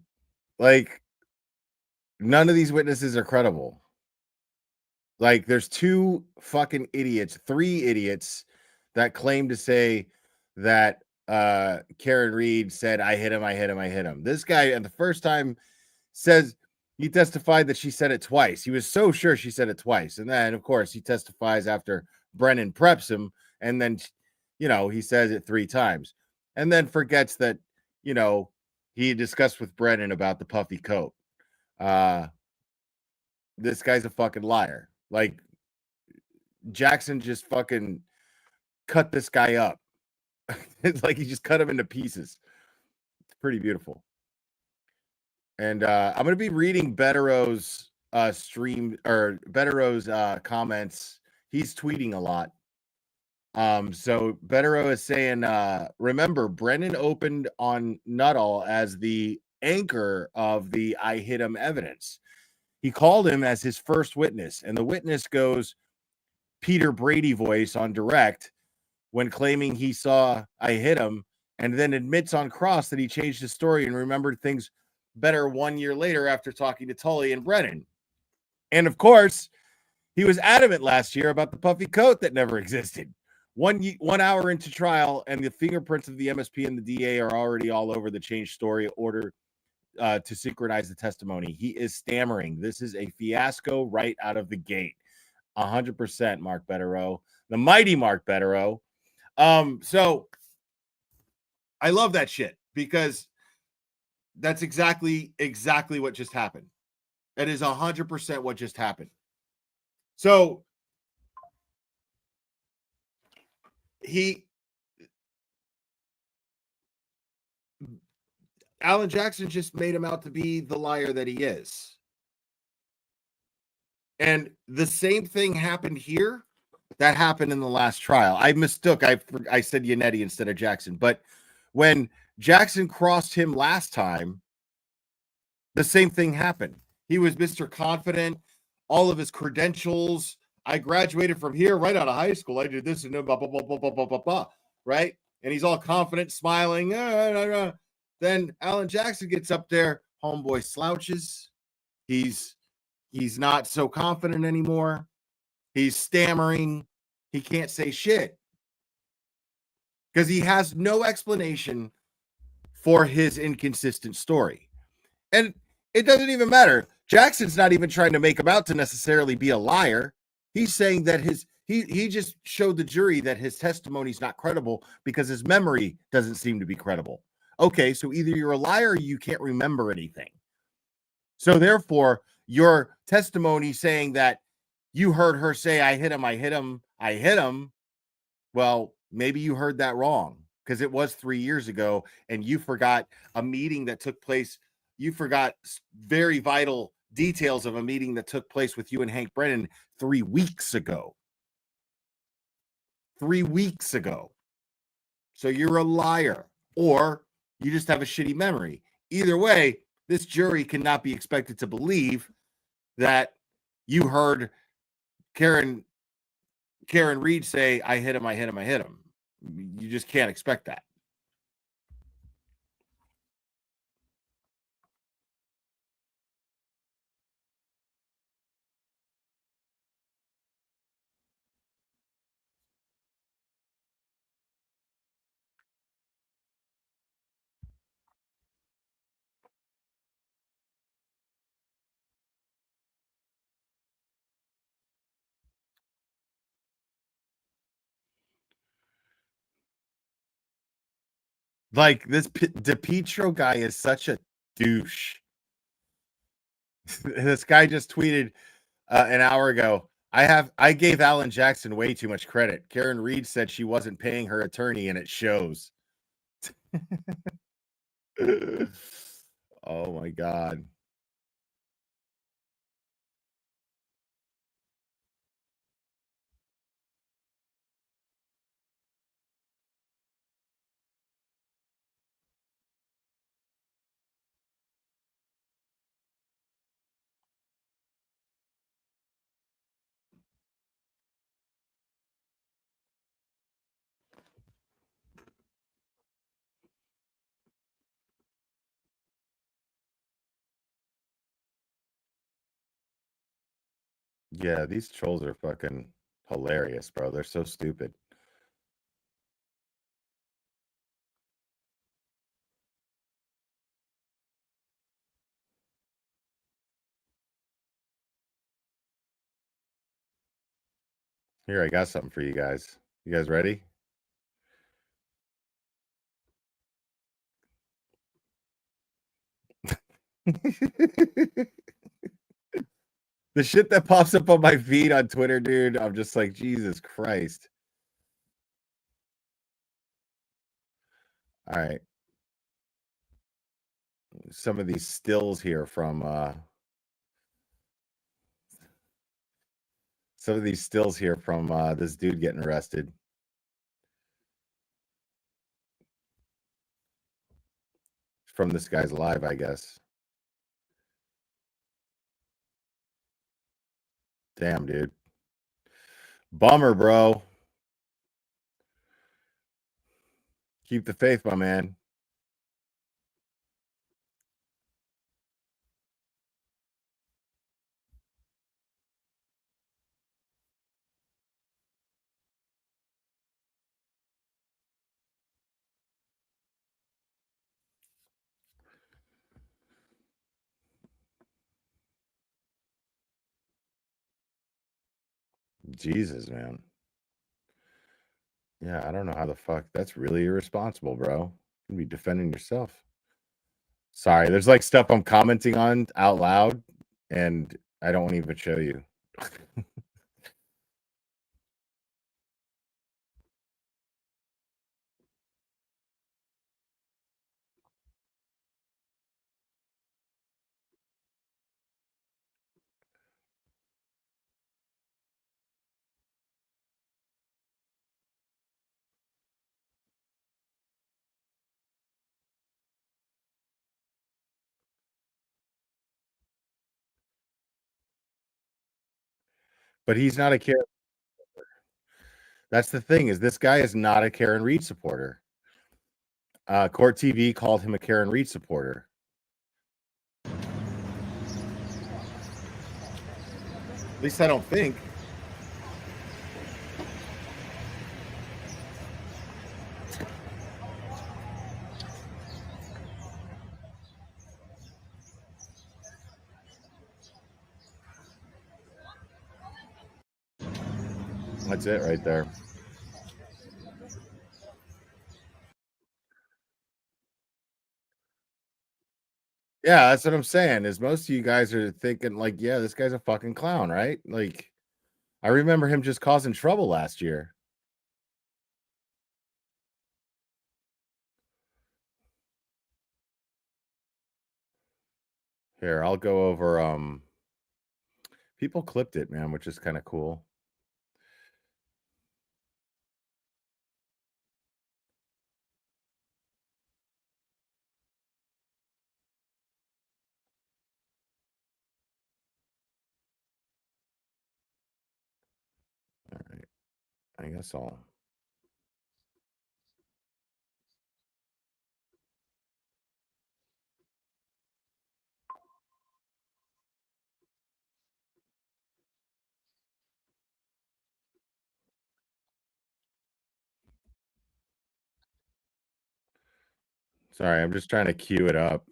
like, none of these witnesses are credible. Like, there's three idiots that claim to say that Karen Reed said, I hit him. This guy, at the first time, says he testified that she said it twice. He was so sure she said it twice. And then, of course, he testifies after Brennan preps him. And then, he says it 3 times. And then forgets that, he discussed with Brennan about the puffy coat. This guy's a fucking liar. Like, Jackson just fucking cut this guy up. It's like he just cut him into pieces. It's pretty beautiful. And I'm going to be reading Bettero's Bettero's comments. He's tweeting a lot. So Bettero is saying, remember, Brennan opened on Nuttall as the anchor of the I hit him evidence. He called him as his first witness, and the witness goes Peter Brady voice on direct when claiming he saw I hit him, and then admits on cross that he changed his story and remembered things better 1 year later after talking to Tully and Brennan. And of course, he was adamant last year about the puffy coat that never existed. 1 hour into trial, and the fingerprints of the MSP and the DA are already all over the change story order to synchronize the testimony. He is stammering. This is a fiasco right out of the gate. 100%, Mark Bettero, the mighty Mark Bettero. So I love that shit because that's exactly what just happened. That is 100% what just happened. So Alan Jackson just made him out to be the liar that he is. And the same thing happened here that happened in the last trial. I mistook. I said Yannetti instead of Jackson. But when Jackson crossed him last time, the same thing happened. He was Mr. Confident, all of his credentials. I graduated from here right out of high school. I did this and blah, blah, blah, blah, blah, blah, blah, blah, right? And he's all confident, smiling. Then Alan Jackson gets up there. Homeboy slouches. He's not so confident anymore. He's stammering. He can't say shit because he has no explanation for his inconsistent story. And it doesn't even matter. Jackson's not even trying to make him out to necessarily be a liar. He's saying that he just showed the jury that his testimony is not credible because his memory doesn't seem to be credible. Okay, so either you're a liar or you can't remember anything. So therefore, your testimony saying that you heard her say, I hit him, I hit him, I hit him. Well, maybe you heard that wrong because it was 3 years ago and you forgot a meeting that took place. You forgot very vital details of a meeting that took place with you and Hank Brennan 3 weeks ago. 3 weeks ago. So you're a liar or you just have a shitty memory. Either way, this jury cannot be expected to believe that you heard Karen Reed say, I hit him, I hit him, I hit him. You just can't expect that. Like this DePietro guy is such a douche. This guy just tweeted an hour ago. I gave Alan Jackson way too much credit. Karen Reed said she wasn't paying her attorney, and it shows. Oh my God. Yeah, these trolls are fucking hilarious, bro. They're so stupid. Here, I got something for you guys. You guys ready? The shit that pops up on my feed on Twitter, dude, I'm just like, Jesus Christ. All right. Some of these stills here from this dude getting arrested. From this guy's live, I guess. Damn, dude. Bummer, bro. Keep the faith, my man. Jesus, man. Yeah, I don't know how the fuck. That's really irresponsible, bro. You be defending yourself. Sorry, there's like stuff I'm commenting on out loud, and I don't want to even show you. But he's not a Karen. That's the thing, is this guy is not a Karen Reed supporter. Court TV called him a Karen Reed supporter. At least I don't think. That's it right there. Yeah, that's what I'm saying. Is most of you guys are thinking like, yeah, this guy's a fucking clown, right? Like, I remember him just causing trouble last year. Here, I'll go over people clipped it, man, which is kind of cool. All right. I guess I'll Sorry, I'm just trying to queue it up.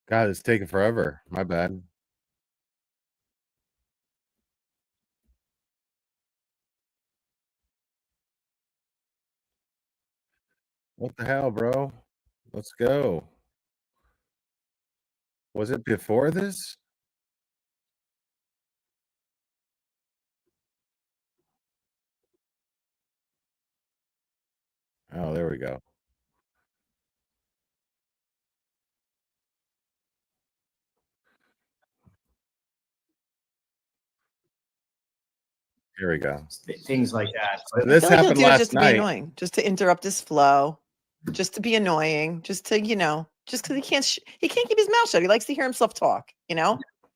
God, it's taking forever. My bad. What the hell, bro? Let's go. Was it before this? Oh, there we go. Here we go. Things like that. This I feel like he'll happened do it last just to be night. annoying, just to interrupt his flow, just to be annoying, just to, just because he can't keep his mouth shut. He likes to hear himself talk,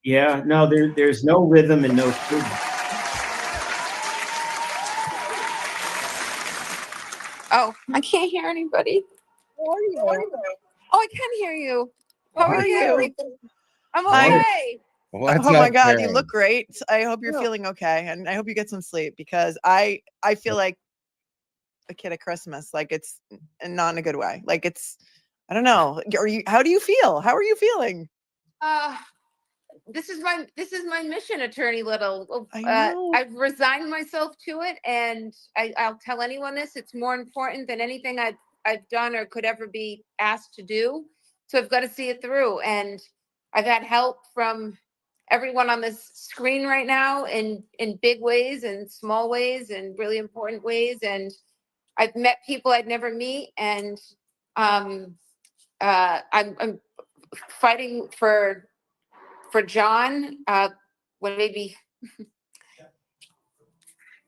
Yeah, no, there's no rhythm and no food. Oh, I can't hear anybody. How are you? Oh, I can hear you. How are you? I'm okay. What's Oh my up, God, you Karen? look great. I hope you're feeling okay, and I hope you get some sleep because I feel like a kid at Christmas. Like it's not in a good way. Like it's, I don't know. How do you feel? How are you feeling? This is my mission, Attorney Little. I know. I've resigned myself to it, and I'll tell anyone this. It's more important than anything I've done or could ever be asked to do. So I've got to see it through. And I've had help from everyone on this screen right now in big ways and small ways and really important ways. And I've met people I'd never meet, and I'm fighting for John, when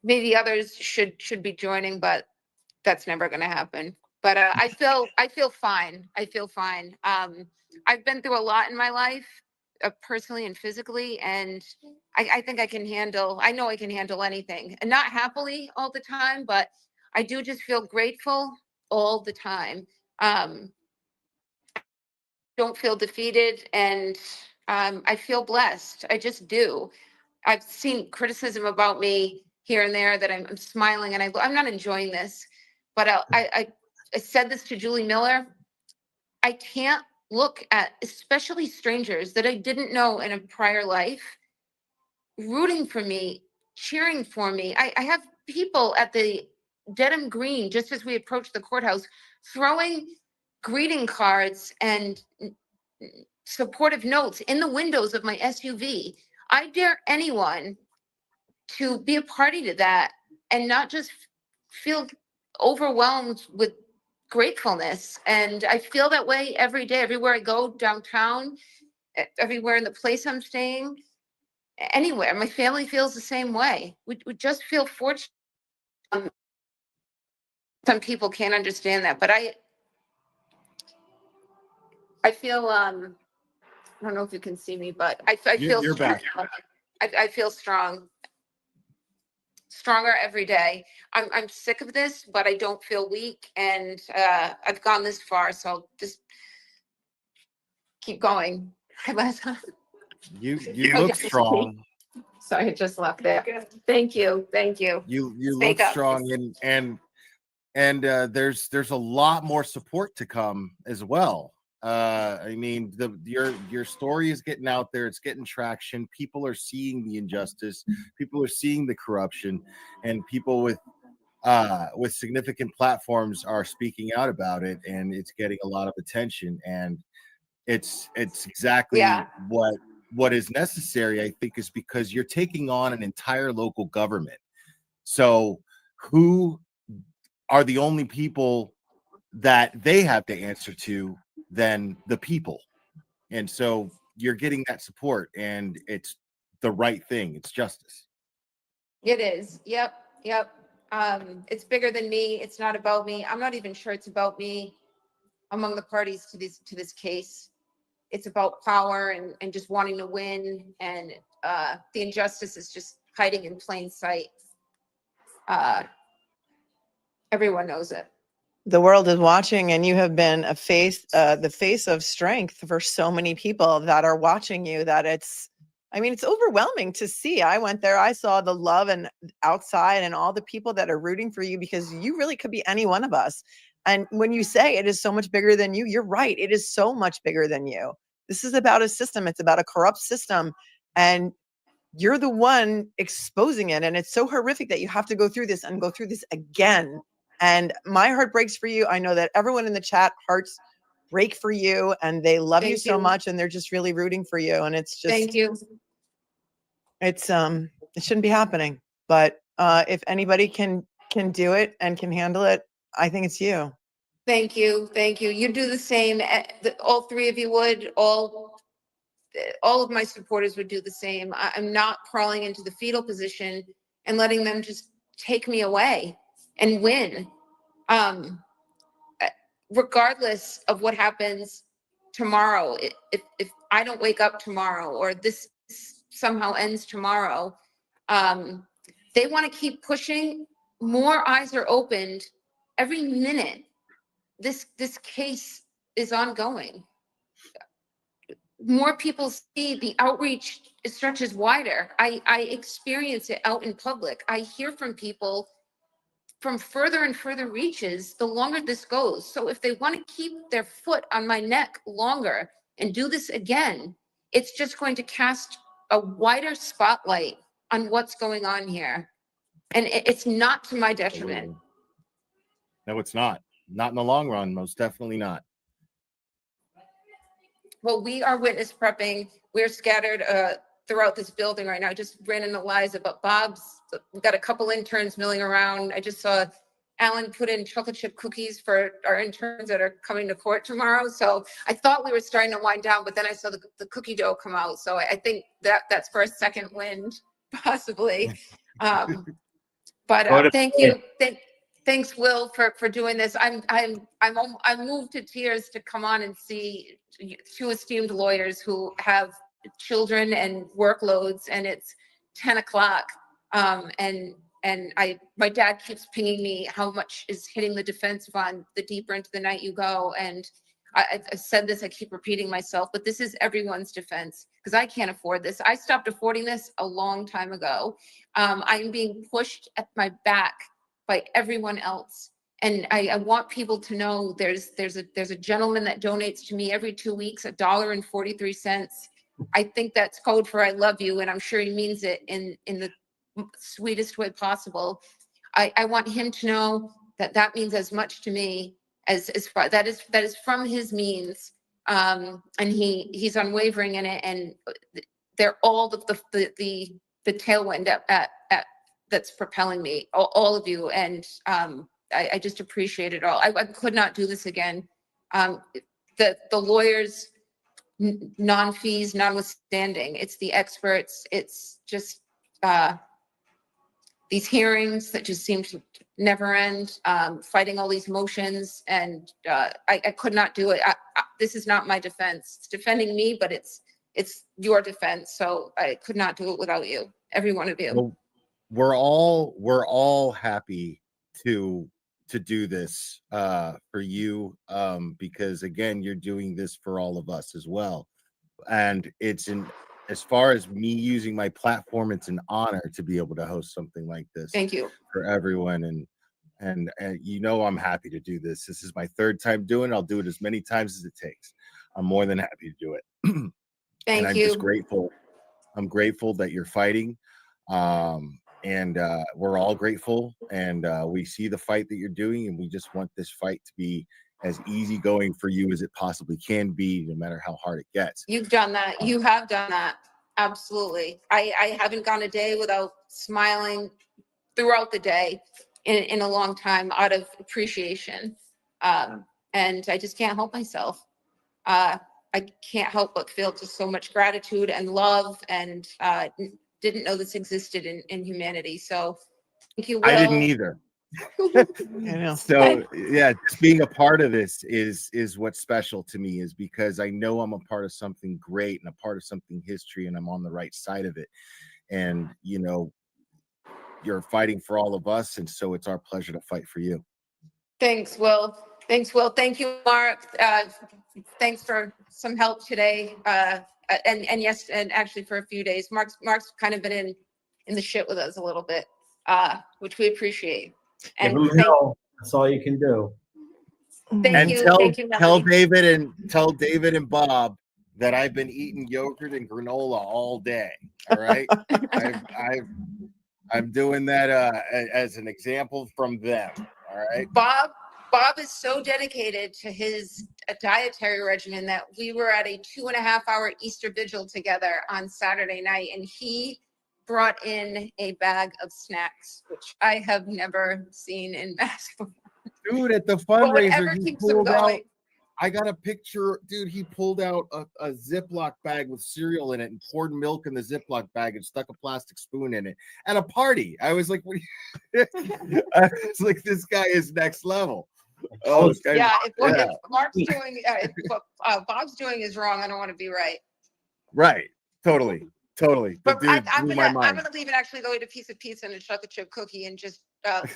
maybe others should be joining, but that's never going to happen. But I feel fine. I feel fine. I've been through a lot in my life, personally and physically, and I think I can handle. I know I can handle anything, and not happily all the time, but I do just feel grateful all the time. Don't feel defeated, and I feel blessed. I just do. I've seen criticism about me here and there that I'm smiling, and I'm not enjoying this. But I said this to Julie Miller. I can't look at, especially strangers that I didn't know in a prior life, rooting for me, cheering for me. I have people at the Dedham Green, just as we approach the courthouse, throwing greeting cards and supportive notes in the windows of my SUV. I dare anyone to be a party to that and not just feel overwhelmed with gratefulness. And I feel that way every day, everywhere I go downtown, everywhere in the place I'm staying, anywhere. My family feels the same way. We just feel fortunate. Some people can't understand that, but I feel I don't know if you can see me, but I feel You're back. I feel strong, stronger every day. I'm sick of this, but I don't feel weak, and I've gone this far, so I'll just keep going. You look strong. Sorry, I just left there. Thank you. Thank you. You Speak look up. strong, and there's a lot more support to come as well. I mean, your story is getting out there, it's getting traction, people are seeing the injustice, people are seeing the corruption, and people with significant platforms are speaking out about it, and it's getting a lot of attention, and it's exactly Yeah. what is necessary, I think, is because you're taking on an entire local government. So who are the only people that they have to answer to than the people? And so you're getting that support, and it's the right thing. It's justice. It is. Yep. Yep. It's bigger than me. It's not about me. I'm not even sure it's about me among the parties to this case. It's about power and just wanting to win. And the injustice is just hiding in plain sight. Everyone knows it. The world is watching, and you have been a face, the face of strength for so many people that are watching you, that it's overwhelming to see. I went there, I saw the love and outside and all the people that are rooting for you, because you really could be any one of us. And when you say it is so much bigger than you, you're right. It is so much bigger than you. This is about a system. It's about a corrupt system. And you're the one exposing it. And it's so horrific that you have to go through this and go through this again. And my heart breaks for you. I know that everyone in the chat hearts break for you, and they love you Thank so you. much, and they're just really rooting for you. And it's just, Thank you. it's it shouldn't be happening. But if anybody can do it and can handle it, I think it's you. Thank you. Thank you. You do the same. All three of you would. All of my supporters would do the same. I'm not crawling into the fetal position and letting them just take me away and win. Regardless of what happens tomorrow, if I don't wake up tomorrow, or this somehow ends tomorrow, they want to keep pushing. More eyes are opened every minute. This case is ongoing. More people see the outreach stretches wider. I experience it out in public. I hear from people from further and further reaches the longer this goes. So if they want to keep their foot on my neck longer and do this again, it's just going to cast a wider spotlight on what's going on here. And it's not to my detriment. No, it's not. Not in the long run. Most definitely not. Well, we are witness prepping. We're scattered throughout this building right now. I just ran into Liza, but Bob's, we've got a couple interns milling around. I just saw Alan put in chocolate chip cookies for our interns that are coming to court tomorrow. So I thought we were starting to wind down, but then I saw the cookie dough come out. So I think that's for a second wind, possibly. But thank you. Thanks, Will, for doing this. I'm moved to tears to come on and see two esteemed lawyers who have children and workloads, and it's 10 o'clock. And my dad keeps pinging me how much is hitting the defense fund the deeper into the night you go. And I said this, I keep repeating myself, but this is everyone's defense, because I can't afford this. I stopped affording this a long time ago. I'm being pushed at my back by everyone else. And I want people to know there's a gentleman that donates to me every 2 weeks, $1.43. I think that's code for I love you, and I'm sure he means it in the sweetest way possible. I want him to know that means as much to me as far that is from his means. And he's unwavering in it, and they're all the tailwind at that's propelling me, all of you. And I just appreciate it all. I could not do this again. The lawyers, non-fees notwithstanding, it's the experts, it's just these hearings that just seem to never end, fighting all these motions. And I could not do it. This is not my defense. It's defending me, but it's your defense. So I could not do it without you, every one of you. Well, we're all happy to do this for you, because again, you're doing this for all of us as well, and it's as far as me using my platform, it's an honor to be able to host something like this. Thank you. For everyone, and you know, I'm happy to do this. This is my third time doing it. I'll do it as many times as it takes. I'm more than happy to do it. And Thank I'm you. just grateful. I'm grateful that you're fighting. And we're all grateful, and we see the fight that you're doing, and we just want this fight to be as easygoing for you as it possibly can be, no matter how hard it gets. You've done that. You have done that. Absolutely. I haven't gone a day without smiling throughout the day in a long time out of appreciation. And I just can't help myself. I can't help but feel just so much gratitude and love, and didn't know this existed in humanity. So thank you, Will. I didn't either. I know. So yeah, just being a part of this is what's special to me, is because I know I'm a part of something great and a part of something history, and I'm on the right side of it. And you know, you're fighting for all of us, and so it's our pleasure to fight for you. Thanks, Will. Thanks, Will. Thank you, Mark. Thanks for some help today. And yes, and actually for a few days. Mark's kind of been in the shit with us a little bit, which we appreciate. Give And them thank, hell. That's all you can do. thank And you. tell Thank you, tell Melanie. David and Bob that I've been eating yogurt and granola all day. All right, I'm doing that as an example from them. All right. Bob is so dedicated to his dietary regimen that we were at a 2.5-hour Easter vigil together on Saturday night, and he brought in a bag of snacks, which I have never seen in mass before. Dude, at the But whatever fundraiser, he keeps him pulled out. going. I got a picture, dude. He pulled out a Ziploc bag with cereal in it and poured milk in the Ziploc bag and stuck a plastic spoon in it at a party. I was like, what are you? I was like, this guy is next level. Oh, this guy's- Yeah, if Mark's doing, if what Bob's doing is wrong, I don't want to be right. Right. Totally. The But dude I'm blew my gonna mind. leave and actually go eat a piece of pizza and a chocolate chip cookie and just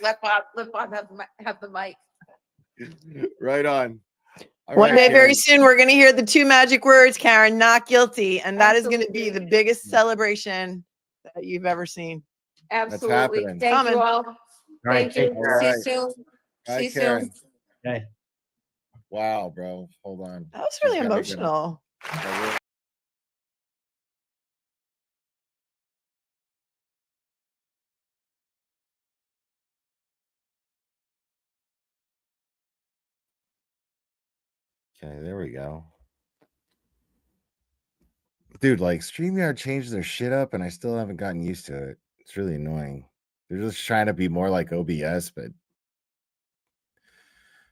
let Bob have the mic. Right on. All One right, day, very Karen. soon, we're going to hear the two magic words, Karen, not guilty. And that is going to be the biggest celebration that you've ever seen. Absolutely. happening. Thank you all. right, Thank you. take care. See All you right. soon. Bye, See you Karen. soon. Okay. Wow, bro. Hold on. That was really She's gotta get emotional. Okay, there we go. Dude, like StreamYard changed their shit up and I still haven't gotten used to it. It's really annoying. They're just trying to be more like OBS, but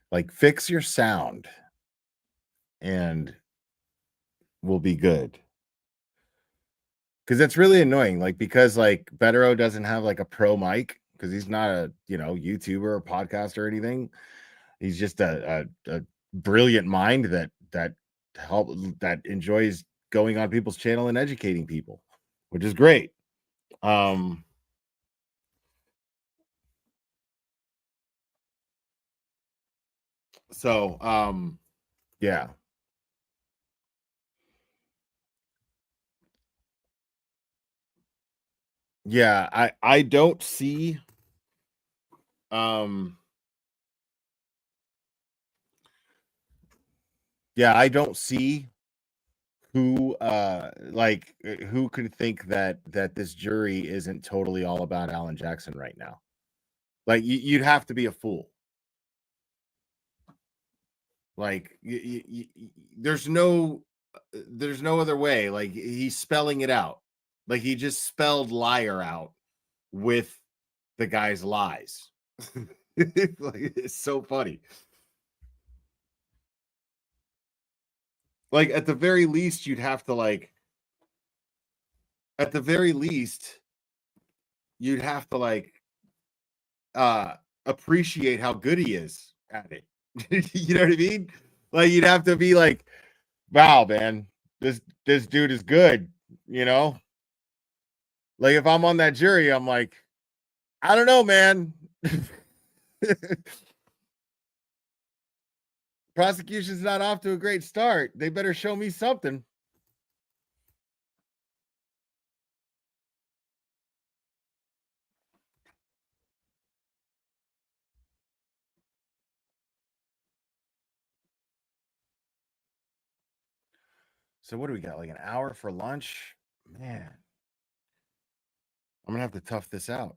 like fix your sound and we'll be good. Because that's really annoying. Like, because like Betero doesn't have like a pro mic because he's not a YouTuber or podcaster or anything. He's just a brilliant mind that enjoys going on people's channel and educating people, which is great. Yeah. Yeah, I don't see I don't see who who could think that this jury isn't totally all about Alan Jackson right now. Like you'd have to be a fool. Like there's no other way. Like he's spelling it out. Like he just spelled liar out with the guy's lies. Like, it's so funny. Like at the very least, you'd have to appreciate how good he is at it. You know what I mean? Like you'd have to be like, wow, man, this dude is good, you know? Like if I'm on that jury, I'm like, I don't know, man. Prosecution's not off to a great start. They better show me something. So what do we got? Like an hour for lunch? Man, I'm gonna have to tough this out.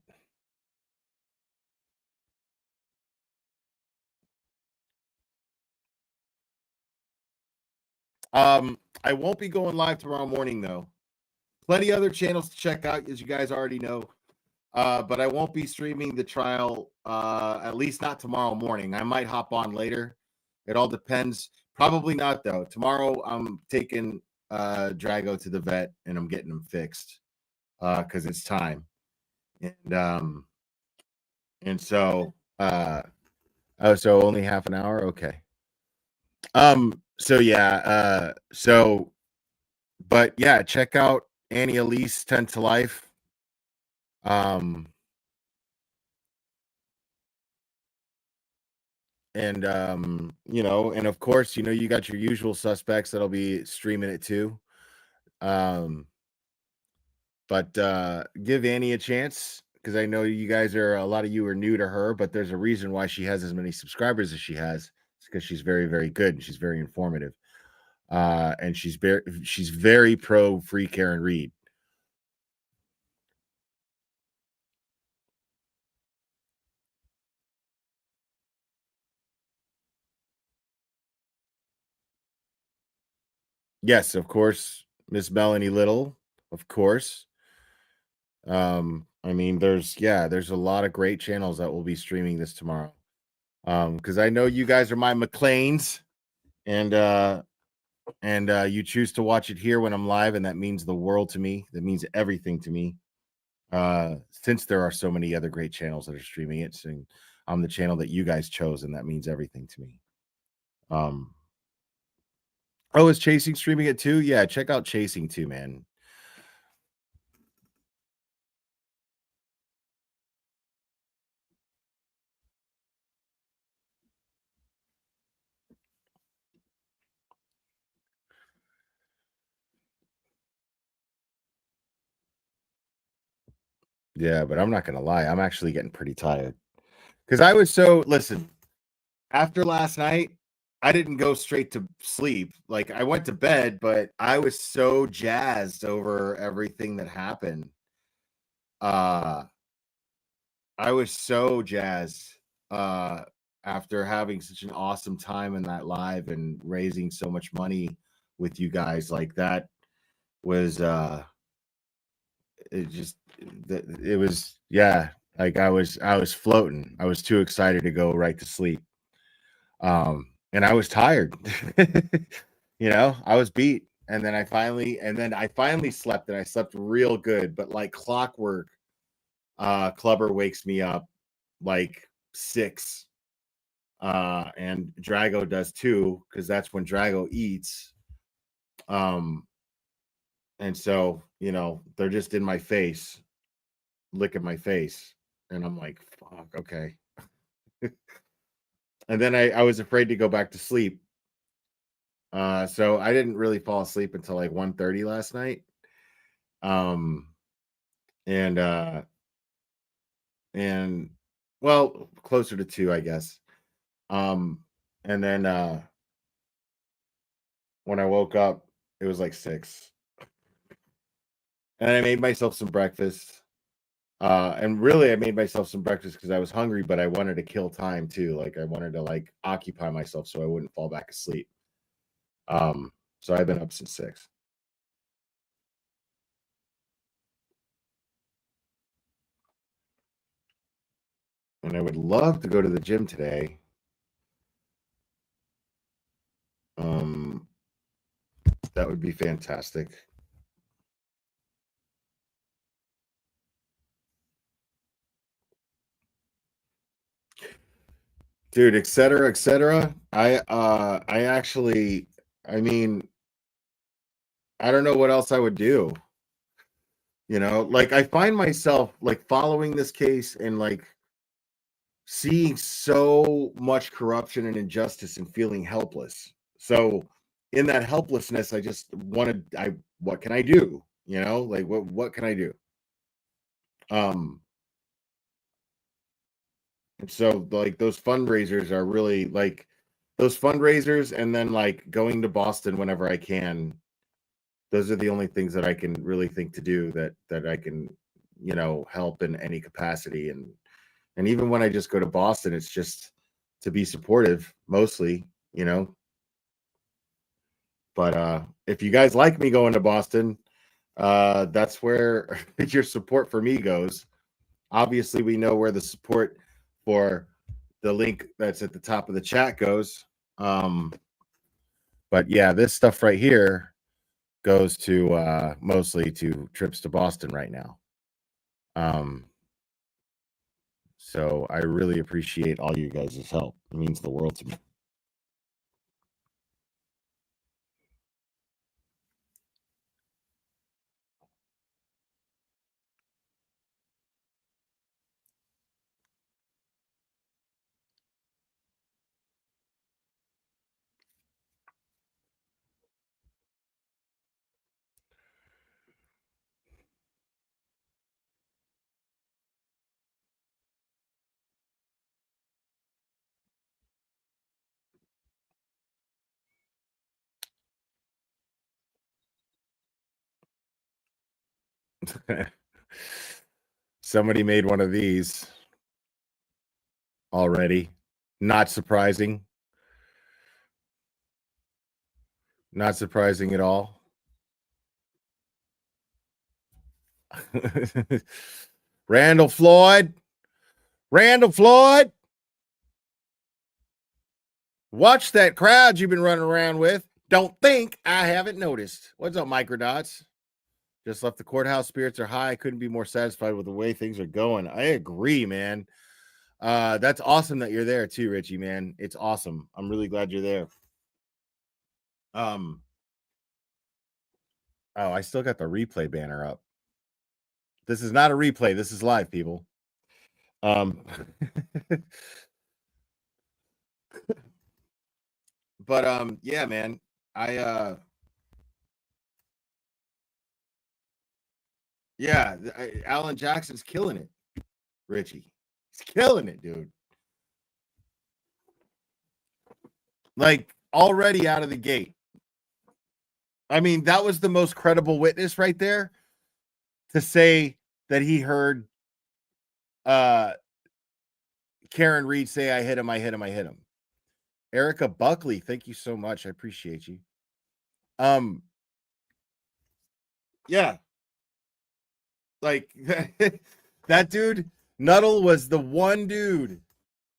I won't be going live tomorrow morning though. Plenty other channels to check out, as you guys already know. But I won't be streaming the trial, at least not tomorrow morning. I might hop on later. It all depends. Probably not though. Tomorrow I'm taking Drago to the vet and I'm getting him fixed because it's time. And so oh, so only half an hour? Okay. So yeah, but yeah, check out Annie Elise 10 to Life. And you know, and of course, you know, you got your usual suspects that'll be streaming it too. But give Annie a chance because I know you guys are, a lot of you are new to her, but there's a reason why she has as many subscribers as she has. It's because she's very, very good and she's very informative. And she's very pro free Karen Reed. Yes, of course, Miss Melanie Little, of course. I mean, there's a lot of great channels that will be streaming this tomorrow. Because I know you guys are my McLeans, and you choose to watch it here when I'm live, and that means the world to me. That means everything to me. Since there are so many other great channels that are streaming it, and I'm the channel that you guys chose, and that means everything to me. Oh, is Chasing streaming it too? Yeah, check out Chasing too, man. Yeah, but I'm not gonna lie, I'm actually getting pretty tired. Because I was so listen, after last night, I didn't go straight to sleep. Like I went to bed, but I was so jazzed over everything that happened. I was so jazzed after having such an awesome time in that live and raising so much money with you guys. Like that was it was, yeah, like I was floating. I was too excited to go right to sleep. And I was tired. You know, I was beat. And then I finally slept, and I slept real good, but like clockwork, Clubber wakes me up like 6. And Drago does too, because that's when Drago eats. And so, you know, they're just in my face, licking my face. And I'm like, fuck, okay. And then I was afraid to go back to sleep. So I didn't really fall asleep until like 1:30 last night. And well, closer to 2, I guess. And then when I woke up, it was like 6. And I made myself some breakfast. And really I made myself some breakfast because I was hungry, but I wanted to kill time too. Like I wanted to like occupy myself so I wouldn't fall back asleep. So I've been up since 6. And I would love to go to the gym today. That would be fantastic. Dude, et cetera, et cetera. I actually, I mean, I don't know what else I would do. You know, like I find myself like following this case and like seeing so much corruption and injustice and feeling helpless. So in that helplessness, I just wanted, what can I do? You know, like what can I do? And so like those fundraisers are really like those fundraisers, and then like going to Boston whenever I can those are the only things that I can really think to do that I can, help in any capacity. And even when I just go to Boston, it's just to be supportive mostly, But if you guys like me going to Boston, that's where your support for me goes. Obviously, we know where the support for the link that's at the top of the chat goes. But yeah, this stuff right here goes to mostly to trips to Boston right now. So I really appreciate all you guys' help. It means the world to me. Somebody made one of these already. Not surprising. Not surprising at all. Randall Floyd. Watch that crowd you've been running around with. Don't think I haven't noticed. What's up, Microdots? Just left the courthouse. Spirits are high. I couldn't be more satisfied with the way things are going. I agree, man. That's awesome that you're there too, Richie, man. It's awesome. I'm really glad you're there. Oh, I still got the replay banner up. This is not a replay. This is live, people. But yeah, man. Alan Jackson's killing it, Richie. He's killing it, dude. Like already out of the gate. I mean, that was the most credible witness right there to say that he heard Karen Reed say, I hit him. Erica Buckley, thank you so much. I appreciate you. Yeah. Like that dude, Nuttall was the one dude.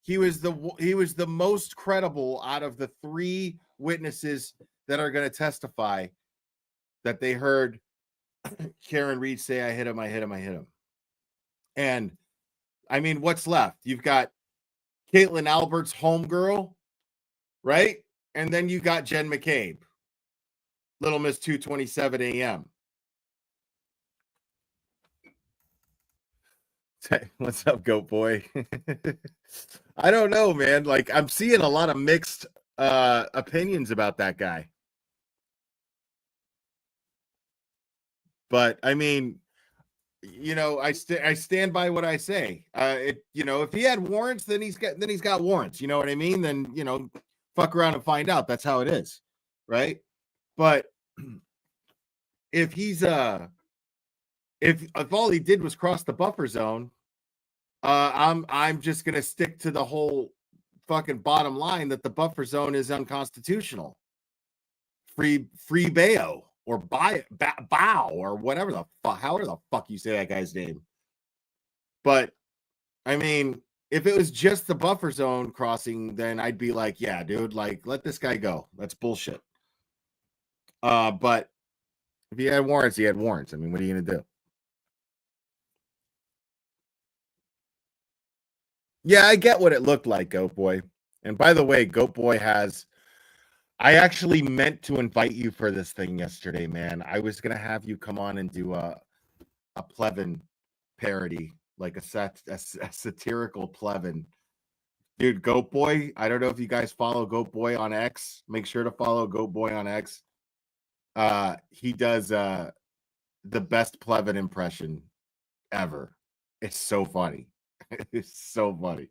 He was the most credible out of the three witnesses that are going to testify that they heard Karen Reed say, I hit him. And I mean, what's left? You've got Caitlin Albert's homegirl, right? And then you got Jen McCabe, Little Miss 227 AM. What's up, Goat Boy? I don't know, man. Like, I'm seeing a lot of mixed opinions about that guy. But I mean, I stand by what I say. If he had warrants, then he's got warrants. You know what I mean? Then fuck around and find out. That's how it is, right? But if he's if all he did was cross the buffer zone, I'm just gonna stick to the whole fucking bottom line that the buffer zone is unconstitutional. Free Bayo or Bow or whatever the fuck, however the fuck you say that guy's name. But I mean, if it was just the buffer zone crossing, then I'd be like, yeah, dude, like let this guy go. That's bullshit. But if he had warrants, he had warrants. I mean, what are you gonna do? Yeah, I get what it looked like, Goat Boy. And by the way, Goat Boy I actually meant to invite you for this thing yesterday, man. I was going to have you come on and do a Plevin parody, like a satirical Plevin. Dude, Goat Boy, I don't know if you guys follow Goat Boy on X. Make sure to follow Goat Boy on X. He does the best Plevin impression ever. It's so funny. It's so funny.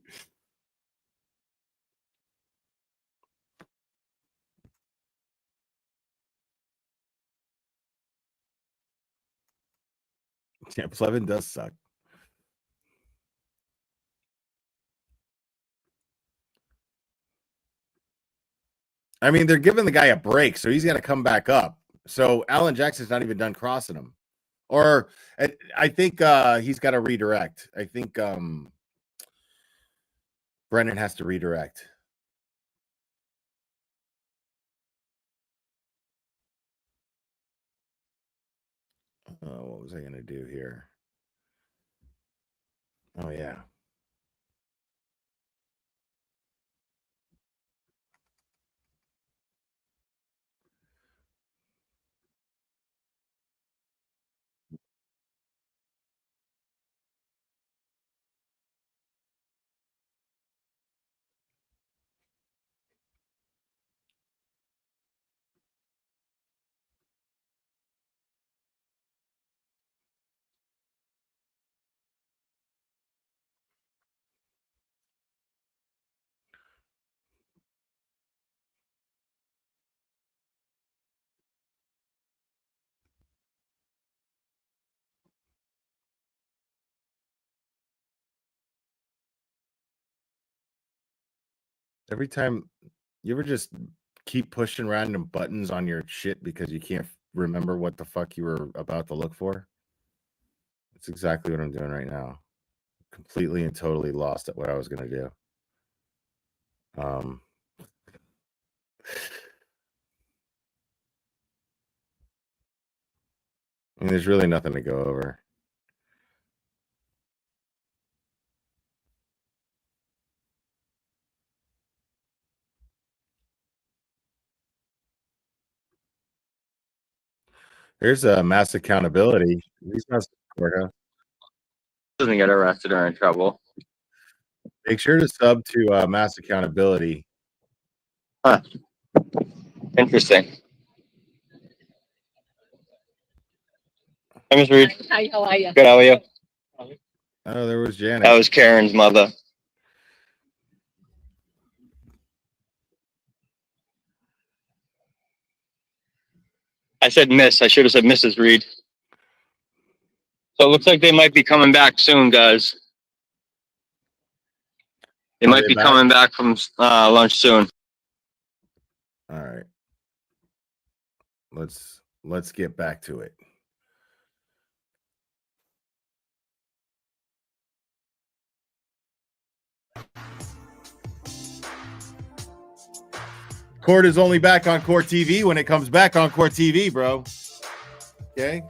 Yeah, Plevin does suck. I mean, they're giving the guy a break, so he's got to come back up. So Alan Jackson's not even done crossing him. Or I think he's got to redirect. I think Brennan has to redirect. What was I going to do here? Oh, yeah. Every time you ever just keep pushing random buttons on your shit because you can't remember what the fuck you were about to look for? That's exactly what I'm doing right now. Completely and totally lost at what I was going to do. I mean, there's really nothing to go over. Here's a mass accountability. He's not courthouse. Doesn't get arrested or in trouble. Make sure to sub to mass accountability. Huh. Interesting. Hi, Ms. Reed. Hi, how are you? Good, how are you? Oh, there was Janet. That was Karen's mother. I said Miss. I should have said Mrs. Reed. So it looks like they might be coming back soon, guys. They might be coming back from lunch soon. All right. Let's get back to it. Court is only back on Court TV when it comes back on Court TV, bro. Okay.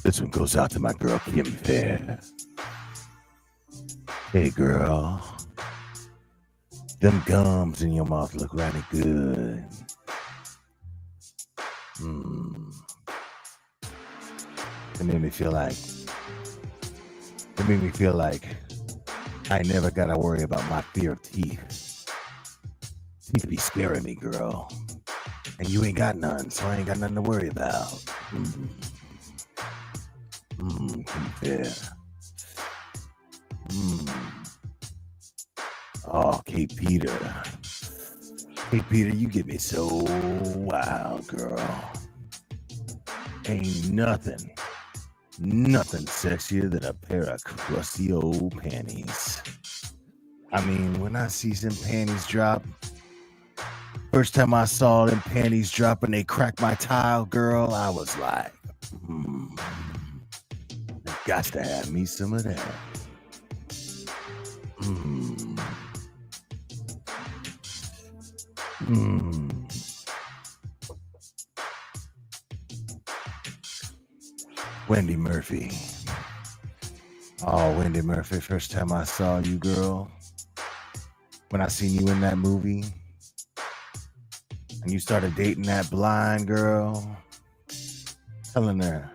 This one goes out to my girl, Kim Fair. Hey, girl. Them gums in your mouth look really good. It made me feel like I never gotta worry about my fear of teeth. Teeth be scaring me, girl. And you ain't got none, so I ain't got nothing to worry about. Yeah. Oh, Kate Peter. Kate Peter, you get me so wild, girl. Ain't nothing sexier than a pair of crusty old panties. I mean, when I see some panties drop, first time I saw them panties drop and they cracked my tile, girl, I was like, got to have me some of that. Wendy Murphy. Oh, Wendy Murphy, first time I saw you, girl. When I seen you in that movie. And you started dating that blind girl. Telling her.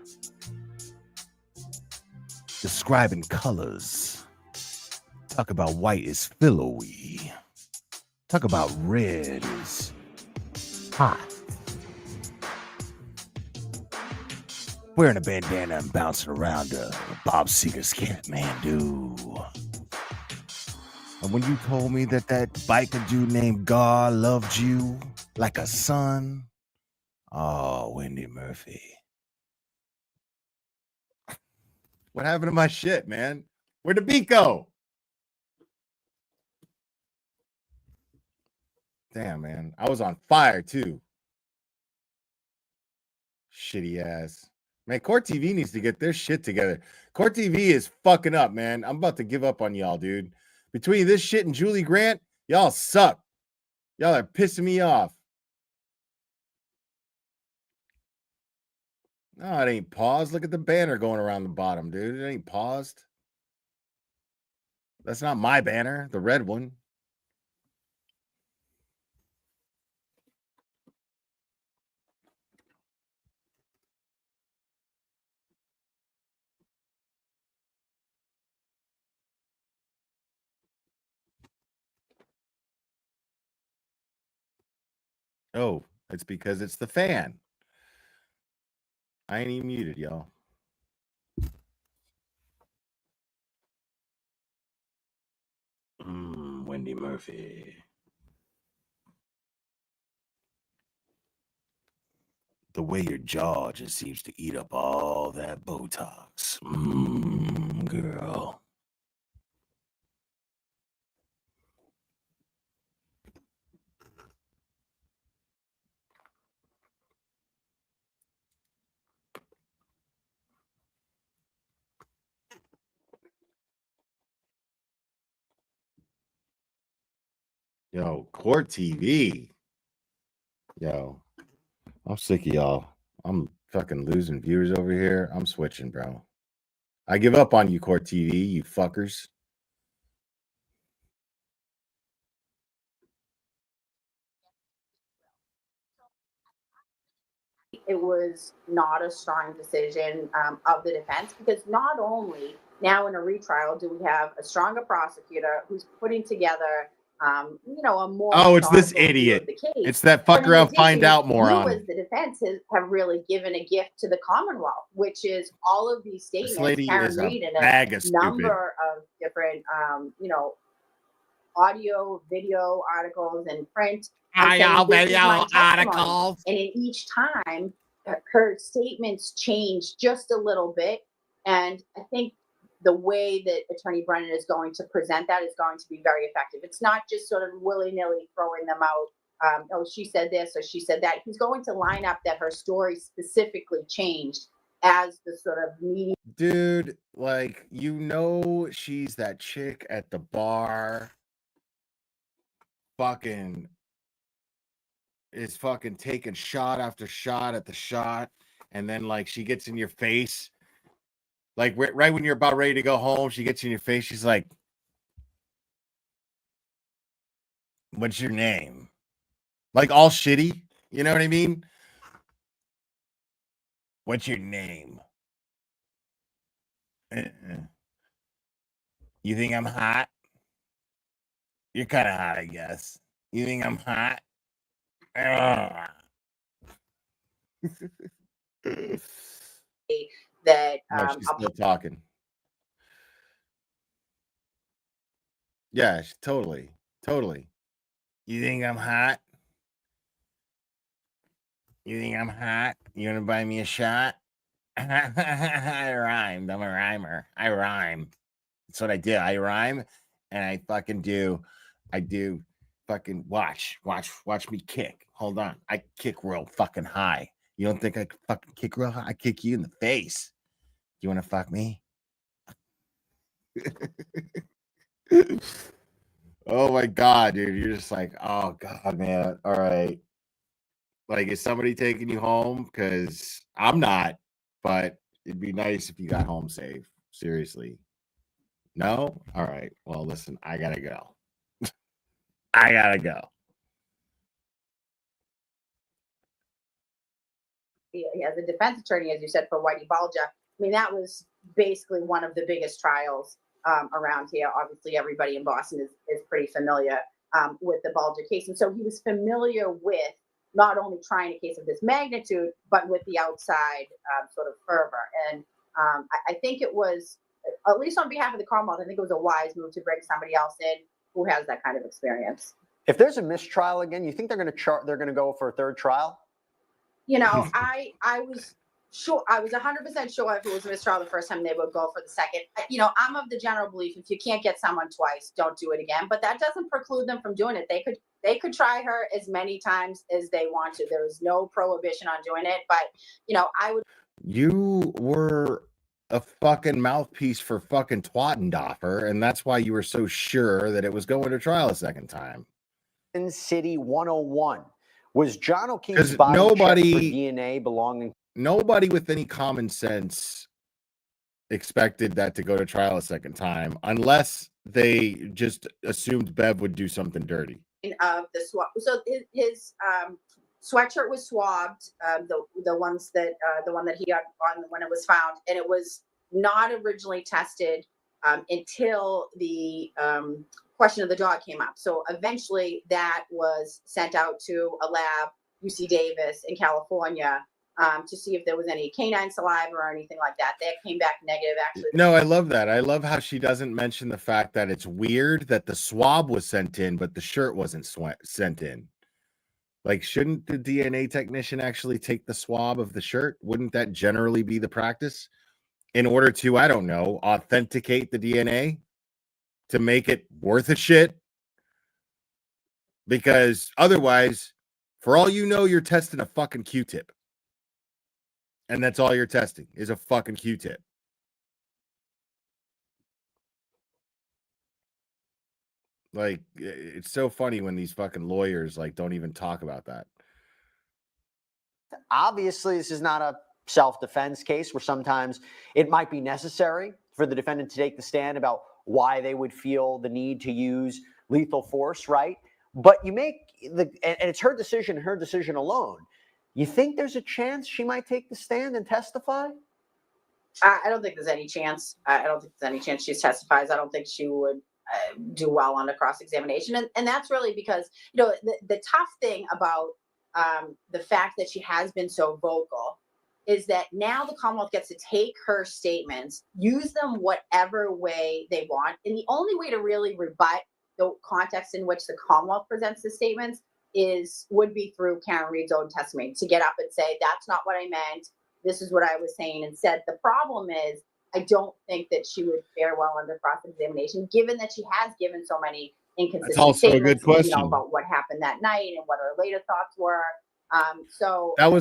Describing colors. Talk about white is pillowy. Talk about red is hot. Wearing a bandana and bouncing around Bob Seger's Kathmandu. And when you told me that biker dude named Gar loved you like a son, oh, Wendy Murphy. What happened to my shit, man? Where'd the beat go? Damn, man. I was on fire too. Shitty ass. Man, Court TV needs to get their shit together. Court TV is fucking up, man. I'm about to give up on y'all, dude. Between this shit and Julie Grant, y'all suck. Y'all are pissing me off. No, it ain't paused. Look at the banner going around the bottom, dude. It ain't paused. That's not my banner, the red one. Oh, it's because it's the fan. I ain't even muted, y'all. Wendy Murphy. The way your jaw just seems to eat up all that Botox. Girl. Yo, Court TV. Yo, I'm sick of y'all. I'm fucking losing viewers over here. I'm switching, bro. I give up on you, Court TV, you fuckers. It was not a strong decision of the defense, because not only now in a retrial do we have a stronger prosecutor who's putting together, a more Oh, it's this thoughtful view of idiot. the case. It's that But fuck in around, find addition, out moron. You as the defense have really given a gift to the Commonwealth, which is all of these This statements. lady Karen is a Reed and bag a of stupid. number of different, audio, video articles and print. Audio, This is my video testimony. articles. And in each time, her statements change just a little bit. And I think the way that Attorney Brennan is going to present that is going to be very effective. It's not just sort of willy-nilly throwing them out. Oh, she said this or she said that. He's going to line up that her story specifically changed as the sort of media. Dude, like, she's that chick at the bar. Is fucking taking shot after shot at the shot, and then like she gets in your face, like right when you're about ready to go home, she gets in your face. She's like, "What's your name?" Like all shitty, you know what I mean? What's your name? You think I'm hot? You're kind of hot, I guess. You think I'm hot? That No, she's still talking. Yeah, totally. You think I'm hot? You think I'm hot? You want to buy me a shot? I rhymed. I'm a rhymer. I rhyme. That's what I do. I rhyme, and I fucking do. I do. Fucking watch me kick. Hold on. I kick real fucking high. You don't think I can fucking kick real high? I kick you in the face. You want to fuck me? Oh my god, dude. You're just like, oh god, man. All right. Like, is somebody taking you home? Because I'm not, but it'd be nice if you got home safe. Seriously. No? All right. Well, listen, I gotta go. I gotta go. As a defense attorney, as you said, for Whitey Bulger, I mean, that was basically one of the biggest trials around here. Obviously, everybody in Boston is pretty familiar with the Bulger case. And so he was familiar with not only trying a case of this magnitude, but with the outside sort of fervor. And I think it was, at least on behalf of the Commonwealth, I think it was a wise move to bring somebody else in who has that kind of experience. If there's a mistrial again, you think they're going to go for a third trial? You know, I was sure, I was 100% sure if it was a mistrial the first time, they would go for the second. You know, I'm of the general belief, if you can't get someone twice, don't do it again. But that doesn't preclude them from doing it. They could try her as many times as they want to. There is no prohibition on doing it. But, you know, I would. You were a fucking mouthpiece for fucking Twattendoffer, and that's why you were so sure that it was going to trial a second time. In City 101. Was John O'Keefe's body checked for DNA belonging? Nobody with any common sense expected that to go to trial a second time, unless they just assumed Bev would do something dirty. Of the swab, so his sweatshirt was swabbed, the one that he got on when it was found, and it was not originally tested until the question of the dog came up. So eventually that was sent out to a lab, UC Davis in California, to see if there was any canine saliva or anything like that. That came back negative, actually. No, I love that. I love how she doesn't mention the fact that it's weird that the swab was sent in, but the shirt wasn't sent in. Like, shouldn't the DNA technician actually take the swab of the shirt? Wouldn't that generally be the practice in order to, I don't know, authenticate the DNA to make it worth a shit? Because otherwise, for all you know, you're testing a fucking Q-tip. And that's all you're testing is a fucking Q-tip. Like, it's so funny when these fucking lawyers like don't even talk about that. Obviously, this is not a self-defense case where sometimes it might be necessary for the defendant to take the stand about why they would feel the need to use lethal force, right? But you make and it's her decision alone. You think there's a chance she might take the stand and testify? I don't think there's any chance. I don't think there's any chance she testifies. I don't think she would do well on the cross-examination. And that's really because, you know, the tough thing about the fact that she has been so vocal is that now the Commonwealth gets to take her statements, use them whatever way they want. And the only way to really rebut the context in which the Commonwealth presents the statements would be through Karen Reed's own testimony, to get up and say, that's not what I meant. This is what I was saying instead. The problem is, I don't think that she would fare well under cross-examination, given that she has given so many inconsistent That's also a good statements, question. you know, about what happened that night and what her later thoughts were. So that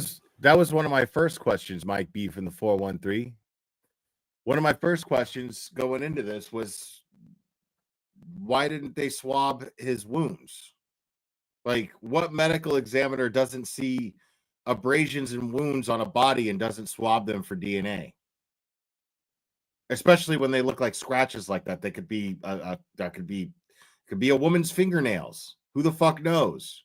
was one of my first questions, Mike B from the 413. One of my first questions going into this was, why didn't they swab his wounds? Like, what medical examiner doesn't see abrasions and wounds on a body and doesn't swab them for DNA? Especially when they look like scratches like that. They could be could be a woman's fingernails. Who the fuck knows?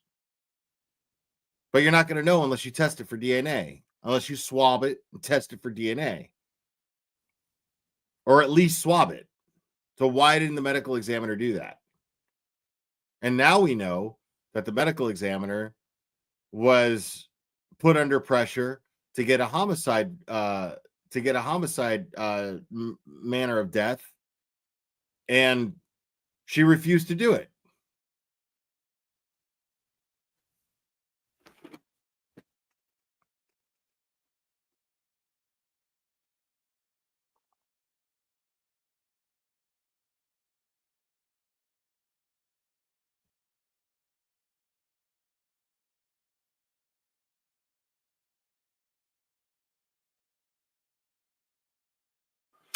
But you're not going to know unless you test it for DNA, unless you swab it and test it for DNA, or at least swab it. So why didn't the medical examiner do that? And now we know that the medical examiner was put under pressure to get a homicide manner of death, and she refused to do it.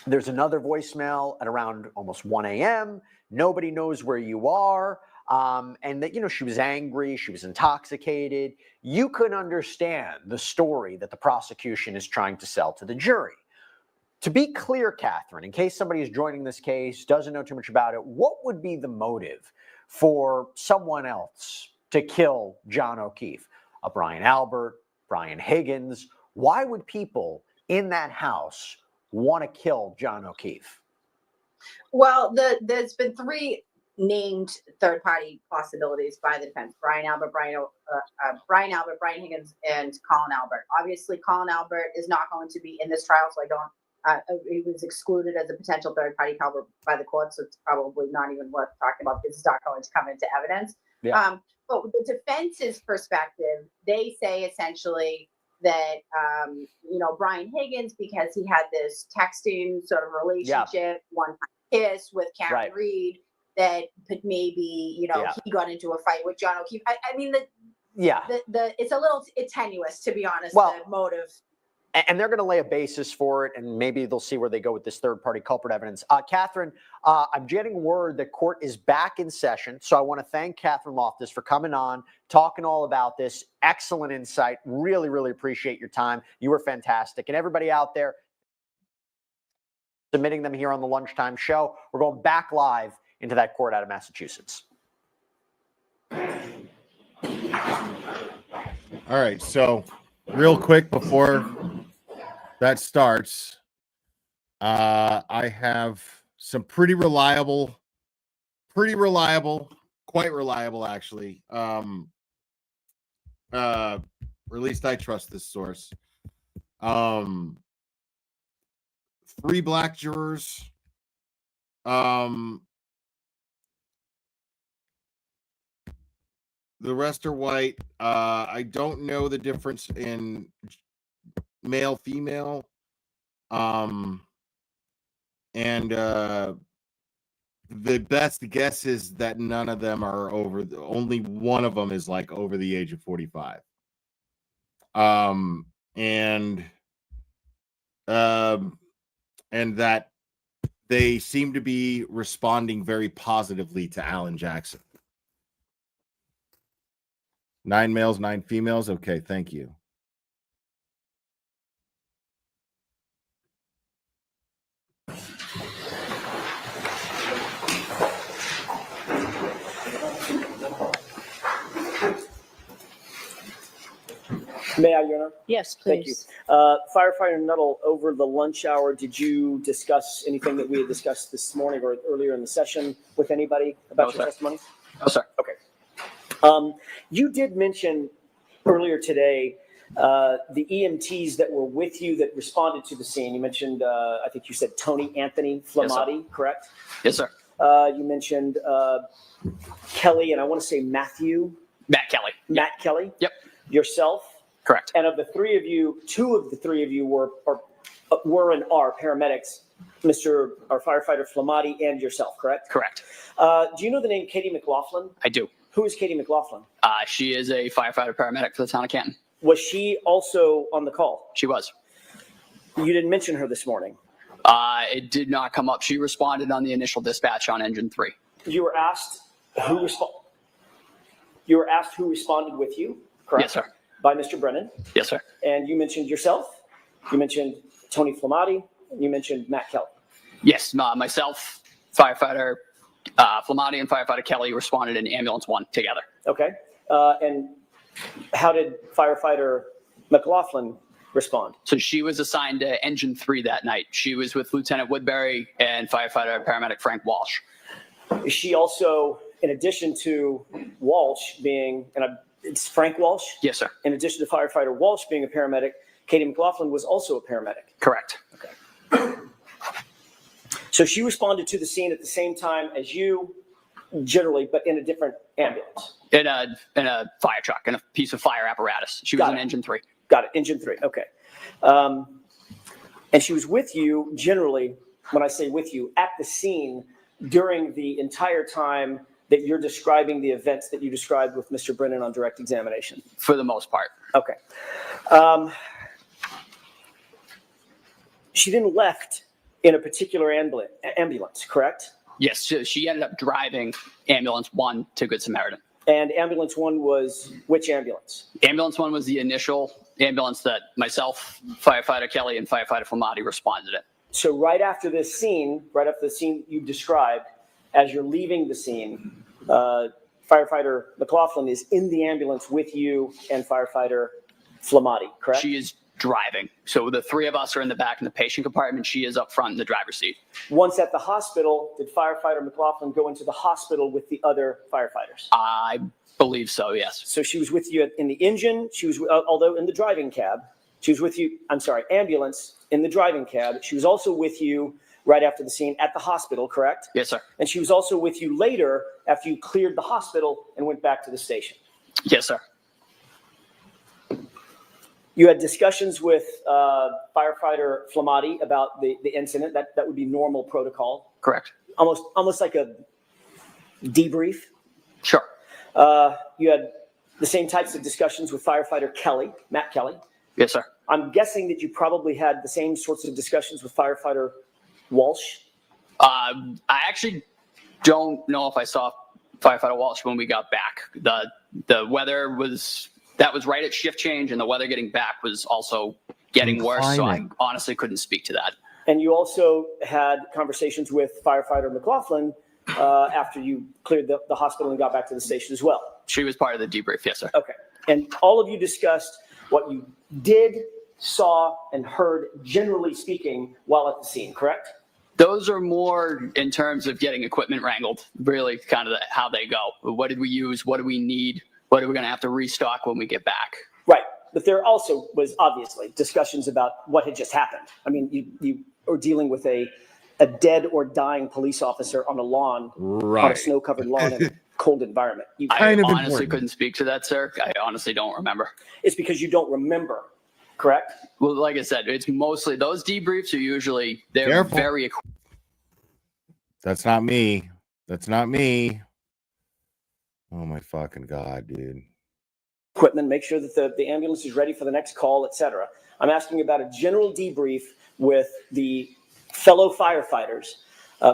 There's another voicemail at around almost 1 a.m. Nobody knows where you are. And that, you know, she was angry, she was intoxicated. You could understand the story that the prosecution is trying to sell to the jury. To be clear, Catherine, in case somebody is joining this case, doesn't know too much about it, what would be the motive for someone else to kill John O'Keefe? A Brian Albert, Brian Higgins? Why would people in that house want to kill John O'Keefe? Well, there's been three named third-party possibilities by the defense: Brian Higgins, and Colin Albert. Obviously, Colin Albert is not going to be in this trial, so I don't. He was excluded as a potential third-party culprit by the court, so it's probably not even worth talking about because it's not going to come into evidence. Yeah. But with the defense's perspective, they say essentially that Brian Higgins, because he had this texting sort of relationship, one-time kiss with Karen Reed, that maybe he got into a fight with John O'Keefe. I mean, it's a little tenuous, to be honest. The motive. And they're going to lay a basis for it, and maybe they'll see where they go with this third-party culprit evidence. Catherine, I'm getting word that court is back in session, so I want to thank Catherine Loftus for coming on, talking all about this. Excellent insight. Really, really appreciate your time. You were fantastic. And everybody out there, submitting them here on the Lunchtime Show. We're going back live into that court out of Massachusetts. All right, so real quick before that starts, I have some pretty reliable, quite reliable actually. Or at least I trust this source. 3 black jurors. The rest are white. I don't know the difference in male, female. And the best guess is that none of them are only one of them is like over the age of 45. And that they seem to be responding very positively to Alan Jackson. 9 males, 9 females. Okay, thank you. May I, Your Honor? Yes, Thank you. please. Firefighter Nuttall, over the lunch hour, did you discuss anything that we had discussed this morning or earlier in the session with anybody about your testimony? No, sir. Okay. You did mention earlier today the EMTs that were with you that responded to the scene. You mentioned, I think you said Tony Anthony Flamati, Yes, correct? Yes, sir. You mentioned Kelly, and I want to say Matt Kelly. Matt Kelly? Yep. Yourself? Correct. And of the 3 of you, 2 of the 3 of you were and are paramedics, our firefighter Flamati and yourself, correct? Correct. Do you know the name Katie McLaughlin? I do. Who is Katie McLaughlin? She is a firefighter paramedic for the town of Canton. Was she also on the call? She was. You didn't mention her this morning. It did not come up. She responded on the initial dispatch on engine 3. You were asked who responded with you, correct? Yes, sir. By Mr. Brennan. Yes, sir. And you mentioned yourself. You mentioned Tony Flamati. You mentioned Matt Kelly. Yes, myself, firefighter Flamati, and firefighter Kelly responded in ambulance 1 together. Okay. And how did firefighter McLaughlin respond? So she was assigned to engine 3 that night. She was with Lieutenant Woodbury and firefighter paramedic Frank Walsh. Is she also, in addition to Walsh being, it's Frank Walsh? Yes, sir. In addition to firefighter Walsh being a paramedic, Katie McLaughlin was also a paramedic. Correct. Okay. So she responded to the scene at the same time as you, generally, but in a different ambulance. In a fire truck, in a piece of fire apparatus. She was in engine 3. Got it. Engine 3. Okay. And she was with you, generally, when I say with you, at the scene during the entire time that you're describing the events that you described with Mr. Brennan on direct examination? For the most part. Okay. She then left in a particular ambulance, correct? Yes, she ended up driving ambulance 1 to Good Samaritan. And ambulance 1 was which ambulance? Ambulance 1 was the initial ambulance that myself, firefighter Kelly, and firefighter Flamati responded in. So right after the scene you described, as you're leaving the scene, firefighter McLaughlin is in the ambulance with you and firefighter Flamati, correct? She is driving. So the three of us are in the back in the patient compartment. She is up front in the driver's seat. Once at the hospital, did firefighter McLaughlin go into the hospital with the other firefighters? I believe so, yes. So she was with you in the engine. She was, although in the driving cab, she was with you, ambulance in the driving cab. She was also with you right after the scene at the hospital, correct? Yes, sir. And she was also with you later after you cleared the hospital and went back to the station. Yes, sir. You had discussions with firefighter Flamati about the incident. That would be normal protocol. Correct. Almost like a debrief. Sure. You had the same types of discussions with firefighter Kelly, Matt Kelly. Yes, sir. I'm guessing that you probably had the same sorts of discussions with firefighter Walsh. I actually don't know if I saw firefighter Walsh when we got back. The weather was right at shift change, and the weather getting back was also getting worse. So I honestly couldn't speak to that. And you also had conversations with firefighter McLaughlin after you cleared the hospital and got back to the station as well. She was part of the debrief, yes, sir. Okay. And all of you discussed what you did, saw, and heard, generally speaking, while at the scene, correct? Those are more in terms of getting equipment wrangled, really kind of how they go. What did we use? What do we need? What are we going to have to restock when we get back? Right. But there also was obviously discussions about what had just happened. I mean, you were dealing with a dead or dying police officer on a lawn, on a snow-covered lawn in a cold environment. I honestly couldn't speak to that, sir. I honestly don't remember. It's because you don't remember, correct? Well, like I said, it's mostly those debriefs are usually very. That's not me. That's not me. Oh my fucking God, dude. Equipment, make sure that the ambulance is ready for the next call, etc. I'm asking about a general debrief with the fellow firefighters,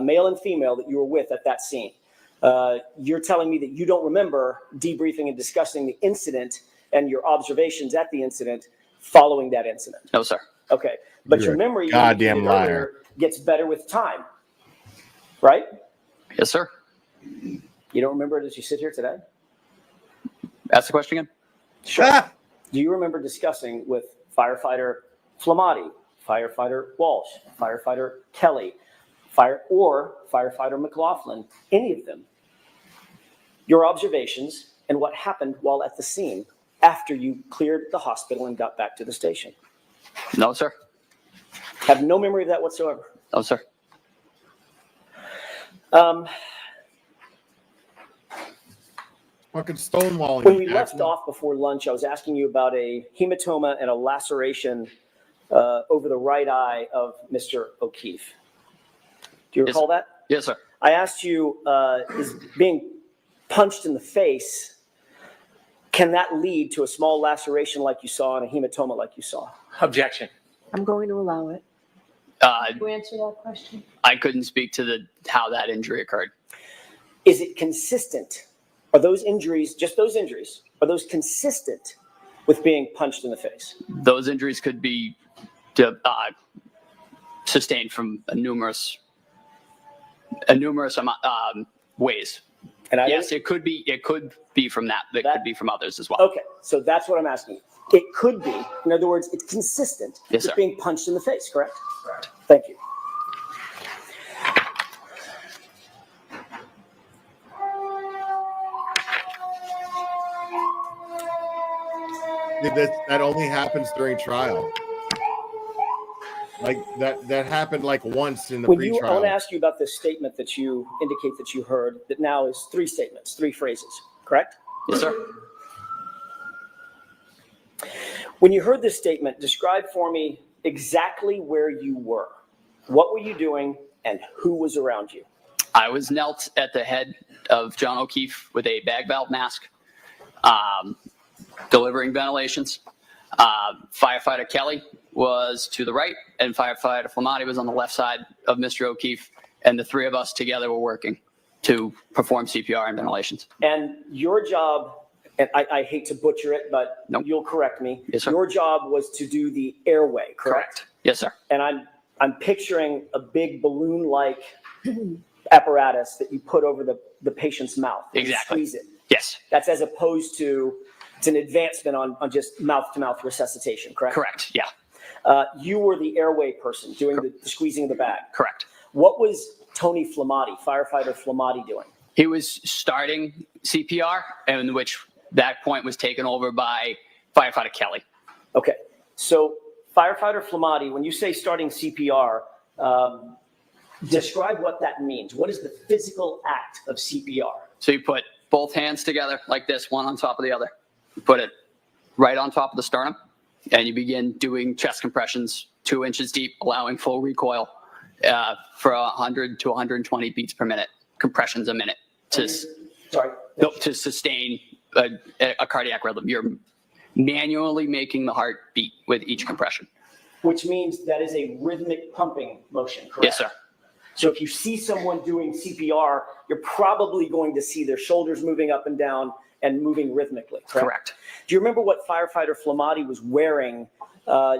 male and female, that you were with at that scene. You're telling me that you don't remember debriefing and discussing the incident and your observations at the incident following that incident. No, sir. Okay. But You're your memory, a goddamn you indicated liar. gets better with time, right? Yes, sir. You don't remember it as you sit here today? Ask the question again. Sure. Do you remember discussing with firefighter Flamati, firefighter Walsh, firefighter Kelly, or firefighter McLaughlin, any of them, your observations and what happened while at the scene after you cleared the hospital and got back to the station? No, sir. Have no memory of that whatsoever? No, sir. Fucking stonewalling. When me, we left Jackson. off before lunch, I was asking you about a hematoma and a laceration over the right eye of Mr. O'Keefe. Do you recall that? Yes, sir. I asked you, is being punched in the face, can that lead to a small laceration like you saw and a hematoma like you saw? Objection. I'm going to allow it. You answer that question? I couldn't speak to how that injury occurred. Is it consistent? Are those injuries, just those injuries, are those consistent with being punched in the face? Those injuries could be sustained from numerous ways. And yes, it could be from that. It could be from others as well. Okay, so that's what I'm asking. It could be. In other words, it's consistent Yes, with sir. being punched in the face, correct? Correct. Thank you. That only happens during trial. Like that happened like once in the I want pre-trial. to ask you about this statement that you indicate that you heard that now is 3 statements, 3 phrases, correct? Yes, sir. When you heard this statement, describe for me exactly where you were. What were you doing and who was around you? I was knelt at the head of John O'Keefe with a bag valve mask, delivering ventilations. Firefighter Kelly was to the right, and firefighter Flamati was on the left side of Mr. O'Keefe, and the 3 of us together were working to perform CPR and ventilations. And your job, and I hate to butcher it, but you'll correct me. Yes, sir. Your job was to do the airway, correct? Yes, sir. And I'm picturing a big balloon-like apparatus that you put over the patient's mouth. And Exactly. squeeze it. Yes. That's as opposed to It's an advancement on just mouth-to-mouth resuscitation, correct? Correct. Yeah. You were the airway person doing the squeezing of the bag. Correct. What was Tony Flamati, firefighter Flamati, doing? He was starting CPR, in which that point was taken over by firefighter Kelly. Okay. So firefighter Flamati, when you say starting CPR, describe what that means. What is the physical act of CPR? So you put both hands together like this, one on top of the other. You put it right on top of the sternum, and you begin doing chest compressions 2 inches deep, allowing full recoil for 100 to 120 beats per minute, compressions a minute to sustain a cardiac rhythm. You're manually making the heart beat with each compression. Which means that is a rhythmic pumping motion, correct? Yes, sir. So if you see someone doing CPR, you're probably going to see their shoulders moving up and down and moving rhythmically, correct? Correct. Do you remember what firefighter Flamati was wearing?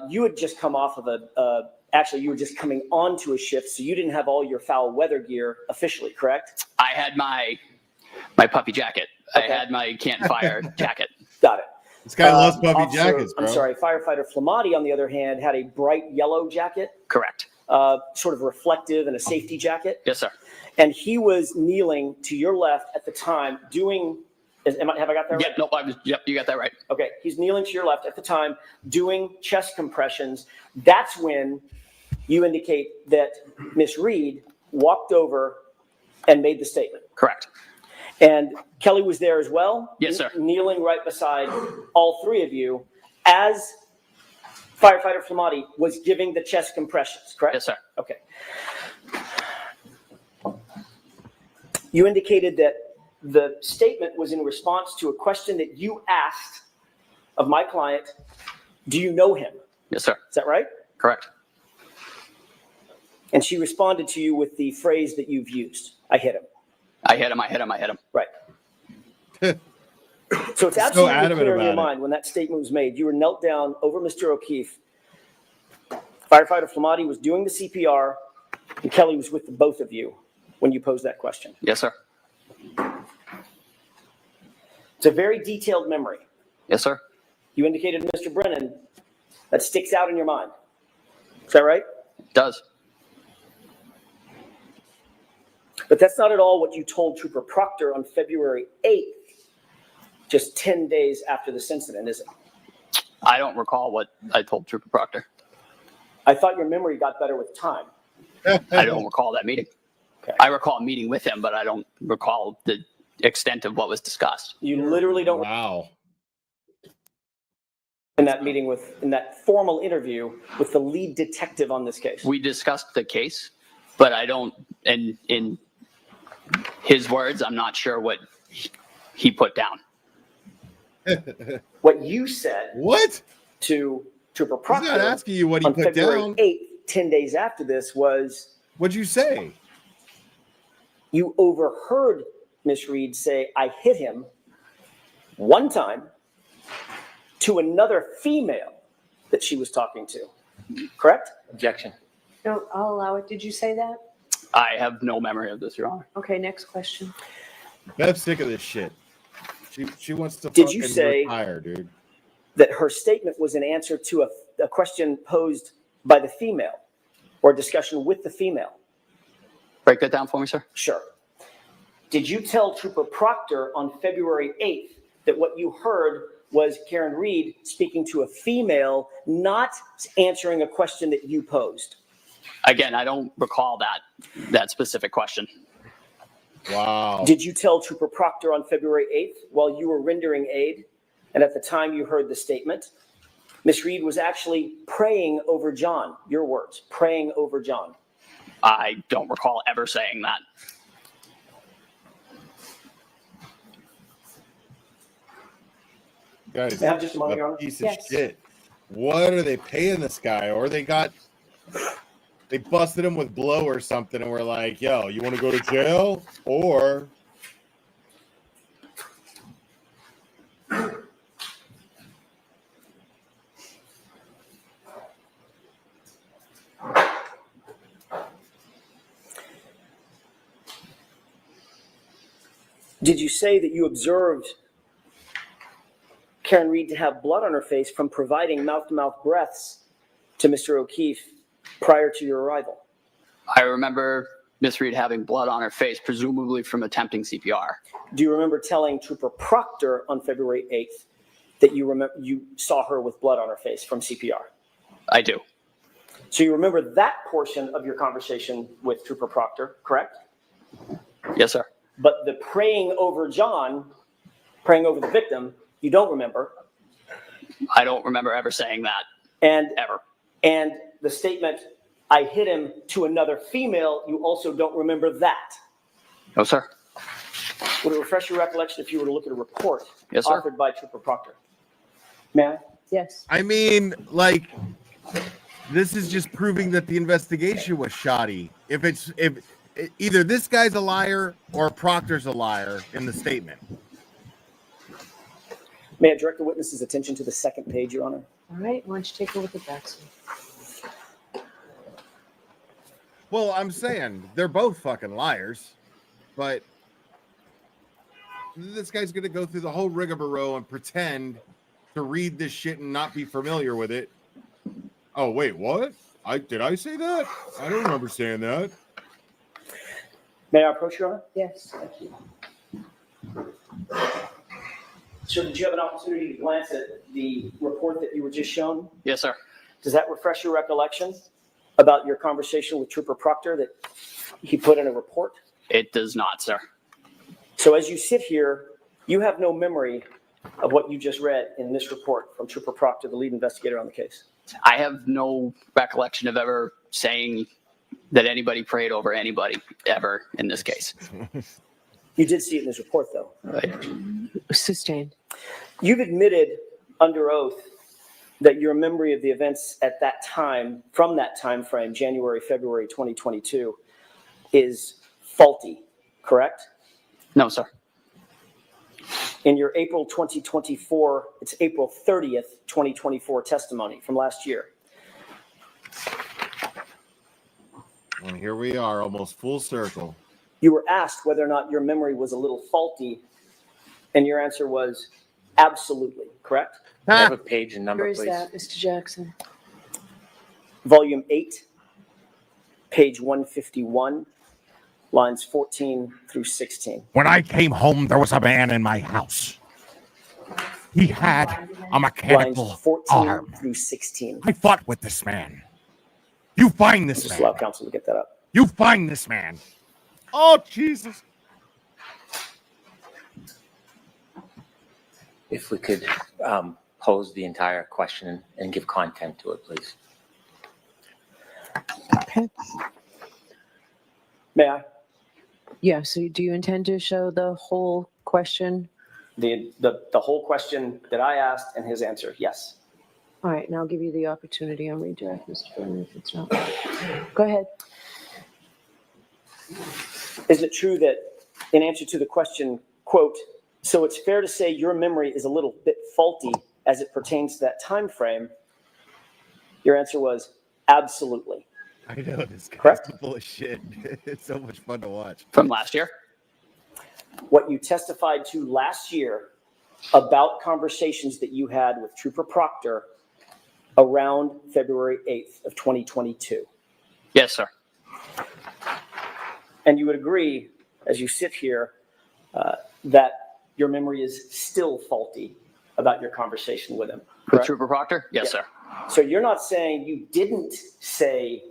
You had just come off of actually you were just coming onto a shift, so you didn't have all your foul weather gear officially, correct? I had my puppy jacket. Okay. I had my Canton Fire jacket. Got it. This guy loves puppy jackets, bro. I'm sorry, firefighter Flamati, on the other hand, had a bright yellow jacket. Correct. Sort of reflective and a safety jacket. Yes, sir. And he was kneeling to your left at the time doing, have I got that right? Yep, nope, you got that right. Okay, he's kneeling to your left at the time doing chest compressions. That's when you indicate that Miss Reed walked over and made the statement. Correct. And Kelly was there as well? Yes, sir. Kneeling right beside all three of you as firefighter Flamati was giving the chest compressions, correct? Yes, sir. Okay. You indicated that the statement was in response to a question that you asked of my client. Do you know him? Yes, sir. Is that right? Correct. And she responded to you with the phrase that you've used. I hit him. I hit him, I hit him, I hit him. Right. So it's absolutely clear in your mind when that statement was made. You were knelt down over Mr. O'Keefe. Firefighter Flamati was doing the CPR, and Kelly was with the both of you when you posed that question. Yes, sir. It's a very detailed memory. Yes, sir. You indicated, Mr. Brennan, that sticks out in your mind. Is that right? It does. But that's not at all what you told Trooper Proctor on February 8th, just 10 days after this incident, is it? I don't recall what I told Trooper Proctor. I thought your memory got better with time. I don't recall that meeting. Okay. I recall meeting with him, but I don't recall the extent of what was discussed. You literally don't. Wow. In that meeting in that formal interview with the lead detective on this case. We discussed the case, but I don't, and in his words, I'm not sure what he put down. What you said. What? To Trooper Proctor. He's not asking you what he on put February down. 8th, 10 days after this was. What'd you say? You overheard Miss Reed say, I hit him one time to another female that she was talking to. Correct? Objection. No, I'll allow it. Did you say that? I have no memory of this, Your Honor. Okay, next question. Bev's sick of this shit. She wants to Did you fucking say retire, dude. that her statement was an answer to a question posed by the female or a discussion with the female? Break that down for me, sir. Sure. Did you tell Trooper Proctor on February 8th that what you heard was Karen Reed speaking to a female, not answering a question that you posed? Again, I don't recall that specific question. Wow. Did you tell Trooper Proctor on February 8th while you were rendering aid, and at the time you heard the statement, Miss Reed was actually praying over John, your words, praying over John? I don't recall ever saying that. Guys, May I have just a moment, Your Honor? piece of Yes. shit. What are they paying this guy? Or they busted him with blow or something, and we're like, yo, you want to go to jail? Or Did you say that you observed Karen Reed to have blood on her face from providing mouth-to-mouth breaths to Mr. O'Keefe prior to your arrival? I remember Miss Reed having blood on her face, presumably from attempting CPR. Do you remember telling Trooper Proctor on February 8th that you saw her with blood on her face from CPR? I do. So you remember that portion of your conversation with Trooper Proctor, correct? Yes, sir. But the praying over the victim, you don't remember. I don't remember ever saying that. Ever. And the statement, I hit him to another female, you also don't remember that. No, sir. Would it refresh your recollection if you were to look at a report Yes, sir. authored by Trooper Proctor? May I? Yes. I mean, like, this is just proving that the investigation was shoddy. If either this guy's a liar or Proctor's a liar in the statement. May I direct the witness's attention to the second page, Your Honor? All right, why don't you take a look at that, sir? Well, I'm saying they're both fucking liars, but this guy's going to go through the whole rigmarole and pretend to read this shit and not be familiar with it. Oh, wait, what? Did I say that? I don't remember saying that. May I approach, Your Honor? Yes. Thank you. Sir, did you have an opportunity to glance at the report that you were just shown? Yes, sir. Does that refresh your recollection about your conversation with Trooper Proctor that he put in a report? It does not, sir. So as you sit here, you have no memory of what you just read in this report from Trooper Proctor, the lead investigator on the case? I have no recollection of ever saying that anybody prayed over anybody ever in this case. You did see it in this report, though. Right. Sustained. You've admitted under oath that your memory of the events at that time, from that time frame, January, February 2022, is faulty, correct? No, sir. In your April 2024, it's April 30th, 2024 testimony from last year. And here we are, almost full circle. You were asked whether or not your memory was a little faulty, and your answer was absolutely, correct? Can I have a page and number, Where is please? that, Mr. Jackson? Volume 8, page 151, lines 14 through 16. When I came home, there was a man in my house. He had a mechanical Lines 14 arm. through 16. I fought with this man. You find this Just allow man. counsel to get that up. You find this man. Oh, Jesus. If we could pose the entire question and give content to it, please. Okay. May I? Yeah, so do you intend to show the whole question? The whole question that I asked and his answer, yes. All right, and I'll give you the opportunity on redirect, Mr. Brennan, if it's not. Go ahead. Is it true that in answer to the question, quote, so it's fair to say your memory is a little bit faulty as it pertains to that time frame? Your answer was absolutely. I know this guy's Correct? full of shit. It's so much fun to watch. From last year? What you testified to last year about conversations that you had with Trooper Proctor around February 8th of 2022. Yes, sir. And you would agree, as you sit here, that your memory is still faulty about your conversation with him. With Correct? Trooper Proctor? Yes, sir. So you're not saying you didn't say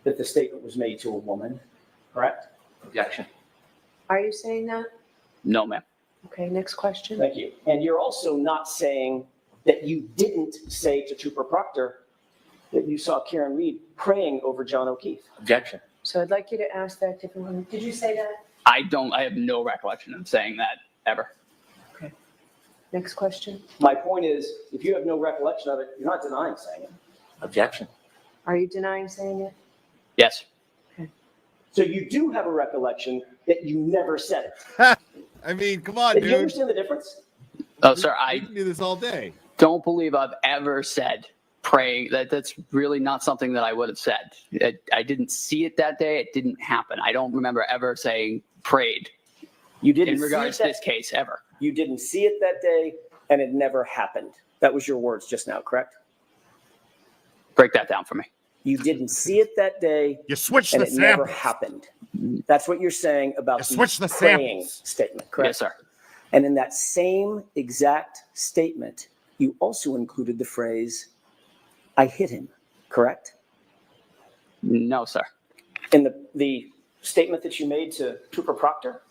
that the statement was made to a woman, correct? Objection. Are you saying that? No, ma'am. Okay, next question. Thank you. And you're also not saying that you didn't say to Trooper Proctor that you saw Karen Reed praying over John O'Keefe. Objection. So I'd like you to ask that differently. Did you say that? I have no recollection of saying that ever. Okay. Next question. My point is, if you have no recollection of it, you're not denying saying it. Objection. Are you denying saying it? Yes. So you do have a recollection that you never said it. I mean, come on, Do you dude. understand the difference? Oh, sir, We I can do this all day. don't believe I've ever said praying. That's really not something that I would have said. I didn't see it that day. It didn't happen. I don't remember ever saying prayed You didn't in regards see to it this case ever. You didn't see it that day, and it never happened. That was your words just now, correct? Break that down for me. You didn't see it that day. You switched and the it never samples. happened. That's what you're saying about You switched the praying samples. statement, correct? Yes, sir. And in that same exact statement, you also included the phrase, "I hit him," correct? No, sir. In the statement that you made to Trooper Proctor?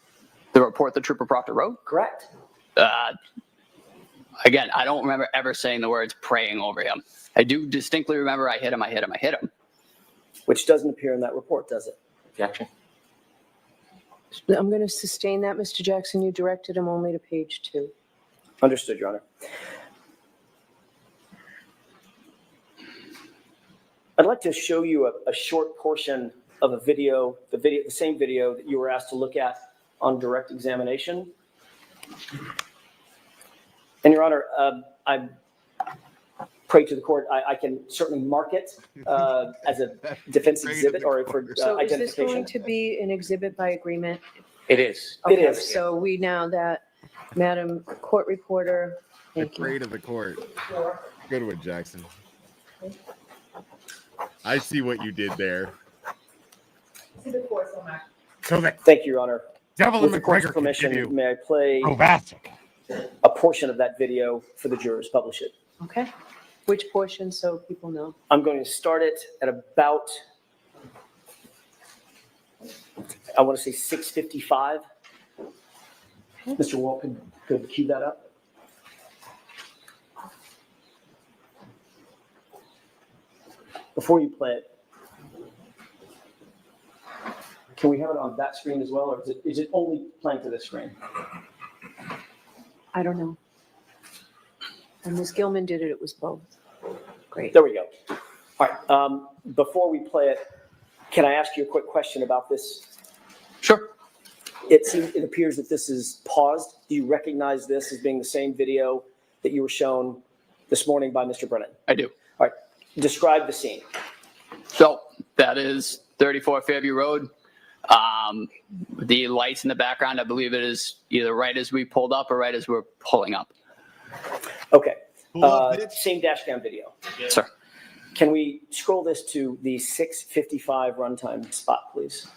The report that Trooper Proctor wrote? Correct. Again, I don't remember ever saying the words praying over him. I do distinctly remember I hit him, I hit him, I hit him. Which doesn't appear in that report, does it? Objection. I'm going to sustain that, Mr. Jackson. You directed him only to page 2. Understood, Your Honor. I'd like to show you a short portion of a video, the same video that you were asked to look at on direct examination. And Your Honor, I pray to the court, I can certainly mark it as a defense exhibit or for So is this identification. going to be an exhibit by agreement? It is. It Okay, is. So we now that, Madam Court Reporter, thank you. Afraid of the court. Good one, Jackson. I see what you did there. So that Thank you, Your Honor. Devil With and the court's McGregor can give permission, you may I play Provasic. a portion of that video for the jurors, publish it. Okay. Which portion, so people know? I'm going to start it at about, I want to say 6:55. Mr. Walt, could cue that up? Before you play it, can we have it on that screen as well, or is it only playing to this screen? I don't know. And Ms. Gilman did it, it was both. Great. There we go. All right, before we play it, can I ask you a quick question about this? Sure. It appears that this is paused. Do you recognize this as being the same video that you were shown this morning by Mr. Brennan? I do. All right, describe the scene. So that is 34 Fairview Road. The lights in the background, I believe it is either right as we pulled up or right as we're pulling up. Okay. Same dash cam video. Yes, sir. Can we scroll this to the 6:55 runtime spot, please?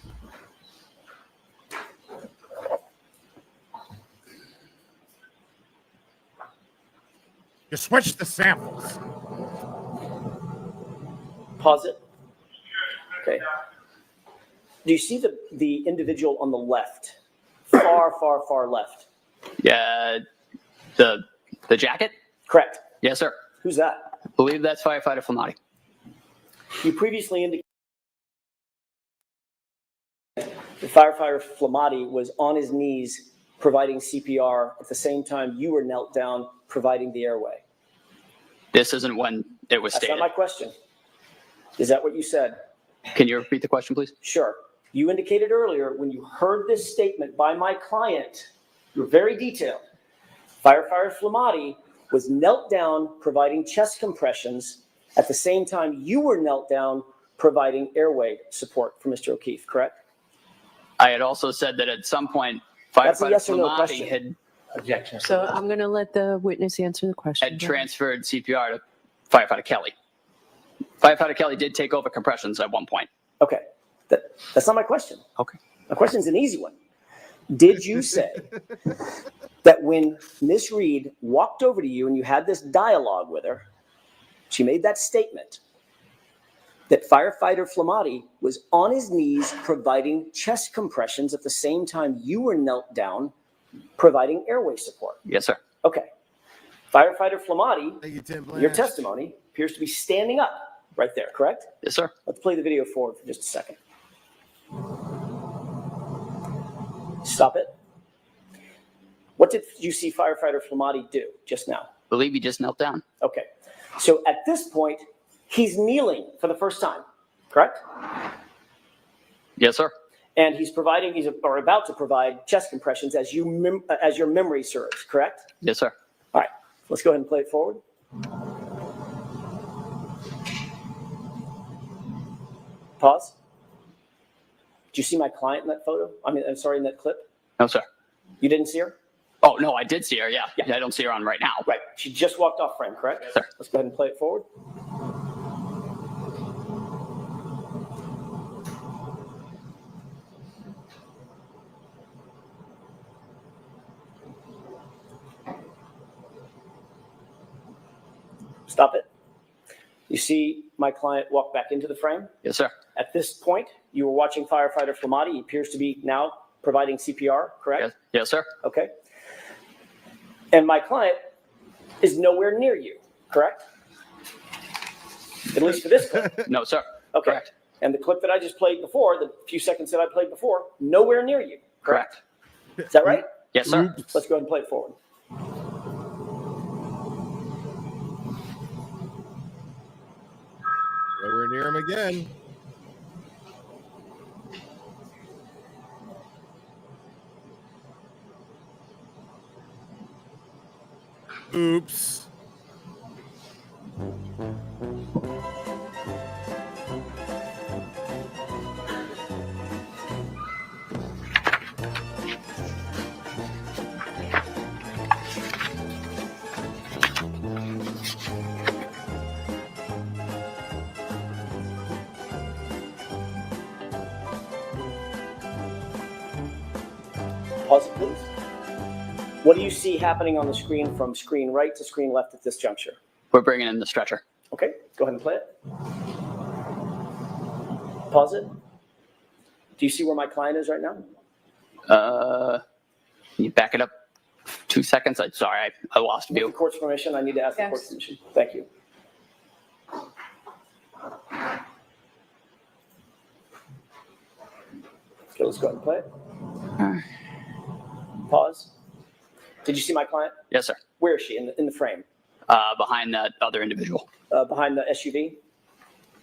You switched the samples. Pause it. Okay. Do you see the individual on the left? Far left. Yeah, the jacket? Correct. Yes, sir. Who's that? I believe that's firefighter Flamati. You previously indicated the firefighter Flamati was on his knees providing CPR at the same time you were knelt down providing the airway. This isn't when it was That's stated. not my question. Is that what you said? Can you repeat the question, please? Sure. You indicated earlier when you heard this statement by my client, you were very detailed. Firefighter Flamati was knelt down providing chest compressions at the same time you were knelt down providing airway support for Mr. O'Keefe, correct? I had also said that at some point, That's a firefighter yes or no Flamati question. had Objection. So I'm going to let the witness answer the question. transferred CPR to firefighter Kelly. Firefighter Kelly did take over compressions at one point. Okay. That's not my question. Okay. My question is an easy one. Did you say that when Miss Reed walked over to you and you had this dialogue with her, she made that statement that firefighter Flamati was on his knees providing chest compressions at the same time you were knelt down providing airway support? Yes, sir. Okay. Firefighter Flamati, Thank you, Tim your Blanche. testimony appears to be standing up right there, correct? Yes, sir. Let's play the video forward for just a second. Stop it. What did you see firefighter Flamati do just now? I believe he just knelt down. Okay. So at this point, he's kneeling for the first time, correct? Yes, sir. And he's about to provide chest compressions as your memory serves, correct? Yes, sir. All right. Let's go ahead and play it forward. Pause. Did you see my client in that photo? I'm sorry, in that clip? No, sir. You didn't see her? Oh, no, I did see her. Yeah. I don't see her on right now. Right. She just walked off frame, correct? Yes, sir. Let's go ahead and play it forward. Stop it. You see my client walk back into the frame? Yes, sir. At this point, you were watching firefighter Flamati. He appears to be now providing CPR, correct? Yes, sir. Okay. And my client is nowhere near you, correct? At least for this clip. No, sir. Okay. Correct. And the clip that I just played before, the few seconds that I played before, nowhere near you, correct? Is that right? Yes, sir. Let's go ahead and play it forward. Nowhere near him again. Oops. Pause it, please. What do you see happening on the screen from screen right to screen left at this juncture? We're bringing in the stretcher. Okay, go ahead and play it. Pause it. Do you see where my client is right now? Can you back it up 2 seconds? I'm sorry, I lost With view. the court's permission, I need to ask the court's Yes. permission. Thank you. Okay, let's go ahead and play it. Pause. Did you see my client? Yes, sir. Where is she in the frame? Behind that other individual. Behind the SUV?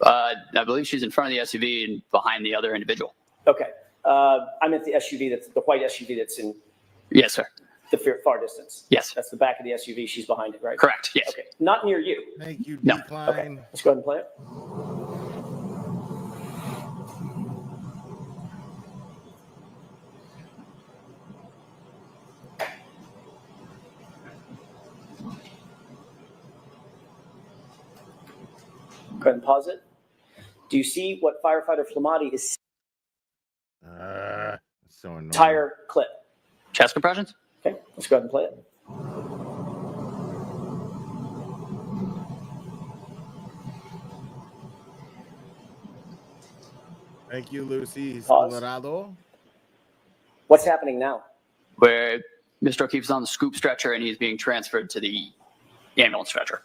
I believe she's in front of the SUV and behind the other individual. Okay. I'm at the SUV, that's the white SUV that's in Yes, sir. the far distance. Yes. That's the back of the SUV. She's behind it, right? Correct. Yes. Okay. Not near you. Thank you, No. Decline. Okay. Let's go ahead and play it. Go ahead and pause it. Do you see what firefighter Flamati is So annoying. entire clip? Chest compressions? Okay, let's go ahead and play it. Thank you, Lucy. Pause. Colorado. What's happening now? Where Mr. O'Keefe's on the scoop stretcher and he's being transferred to the ambulance stretcher.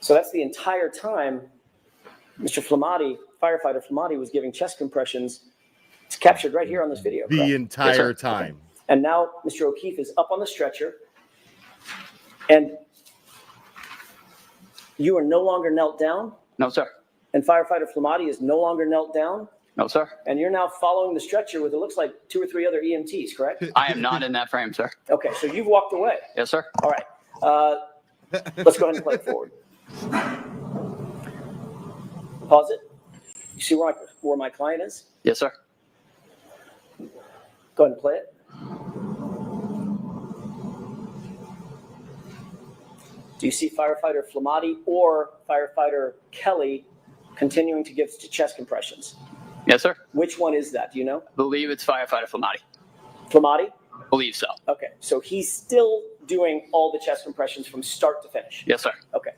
So that's the entire time Mr. Flamati, firefighter Flamati, was giving chest compressions. It's captured right here on this video. The correct? entire Yes, sir. time. Okay. And now Mr. O'Keefe is up on the stretcher, and you are no longer knelt down, No, sir. and firefighter Flamati is no longer knelt down, No, sir. and you're now following the stretcher with, it looks like, 2 or 3 other EMTs, correct? I am not in that frame, sir. Okay, so you've walked away. Yes, sir. All right. Let's go ahead and play it forward. Pause it. You see where my client is? Yes, sir. Go ahead and play it. Do you see firefighter Flamati or firefighter Kelly continuing to give chest compressions? Yes, sir. Which one is that? Do you know? Believe it's firefighter Flamati. Flamati? Believe so. Okay, so he's still doing all the chest compressions from start to finish. Yes, sir. Okay.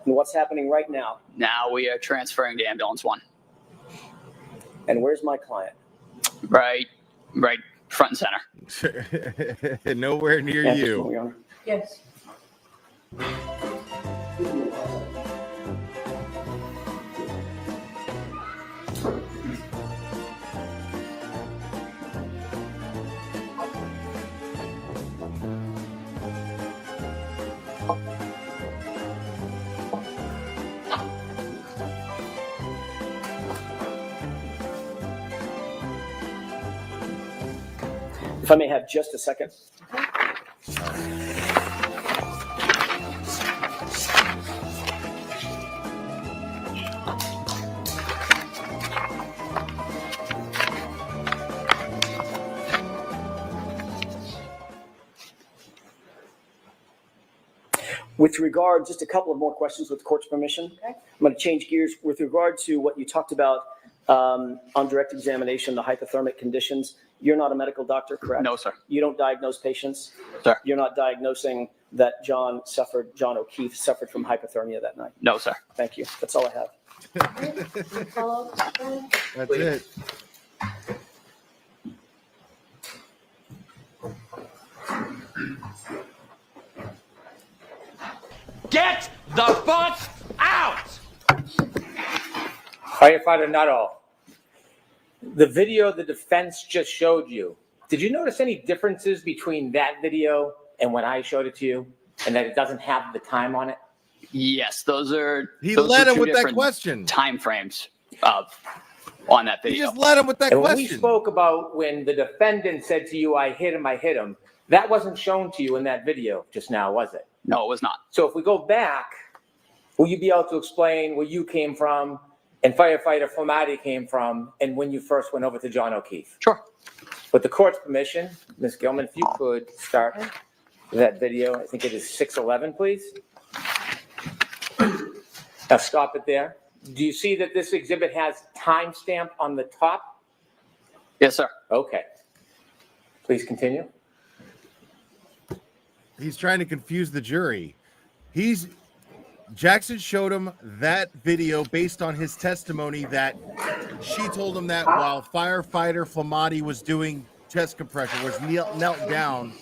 And what's happening right now? Now we are transferring to ambulance 1. And where's my client? Right front and center. Nowhere near Yeah, you. just Your Honor. Yes. If I may have just a second. With regard, just a couple of more questions with the court's permission. Okay. I'm going to change gears with regard to what you talked about on direct examination, the hypothermic conditions. You're not a medical doctor, correct? No, sir. You don't diagnose patients? Sir. You're not diagnosing that John O'Keefe suffered from hypothermia that night? No, sir. Thank you. That's all I have. That's it. Get the fuck out! Firefighter Nuttall, the video the defense just showed you, did you notice any differences between that video and when I showed it to you, and that it doesn't have the time on it? Yes, those are. He those led are him two with that different question. Time frames on that He video. just led him with that And when question. we spoke about when the defendant said to you, I hit him, that wasn't shown to you in that video just now, was it? No, it was not. So if we go back, will you be able to explain where you came from and firefighter Flamati came from and when you first went over to John O'Keefe? Sure. With the court's permission, Ms. Gilman, if you could start with that video. I think it is 6:11, please. Now stop it there. Do you see that this exhibit has timestamp on the top? Yes, sir. Okay. Please continue. He's trying to confuse the jury. Jackson showed him that video based on his testimony that she told him that while firefighter Flamati was doing chest compression, was knelt down,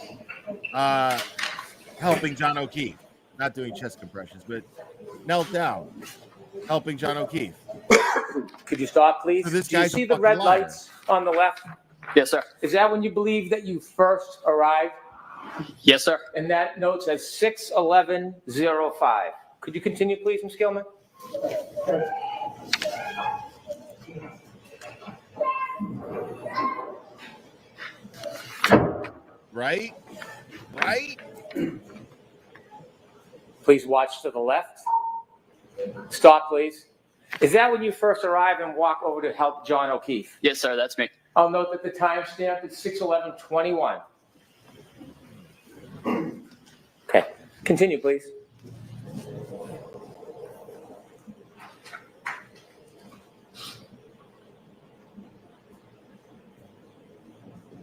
helping John O'Keefe. Not doing chest compressions, but knelt down, helping John O'Keefe. Could you stop, please? So this Do you guy's a see the fucking red liar. lights on the left? Yes, sir. Is that when you believe that you first arrived? Yes, sir. And that note says 6:11:05. Could you continue, please, Ms. Gilman? Right? Right? Please watch to the left. Stop, please. Is that when you first arrived and walk over to help John O'Keefe? Yes, sir. That's me. I'll note that the timestamp is 6:11:21. Okay, continue, please.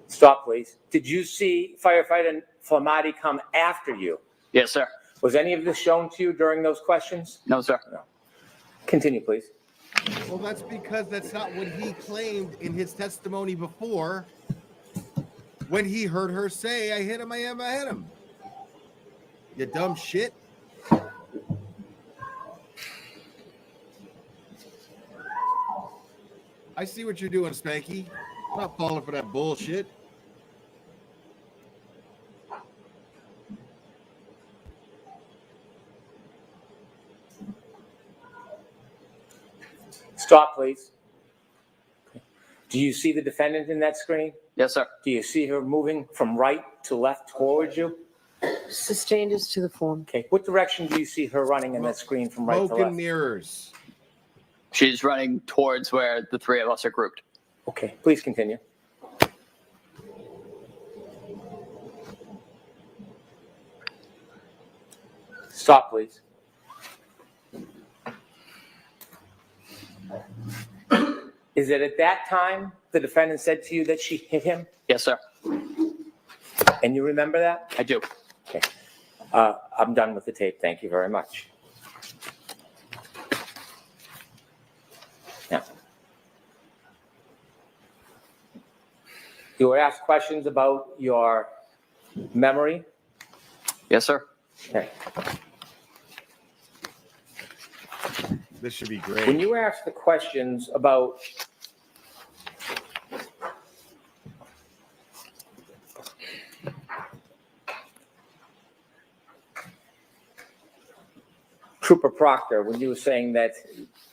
Stop, please. Did you see firefighter Flamati come after you? Yes, sir. Was any of this shown to you during those questions? No, sir. No. Continue, please. Well, that's because that's not what he claimed in his testimony before. When he heard her say, I hit him, I hit him. You dumb shit. I see what you're doing, Spanky. I'm not falling for that bullshit. Stop, please. Do you see the defendant in that screen? Yes, sir. Do you see her moving from right to left towards you? Sustained is to the form. Okay. What direction do you see her running in that screen from right to Smoke left? and mirrors. She's running towards where the three of us are grouped. Okay. Please continue. Stop, please. Is it at that time the defendant said to you that she hit him? Yes, sir. And you remember that? I do. Okay. I'm done with the tape. Thank you very much. Now, you were asked questions about your memory. Yes, sir. Okay. This should be great. When you were asked the questions about Trooper Proctor, when you were saying that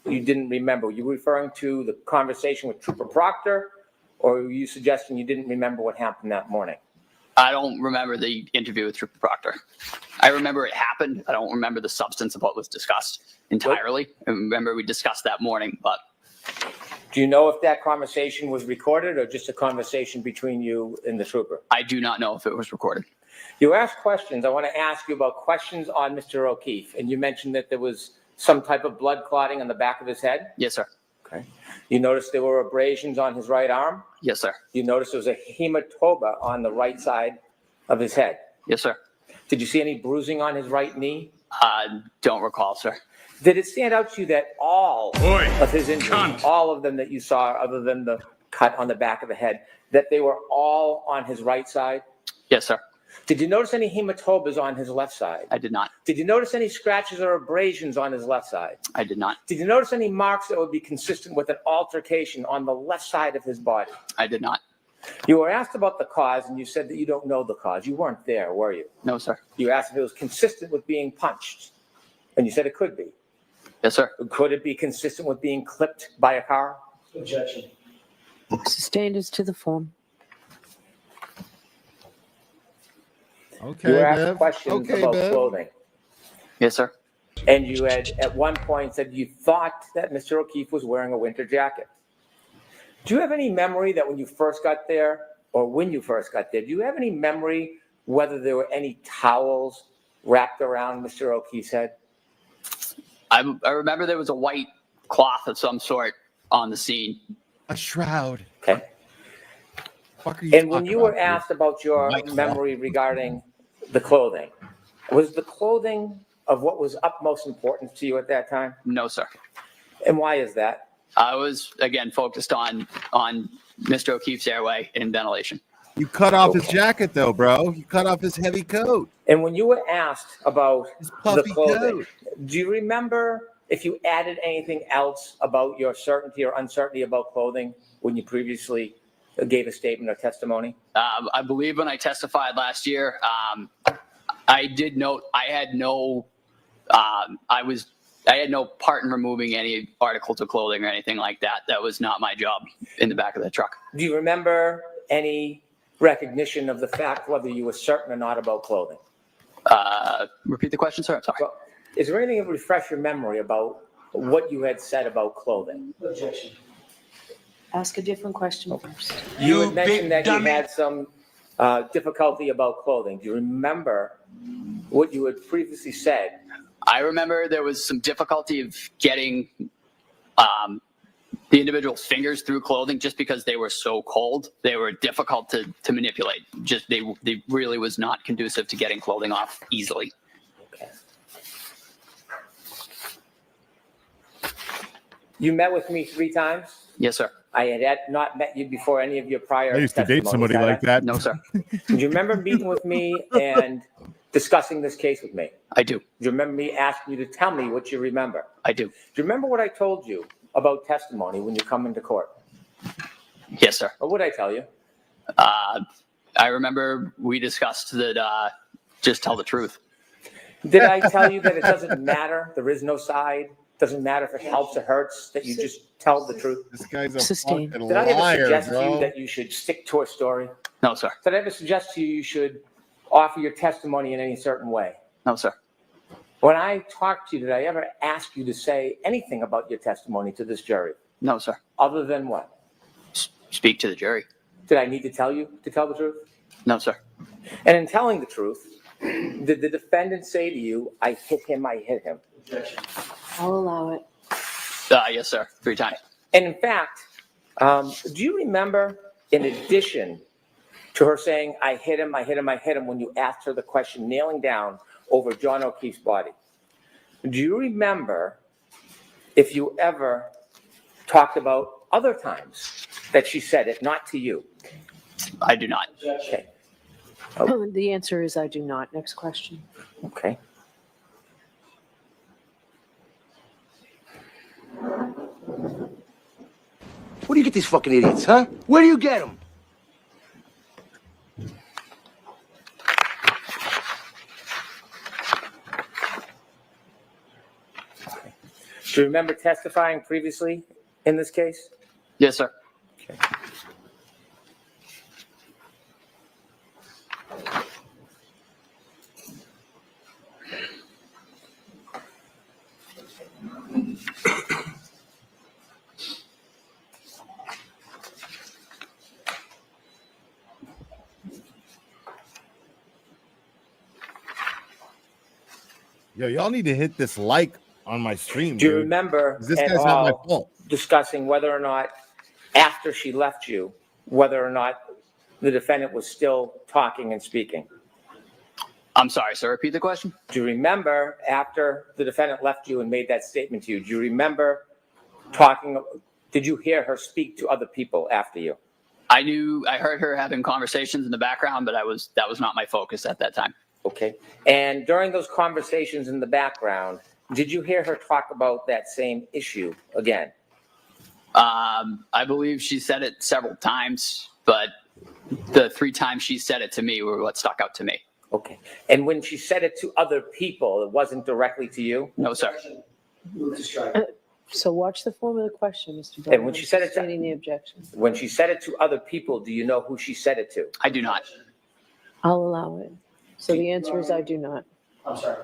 you didn't remember, were you referring to the conversation with Trooper Proctor, or were you suggesting you didn't remember what happened that morning? I don't remember the interview with Trooper Proctor. I remember it happened. I don't remember the substance of what was discussed entirely. I remember we discussed that morning, but. Do you know if that conversation was recorded or just a conversation between you and the trooper? I do not know if it was recorded. You asked questions. I want to ask you about questions on Mr. O'Keefe, and you mentioned that there was some type of blood clotting on the back of his head. Yes, sir. Okay. You noticed there were abrasions on his right arm. Yes, sir. You noticed there was a hematoma on the right side of his head. Yes, sir. Did you see any bruising on his right knee? Don't recall, sir. Did it stand out to you that all of his injuries, all of them that you saw, other than the cut on the back of the head, that they were all on his right side? Yes, sir. Did you notice any hematomas on his left side? I did not. Did you notice any scratches or abrasions on his left side? I did not. Did you notice any marks that would be consistent with an altercation on the left side of his body? I did not. You were asked about the cause, and you said that you don't know the cause. You weren't there, were you? No, sir. You asked if it was consistent with being punched, and you said it could be. Yes, sir. Could it be consistent with being clipped by a car? Objection. Sustained as to the form. Okay, You were asked Bev. questions Okay, about Bev. clothing, Yes, sir. and you had at one point said you thought that Mr. O'Keefe was wearing a winter jacket. Do you have any memory that when you first got there, or when you first got there, do you have any memory whether there were any towels wrapped around Mr. O'Keefe's head? I remember there was a white cloth of some sort on the scene. A shroud. Okay. Fuck are you And when talking you were about, dude? asked about your White cloth. memory regarding the clothing, was the clothing of what was utmost importance to you at that time? No, sir. And why is that? I was, again, focused on Mr. O'Keefe's airway and ventilation. You cut off his jacket, though, bro. You cut off his heavy coat. And when you were asked about His the puffy clothing, coat. do you remember if you added anything else about your certainty or uncertainty about clothing when you previously gave a statement or testimony? I believe when I testified last year, I did note I had no part in removing any articles of clothing or anything like that. That was not my job in the back of the truck. Do you remember any recognition of the fact whether you were certain or not about clothing? Repeat the question, sir. I'm sorry. Well, is there anything that would refresh your memory about what you had said about clothing? Objection. Ask a different question first. You had mentioned that you had some difficulty about clothing. Do you remember what you had previously said? I remember there was some difficulty of getting the individual's fingers through clothing just because they were so cold. They were difficult to manipulate. Just they really was not conducive to getting clothing off easily. Okay. You met with me 3 times. Yes, sir. I had not met you before any of your prior I used to date testimonies, somebody had I? like that. No, sir. Do you remember meeting with me and discussing this case with me? I do. Do you remember me asking you to tell me what you remember? I do. Do you remember what I told you about testimony when you come into court? Yes, sir. What would I tell you? I remember we discussed that just tell the truth. Did I tell you that it doesn't matter? There is no side. Doesn't matter if it helps or hurts, that you just tell the truth. This guy's a Sustained. fucking Did I ever liar, suggest to you bro. that you should stick to a story? No, sir. Did I ever suggest to you you should offer your testimony in any certain way? No, sir. When I talked to you, did I ever ask you to say anything about your testimony to this jury? No, sir. Other than what? Speak to the jury. Did I need to tell you to tell the truth? No, sir. And in telling the truth, did the defendant say to you, I hit him, I hit him? Objection. I'll allow it. Yes, sir. 3 times. And in fact, do you remember, in addition to her saying, I hit him, I hit him, I hit him, when you asked her the question, kneeling down over John O'Keefe's body, do you remember if you ever talked about other times that she said it, not to you? I do not. Okay. The answer is I do not. Next question. Okay. Where do you get these fucking idiots, huh? Where do you get them? Do you remember testifying previously in this case? Yes, sir. Okay. Yo, y'all need to hit this like on my stream. Do you dude. remember This at guy's not my all fault. discussing whether or not, after she left you, whether or not the defendant was still talking and speaking? I'm sorry, sir. Repeat the question. Do you remember after the defendant left you and made that statement to you? Do you remember talking? Did you hear her speak to other people after you? I heard her having conversations in the background, but that was not my focus at that time. Okay. And during those conversations in the background, did you hear her talk about that same issue again? I believe she said it several times, but the 3 times she said it to me were what stuck out to me. Okay. And when she said it to other people, it wasn't directly to you? No, sir. So watch the form of the question, Mr. Bowman. And when she said it Stating the objection. When she said it to other people, do you know who she said it to? I do not. I'll allow it. So the answer is I do not. I'm sorry.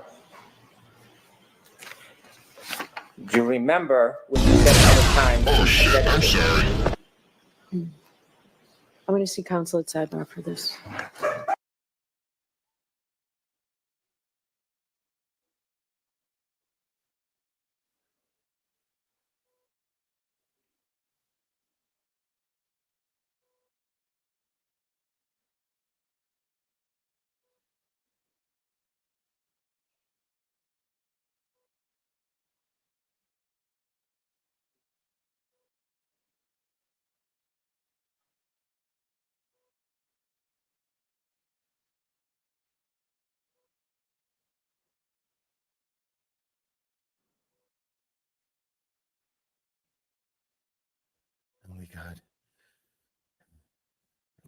Do you remember when you said other times? Oh, shit, I'm sorry. I'm going to see counsel at sidebar for this. Oh my God.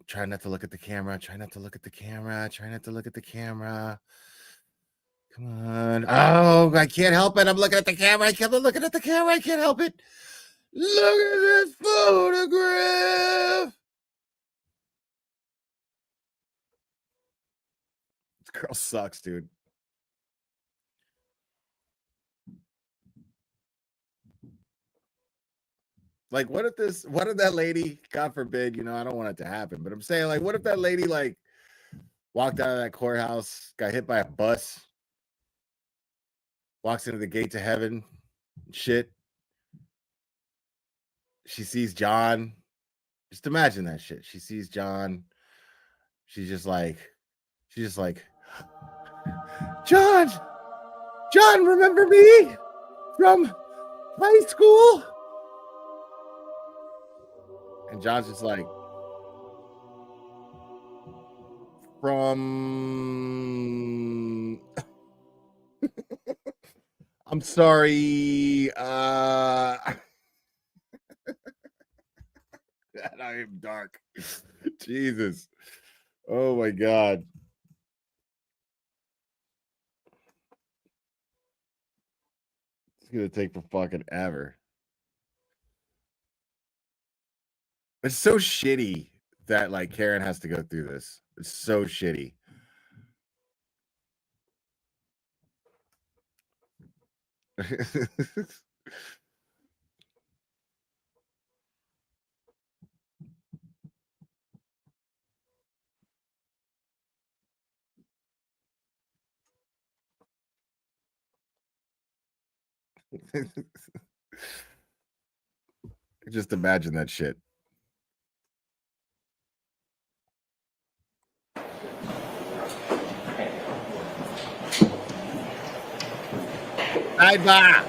Try not to look at the camera. Try not to look at the camera. Try not to look at the camera. Come on. Oh, I can't help it. I'm looking at the camera. I kept looking at the camera. I can't help it. Look at this photograph. This girl sucks, dude. Like, what if that lady, God forbid, I don't want it to happen, but I'm saying, like, what if that lady, like, walked out of that courthouse, got hit by a bus, walks into the gate to heaven, shit. She sees John. Just imagine that shit. She sees John. She's just like, John, remember me from high school? And John's just like, from I'm sorry, I am dark. Jesus. Oh my God. It's gonna take for fucking ever. It's so shitty that like Karen has to go through this. It's so shitty. Just imagine that shit. Sidebar.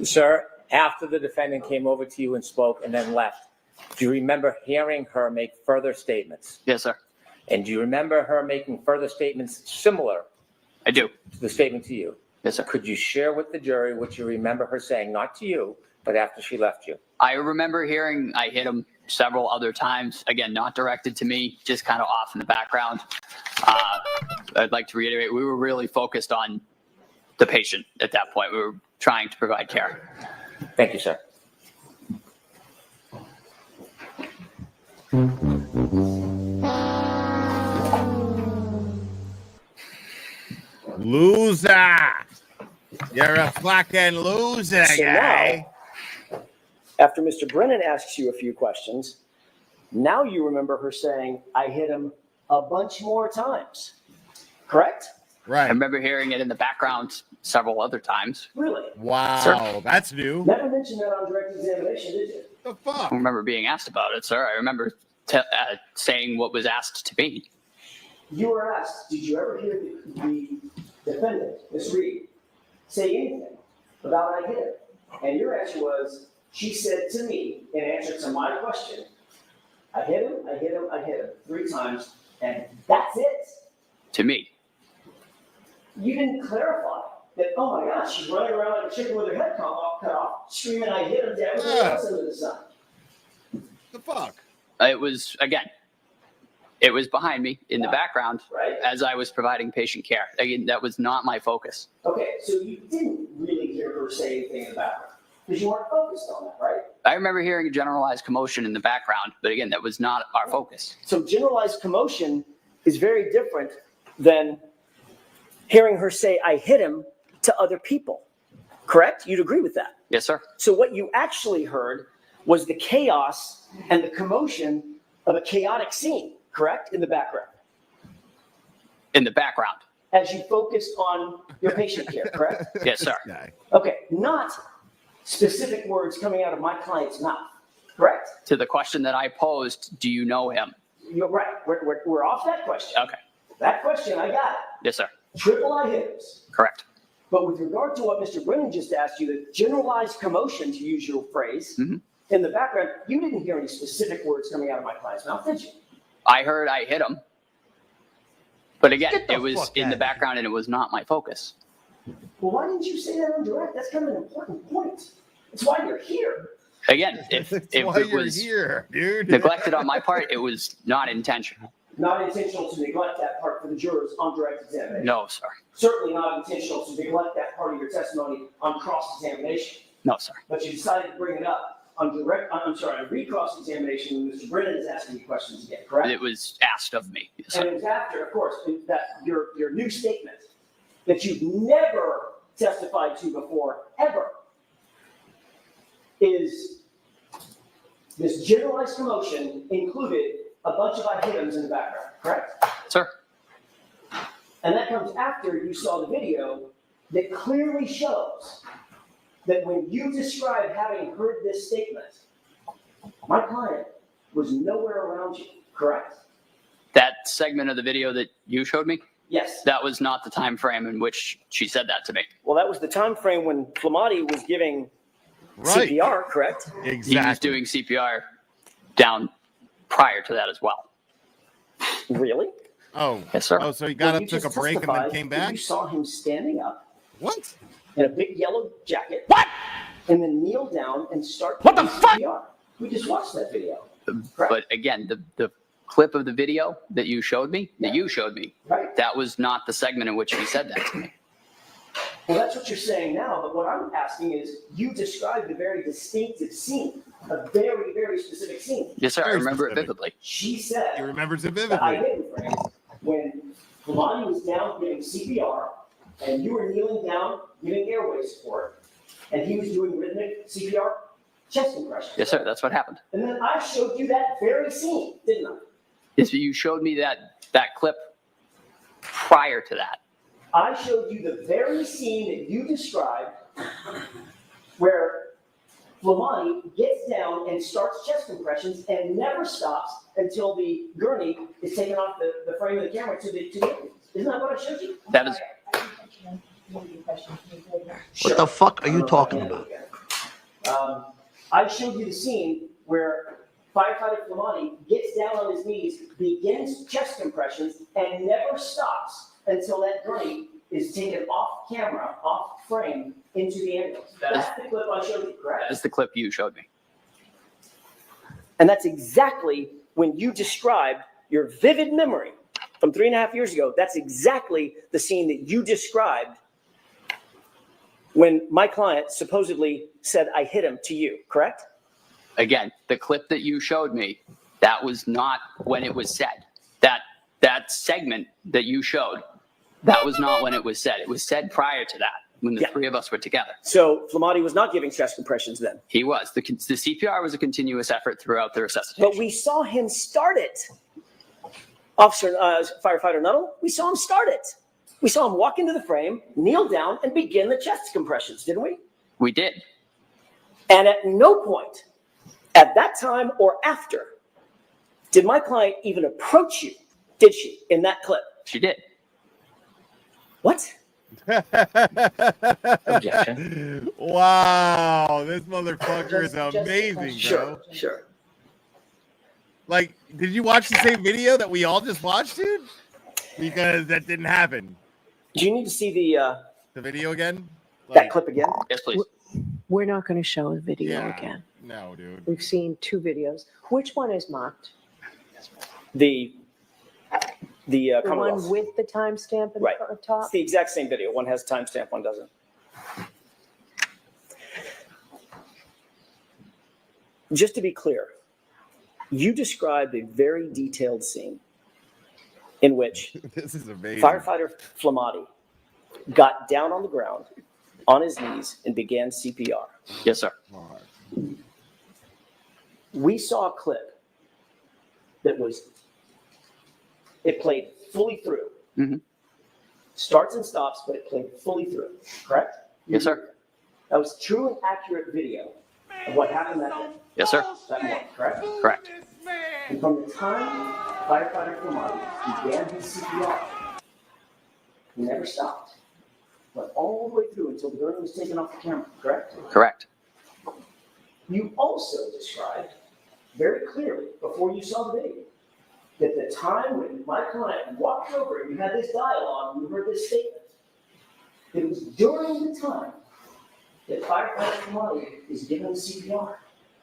Sir, after the defendant came over to you and spoke and then left, do you remember hearing her make further statements? Yes, sir. And do you remember her making further statements similar? I do. To the statement to you? Yes, sir. Could you share with the jury what you remember her saying, not to you, but after she left you? I remember hearing I hit him several other times. Again, not directed to me, just kind of off in the background. I'd like to reiterate, we were really focused on the patient at that point. We were trying to provide care. Thank you, sir. Loser. You're a fucking loser, So guy. After Mr. Brennan asks you a few questions, now you remember her saying, I hit him a bunch more times. Correct? Right. I remember hearing it in the background several other times. Really? Wow, Sir. that's new. Never mentioned that on direct examination, did you? The I fuck? don't remember being asked about it, sir. I remember saying what was asked to me. You were asked, did you ever hear the defendant, Ms. Reed, say anything about I hit him? And your answer was, she said to me, in answer to my question, I hit him, I hit him, I hit him 3 times, and that's it. To me. You didn't clarify that, oh my gosh, she's running around like a chicken with her head cut off, screaming, I hit him to everybody else under the sun. The fuck? It was, again, it was behind me in the background as I was providing patient care. Again, that was not my focus. Okay, so you didn't really hear her say anything in the background because you weren't focused on that, right? I remember hearing a generalized commotion in the background, but again, that was not our focus. So generalized commotion is very different than hearing her say, I hit him to other people, correct? You'd agree with that? Yes, sir. So what you actually heard was the chaos and the commotion of a chaotic scene, correct? In the background. In the background. As you focused on your patient care, correct? Yes, sir. Okay, not specific words coming out of my client's mouth, correct? To the question that I posed, do you know him? You're right. We're off that question. Okay. That question, I got it. Yes, sir. Triple I hitters. Correct. But with regard to what Mr. Brennan just asked you, the generalized commotion, to use your phrase, in the background, you didn't hear any specific words coming out of my client's mouth, did you? I heard I hit him. But again, it was in the background and it was not my focus. Well, why didn't you say that on direct? That's kind of an important point. It's why you're here. Again, if why it you're was here, dude. neglected on my part, it was not intentional. Not intentional to neglect that part for the jurors on direct examination. No, sir. Certainly not intentional to neglect that part of your testimony on cross-examination. No, sir. But you decided to bring it up on on recross examination when Mr. Brennan is asking you questions again, correct? It was asked of me. Yes, And sir. it was after, of course, that your new statement that you've never testified to before, ever, is this generalized commotion included a bunch of I hit hims in the background, correct? Sir. And that comes after you saw the video that clearly shows that when you describe having heard this statement, my client was nowhere around you, correct? That segment of the video that you showed me? Yes. That was not the time frame in which she said that to me. Well, that was the time frame when Flamati was giving Right. CPR, correct? He was doing CPR down prior to that as well. Really? Oh. Yes, sir. Oh, so he got Well, up, took a break, and then testified came that back? You saw him standing up. What? In a big yellow jacket. What? And then kneel down and start what the fuck? CPR. We just watched that video. But again, the clip of the video that you showed me, Right. that was not the segment in which he said that to me. Well, that's what you're saying now, but what I'm asking is, you described a very distinctive scene, a very, very specific scene. Yes, sir. I Very remember it specific. vividly. She said He remembers it that I vividly. hit him when Flamati was down giving CPR, and you were kneeling down giving airway support, and he was doing rhythmic CPR chest compression. Yes, sir. That's what happened. And then I showed you that very scene, didn't I? Yes, you showed me that clip prior to that. I showed you the very scene that you described where Flamati gets down and starts chest compressions and never stops until the gurney is taken off the frame of the camera to the Isn't that what I showed you? That is What the fuck are you talking about? I showed you the scene where firefighter Flamati gets down on his knees, begins chest compressions, and never stops until that gurney is taken off camera, off frame, into the ambulance. That's the clip I showed you, correct? That is the clip you showed me. And that's exactly when you described your vivid memory from 3.5 years ago. That's exactly the scene that you described when my client supposedly said, I hit him to you, correct? Again, the clip that you showed me, that was not when it was said. That segment that you showed, that was not when it was said. It was said prior to that. when the Yeah. three of us were together. So Flamati was not giving chest compressions then. He was. The CPR was a continuous effort throughout the resuscitation. But we saw him start it. Officer, Firefighter Nuttall, we saw him start it. We saw him walk into the frame, kneel down, and begin the chest compressions, didn't we? We did. And at no point, at that time or after, did my client even approach you, did she, in that clip? She did. What? Objection. Wow, this motherfucker is amazing, bro. Sure. Like, did you watch the same video that we all just watched, dude? Because that didn't happen. Do you need to see the video again? That clip again? Yes, please. We're not going to show the video again. No, dude. We've seen 2 videos. Which one is marked? The The Commonwealth. one with the timestamp Right. at the top? It's the exact same video. One has timestamp, one doesn't. Just to be clear, you described a very detailed scene in which This is amazing. firefighter Flamati got down on the ground on his knees and began CPR. Yes, sir. We saw a clip that it played fully through. Mm-hmm. Starts and stops, but it played fully through, correct? Yes, sir. That was true and accurate video of what happened that day. Yes, sir. That morning, correct? Correct. And from the time firefighter Flamati began his CPR, he never stopped. Went all the way through until the gurney was taken off the camera, correct? Correct. You also described very clearly before you saw the video that the time when my client walked over and you had this dialogue and you heard this statement, it was during the time that firefighter Flamati is given the CPR,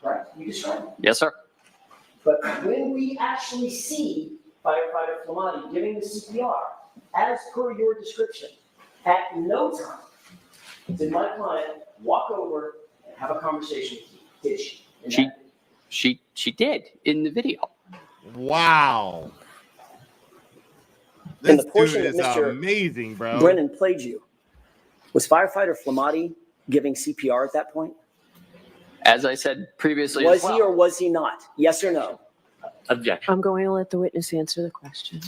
correct? You described it. Yes, sir. But when we actually see firefighter Flamati giving the CPR, as per your description, at no time did my client walk over and have a conversation with you, did she? She did in the video. Wow. In This the portion dude that is Mr. amazing, bro. Brennan played you, was firefighter Flamati giving CPR at that point? As I said previously Was as well. he or was he not? Yes or no? Objection. I'm going to let the witness answer the question.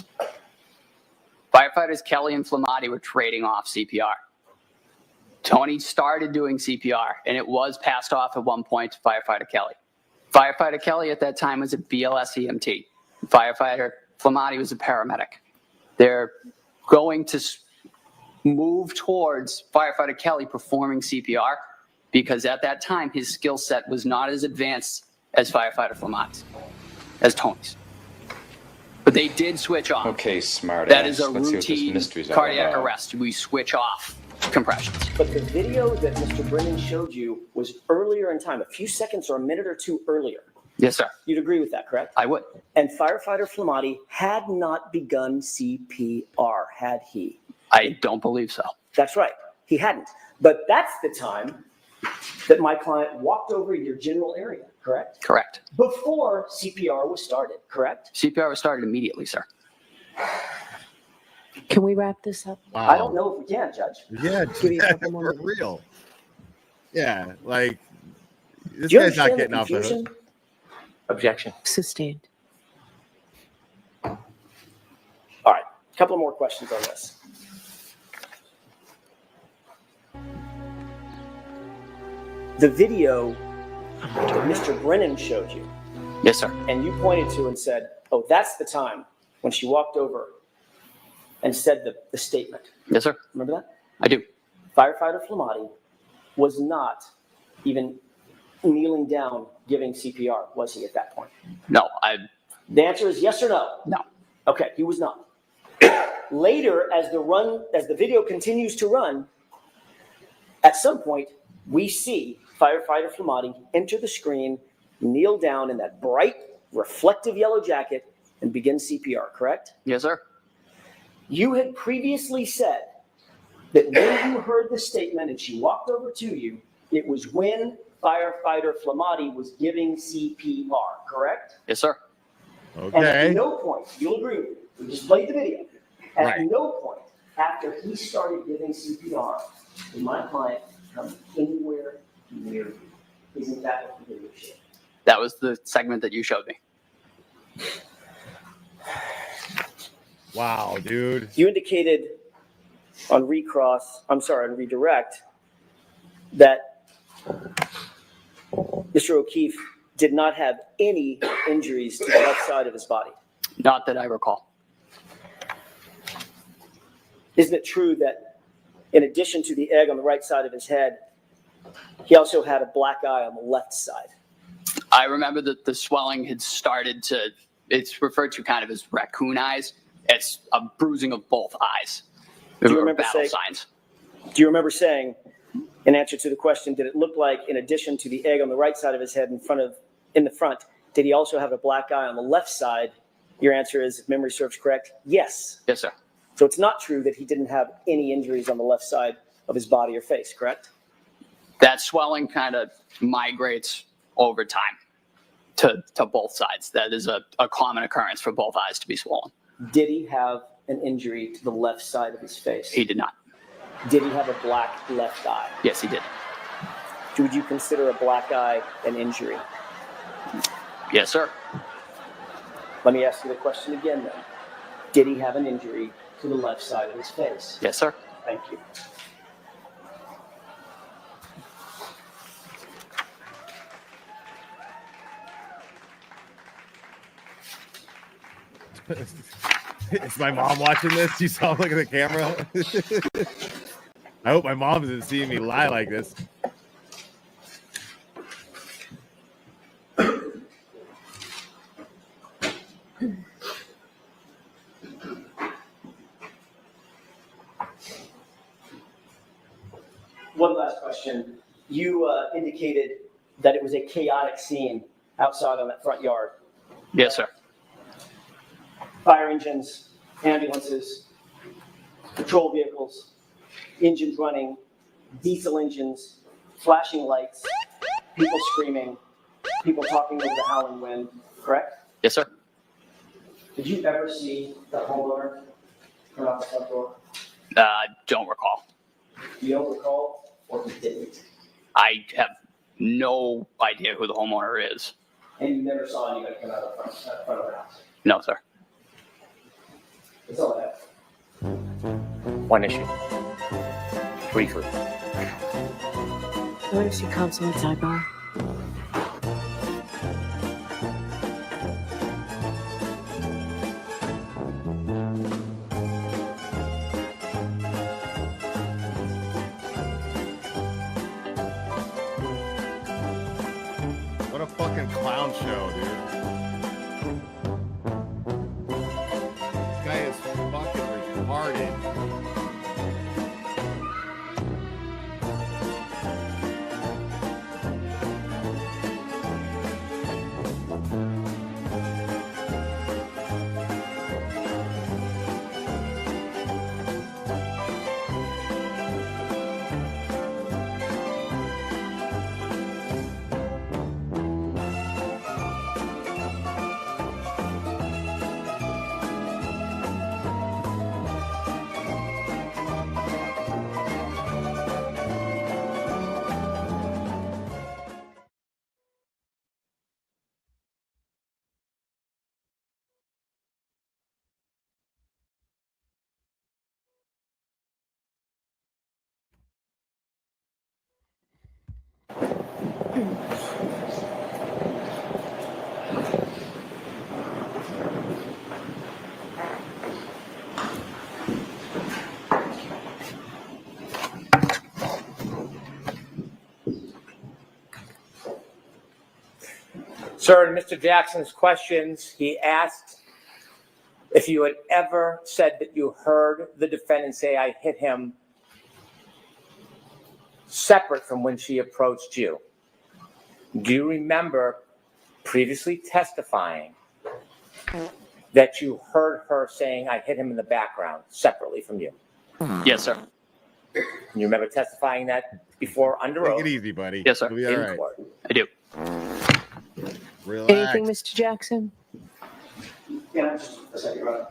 Firefighters Kelly and Flamati were trading off CPR. Tony started doing CPR, and it was passed off at one point to Firefighter Kelly. Firefighter Kelly at that time was a BLS EMT. Firefighter Flamati was a paramedic. They're going to move towards Firefighter Kelly performing CPR because at that time his skill set was not as advanced as Firefighter Flamati's, as Tony's. But they did switch off. Okay, smart That ass. is a Let's see what this routine mystery's all cardiac about. arrest. We switch off compressions. But the video that Mr. Brennan showed you was earlier in time, a few seconds or a minute or two earlier. Yes, sir. You'd agree with that, correct? I would. And firefighter Flamati had not begun CPR, had he? I don't believe so. That's right. He hadn't. But that's the time that my client walked over your general area, correct? Correct. Before CPR was started, correct? CPR was started immediately, sir. Can we wrap this up? I don't know if we can, Judge. Yeah, Give you a couple more for minutes. real. Yeah, like this Do you guy's not understand the getting off the confusion? hook. Objection. Sustained. All right, a couple more questions on this. The video that Mr. Brennan showed you, Yes, sir. and you pointed to and said, oh, that's the time when she walked over and said the statement. Yes, sir. Remember that? I do. Firefighter Flamati was not even kneeling down giving CPR, was he at that point? No, The answer is yes or no? No. Okay, he was not. Later, as the video continues to run, at some point, we see firefighter Flamati enter the screen, kneel down in that bright, reflective yellow jacket, and begin CPR, correct? Yes, sir. You had previously said that when you heard the statement and she walked over to you, it was when firefighter Flamati was giving CPR, correct? Yes, sir. And Okay. at no point, you'll agree with me, we just played the video. At Right. no point after he started giving CPR, did my client come anywhere near you? Isn't that what the video showed? That was the segment that you showed me. Wow, dude. You indicated on on redirect, that Mr. O'Keefe did not have any injuries to the left side of his body. Not that I recall. Isn't it true that in addition to the egg on the right side of his head, he also had a black eye on the left side? I remember that the swelling had started to, it's referred to kind of as raccoon eyes. It's a bruising of both eyes. Do you remember battle signs. Do you remember saying, in answer to the question, did it look like in addition to the egg on the right side of his head in the front, did he also have a black eye on the left side? Your answer is, if memory serves correct, yes. Yes, sir. So it's not true that he didn't have any injuries on the left side of his body or face, correct? That swelling kind of migrates over time to both sides. That is a common occurrence for both eyes to be swollen. Did he have an injury to the left side of his face? He did not. Did he have a black left eye? Yes, he did. Would you consider a black eye an injury? Yes, sir. Let me ask you the question again then. Did he have an injury to the left side of his face? Yes, sir. Thank you. Is my mom watching this? You saw me look at the camera? I hope my mom isn't seeing me lie like this. One last question. You indicated that it was a chaotic scene outside on that front yard. Yes, sir. Fire engines, ambulances, patrol vehicles, engines running, diesel engines, flashing lights, people screaming, people talking over the howling wind, correct? Yes, sir. Did you ever see the homeowner turn off the front door? Don't recall. You don't recall, or you didn't? I have no idea who the homeowner is. And you never saw anybody come out of the front of the house? No, sir. That's all I have. One issue. Briefly. I want to see counsel at sidebar. What a fucking clown show, dude. This guy is fucking retarded. Sir, in Mr. Jackson's questions, he asked if you had ever said that you heard the defendant say, "I hit him," separate from when she approached you. Do you remember previously testifying that you heard her saying, "I hit him in the background," separately from you? Yes, sir. You remember testifying that before under oath? Take it easy, buddy. Yes, sir. It'll be all In right. court. I do. Relax. Anything, Mr. Jackson? Yeah, just a second, right?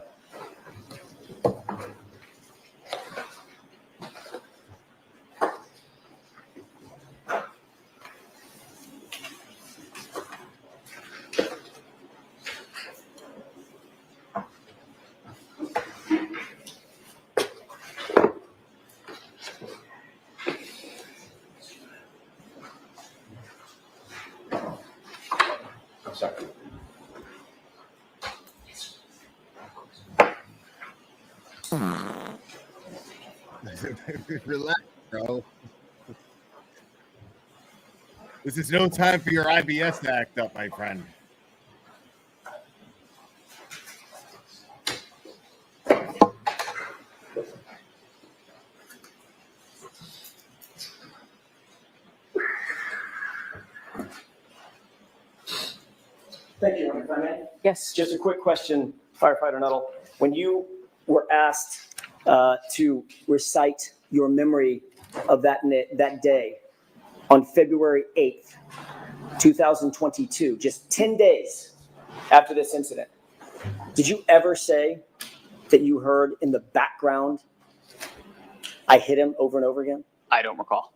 Sorry. Relax, bro. This is no time for your IBS to act up, my friend. Thank you, if I may. Yes. Just a quick question, Firefighter Nuttall. When you were asked to recite your memory of that day on February 8th, 2022, just 10 days after this incident, did you ever say that you heard in the background, "I hit him" over and over again? I don't recall.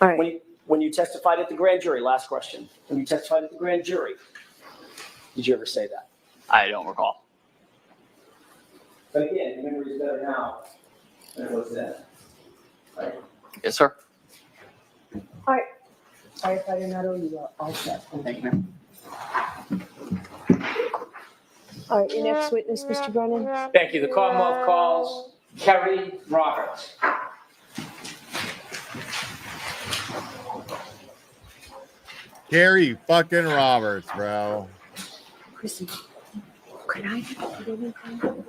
All right. When you testified at the grand jury, last question, when you testified at the grand jury, did you ever say that? I don't recall. But again, your memory is better now than it was then. Right? Yes, sir. All right. Firefighter Nuttall, you are all set. Thank you, ma'am. All right, your next witness, Mr. Brennan. Thank you. The Commonwealth calls Kerry Roberts. Gary fucking Roberts, bro. Chrissy, could I get anything?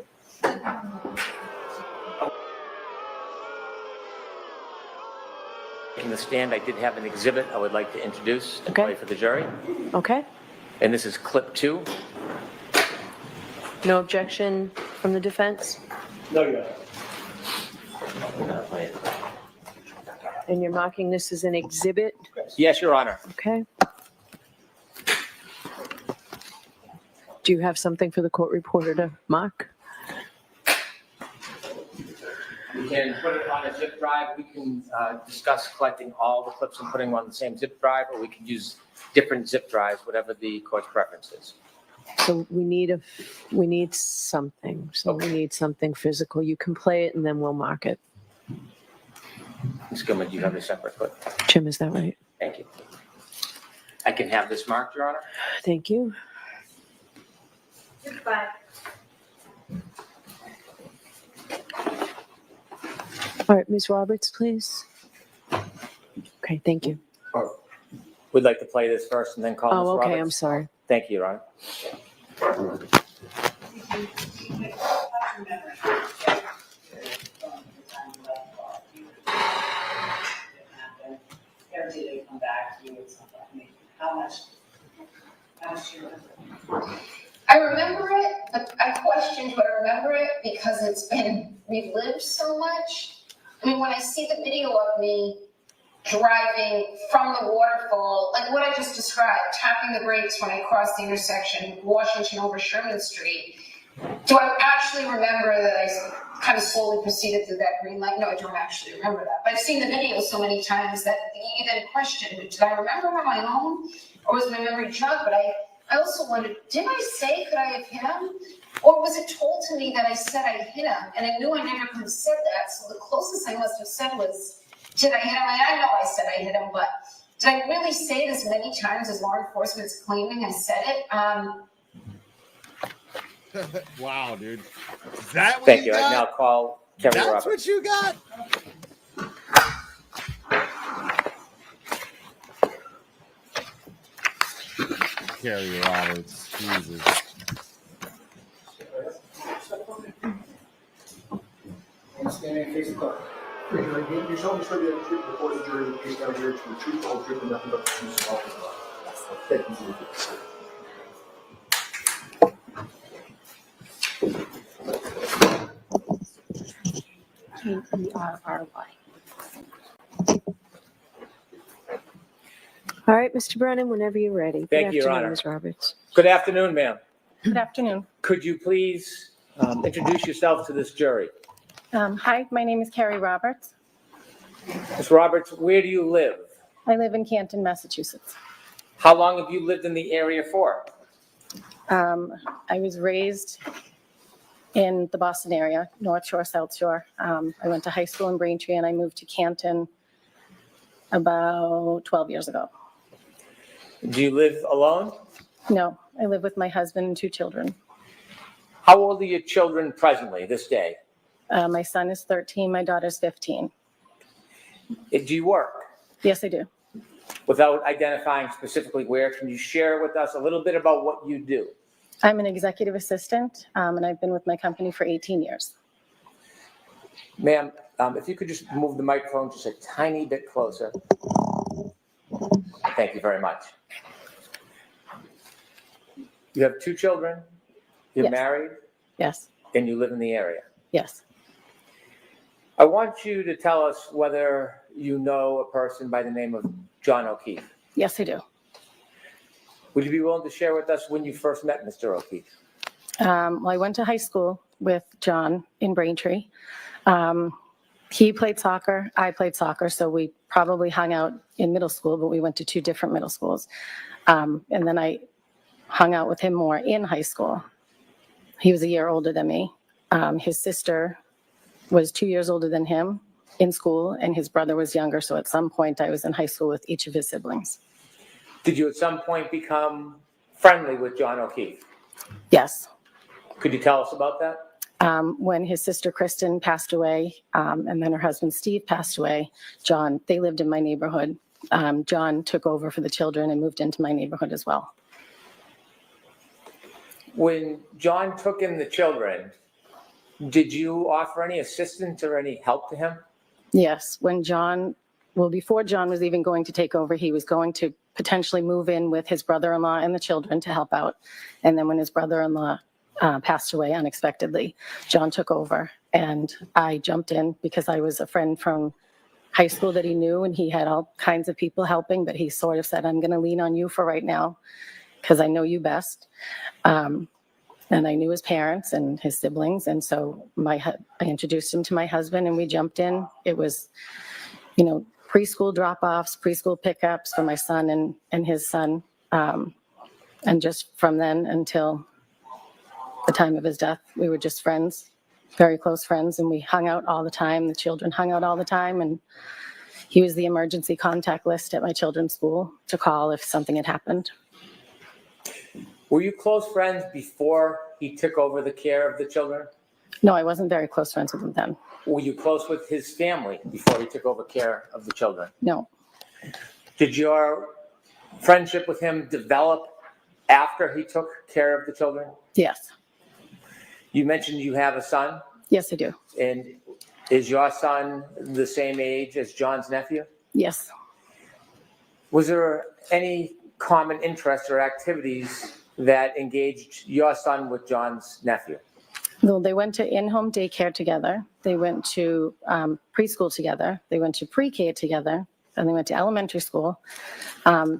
In the stand, I did have an exhibit I would like to introduce and play for the jury. Okay. And this is clip 2. No objection from the defense? No, Your Honor. And you're marking this as an exhibit? Yes, Your Honor. Okay. Do you have something for the court reporter to mark? We can put it on a zip drive. We can discuss collecting all the clips and putting them on the same zip drive, or we can use different zip drives, whatever the court's preference is. So we need something. So we need something physical. You can play it and then we'll mark it. Ms. Gilman, do you have a separate clip? Jim, is that right? Thank you. I can have this marked, Your Honor. Thank you. Goodbye. All right, Ms. Roberts, please. Okay, thank you. We'd like to play this first and then call Ms. Oh, okay, Roberts. I'm sorry. Thank you, Your Honor. Every day come back to you with something. I mean, how much do you remember? I remember it, but I questioned but I remember it because it's been relived so much. I mean, when I see the video of me driving from the waterfall, like what I just described, tapping the brakes when I crossed the intersection, Washington over Sherman Street, do I actually remember that I kind of slowly proceeded through that green light? No, I don't actually remember that. But I've seen the video so many times that you then question, did I remember on my own? Or was my memory jogged? But I also wondered, did I say, could I have hit him? Or was it told to me that I said I hit him? And I knew I never could have said that. So the closest I must have said was, did I hit him? And I know I said I hit him, but did I really say it as many times as law enforcement's claiming I said it? Wow, dude. Is that what Thank you you. got? I now call Kerry That's Roberts. what you got? Kerry Roberts. Jesus. Standing and facing clerk. Raise your right hand. You solemnly swear that the truth before the jury, the case down here, to the truth, the whole truth, and nothing but the truth, so help you God. Thank you for your gift. Kerry. All right, Mr. Brennan, whenever you're ready. Thank you, Your Good afternoon, Honor. Ms. Roberts. Good afternoon, ma'am. Good afternoon. Could you please introduce yourself to this jury? Hi, my name is Carrie Roberts. Ms. Roberts, where do you live? I live in Canton, Massachusetts. How long have you lived in the area for? I was raised in the Boston area, North Shore, South Shore. I went to high school in Braintree and I moved to Canton about 12 years ago. Do you live alone? No, I live with my husband and 2 children. How old are your children presently, this day? My son is 13, my daughter's 15. Do you work? Yes, I do. Without identifying specifically where, can you share with us a little bit about what you do? I'm an executive assistant, and I've been with my company for 18 years. Ma'am, if you could just move the microphone just a tiny bit closer. Thank you very much. You have 2 children, you're Yes. married, Yes, and you live in the area. yes. I want you to tell us whether you know a person by the name of John O'Keefe. Yes, I do. Would you be willing to share with us when you first met Mr. O'Keefe? Well, I went to high school with John in Braintree. He played soccer, I played soccer, so we probably hung out in middle school, but we went to 2 different middle schools. And then I hung out with him more in high school. He was a year older than me. His sister was 2 years older than him in school, and his brother was younger, so at some point I was in high school with each of his siblings. Did you at some point become friendly with John O'Keefe? Yes. Could you tell us about that? When his sister Kristen passed away, and then her husband Steve passed away, they lived in my neighborhood. John took over for the children and moved into my neighborhood as well. When John took in the children, did you offer any assistance or any help to him? Yes, before John was even going to take over, he was going to potentially move in with his brother-in-law and the children to help out. And then when his brother-in-law passed away unexpectedly, John took over, and I jumped in because I was a friend from high school that he knew, and he had all kinds of people helping, but he sort of said, I'm going to lean on you for right now because I know you best. And I knew his parents and his siblings, and so I introduced him to my husband, and we jumped in. It was, preschool drop-offs, preschool pickups for my son and his son, and just from then until the time of his death, we were just friends, very close friends, and we hung out all the time. The children hung out all the time, and he was the emergency contact list at my children's school to call if something had happened. Were you close friends before he took over the care of the children? No, I wasn't very close friends with him then. Were you close with his family before he took over care of the children? No. Did your friendship with him develop after he took care of the children? Yes. You mentioned you have a son. Yes, I do. And is your son the same age as John's nephew? Yes. Was there any common interests or activities that engaged your son with John's nephew? Well, they went to in-home daycare together. They went to preschool together. They went to pre-K together. And they went to elementary school.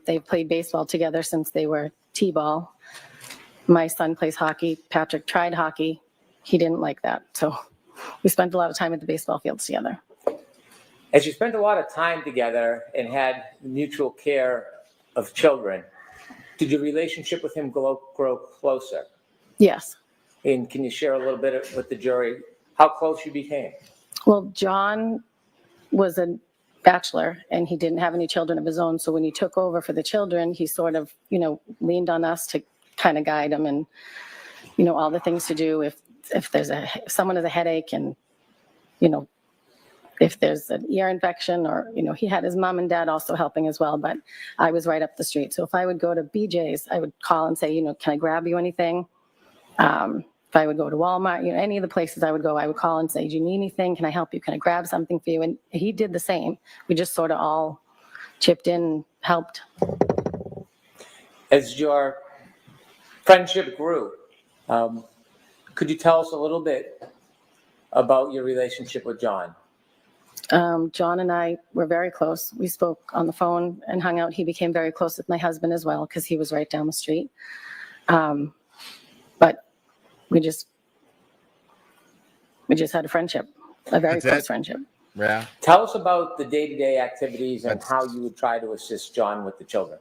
They played baseball together since they were T-ball. My son plays hockey. Patrick tried hockey. He didn't like that. So we spent a lot of time at the baseball fields together. As you spent a lot of time together and had mutual care of children, did your relationship with him grow closer? Yes. And can you share a little bit with the jury how close you became? Well, John was a bachelor and he didn't have any children of his own. So when he took over for the children, he sort of, leaned on us to kind of guide him and, all the things to do if someone has a headache and, if there's an ear infection or, he had his mom and dad also helping as well, but I was right up the street. So if I would go to BJ's, I would call and say, can I grab you anything? If I would go to Walmart, any of the places I would go, I would call and say, do you need anything? Can I help you? Can I grab something for you? And he did the same. We just sort of all chipped in, helped. As your friendship grew, could you tell us a little bit about your relationship with John? John and I were very close. We spoke on the phone and hung out. He became very close with my husband as well because he was right down the street. But we just had a friendship, a very close friendship. Yeah. Tell us about the day-to-day activities and how you would try to assist John with the children.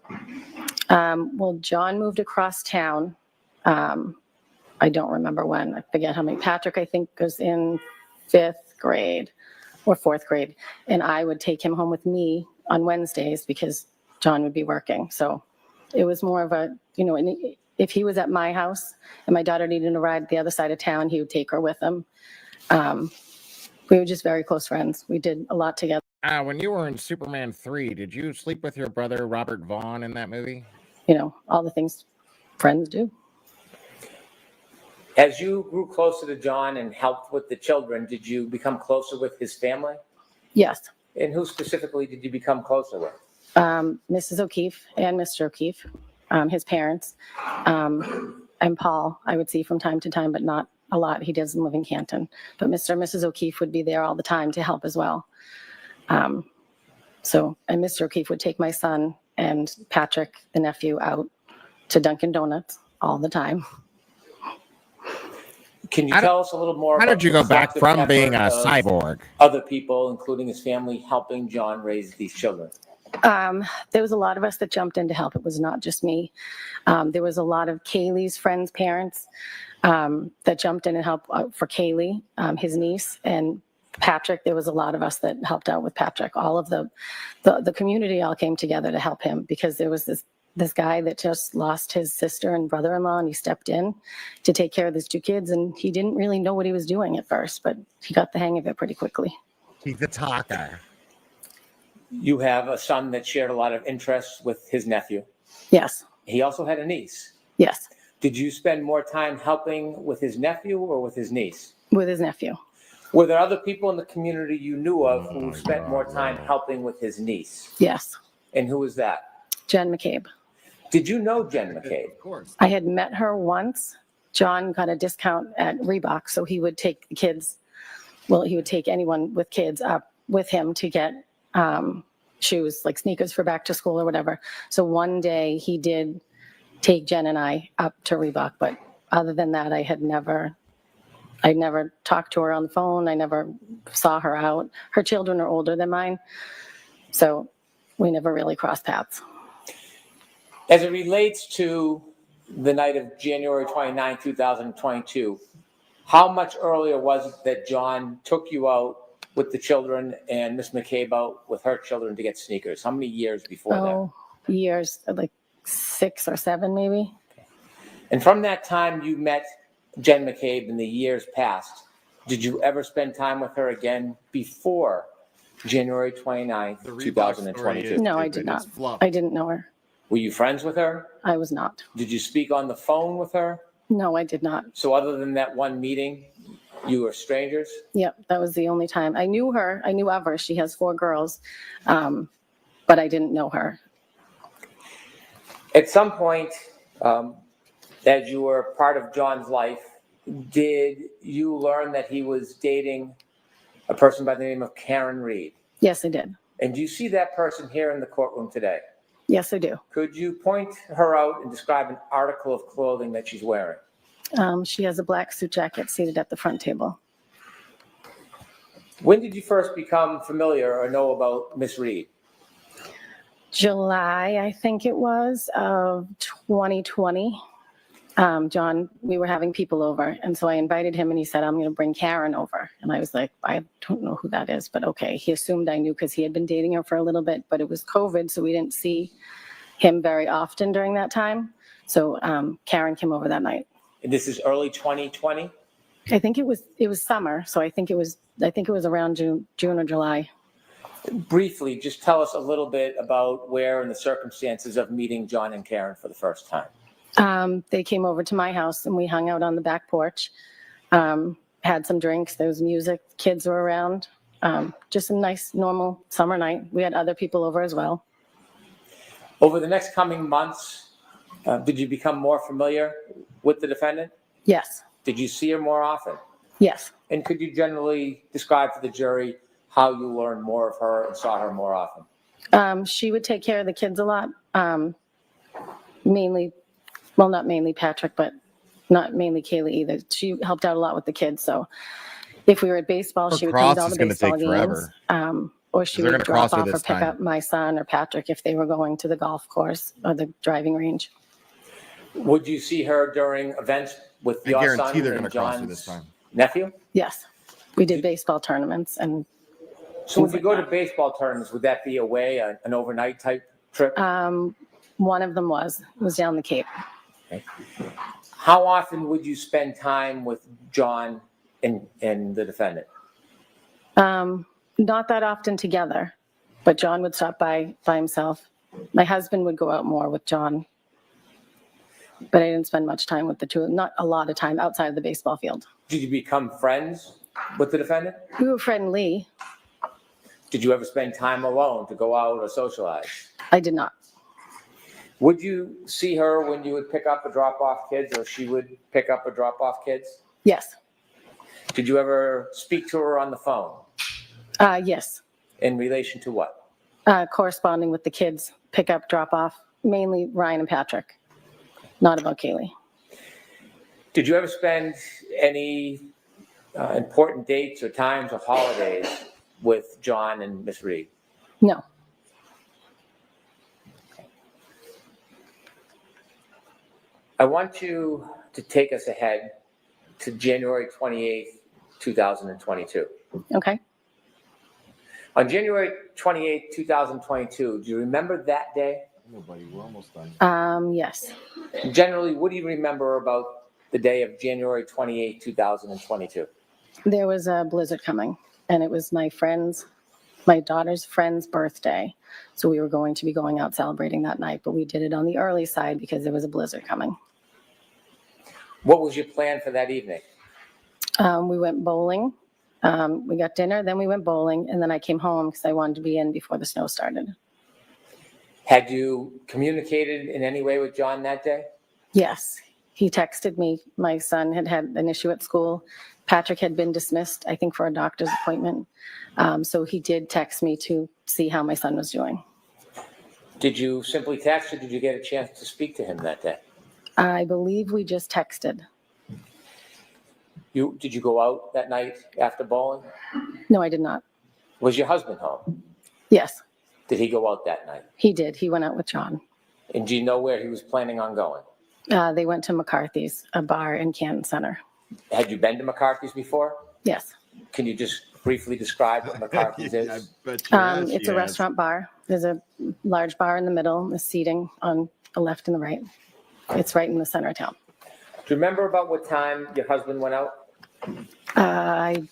Well, John moved across town. I don't remember when. I forget how many. Patrick, I think, was in 5th grade or 4th grade. And I would take him home with me on Wednesdays because John would be working. So It was more of a, if he was at my house and my daughter needed a ride the other side of town, he would take her with him. We were just very close friends. We did a lot together. When you were in Superman 3, did you sleep with your brother Robert Vaughn in that movie? All the things friends do. As you grew closer to John and helped with the children, did you become closer with his family? Yes. And who specifically did you become closer with? Mrs. O'Keefe and Mr. O'Keefe, his parents, and Paul, I would see from time to time, but not a lot. He doesn't live in Canton. But Mr. and Mrs. O'Keefe would be there all the time to help as well. And Mr. O'Keefe would take my son and Patrick, the nephew, out to Dunkin' Donuts all the time. Can you tell us a little more? How did you go back from being a cyborg? Other people, including his family, helping John raise these children. There was a lot of us that jumped in to help. It was not just me. There was a lot of Kaylee's friends' parents that jumped in and helped out for Kaylee, his niece, and Patrick. There was a lot of us that helped out with Patrick. All of the community all came together to help him because there was this guy that just lost his sister and brother-in-law, and he stepped in to take care of his 2 kids, and he didn't really know what he was doing at first, but he got the hang of it pretty quickly. He's a talker. You have a son that shared a lot of interests with his nephew. Yes. He also had a niece. Yes. Did you spend more time helping with his nephew or with his niece? With his nephew. Were there other people in the community you knew of who spent more time helping with his niece? Yes. And who was that? Jen McCabe. Did you know Jen McCabe? Of course. I had met her once. John got a discount at Reebok, so he would take the kids. Well, he would take anyone with kids up with him to get shoes, like sneakers for back to school or whatever. So one day he did take Jen and I up to Reebok, but other than that, I never talked to her on the phone. I never saw her out. Her children are older than mine, so we never really crossed paths. As it relates to the night of January 29, 2022, how much earlier was it that John took you out with the children and Miss McCabe out with her children to get sneakers? How many years before that? Years, like 6 or 7 maybe. And from that time you met Jen McCabe in the years past, did you ever spend time with her again before January 29th, 2022? No, I did not. I didn't know her. Were you friends with her? I was not. Did you speak on the phone with her? No, I did not. So other than that one meeting, you were strangers? Yep, that was the only time. I knew her. I knew of her. She has 4 girls, but I didn't know her. At some point, as you were part of John's life, did you learn that he was dating a person by the name of Karen Reed? Yes, I did. And do you see that person here in the courtroom today? Yes, I do. Could you point her out and describe an article of clothing that she's wearing? She has a black suit jacket seated at the front table. When did you first become familiar or know about Miss Reed? July, I think it was, of 2020. John, we were having people over, and so I invited him, and he said, I'm going to bring Karen over. And I was like, I don't know who that is, but okay. He assumed I knew because he had been dating her for a little bit, but it was COVID, so we didn't see him very often during that time. So Karen came over that night. And this is early 2020? I think it was summer, so I think it was around June or July. Briefly, just tell us a little bit about where and the circumstances of meeting John and Karen for the first time. They came over to my house and we hung out on the back porch, had some drinks, there was music, kids were around, just a nice, normal summer night. We had other people over as well. Over the next coming months, did you become more familiar with the defendant? Yes. Did you see her more often? Yes. And could you generally describe for the jury how you learned more of her and saw her more often? She would take care of the kids a lot, mainly, well, not mainly Patrick, but not mainly Kaylee either. She helped out a lot with the kids. So if we were at baseball, she would come to all the baseball games. Or she would drop off or pick up my son or Patrick if they were going to the golf course or the driving range. Would you see her during events with your son and John's nephew? Yes. We did baseball tournaments. And so when you go to baseball tournaments, would that be away, an overnight type trip? One of them was down the Cape. How often would you spend time with John and the defendant? Not that often together, but John would stop by himself. My husband would go out more with John, but I didn't spend much time with the two, not a lot of time outside of the baseball field. Did you become friends with the defendant? We were friendly. Did you ever spend time alone to go out or socialize? I did not. Would you see her when you would pick up or drop off kids, or she would pick up or drop off kids? Yes. Did you ever speak to her on the phone? Yes. In relation to what? Corresponding with the kids, pick up, drop off, mainly Ryan and Patrick, not about Kaylee. Did you ever spend any important dates or times or holidays with John and Miss Reed? No. I want you to take us ahead to January 28th, 2022. Okay. On January 28th, 2022, do you remember that day? Nobody, we're almost done. Yes. Generally, what do you remember about the day of January 28th, 2022? There was a blizzard coming, and it was my daughter's friend's birthday. So we were going to be going out celebrating that night, but we did it on the early side because there was a blizzard coming. What was your plan for that evening? We went bowling. We got dinner, then we went bowling, and then I came home because I wanted to be in before the snow started. Had you communicated in any way with John that day? Yes, he texted me. My son had an issue at school. Patrick had been dismissed, I think, for a doctor's appointment. So he did text me to see how my son was doing. Did you simply text, or did you get a chance to speak to him that day? I believe we just texted. Did you go out that night after bowling? No, I did not. Was your husband home? Yes, Did he go out that night? he did. He went out with John. And do you know where he was planning on going? They went to McCarthy's, a bar in Canton Center. Had you been to McCarthy's before? Yes. Can you just briefly describe what McCarthy's is? It's a restaurant bar. There's a large bar in the middle, the seating on the left and the right. It's right in the center of town. Do you remember about what time your husband went out? I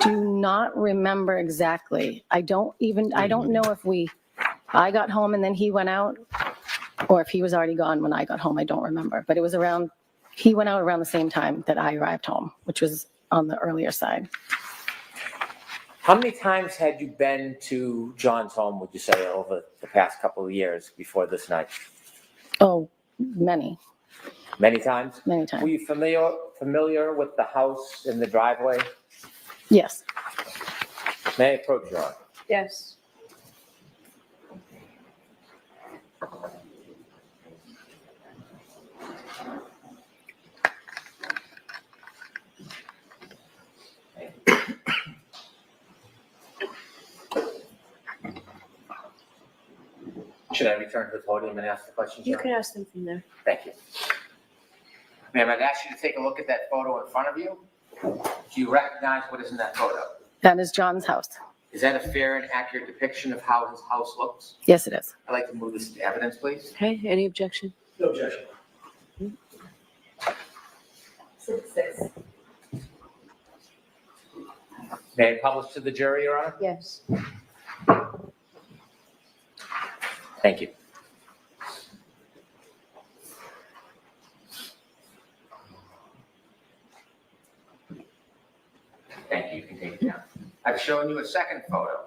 do not remember exactly. I don't know if I got home and then he went out, or if he was already gone when I got home. I don't remember, but it was he went out around the same time that I arrived home, which was on the earlier side. How many times had you been to John's home, would you say, over the past couple of years before this night? Oh, many. Many times? Many times. Were you familiar with the house and the driveway? Yes. May I approach you on? Yes. Should I return to the podium and ask the questions? You now? can ask them from there. Thank you. Ma'am, I'd ask you to take a look at that photo in front of you. Do you recognize what is in that photo? That is John's house. Is that a fair and accurate depiction of how his house looks? Yes, it is. I'd like to move this to evidence, please. Okay, any objection? No objection. Six. May I publish to the jury, Your Honor? Yes. Thank you. Thank you. You can take it down. I've shown you a second photo.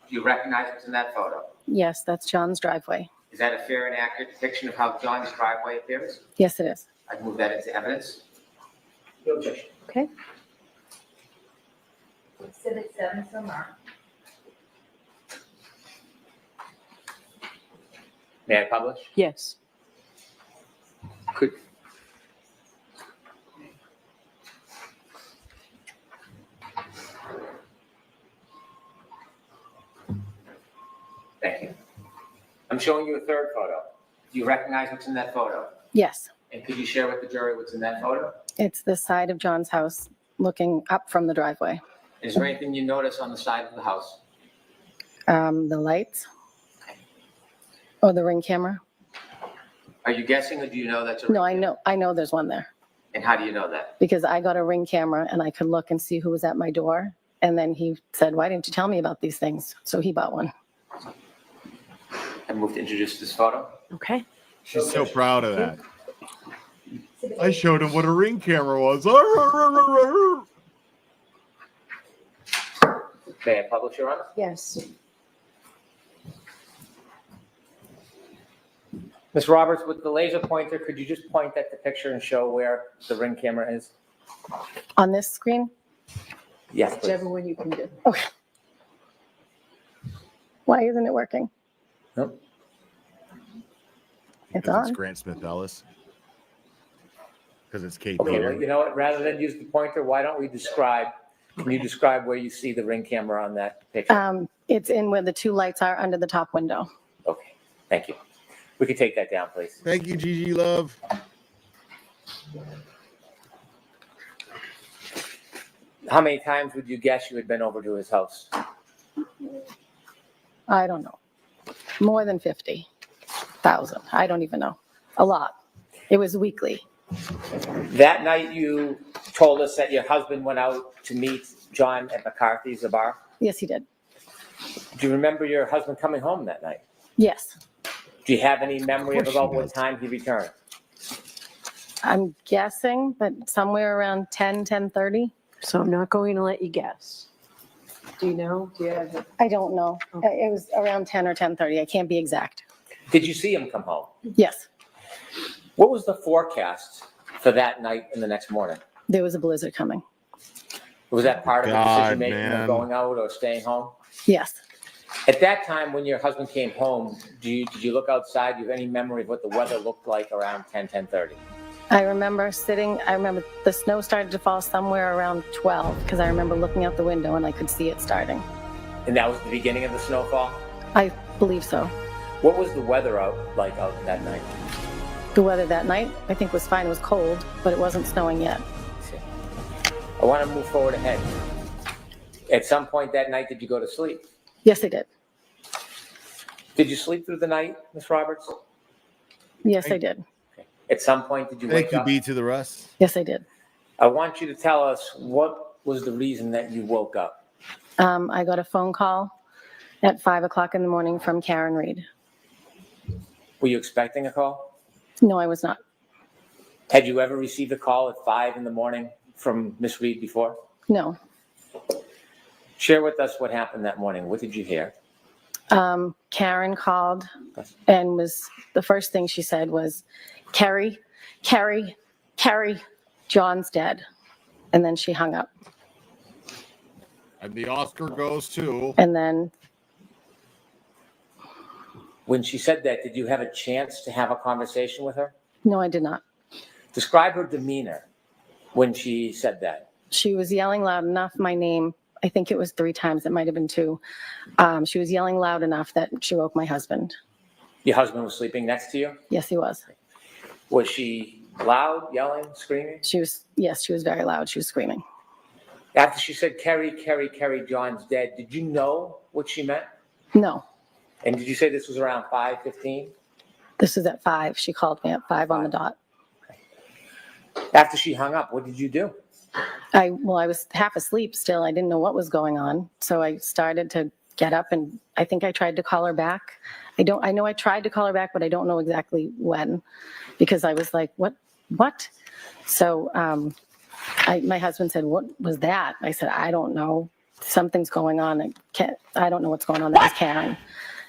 Do you recognize what's in that photo? Yes, that's John's driveway. Is that a fair and accurate depiction of how John's driveway appears? Yes, it is. I'd move that into evidence. No objection. Okay. Exhibit 7 so marked. May I publish? Yes. Could. Thank you. I'm showing you a third photo. Do you recognize what's in that photo? Yes. And could you share with the jury what's in that photo? It's the side of John's house looking up from the driveway. Is there anything you notice on the side of the house? The lights. Or the ring camera. Are you guessing or do you know that's a? No, I know there's one there And how do you know that? because I got a Ring camera and I could look and see who was at my door. And then he said, why didn't you tell me about these things? So he bought one. I move to introduce this photo. Okay. She's so proud of that. I showed him what a Ring camera was. May I publish, Your Honor? Yes. Ms. Roberts, with the laser pointer, could you just point at the picture and show where the Ring camera is? On this screen? Yes, please. Whichever one you can do. Okay. Why isn't it working? Nope. It's Because it's on. Grant Smith Ellis. Because it's Kate Okay, Peter. well, you know what? Rather than use the pointer, why don't we describe, can you describe where you see the Ring camera on that picture? It's in where the two lights are under the top window. Okay, thank you. We can take that down, please. Thank you, Gigi Love. How many times would you guess you had been over to his house? I don't know. More than 50,000. I don't even know. A lot. It was weekly. That night you told us that your husband went out to meet John at McCarthy's, the bar. Yes, he did. Do you remember your husband coming home that night? Yes. Do you have any memory of Of course about she what does. time he returned? I'm guessing, but somewhere around 10:30. So I'm not going to let you guess. Do you know? Do you have it? I don't know. It was around 10 or 10:30. I can't be exact. Did you see him come home? Yes. What was the forecast for that night and the next morning? There was a blizzard coming. Was that part of the God, decision making man. of going out or staying home? Yes. At that time, when your husband came home, did you look outside? Do you have any memory of what the weather looked like around 10:30? I remember the snow started to fall somewhere around 12 because I remember looking out the window and I could see it starting. And that was the beginning of the snowfall? I believe so. What was the weather out that night? The weather that night, I think, was fine. It was cold, but it wasn't snowing yet. I want to move forward ahead. At some point that night, did you go to sleep? Yes, I did. Did you sleep through the night, Ms. Roberts? Yes, I did. At some point, did you Thank wake you, up? B to the Russ. Yes, I did. I want you to tell us what was the reason that you woke up. I got a phone call at 5 o'clock in the morning from Karen Reed. Were you expecting a call? No, I was not. Had you ever received a call at 5 in the morning from Miss Reed before? No. Share with us what happened that morning. What did you hear? Karen called and the first thing she said was, Carrie, John's dead. And then she hung up. And the Oscar goes to. And then When she said that, did you have a chance to have a conversation with her? no, I did not. Describe her demeanor when she said that. She was yelling loud enough, my name, I think it was 3 times, it might have been 2. She was yelling loud enough that she woke my husband. Your husband was sleeping next to you? Yes, he was. Was she loud, yelling, screaming? Yes, she was very loud. She was screaming. After she said, Carrie, John's dead, did you know what she meant? No, And did you say this was around 5:15? this was at 5. She called me at 5 on the dot. After she hung up, what did you do? I was half asleep still. I didn't know what was going on. So I started to get up and I think I tried to call her back. I know I tried to call her back, but I don't know exactly when because I was like, what? So my husband said, what was that? I said, I don't know. Something's going on. I don't know what's going on. That was Karen.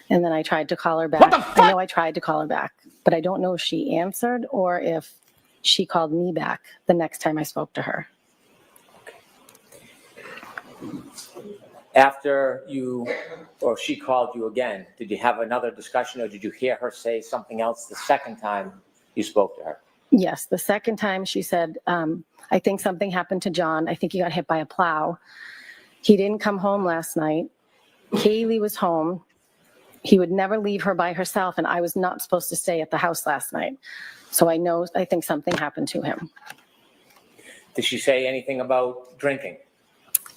And then I tried to call her back. I know I tried to call her back, but I don't know if she answered or if she called me back the next time I spoke to her. After she called you again, did you have another discussion or did you hear her say something else the second time you spoke to her? Yes, the second time she said, I think something happened to John. I think he got hit by a plow. He didn't come home last night. Kaylee was home. He would never leave her by herself, and I was not supposed to stay at the house last night. So I think something happened to him. Did she say anything about drinking?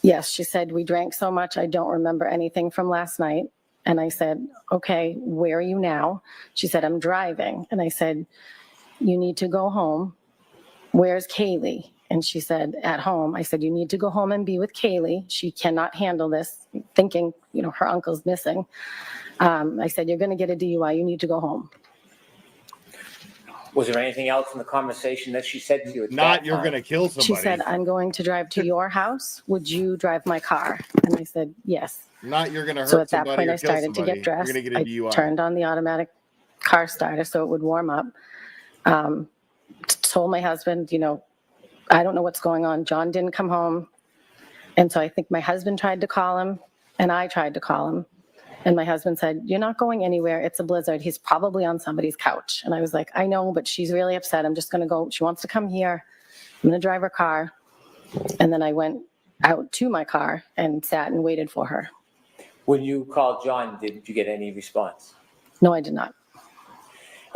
Yes, she said we drank so much, I don't remember anything from last night. And I said, okay, where are you now? She said, I'm driving. And I said, you need to go home. Where's Kaylee? And she said, at home. I said, you need to go home and be with Kaylee. She cannot handle this, thinking, her uncle's missing. I said, you're going to get a DUI. You need to go home. Was there anything else in the conversation that she said to you? You're going to kill somebody. She said, I'm going to drive to your house. Would you drive my car? And I said, yes. Not you're going to hurt So at that somebody point, or I kill started to somebody. get dressed. You're going to get a DUI. I turned on the automatic car starter so it would warm up. Told my husband, I don't know what's going on. John didn't come home. And so I think my husband tried to call him, and I tried to call him. And my husband said, you're not going anywhere. It's a blizzard. He's probably on somebody's couch. And I was like, I know, but she's really upset. I'm just going to go. She wants to come here. I'm going to drive her car. And then I went out to my car and sat and waited for her. When you called John, did you get any response? No, I did not.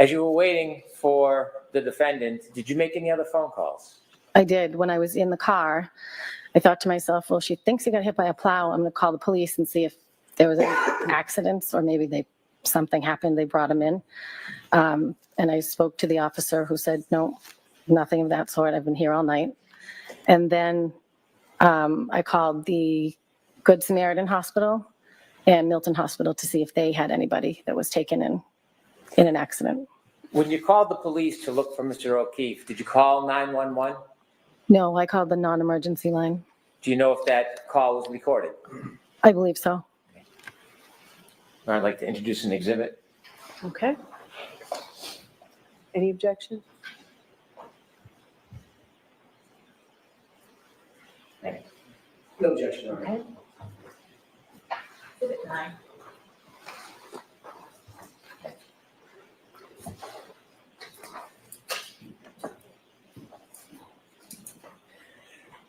As you were waiting for the defendant, did you make any other phone calls? I did. When I was in the car, I thought to myself, well, she thinks he got hit by a plow. I'm going to call the police and see if there was any accidents or maybe something happened. They brought him in. And I spoke to the officer who said, no, nothing of that sort. I've been here all night. And then I called the Good Samaritan Hospital and Milton Hospital to see if they had anybody that was taken in an accident. When you called the police to look for Mr. O'Keefe, did you call 911? No, I called the non-emergency line. Do you know if that call was recorded? I believe so. I'd like to introduce an exhibit. Okay. Any objection? No objection. Okay. Exhibit 9.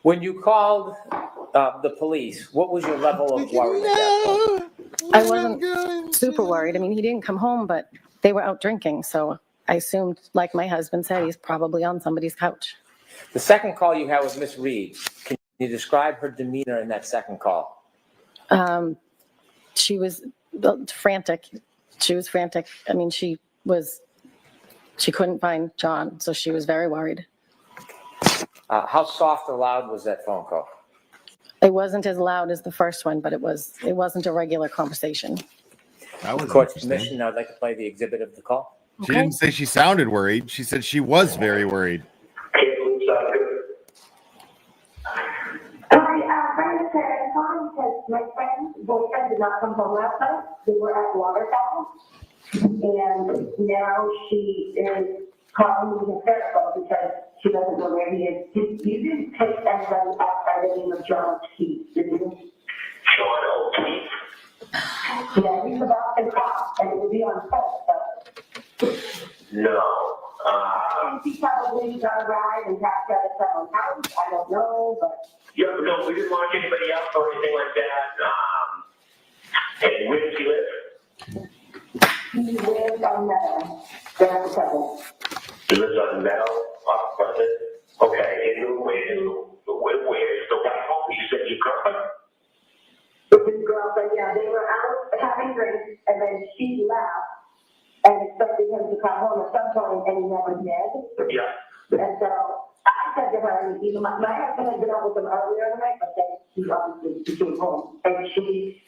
When you called the police, what was your level of worry at that point? I wasn't super worried. I mean, he didn't come home, but they were out drinking. So I assumed, like my husband said, he's probably on somebody's couch. The second call you had with Miss Reed, can you describe her demeanor in that second call? She was frantic. She was frantic. I mean, she couldn't find John, so she was very worried. How soft or loud was that phone call? It wasn't as loud as the first one, but it wasn't a regular conversation. That was Court's interesting. permission, I'd like to play the exhibit of the call. She didn't say she sounded worried. She said she was very worried. Because my friend's boyfriend did not come home last night. They were at waterfowl. And now she is calling me hysterical because she doesn't know where he is. You didn't take anybody outside the name of John O'Keefe, did you? John O'Keefe? Yeah, he's about to cop, and it would be on film, so. No. And he probably got a ride and passed out at someone's house. I don't know, but. Yeah, no, we didn't lock anybody up or anything like that. And where does he live? He lives on Meadow. There is something. He lives on Meadow, off Pleasant. Okay, and where is the wife home? You said your girlfriend? With his girlfriend, yeah, they were out having drinks, and then she left and expected him to come home at some point, and he never did. Yeah. And so I said to her, my husband had been out with him earlier in the night, but then he obviously came home, and he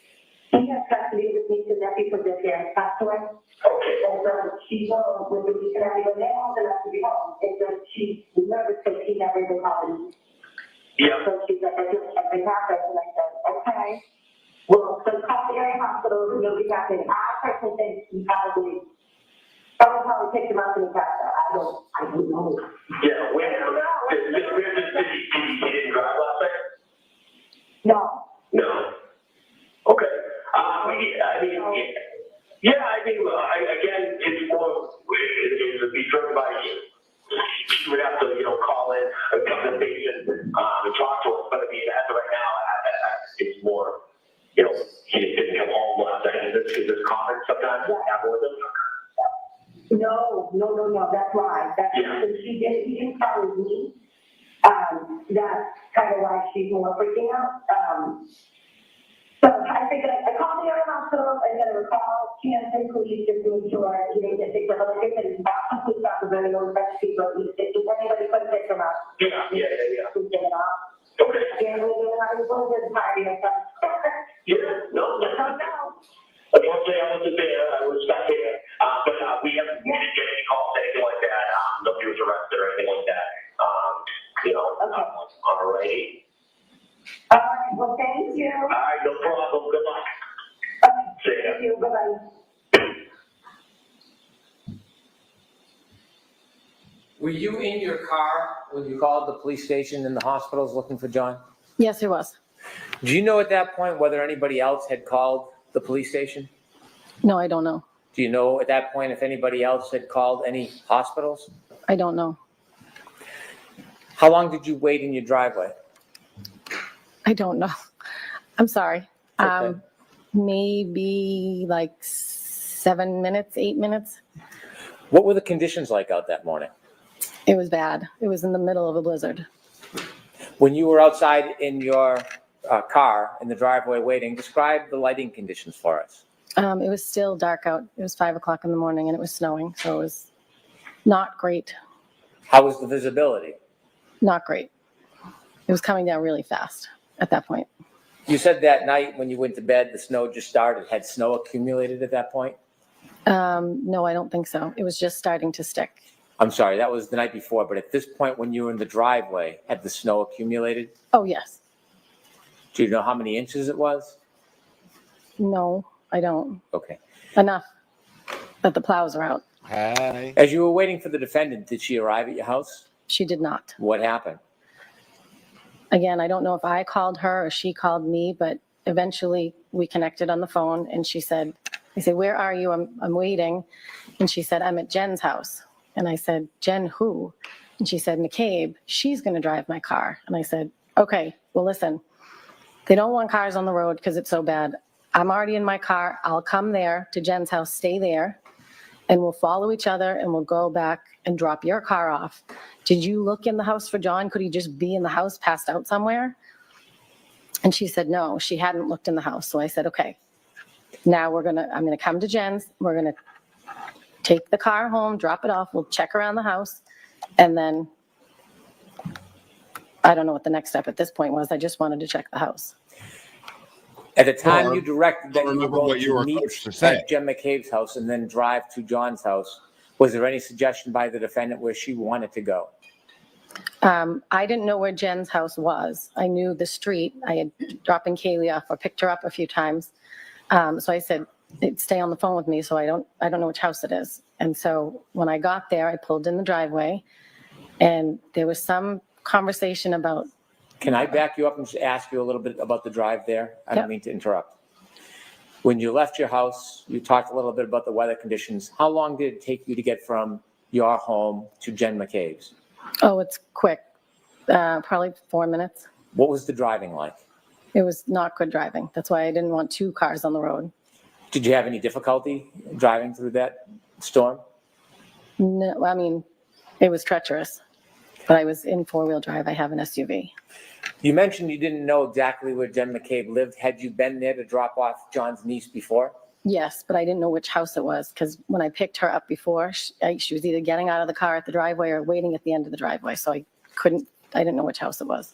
has custody with me to nephew because their parents passed away. Okay. And so she's home with the week and everything, they're old enough to be home, and so she's nervous because he never even called me. Yeah. So she's like, I just, I've been happy, and I said, okay. Well, so call the area hospital, and you'll be happy. I personally think he probably picked him up and he passed out. I don't know. Yeah, where did he didn't drive last night? No. No. Okay. Again, it's more, it would be driven by you. You would have to, call in a government patient and talk to us. But I mean, as of right now, it's more, he didn't come home last night. Is this common sometimes? Happen with him? No, that's why. He didn't tell me. That's kind of why she's more freaking out. So I figured I called the other hospital, I said I would call Kansas police just to make sure, you know, that they, but like I said, it's not complete responsibility, no respect to people, if anybody could pick them up. Yeah. Please get it off. Okay. And we're having a little bit of party and stuff. Yeah, no, I don't know. unfortunately, I wasn't there, I was stuck here, but, we didn't get any calls, anything like that, nobody was arrested or anything like that, alrighty. All right, well, thank you. All right, no problem, good luck. See ya. Thank you, bye-bye. Were you in your car when you called the police station and the hospitals looking for John? Yes, it was. Do you know at that point whether anybody else had called the police station? No, I don't know. Do you know at that point if anybody else had called any hospitals? I don't know. How long did you wait in your driveway? I don't know. I'm sorry. Okay. Maybe like 7 minutes, 8 minutes. What were the conditions like out that morning? It was bad. It was in the middle of a blizzard. When you were outside in your car in the driveway waiting, describe the lighting conditions for us. It was still dark out. It was 5 o'clock in the morning and it was snowing. So it was not great. How was the visibility? Not great. It was coming down really fast at that point. You said that night when you went to bed, the snow just started. Had snow accumulated at that point? No, I don't think so. It was just starting to stick. I'm sorry, that was the night before, but at this point when you were in the driveway, had the snow accumulated? Oh, yes. Do you know how many inches it was? No, I don't. Okay. Enough that the plows are out. Hi. As you were waiting for the defendant, did she arrive at your house? She did not. What happened? Again, I don't know if I called her or she called me, but eventually we connected on the phone and she said, I said, where are you? I'm waiting. And she said, I'm at Jen's house. And I said, Jen, who? And she said, McCabe, she's going to drive my car. And I said, okay, well, listen, they don't want cars on the road because it's so bad. I'm already in my car. I'll come there to Jen's house, stay there, and we'll follow each other and we'll go back and drop your car off. Did you look in the house for John? Could he just be in the house, passed out somewhere? And she said, no, she hadn't looked in the house. So I said, okay, now I'm going to come to Jen's. We're going to take the car home, drop it off. We'll check around the house. And then I don't know what the next step at this point was. I just wanted to check the house. At the time you directed that you were remember going what you to were meet coached to say. at Jen McCabe's house and then drive to John's house, was there any suggestion by the defendant where she wanted to go? I didn't know where Jen's house was. I knew the street. I had dropping Kaylee off or picked her up a few times. So I said, stay on the phone with me so I don't know which house it is. And so when I got there, I pulled in the driveway and there was some conversation about. Can I back you up and just ask you a little bit about the drive there? I don't Yep. mean to interrupt. When you left your house, you talked a little bit about the weather conditions. How long did it take you to get from your home to Jen McCabe's? Oh, it's quick. Probably 4 minutes. What was the driving like? It was not good driving. That's why I didn't want 2 cars on the road. Did you have any difficulty driving through that storm? No, I mean, it was treacherous, but I was in 4-wheel drive. I have an SUV. You mentioned you didn't know exactly where Jen McCabe lived. Had you been there to drop off John's niece before? Yes, but I didn't know which house it was because when I picked her up before, she was either getting out of the car at the driveway or waiting at the end of the driveway. So I didn't know which house it was.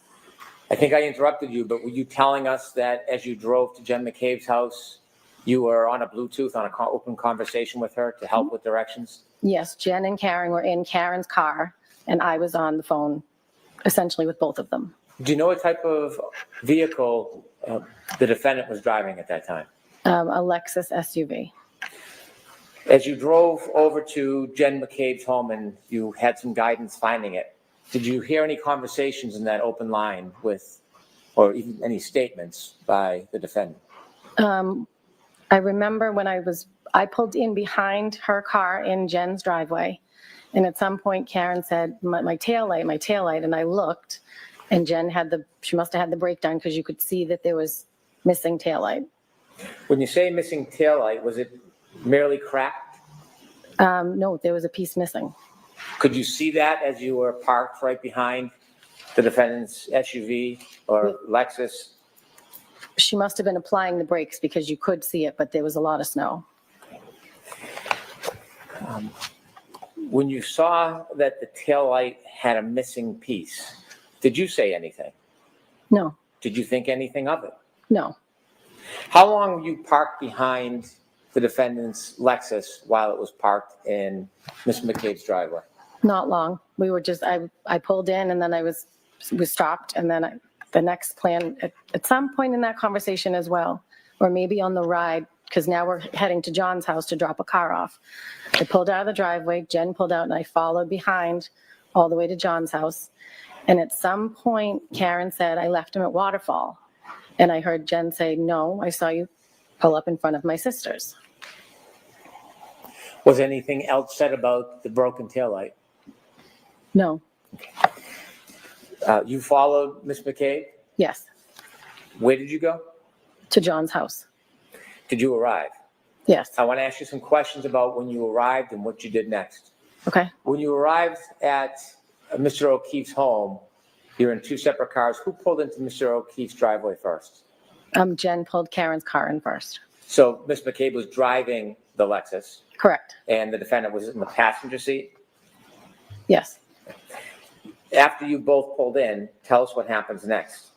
I think I interrupted you, but were you telling us that as you drove to Jen McCabe's house, you were on a Bluetooth, on an open conversation with her to help with directions? Yes, Jen and Karen were in Karen's car and I was on the phone essentially with both of them. Do you know what type of vehicle the defendant was driving at that time? A Lexus SUV. As you drove over to Jen McCabe's home and you had some guidance finding it, did you hear any conversations in that open line with, or even any statements by the defendant? I remember when I pulled in behind her car in Jen's driveway. And at some point Karen said, my taillight. And I looked and Jen she must've had the brake done because you could see that there was missing taillight. When you say missing taillight, was it merely cracked? No, there was a piece missing. Could you see that as you were parked right behind the defendant's SUV or Lexus? She must have been applying the brakes because you could see it, but there was a lot of snow. When you saw that the taillight had a missing piece, did you say anything? No, Did you think anything of it? no. How long were you parked behind the defendant's Lexus while it was parked in Ms. McCabe's driveway? Not long. We were just, I pulled in and then we stopped. And then the next plan, at some point in that conversation as well, or maybe on the ride, because now we're heading to John's house to drop a car off. I pulled out of the driveway, Jen pulled out, and I followed behind all the way to John's house. And at some point, Karen said, I left him at Waterfall. And I heard Jen say, no, I saw you pull up in front of my sister's. Was anything else said about the broken taillight? No. You followed Ms. McCabe? Yes, Where did you go? to John's house. Did you arrive? Yes. I want to ask you some questions about when you arrived and what you did next. Okay. When you arrived at Mr. O'Keefe's home, you're in two separate cars. Who pulled into Mr. O'Keefe's driveway first? Jen pulled Karen's car in first. So Ms. McCabe was driving the Lexus. Correct. And the defendant was in the passenger seat? Yes. After you both pulled in, tell us what happens next.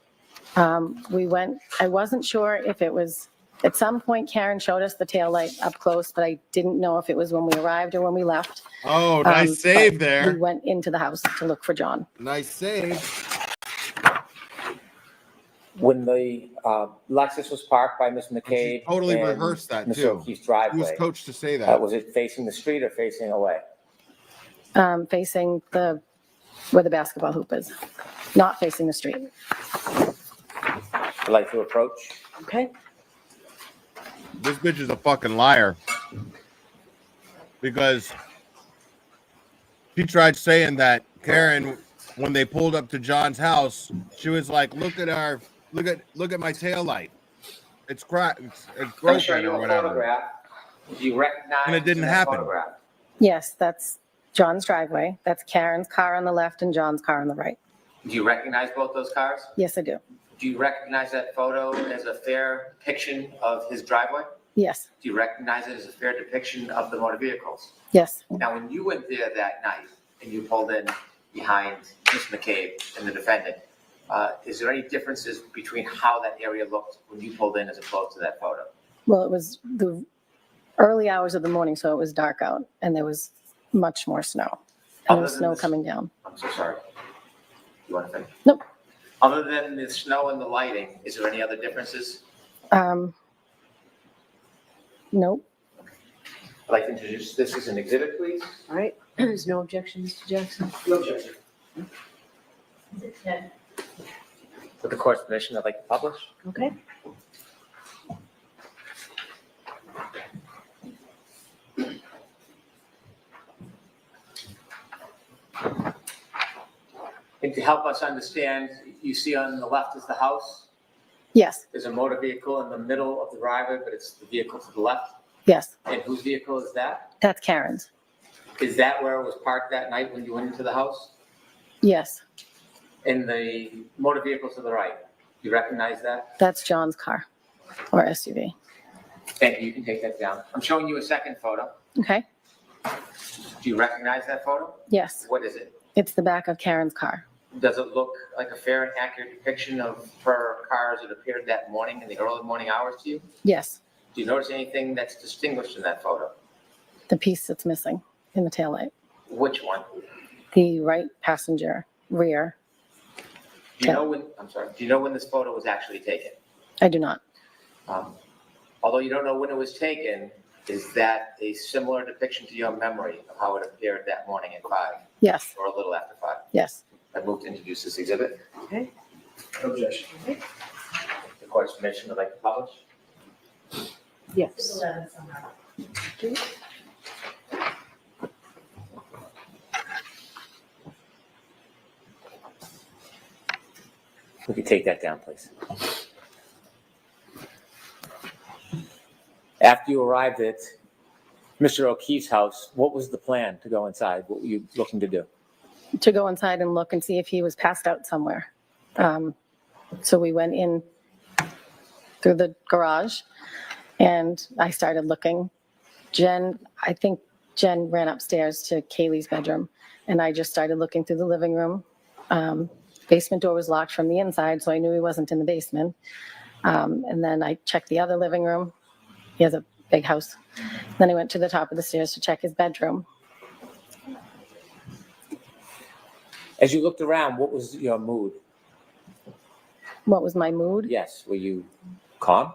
We went, I wasn't sure if it was, at some point Karen showed us the taillight up close, but I didn't know if it was when we arrived or when we left. Oh, nice save there. We went into the house to look for John. Nice save. When the Lexus was parked by Ms. McCabe, Totally and rehearsed that Mr. too. O'Keefe's driveway, He was coached to say that. was it facing the street or facing away? Facing where the basketball hoop is, not facing the street. I'd like to approach. Okay. This bitch is a fucking liar. Because she tried saying that Karen, when they pulled up to John's house, she was like, look at my taillight. It's cracked. It's I'll show broken you or a whatever. photograph. Do you recognize And it didn't that happen. photograph? Yes, that's John's driveway. That's Karen's car on the left and John's car on the right. Do you recognize both those cars? Yes, I do. Do you recognize that photo as a fair depiction of his driveway? Yes, Do you recognize it as a fair depiction of the motor vehicles? yes. Now, when you went there that night and you pulled in behind Ms. McCabe and the defendant, is there any differences between how that area looked when you pulled in as opposed to that photo? Well, it was the early hours of the morning, so it was dark out and there was much more snow. And there was Other than snow this- coming down. I'm so sorry. You want to finish? Nope. Other than the snow and the lighting, is there any other differences? Nope. I'd like to introduce this as an exhibit, please. All right, there's no objection, Mr. Jackson? No objection. With the court's permission, I'd like to publish. Okay. And to help us understand, you see on the left is the house. Yes, There's a motor vehicle in the middle of the driveway, but it's the vehicle to the left. yes. And whose vehicle is that? That's Karen's. Is that where it was parked that night when you went into the house? Yes, And the motor vehicle to the right, you recognize that? that's John's car or SUV. Thank you, you can take that down. I'm showing you a second photo. Okay, Do you recognize that photo? yes. What is it? It's the back of Karen's car. Does it look like a fair and accurate depiction of her car as it appeared that morning in the early morning hours to you? Yes, Do you notice anything that's distinguished in that photo? the piece that's missing in the taillight. Which one? The right passenger rear. Do you know when, I'm sorry, do you know when this photo was actually taken? I do not. Although you don't know when it was taken, is that a similar depiction to your memory of how it appeared that morning at 5? Yes, Or a little after 5? yes. I move to introduce this exhibit. Okay. Objection. The court's permission, I'd like to publish. Yes. We can take that down, please. After you arrived at Mr. O'Keefe's house, what was the plan to go inside? What were you looking to do? To go inside and look and see if he was passed out somewhere. So we went in through the garage, and I started looking. I think Jen ran upstairs to Kaylee's bedroom, and I just started looking through the living room. Basement door was locked from the inside, so I knew he wasn't in the basement. And then I checked the other living room. He has a big house. Then I went to the top of the stairs to check his bedroom. As you looked around, what was your mood? What was my mood? Yes. Were you calm?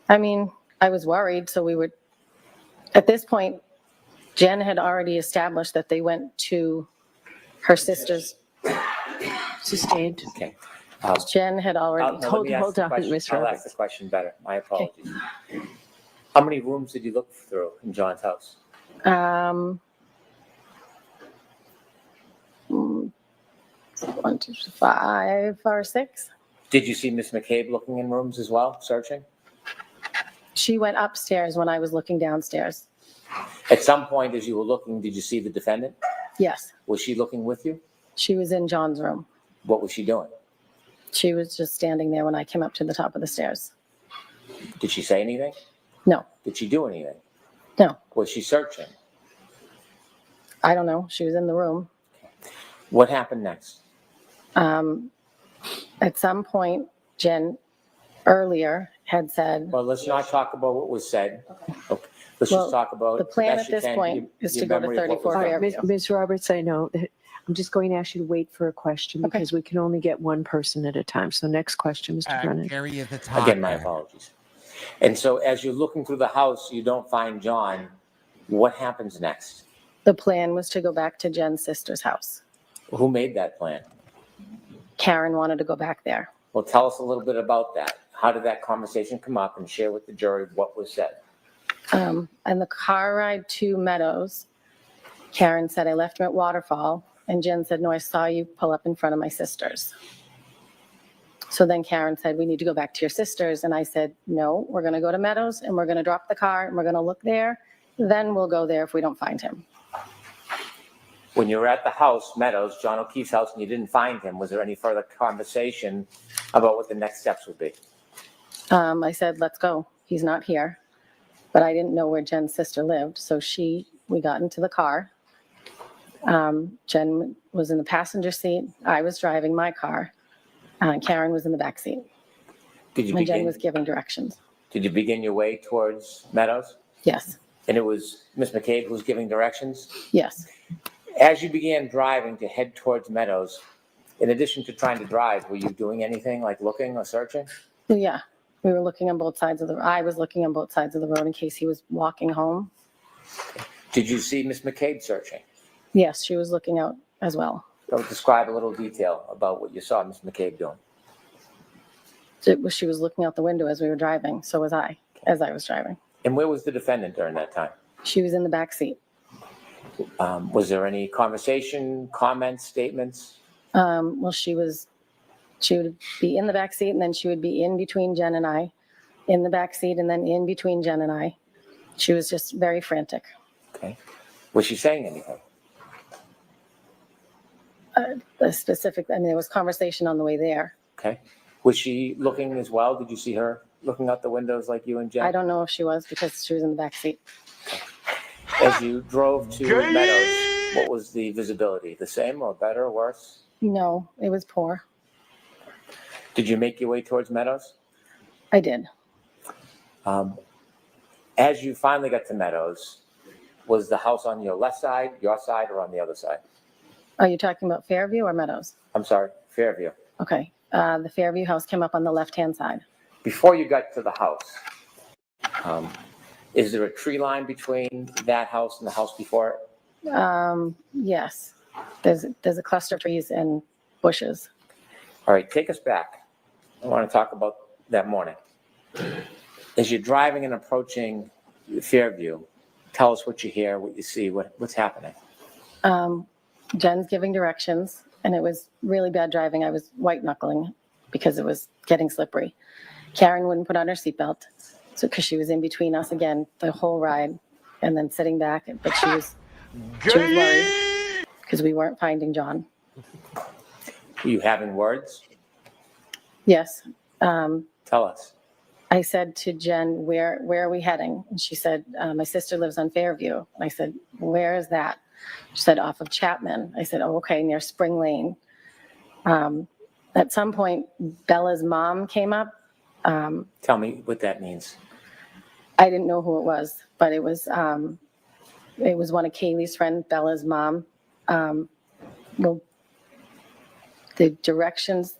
I mean, I was worried, so we were, at this point, Jen had already established that they went to her sister's. Sustained. Okay. Jen had already. Hold on, Ms. I'll Roberts. ask the question better. My apologies. How many rooms did you look through in John's house? 1, 2, 5 or 6. Did you see Miss McCabe looking in rooms as well, searching? She went upstairs when I was looking downstairs. At some point, as you were looking, did you see the defendant? Yes, Was she looking with you? she was in John's room. What was she doing? She was just standing there when I came up to the top of the stairs. Did she say anything? No, Did she do anything? no, Was she searching? I don't know. She was in the room. What happened next? At some point, Jen earlier had said, Well, let's not talk about what was said. Okay. Let's Well, just talk about the plan best at this you can, point is your to go to memory of what was 34 done. Fairview. Ms. Roberts, I know. I'm just going to ask you to wait for a question because we can only get one person at a time. So next question, Mr. Brennan. Gary at the top. Again, my apologies. And so as you're looking through the house, you don't find John. What happens next? The plan was to go back to Jen's sister's house. Who made that plan? Karen wanted to go back there. Well, tell us a little bit about that. How did that conversation come up, and share with the jury what was said? And the car ride to Meadows, Karen said, I left him at Waterfall. And Jen said, no, I saw you pull up in front of my sister's. So then Karen said, we need to go back to your sister's. And I said, no, we're going to go to Meadows and we're going to drop the car and we're going to look there. Then we'll go there if we don't find him. When you were at the house, Meadows, John O'Keefe's house, and you didn't find him, was there any further conversation about what the next steps would be? I said, let's go. He's not here. But I didn't know where Jen's sister lived. So we got into the car. Jen was in the passenger seat. I was driving my car. Karen was in the back seat. And Jen was giving directions. Did you begin your way towards Meadows? Yes. And it was Miss McCabe who was giving directions? Yes. As you began driving to head towards Meadows, in addition to trying to drive, were you doing anything like looking or searching? Yeah. We were looking on both sides of I was looking on both sides of the road in case he was walking home. Did you see Miss McCabe searching? Yes, she was looking out as well. Describe a little detail about what you saw Miss McCabe doing. She was looking out the window as we were driving. So was I, as I was driving. And where was the defendant during that time? She was in the back seat. Was there any conversation, comments, statements? Well, she would be in the back seat and then she would be in between Jen and I, in the back seat and then in between Jen and I. She was just very frantic. Okay. Was she saying anything? There was conversation on the way there. Okay. Was she looking as well? Did you see her looking out the windows like you and Jen? I don't know if she was because she was in the back seat. As you drove to Meadows, what was the visibility? The same or better or worse? No, it was poor. Did you make your way towards Meadows? I did. As you finally got to Meadows, was the house on your left side, your side, or on the other side? Are you talking about Fairview or Meadows? I'm sorry, Fairview. Okay. The Fairview house came up on the left-hand side. Before you got to the house, is there a tree line between that house and the house before it? Yes. There's a cluster of trees and bushes. All right, take us back. I want to talk about that morning. As you're driving and approaching Fairview, tell us what you hear, what you see, what's happening. Jen's giving directions, and it was really bad driving. I was white knuckling because it was getting slippery. Karen wouldn't put on her seatbelt, so because she was in between us again the whole ride, and then sitting back. But she was worried because we weren't finding John. Were you having words? Yes. Tell us. I said to Jen, where are we heading? And she said, my sister lives on Fairview. And I said, where is that? She said, off of Chapman. I said, oh, okay, near Spring Lane. At some point, Bella's mom came up. Tell me what that means. I didn't know who it was, but it was one of Kaylee's friends, Bella's mom. Well, the directions,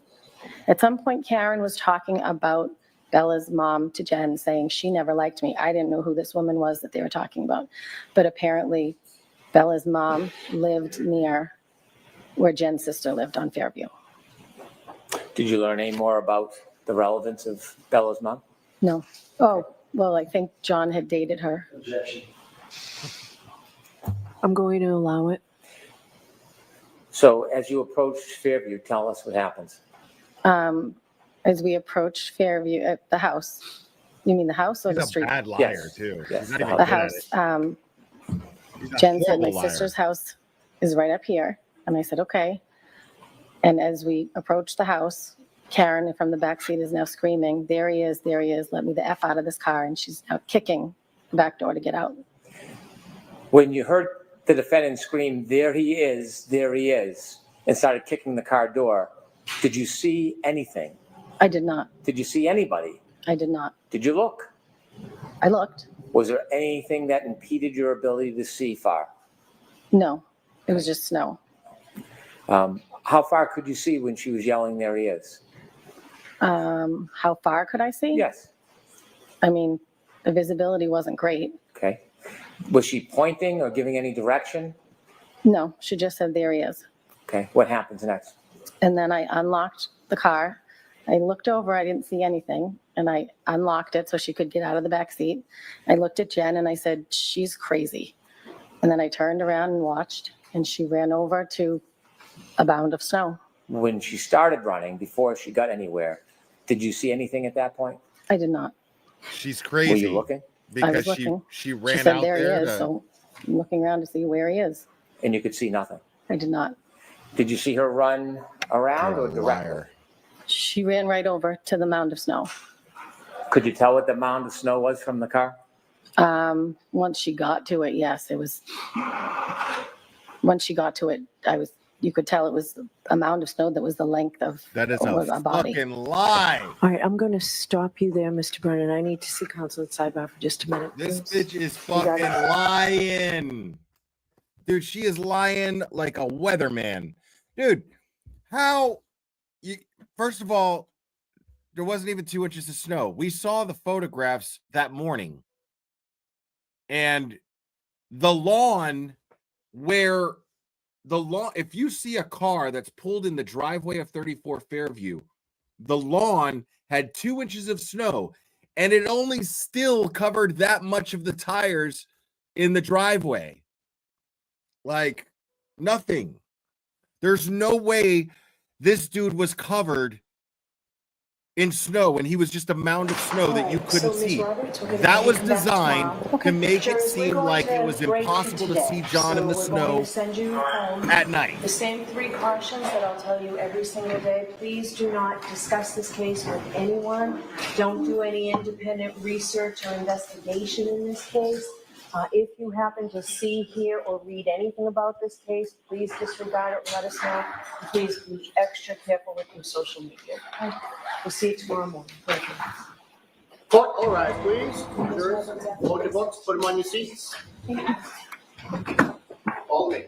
at some point, Karen was talking about Bella's mom to Jen, saying she never liked me. I didn't know who this woman was that they were talking about, but apparently Bella's mom lived near where Jen's sister lived on Fairview. Did you learn any more about the relevance of Bella's mom? No. Oh, well, I think John had dated her. Objection. I'm going to allow it. So as you approached Fairview, tell us what happens. As we approached Fairview at the house. You mean the house or He's the a street? bad liar too. Yes, He's not even The good at house. it. He's a Jen said, my horrible liar. sister's house is right up here. And I said, okay. And as we approached the house, Karen from the back seat is now screaming, there he is, let me the F out of this car. And she's now kicking the back door to get out. When you heard the defendant scream, there he is, and started kicking the car door, did you see anything? I did not. Did you see anybody? I did not. Did you look? I looked. Was there anything that impeded your ability to see far? No, it was just snow. How far could you see when she was yelling, there he is? How far could I see? Yes. I mean, the visibility wasn't great. Okay. Was she pointing or giving any direction? No, she just said, there he is. Okay. What happens next? And then I unlocked the car. I looked over, I didn't see anything, and I unlocked it so she could get out of the back seat. I looked at Jen and I said, she's crazy. And then I turned around and watched, and she ran over to a mound of snow. When she started running, before she got anywhere, did you see anything at that point? I did not. She's crazy. Were you looking? I was Because looking. she ran She said, out there there he is, to, so I'm looking around to see where he is. And you could see nothing? I did not. Did you see her run around or directly? She ran right over to the mound of snow. Could you tell what the mound of snow was from the car? Once she got to it, yes, it was. Once she got to it, you could tell it was a mound of snow that was the length of that is a body. fucking lie. All right, I'm going to stop you there, Mr. Brennan. I need to see counsel at sidebar for just a minute. This please. bitch is fucking lying. Dude, she is lying like a weatherman. Dude, how you first of all, there wasn't even 2 inches of snow. We saw the photographs that morning. And the lawn if you see a car that's pulled in the driveway of 34 Fairview, the lawn had 2 inches of snow, and it only still covered that much of the tires in the driveway. Like nothing. There's no way this dude was covered in snow, and he was just a mound of snow that you couldn't see. That was designed to make it seem like it was impossible to see John in the snow at night. The same 3 cautions that I'll tell you every single day. Please do not discuss this case with anyone. Don't do any independent research or investigation in this case. If you happen to see, hear, or read anything about this case, please disregard it and let us know. Please be extra careful with your social media. Okay? We'll see you tomorrow morning. Thank you. Court, all rise, please. Jurors, load your books, put them on your seats. All day.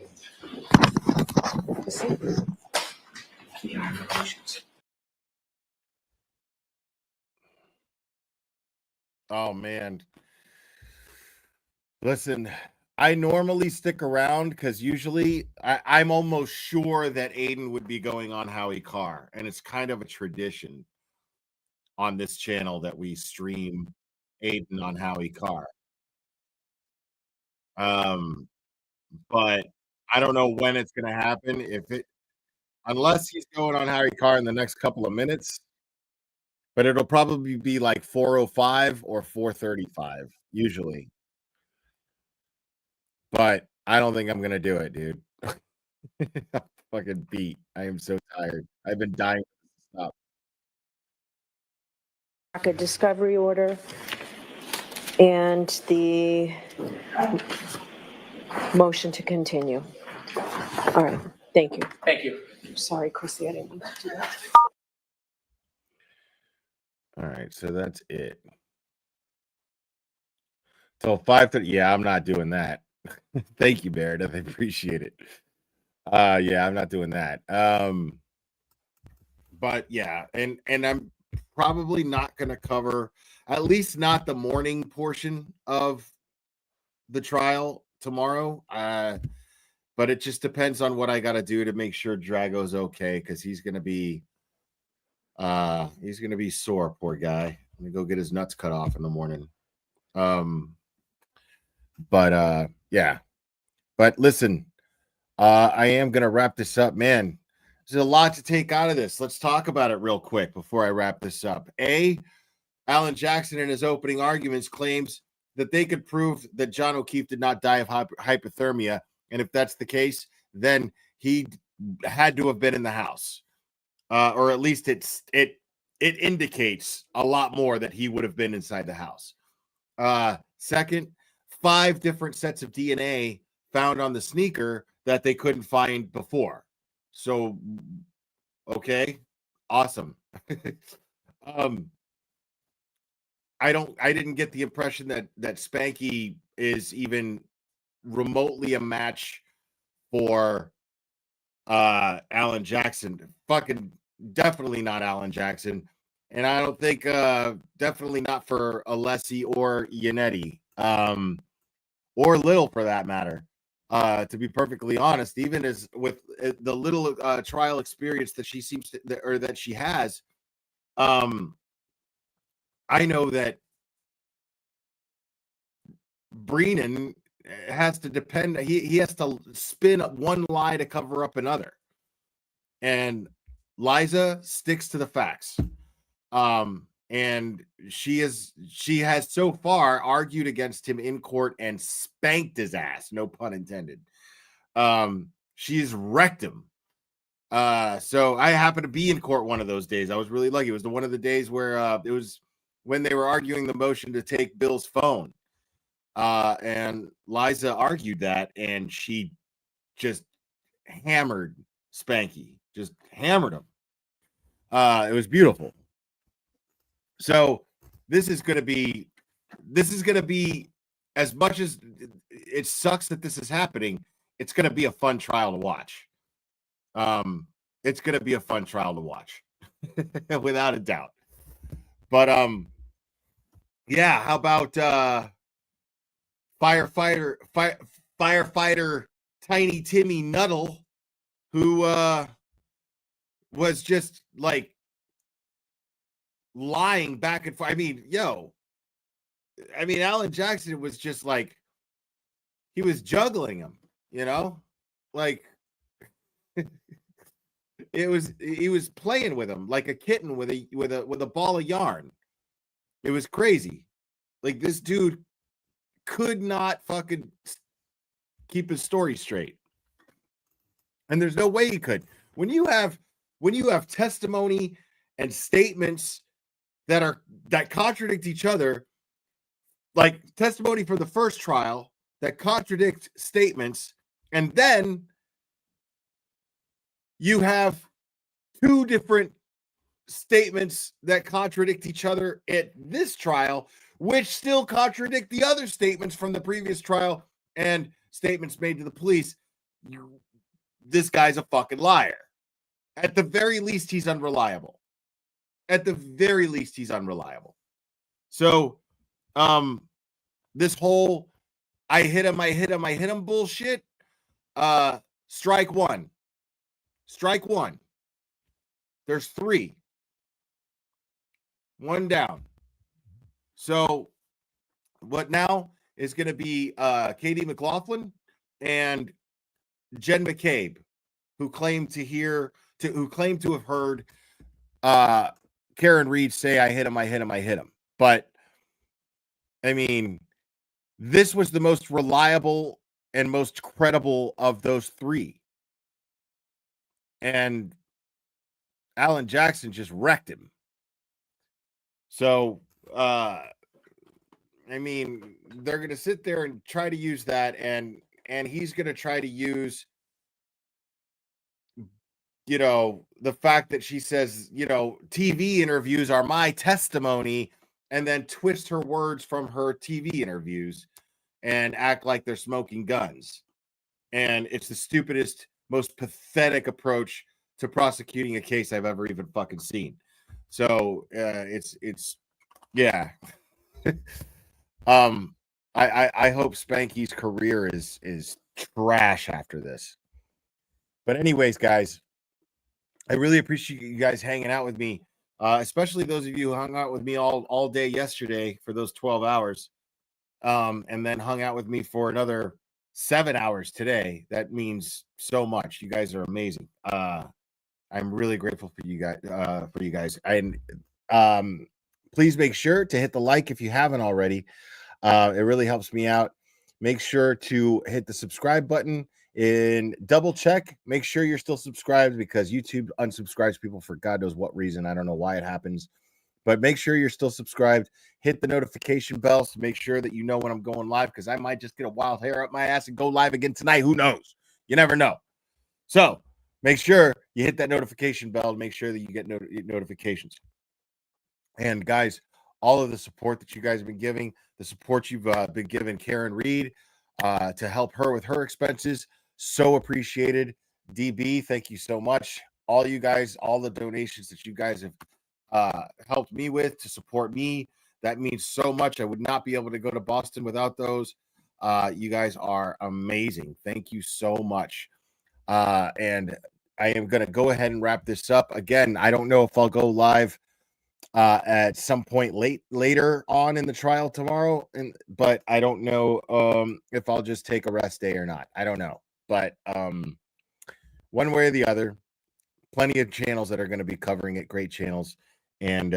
Oh man. Listen, I normally stick around because usually I'm almost sure that Aiden would be going on Howie Carr, and it's kind of a tradition on this channel that we stream Aiden on Howie Carr. But I don't know when it's going to happen. Unless he's going on Howie Carr in the next couple of minutes, but it'll probably be like 4:05 or 4:35 usually. But I don't think I'm going to do it, dude. I'm fucking beat. I am so tired. I've been dying to stop. a discovery order and the motion to continue. All right, thank you. Thank you. Sorry, Chrissy, I didn't mean to do that. All right, so that's it. So 5:30. Yeah, I'm not doing that. Thank you, Meredith. I appreciate it. Yeah, I'm not doing that. But yeah, and I'm probably not going to cover, at least not the morning portion of the trial tomorrow. But it just depends on what I got to do to make sure Drago's okay, because he's going to be sore, poor guy. I'm gonna go get his nuts cut off in the morning. But yeah. But listen, I am gonna wrap this up, man. There's a lot to take out of this. Let's talk about it real quick before I wrap this up. Alan Jackson, in his opening arguments, claims that they could prove that John O'Keefe did not die of hypothermia, and if that's the case, then he had to have been in the house, or at least it indicates a lot more that he would have been inside the house. Second, 5 different sets of DNA found on the sneaker that they couldn't find before. So, okay, awesome. I didn't get the impression that Spanky is even remotely a match for Alan Jackson. Fucking definitely not Alan Jackson. And I don't think definitely not for Alessi or Yannetti, or Little for that matter. To be perfectly honest, even as with the little trial experience that she seems to, or that she has, I know that Brennan has to depend. He has to spin one lie to cover up another, and Liza sticks to the facts. And she has so far argued against him in court and spanked his ass, no pun intended. She's wrecked him. So I happened to be in court one of those days. I was really lucky. It was one of the days where it was when they were arguing the motion to take Bill's phone. And Liza argued that, and she just hammered Spanky, just hammered him. It was beautiful. So this is going to be, as much as it sucks that this is happening, it's going to be a fun trial to watch. It's going to be a fun trial to watch, without a doubt. But yeah, how about firefighter Tiny Timmy Nuttall, who was just like lying back and forth. I mean, Alan Jackson was just like, he was juggling him, like he was playing with him like a kitten with a ball of yarn. It was crazy. Like, this dude could not fucking keep his story straight. And there's no way he could. When you have testimony and statements that contradict each other, like testimony for the first trial that contradict statements, and then you have 2 different statements that contradict each other at this trial, which still contradict the other statements from the previous trial and statements made to the police. This guy's a fucking liar. At the very least, he's unreliable. So, this whole I hit him bullshit, strike one. There's 3. 1 down. So what now is going to be Katie McLaughlin and Jen McCabe, who claim to have heard Karen Reed say, I hit him. But I mean, this was the most reliable and most credible of those 3. And Alan Jackson just wrecked him. So, I mean, they're going to sit there and try to use that, and he's going to try to use, you know, the fact that she says, you know, TV interviews are my testimony, and then twist her words from her TV interviews and act like they're smoking guns. And it's the stupidest, most pathetic approach to prosecuting a case I've ever even fucking seen. So it's yeah. I hope Spanky's career is trash after this. But anyways, guys, I really appreciate you guys hanging out with me, especially those of you who hung out with me all day yesterday for those 12 hours, and then hung out with me for another 7 hours today. That means so much. You guys are amazing. I'm really grateful for you guys. And please make sure to hit the like if you haven't already. It really helps me out. Make sure to hit the subscribe button and double check. Make sure you're still subscribed, because YouTube unsubscribes people for God knows what reason. I don't know why it happens, but make sure you're still subscribed. Hit the notification bell to make sure that you know when I'm going live, because I might just get a wild hair up my ass and go live again tonight. Who knows? You never know. So make sure you hit that notification bell to make sure that you get notifications. And guys, all of the support that you guys have been giving, the support you've been giving Karen Reed to help her with her expenses, so appreciated. DB, thank you so much. All you guys, all the donations that you guys have helped me with to support me, that means so much. I would not be able to go to Boston without those. You guys are amazing. Thank you so much. And I am going to go ahead and wrap this up. Again, I don't know if I'll go live at some point later on in the trial tomorrow, but I don't know if I'll just take a rest day or not. I don't know, but one way or the other, plenty of channels that are going to be covering it, great channels, and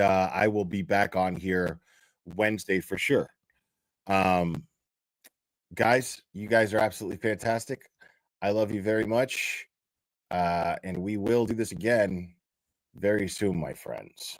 I will be back on here Wednesday for sure. Guys, you guys are absolutely fantastic. I love you very much, and we will do this again very soon, my friends.